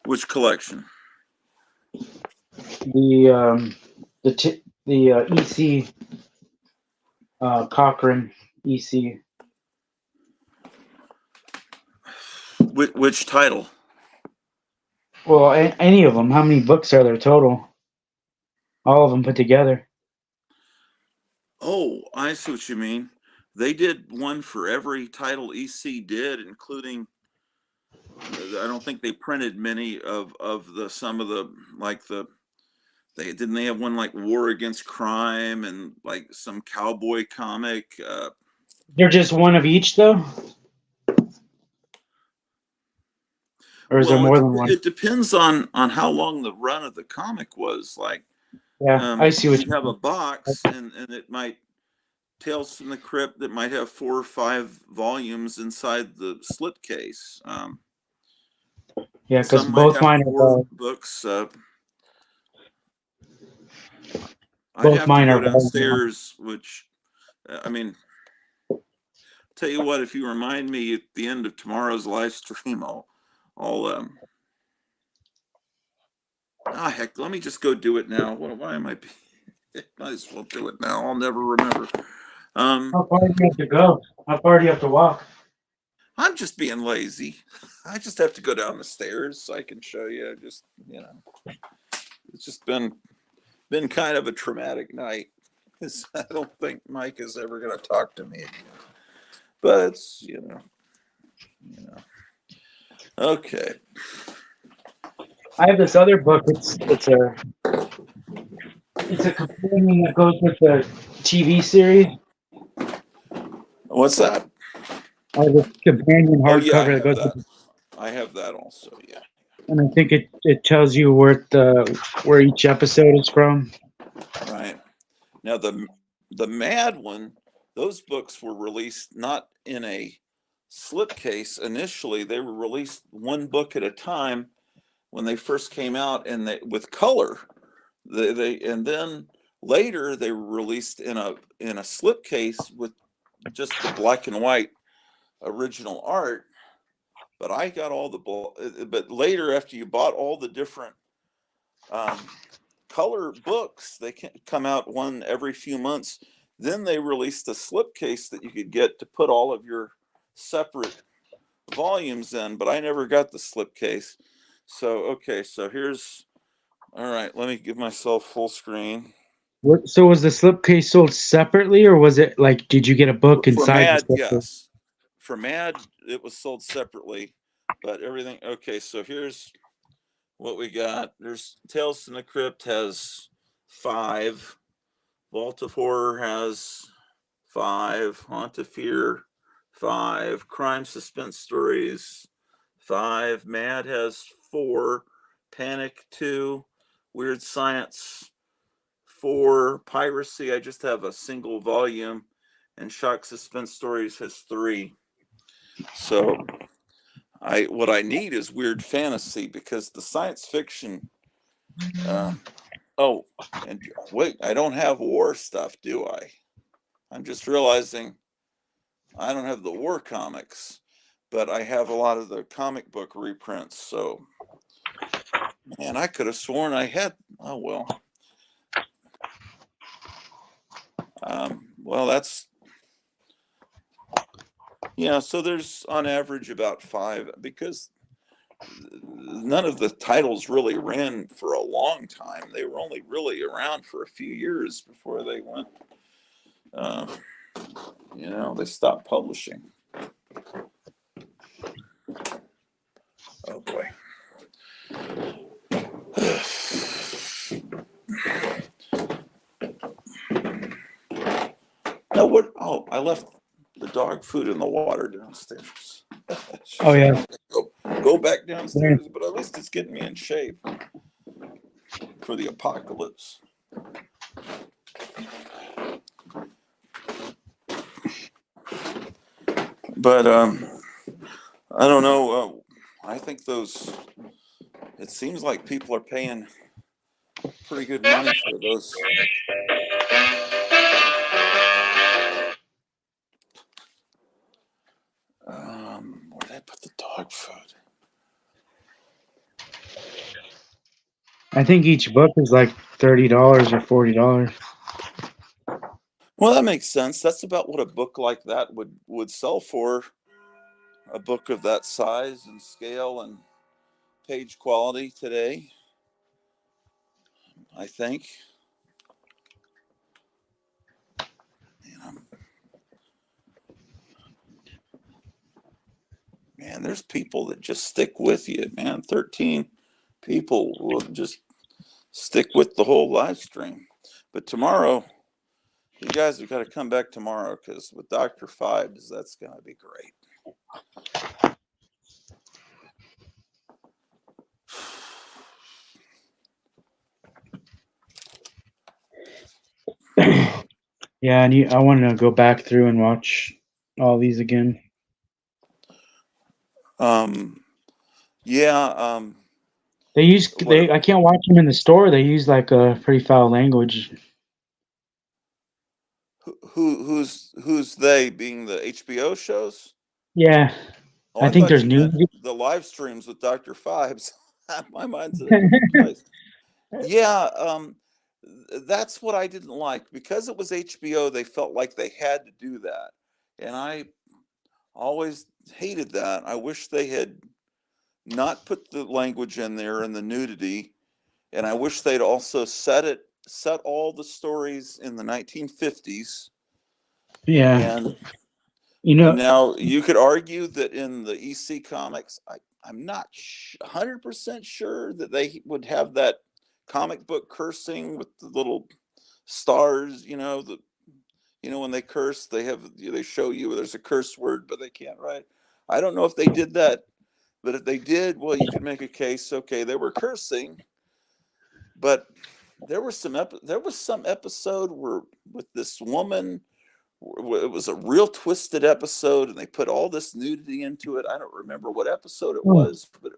Which collection? The EC Cochrane EC. Which title? Well, any of them. How many books are there total? All of them put together. Oh, I see what you mean. They did one for every title EC did, including. I don't think they printed many of some of the they have one like War Against Crime and like some cowboy comic. They're just one of each though, or is there more than one? It depends on how long the run of the comic was. Like, yeah, I see what you have a box, and it might. Tales from the Crypt that might have 4 or 5 volumes inside the slipcase. Yeah, because both mine are books. Both mine are downstairs, which I mean, tell you what, if you remind me at the end of tomorrow's live stream, heck, let me just go do it now. Why am I? Might as well do it now. I'll never remember. How far do you have to go? How far do you have to walk? I'm just being lazy. I just have to go down the stairs so I can show you. Just, it's just been kind of a traumatic night. I don't think Mike is ever going to talk to me again. But it's, okay. I have this other book. It's a companion that goes with the TV series. What's that? I have this companion Oh yeah, I hardcover that have goes that. with, I have that also. Yeah. and I think it tells you where each episode is from. Right. Now the Mad one, those books were released not in a slipcase initially. They were released one book at a time when they first came out, and with color. And then later they were released in a slipcase with just the black and white original art. But I got all but later, after you bought all the different color books, they can come out one every few months. Then they released a slipcase that you could get to put all of your separate volumes in, but I never got the slipcase. So, okay, so all right, let me give myself full screen. So was the slipcase sold separately, or was it like, did you get a book For inside Mad, the slipcase? yes. For Mad, it was sold separately, but everything, okay, so here's what we got. There's Tales from the Crypt has 5. Vault of Horror has 5. Haunt of Fear, 5. Crime Suspense Stories, 5. Mad has 4. Panic, 2. Weird Science, 4. Piracy, I just have a single volume. And Shock Suspense Stories has 3. So what I need is weird fantasy, because the science fiction. Oh, and wait, I don't have war stuff, do I? I'm just realizing I don't have the war comics, but I have a lot of the comic book reprints. So, man, I could have sworn I had. Oh well. Well, that's. Yeah, so there's on average about 5, because none of the titles really ran for a long time. They were only really around for a few years before they went, they stopped publishing. Oh boy. Now what? Oh, I left the dog food in the water downstairs. Oh yeah. Go back downstairs, but at least it's getting me in shape for the apocalypse. But I don't know. I think it seems like people are paying pretty good money for those. Where did I put the dog food? I think each book is like $30 or $40. Well, that makes sense. That's about what a book like that would sell for. A book of that size and scale and page quality today, I think. Man, there's people that just stick with you, man. 13 people will just stick with the whole live stream. But tomorrow, you guys have got to come back tomorrow, because with Dr. Fibes, that's going to be great. Yeah, and I want to go back through and watch all these again. Yeah. I can't watch them in the store. They use like a pretty foul language. Who's they, being the HBO shows? Yeah. Oh, I think there's new. The live streams with Dr. Fibes. My mind's in a different place. Yeah, that's what I didn't like, because it was HBO. They felt like they had to do that, and I always hated that. I wish they had not put the language in there and the nudity, and I wish they'd also set all the stories in the 1950s. Yeah. And You know, now you could argue that in the EC comics, I'm not 100% sure that they would have that comic book cursing with the little stars, when they curse, they show you there's a curse word, but they can't write. I don't know if they did that, but if they did, well, you could make a case. Okay, they were cursing, but there was some episode where with this woman, it was a real twisted episode, and they put all this nudity into it. I don't remember what episode it was, but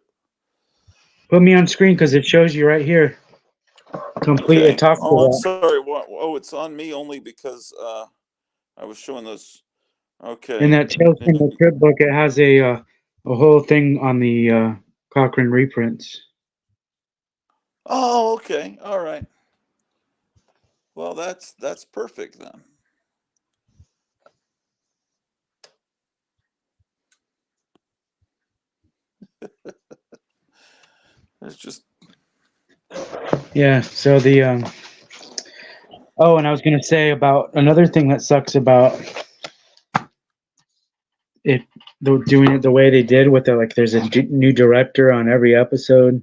put me on screen because it shows you right here. Complete. okay. It talks Oh, I'm about. sorry. Oh, it's on me only because I was showing those. Okay. In that Tales from the Crypt book, it has a whole thing on the Cochrane reprints. Oh, okay. All right. Well, that's perfect then. It's just Yeah. So the oh, and I was gonna say about another thing that sucks about it, doing it the way they did with it. Like, there's a new director on every episode.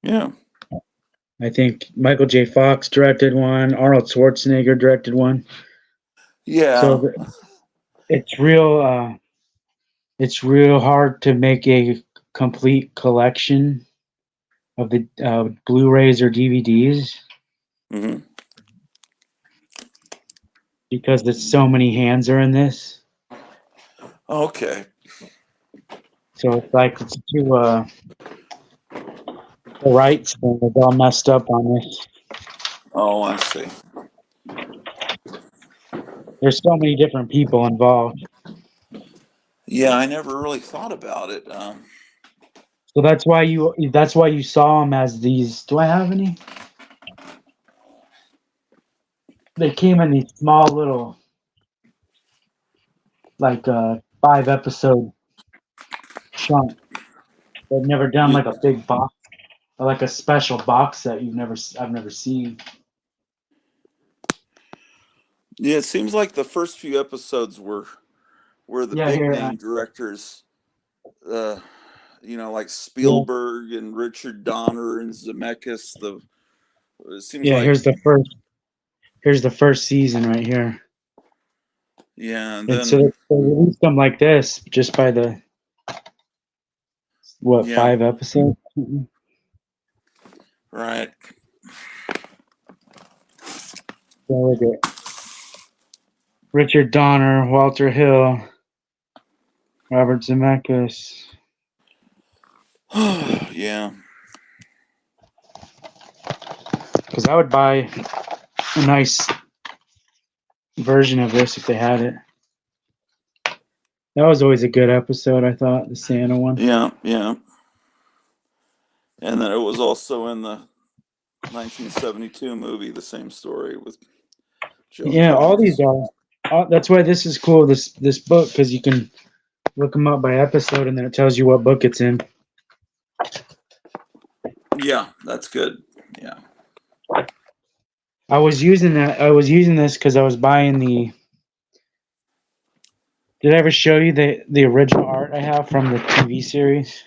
yeah. I think Michael J. Fox directed one. Arnold Schwarzenegger directed one. Yeah. So it's real. It's real hard to make a complete collection of the Blu-rays or DVDs hmm because there's so many hands are in this. Okay. So it's like it's too the rights thing is all messed up on this. Oh, I see. There's so many different people involved. Yeah, I never really thought about it. So that's why you saw them as these. Do I have any? They came in these small little, like 5 episode chunk. They've never done Yeah, like a big box or like a special box set I've never seen. yeah. It seems like the first few episodes were the Yeah, big here. name directors, like Yeah, Spielberg and Richard Donner and Zemeckis. It seems yeah. like Here's the first season right here. yeah, and And so then they released them like this just by the yeah, 5 episodes. right. So look at Richard Donner, Walter Hill, Robert Zemeckis. Yeah. Because I would buy a nice version of this if they had it. That was always a good episode, I thought, the Santa one. Yeah, yeah. And then it was also in the 1972 movie, the same story with Joan Yeah, all these Collins. are. That's why this is cool. This book, because you can look them up by episode, and then it tells you what book it's in. Yeah, that's good. Yeah. I was using this because I was buying the. Did I ever show you the original art I have from the TV series?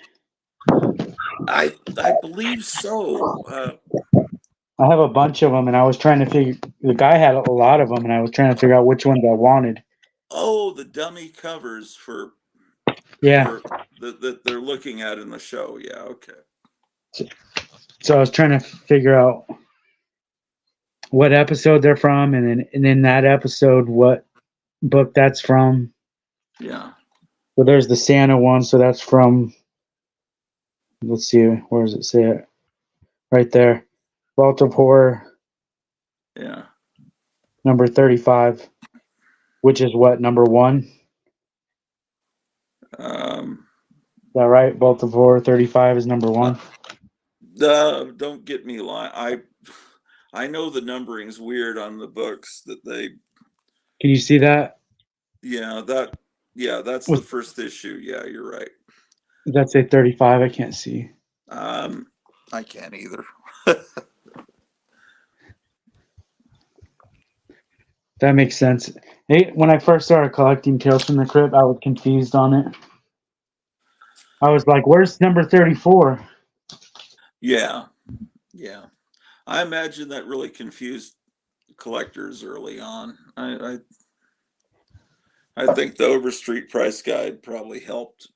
I believe so. I have a bunch of them, and I was trying to figure. The guy had a lot of them, and I was trying to figure out which ones I wanted. Oh, the dummy covers for that they're looking at in the show. Yeah, okay. So I was trying to figure out what episode they're from, and then that episode, what book that's from. Yeah. So there's the Santa one. So that's from. Let's see, where does it say it? Right there, Vault of Horror. Yeah. Number 35, which is what, number 1? Is that right? Vault of Horror 35 is number 1. Don't get me lying. I know the numbering's weird on the books that they. Can you see that? Yeah, Yeah, that's the first issue. Yeah, you're right. Does that say 35? I can't see. I can't either. That makes sense. When I first started collecting Tales from the Crypt, I was confused on it. I was like, where's number 34? Yeah. I imagine that really confused collectors early on. I think the Overstreet price guide probably helped,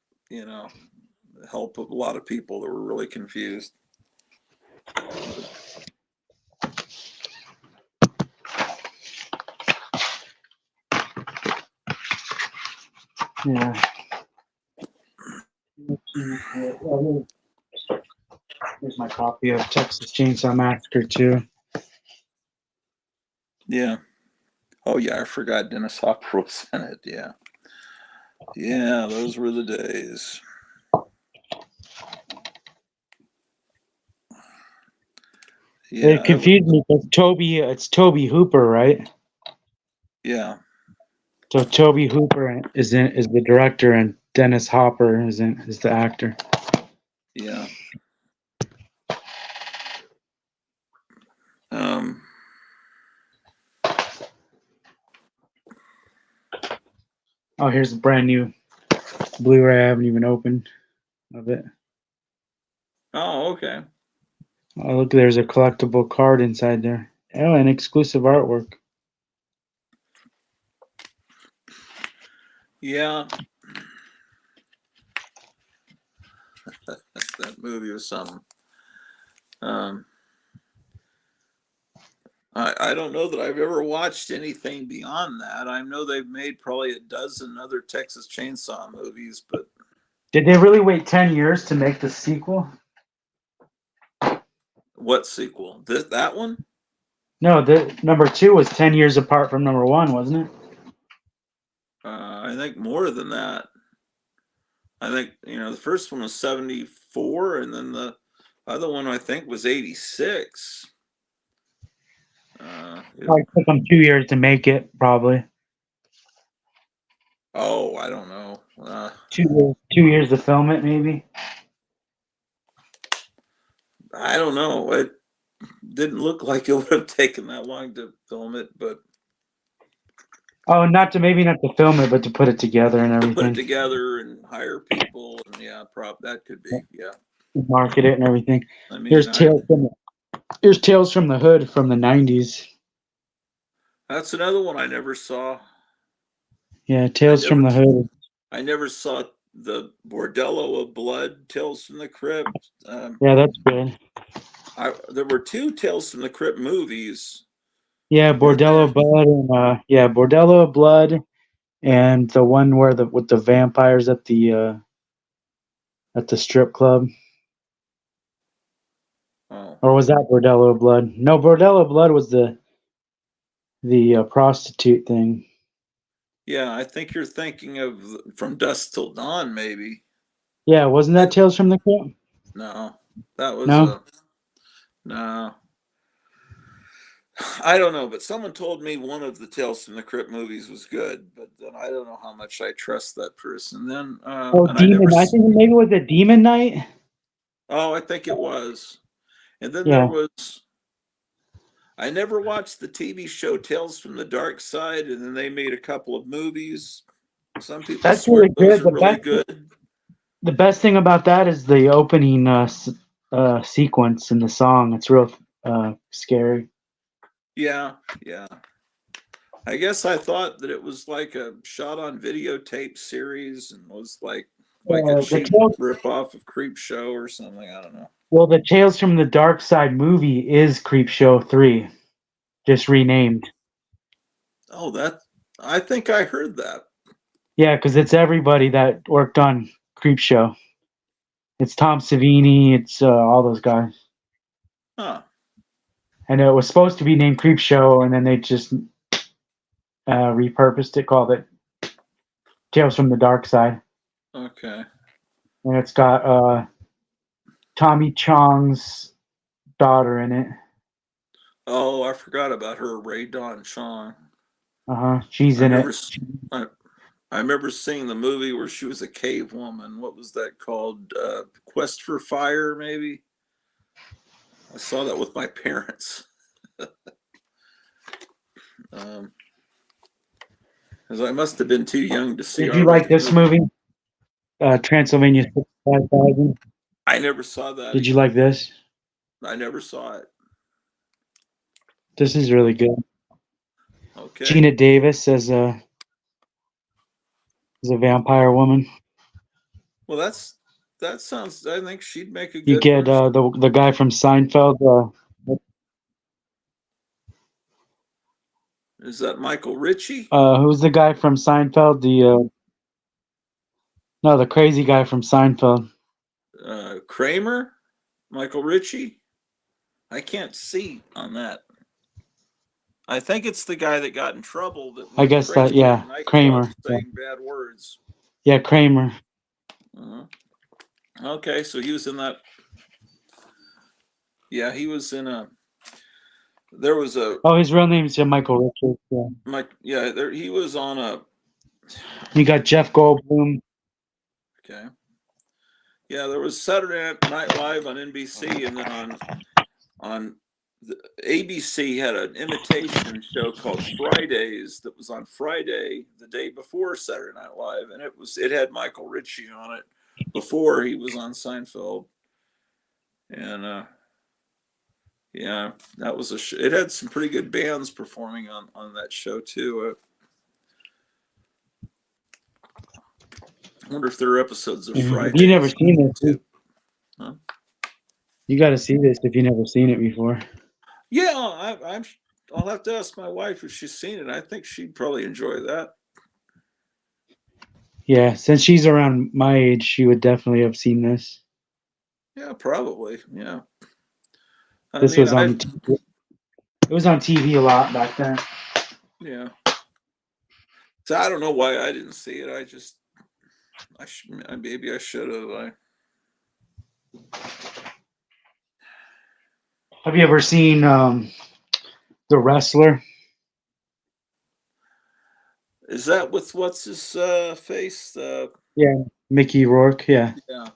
help a lot of people that were really confused. Yeah. Here's my copy of Texas Chainsaw Massacre too. Yeah. Oh yeah, I forgot Dennis Hopper was in it. Yeah. Yeah, those were the days. Yeah. It confused me because it's Toby Hooper, right? Yeah. So Toby Hooper is the director and Dennis Hopper is the actor. Yeah. Oh, here's a brand new Blu-ray I haven't even opened of it. Oh, okay. Oh, look, there's a collectible card inside there. Oh, and exclusive artwork. Yeah. That movie was something. I don't know that I've ever watched anything beyond that. I know they've made probably a dozen other Texas Chainsaw movies, but Did they really wait 10 years to make the sequel? what sequel? That one? No, the number 2 was 10 years apart from number 1, wasn't it? I think more than that. I think, the first one was 74, and then the other one I think was 86. It took them 2 years to make it, probably. Oh, I don't know. 2 years to film it, maybe. I don't know. It didn't look like it would have taken that long to film it, but Oh, maybe not to film it, but to put it together and everything. put it together and hire people, and yeah, that could be, yeah. Market it and everything. I mean, There's Tales from the Hood from the 90s. That's another one I never saw. Yeah, Tales from the Hood. I never saw the Bordello of Blood, Tales from the Crypt. Yeah, that's good. There were 2 Tales from the Crypt movies. Yeah, Bordello of Blood and Bordello of Blood, and the one with the vampires at the strip club. Oh. Or was that Bordello of Blood? No, Bordello of Blood was the prostitute thing. Yeah, I think you're thinking of From Dusk Till Dawn, maybe. Yeah, wasn't that Tales from the Crypt? No, that was No. No. I don't know, but someone told me one of the Tales from the Crypt movies was good, but then I don't know how much I trust that person. Then, Demon. I think maybe it was a Demon Knight. Oh, I think it was. And then Yeah. I never watched the TV show Tales from the Dark Side, and then they made a couple of movies. Some people That's swear really those good. are really good. The best thing about that is the opening sequence in the song. It's real scary. Yeah. I guess I thought that it was like a shot on videotape series and was like a cheap rip off of Creep Show or something. I don't know. Well, the Tales from the Dark Side movie is Creep Show 3, just renamed. Oh, I think I heard that. Yeah, because it's everybody that worked on Creep Show. It's Tom Savini. It's all those guys. Huh. And it was supposed to be named Creep Show, and then they just repurposed it, called it Tales from the Dark Side. Okay. And it's got Tommy Chong's daughter in it. Oh, I forgot about her, Ray Dawn Chong. She's in it. I remember seeing the movie where she was a cave woman. What was that called? Quest for Fire, maybe? I saw that with my parents. Because I must have been too young to see Did you like R-rated this movie? Transylvania 5000. I never saw that. Did you like this? I never saw it. This is really good. Okay. Gina Davis as a vampire woman. Well, that sounds. I think she'd make a You good get person. the guy from Seinfeld. Is that Michael Ritchie? Who's the guy from Seinfeld? The crazy guy from Seinfeld. Kramer? Michael Ritchie? I can't see on that. I think it's the guy that got in trouble. That I guess that, yeah, Kramer. saying bad words. Yeah, Kramer. Okay, so he was in that. Yeah, he was in a. There was a. Oh, his real name is Michael Richards. Yeah. Mike. Yeah, there he was on a. You got Jeff Goldblum. Okay. Yeah, there was Saturday Night Live on NBC, and then on the ABC had an imitation show called Fridays that was on Friday, the day before Saturday Night Live, and it had Michael Ritchie on it before he was on Seinfeld, and yeah, that was it had some pretty good bands performing on that show too. I wonder if there are episodes of Friday. You never seen this? Huh? You got to see this if you never seen it before. Yeah, I'll have to ask my wife if she's seen it. I think she'd probably enjoy that. Yeah, since she's around my age, she would definitely have seen this. Yeah, probably. Yeah. It was on TV a lot back then. Yeah. So I don't know why I didn't see it. Maybe I should have. Have you ever seen The Wrestler? Is that with what's his face? Yeah, Mickey Rourke. Yeah. Yeah.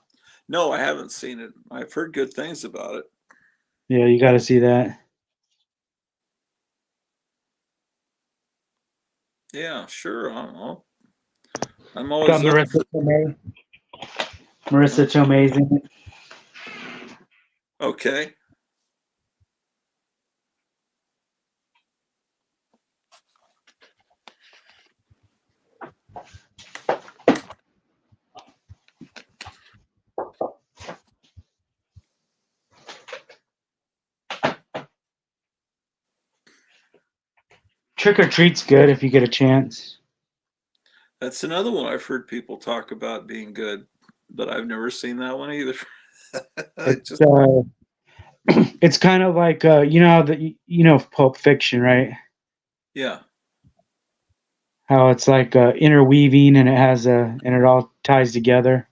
No, I haven't seen it. I've heard good things about it. Yeah, you got to see that. Yeah, sure. I'm always Got Marissa Tomei's in it. Okay. Trick or Treat's good if you get a chance. That's another one I've heard people talk about being good, but I've never seen that one either. It's kind of like Pulp Fiction, right? Yeah. How it's like interweaving and and it all ties together.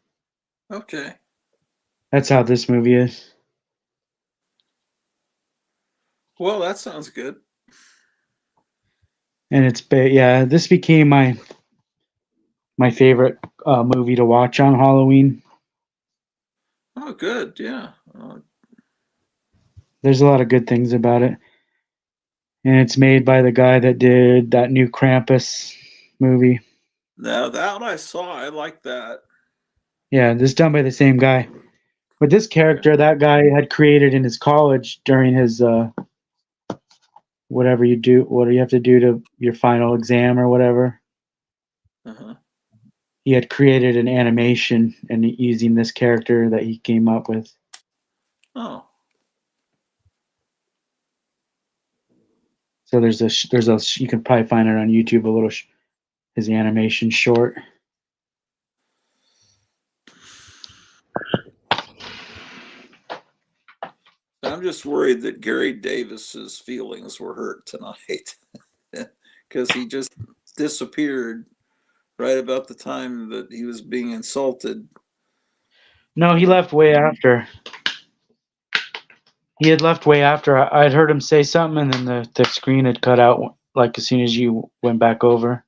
Okay. That's how this movie is. Well, that sounds good. And this became my favorite movie to watch on Halloween. Oh, good. Yeah. There's a lot of good things about it. And it's made by the guy that did that new Krampus movie. Now, that one I saw. I like that. Yeah, this is done by the same guy. But this character, that guy had created in his college during his what do you have to do to your final exam or whatever. Uh-huh. He had created an animation and using this character that he came up with. Oh. So there's a you can probably find it on YouTube, a little his animation short. I'm just worried that Gary Davis's feelings were hurt tonight because he just disappeared right about the time that he was being insulted. No, he left way after. He had left way after. I'd heard him say something, and then the screen had cut out like as soon as you went back over.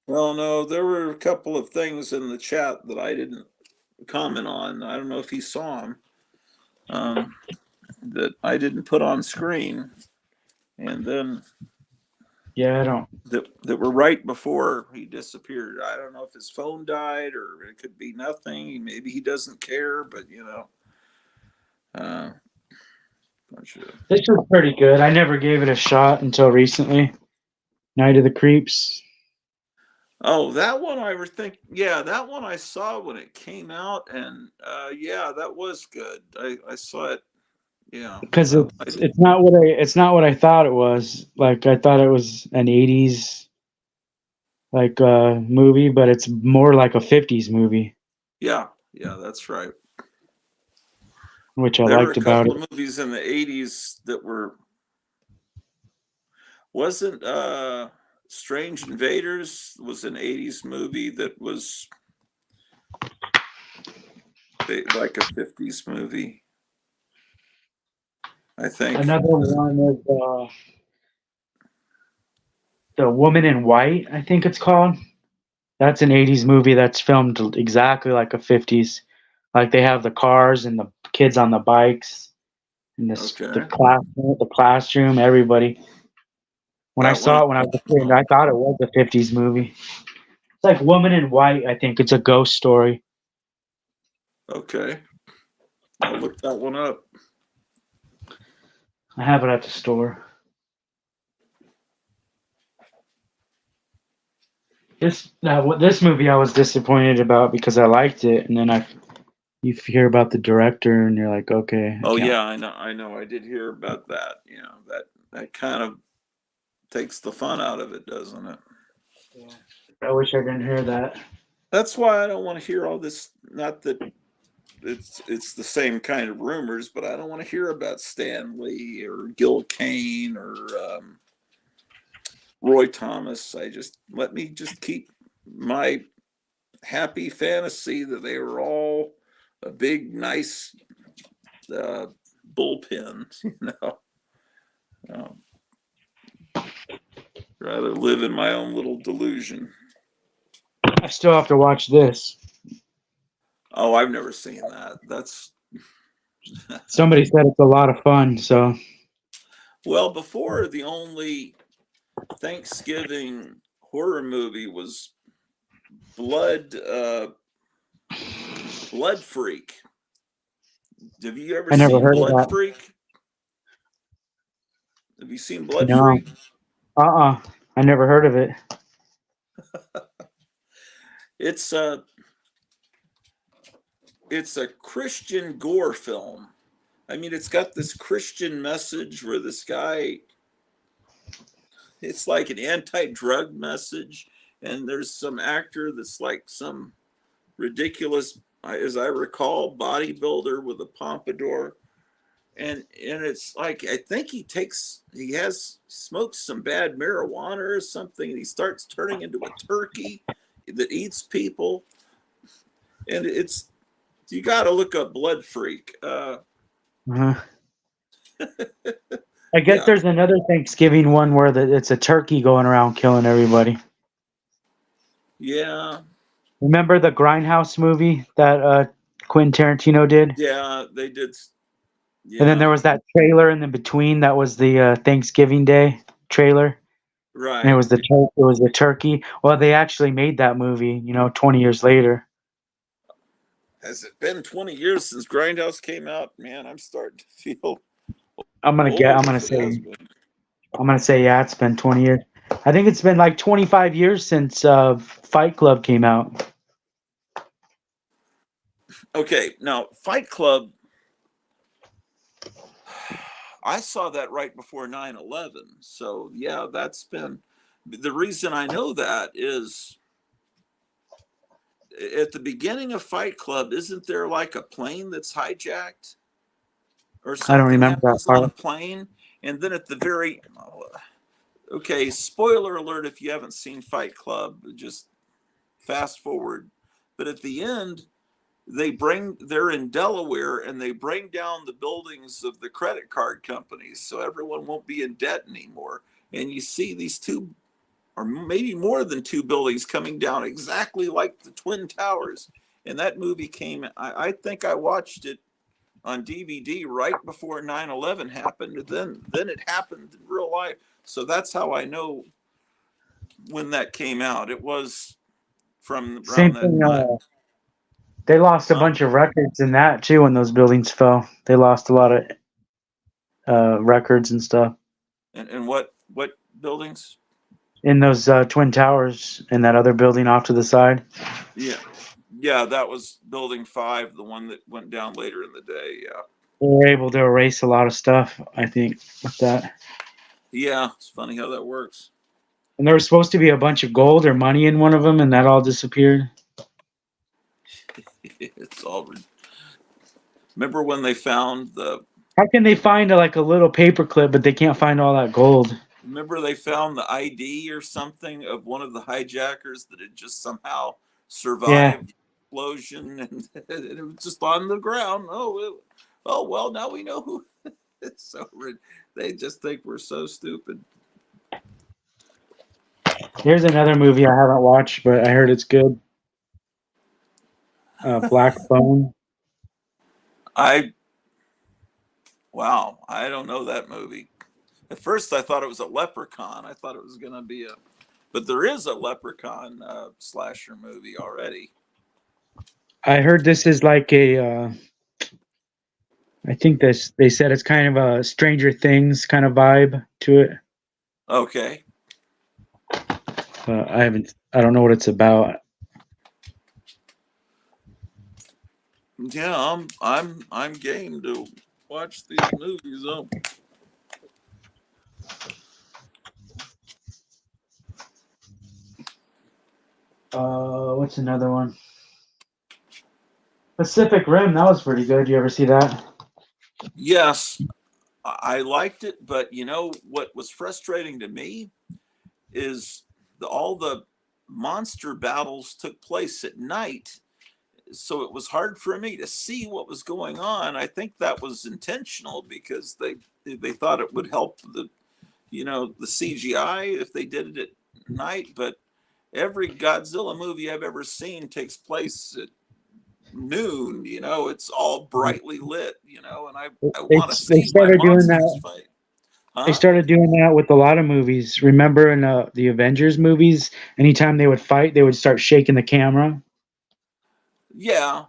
Well, no, there were a couple of things in the chat that I didn't comment on. I don't know if he saw them, that I didn't put on screen, and then Yeah, I don't. that were right before he disappeared. I don't know if his phone died or it could be nothing. Maybe he doesn't care, but bunch of This was pretty good. I never gave it a shot until recently. Night of the Creeps. Oh, that one I were think yeah, that one I saw when it came out, and yeah, that was good. I saw it. Yeah, Because it's not what I thought it was. Like I thought it was an 80s like movie, but it's more like a 50s movie, yeah, that's right. which I There were liked a about couple it. of movies in the '80s that wasn't Strange Invaders was an '80s movie that was like a '50s movie, I think. Another one is The Woman in White, I think it's called. That's an 80s movie that's filmed exactly like a 50s. Like they have the cars and the kids on the bikes and Okay, the classroom, everybody. When I that one. saw it when I was a kid, I thought it was a 50s movie. It's like Woman in White, I think. It's a ghost story. Okay, I'll look that one up. I have it at the store. This movie I was disappointed about because I liked it, and then you hear about the director and you're like, okay, I Oh can't. yeah, I know. I did hear about that. That kind of takes the fun out of it, doesn't it? I wish I didn't hear that. That's why I don't want to hear all this. Not that it's the same kind of rumors, but I don't want to hear about Stan Lee or Gil Kane or Roy Thomas. Let me just keep my happy fantasy that they were all a big, nice bullpen. Um, rather live in my own little delusion. I still have to watch this. Oh, I've never seen that. That's Somebody said it's a lot of fun, so well, before the only Thanksgiving horror movie was Blood Freak. Have you ever I never seen heard of Blood that. Freak? Have you seen Blood No. Freak? I never heard of it. It's a Christian gore film. I mean, it's got this Christian message where this guy, it's like an anti-drug message, and there's some actor that's like some ridiculous, as I recall, bodybuilder with a pompadour, and it's like I think he has smokes some bad marijuana or something, and he starts turning into a turkey that eats people, and it's you got to look up Blood Freak. Uh-huh. I guess Yeah, there's another Thanksgiving one where it's a turkey going around killing everybody. yeah, Remember the Grindhouse movie that Quentin Tarantino did? yeah. They did. And then there Yeah, was that trailer in the between that was the Thanksgiving Day trailer, and right. it was the turkey. Well, they actually made that movie, 20 years later. Has it been 20 years since Grindhouse came out? Man, I'm starting to feel I'm old gonna if it has say, been. yeah, it's been 20 years. I think it's been like 25 years since Fight Club came out. Okay, now Fight Club, I saw that right before 9/11. So, yeah, that's been the reason I know that is at the beginning of Fight Club, isn't there like a plane that's hijacked or I don't something remember that happens on a part. plane? And then at the very, okay, spoiler alert if you haven't seen Fight Club, just fast forward. But at the end, they're in Delaware and they bring down the buildings of the credit card companies so everyone won't be in debt anymore. And you see these two or maybe more than 2 buildings coming down exactly like the Twin Towers. And that movie came, I think I watched it on DVD right before 9/11 happened. Then it happened in real life. So that's how I know when that came out. It was from around Same that thing. time. They lost a Huh? bunch of records in that too when those buildings fell. They lost a lot of records and stuff And what buildings? in those Twin Towers and that other building off to the side. Yeah. Yeah, that was building 5, the one that went down later in the day. Yeah. They were able to erase a lot of stuff, I think, with that. Yeah, it's funny how that works. And there was supposed to be a bunch of gold or money in one of them, and that all disappeared. It's all. Remember when they found the? How can they find like a little paperclip, but they can't find all that gold? Remember they found the ID or something of one of the hijackers that had just somehow survived the explosion, and it was just on the ground. Oh well, now we know who. It's so they just think we're so stupid. Here's another movie I haven't watched, but I heard it's good. Black Phone. Wow, I don't know that movie. At first, I thought it was a Leprechaun. I thought it was going to be but there is a Leprechaun slasher movie already. I heard this is like a. I think they said it's kind of a Stranger Things kind of vibe to it. Okay. I don't know what it's about. Yeah, I'm game to watch these movies. What's another one? Pacific Rim. That was pretty good. You ever see that? Yes, I liked it, but you know what was frustrating to me is all the monster battles took place at night, so it was hard for me to see what was going on. I think that was intentional because they thought it would help the CGI if they did it at night. But every Godzilla movie I've ever seen takes place at noon. It's all brightly lit. And I want to see my monsters fight. Huh? They started doing that with a lot of movies. Remember in the Avengers movies, anytime they would fight, they would start shaking the camera. Yeah,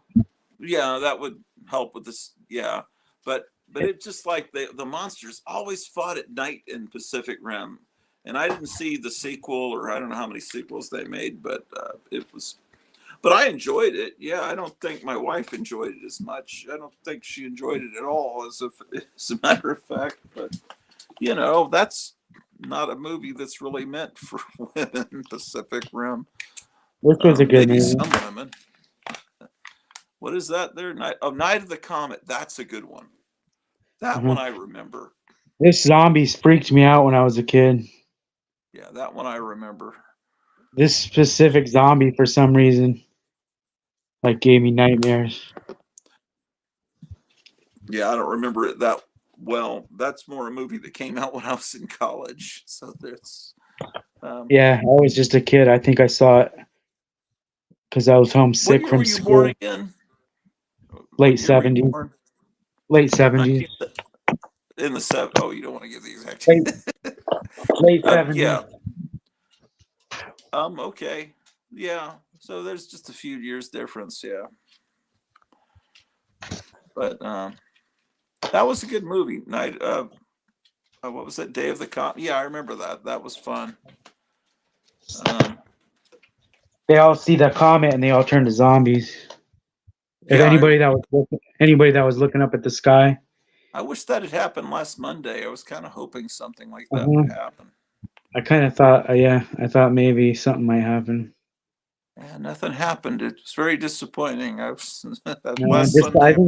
that would help with this. Yeah, but it's just like the monsters always fought at night in Pacific Rim, and I didn't see the sequel, or I don't know how many sequels they made, but it was. But I enjoyed it. Yeah, I don't think my wife enjoyed it as much. I don't think she enjoyed it at all, as a matter of fact. But that's not a movie that's really meant for women. Pacific Rim. This was a good maybe movie. Some women. What is that there? Night of the Comet. That's a good one. That one I remember. This zombies freaked me out when I was a kid. Yeah, that one I remember. This specific zombie, for some reason, gave me nightmares. Yeah, I don't remember it that well. That's more a movie that came out when I was in college. So there's. Yeah, I was just a kid. I think I saw it because I was homesick from school. Born again? Late 70s. Late 70s. In the 70s. Oh, you don't want to give the exact. Late 70s. Yeah. Okay. Yeah. So there's just a few years difference. Yeah. But that was a good movie. Night. What was that? Day of the Comet. Yeah, I remember that. That was fun. They all see the comet and they all turn to zombies. If anybody that was looking up at the sky. I wish that had happened last Monday. I was kind of hoping something like that would happen. I kind of thought, I thought maybe something might happen. Yeah, nothing happened. It was very disappointing. I think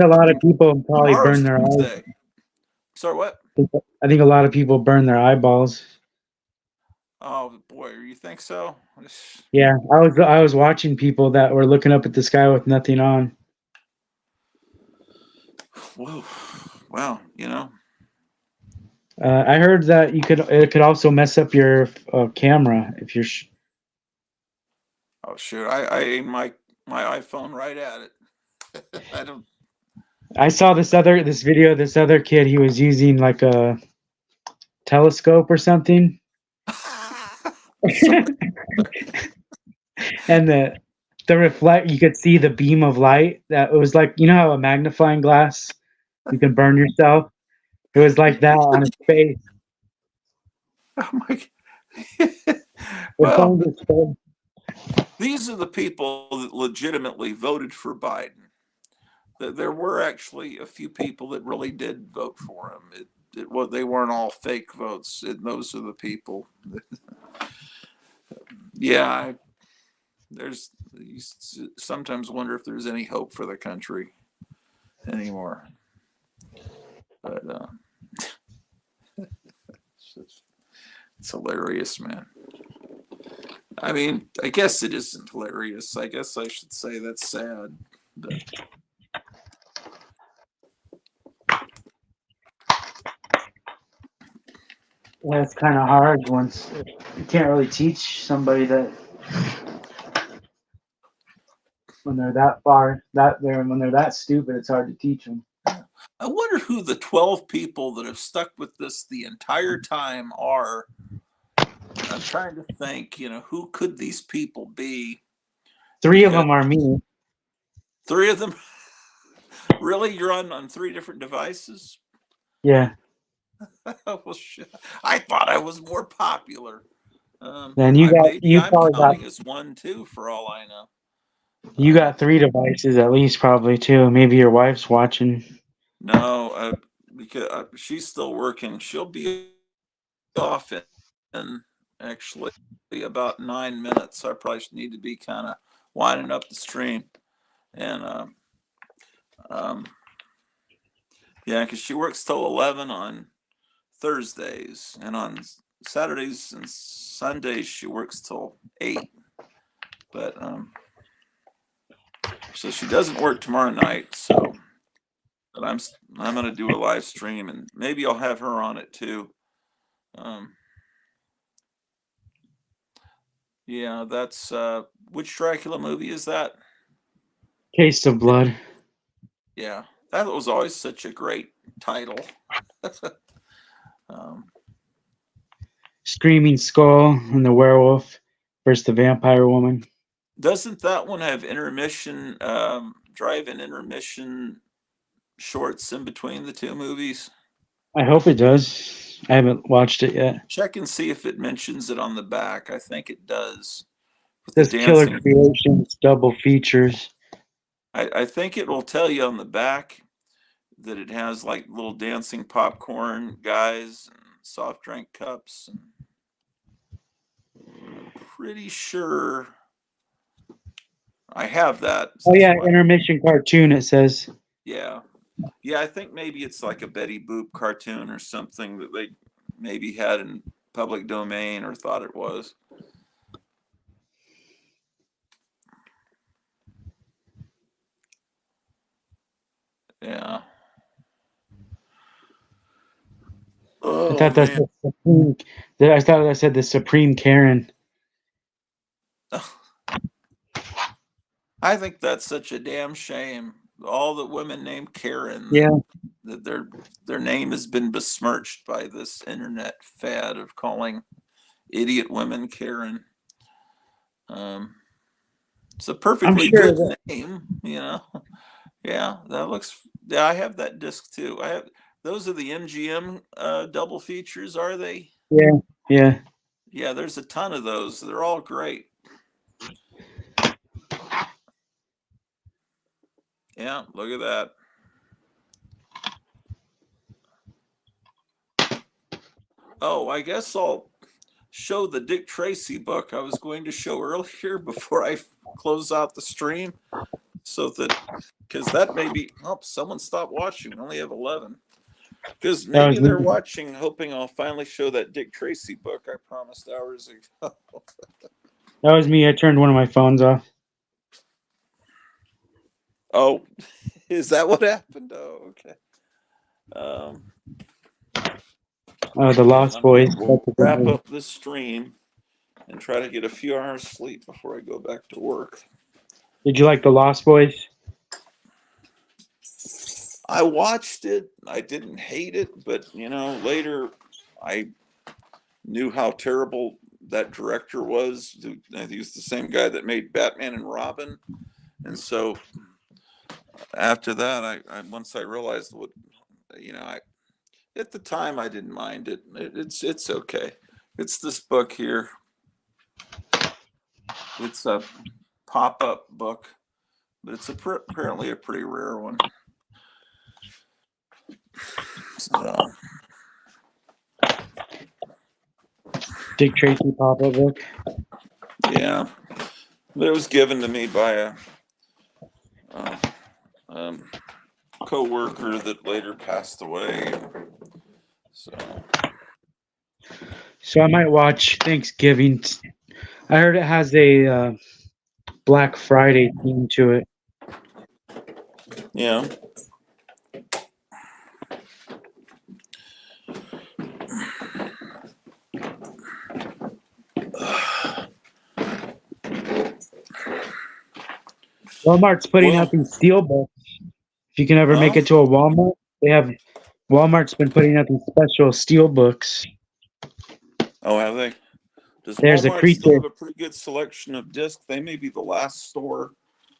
a lot of people probably burned their eyes. Sorry, what? I think a lot of people burn their eyeballs. Oh boy, you think so? Yeah, I was watching people that were looking up at the sky with nothing on. Whoa, wow, I heard that it could also mess up your camera if you're. Oh shoot! I aimed my iPhone right at it. I don't. I saw this video. This other kid, he was using like a telescope or something, Sorry. and the reflect. You could see the beam of light. That it was like, you know how a magnifying glass you can burn yourself. It was like that on his face. Oh my. It Well, burned his face. these are the people that legitimately voted for Biden. There were actually a few people that really did vote for him. They weren't all fake votes. Those are the people. Yeah, you sometimes wonder if there's any hope for the country anymore. But it's hilarious, man. I mean, I guess it isn't hilarious. I guess I should say that's sad. But Yeah, it's kind of hard once you can't really teach somebody that when they're that far when they're that stupid, it's hard to teach them. I wonder who the 12 people that have stuck with this the entire time are. I'm trying to think, who could these people be? 3 of them are me. 3 of them? Really? You're on 3 different devices? Yeah. Well, shit. I thought I was more popular. Then I'm counting as 1 too, for all I know. You got 3 devices at least, probably too. Maybe your wife's watching. No, because she's still working. She'll be off in actually about 9 minutes. I probably need to be kind of winding up the stream, and yeah, because she works till 11 on Thursdays, and on Saturdays and Sundays she works till 8. But so she doesn't work tomorrow night. So, but I'm gonna do a live stream, and maybe I'll have her on it too. Yeah, that's which Dracula movie is that? Taste of Blood. Yeah, that was always such a great title. Screaming Skull and the Werewolf versus the Vampire Woman. Doesn't that one have intermission, drive-in intermission shorts in between the 2 movies? I hope it does. I haven't watched it yet. Check and see if it mentions it on the back. I think it does. This Killer Creations double features. I think it will tell you on the back that it has like little dancing popcorn guys and soft drink cups. And I'm pretty sure I have that. Oh yeah, intermission cartoon, it says. Yeah. Yeah, I think maybe it's like a Betty Boop cartoon or something that they maybe had in public domain or thought it was. Yeah. Oh, I thought that said Supreme. I thought that said the Supreme Karen. I think that's such a damn shame. All the women named Karen. Yeah. That their name has been besmirched by this internet fad of calling idiot women Karen. It's a perfectly good name, Yeah, that looks. Yeah, I have that disc too. Those are the MGM double features, are they? Yeah, yeah. Yeah, there's a ton of those. They're all great. Yeah, look at that. Oh, I guess I'll show the Dick Tracy book I was going to show earlier before I close out the stream. So because that may be, someone stopped watching. We only have 11. Because maybe they're watching, hoping I'll finally show that Dick Tracy book I promised hours ago. That was me. I turned one of my phones off. Oh, is that what happened? Oh, okay. The Lost I'm Boys. we'll That's a good wrap movie. up this stream and try to get a few hours sleep before I go back to work. Did you like The Lost Boys? I watched it. I didn't hate it, but later I knew how terrible that director was. He was the same guy that made Batman and Robin, and so after that, I once I realized what I at the time I didn't mind it. It's okay. It's this book here. It's a pop-up book, but it's apparently a pretty rare one. So, Dick Tracy pop-up book. yeah, but it was given to me by a co-worker that later passed away. So I might watch Thanksgiving. I heard it has a Black Friday theme to it. Yeah. Walmart's putting out these steel books. If you can ever make it to a Walmart, Walmart's been putting out these special steel books. Oh, have they? Does There's a Walmart creature. still have a pretty good selection of discs? They may be the last store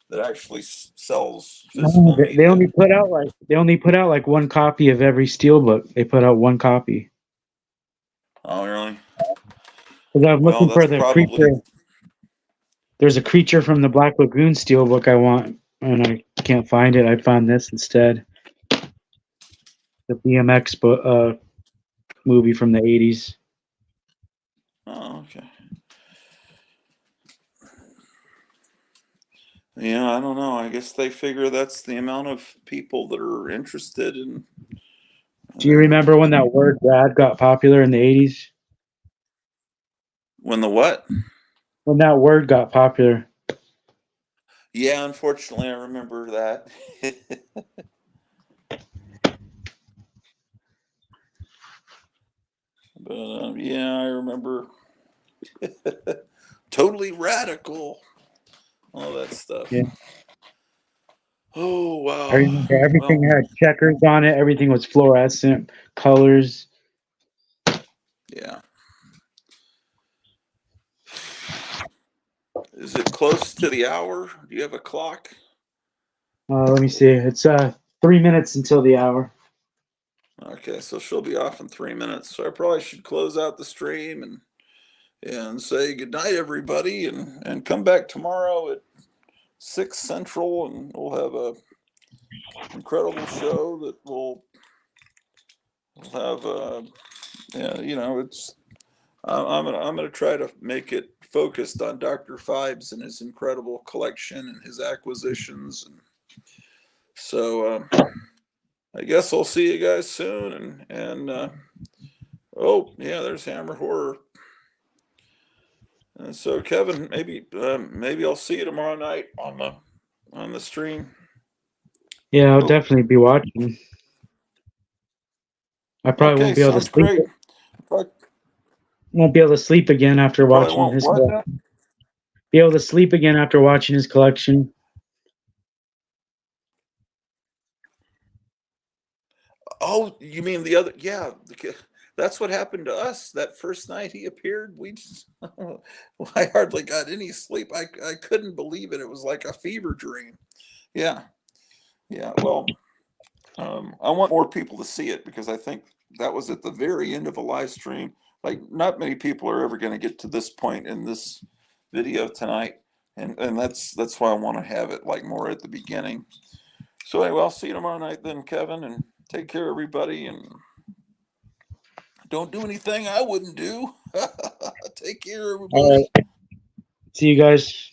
that actually sells physical They media. only put out like one copy of every steel book. They put out one copy. Oh, really? Because I'm Well, looking for that's the probably creature. There's a creature from the Black Lagoon steel book I want, and I can't find it. I found this instead. The BMX movie from the 80s. Oh, okay. Yeah, I don't know. I guess they figure that's the amount of people that are interested in. Do you remember when that word "rad" got popular in the 80s? When the what? When that word got popular. Yeah, unfortunately, I remember that. But yeah, I remember. Totally radical. All that stuff. Yeah. Oh, wow. I remember everything had checkers on it. Everything was fluorescent colors. Yeah. Is it close to the hour? Do you have a clock? Let me see. It's 3 minutes until the hour. Okay, so she'll be off in 3 minutes. So I probably should close out the stream and say good night, everybody, and come back tomorrow at 6 Central, and we'll have a incredible show that will have it's I'm gonna try to make it focused on Dr. Fibes and his incredible collection and his acquisitions, and so I guess I'll see you guys soon, and oh yeah, there's Hammer Horror. And so Kevin, maybe I'll see you tomorrow night on the stream. Yeah, I'll definitely be watching. I probably won't be able to sleep. Great. Won't be able to sleep again after watching his. Be able to sleep again after watching his collection. Oh, you mean the other? Yeah, that's what happened to us that first night he appeared. I hardly got any sleep. I couldn't believe it. It was like a fever dream. Yeah. Well, I want more people to see it because I think that was at the very end of a live stream. Like, not many people are ever going to get to this point in this video tonight, and that's why I want to have it like more at the beginning. So anyway, I'll see you tomorrow night then, Kevin, and take care, everybody, and don't do anything I wouldn't do. Take care, everybody. All right. See you guys.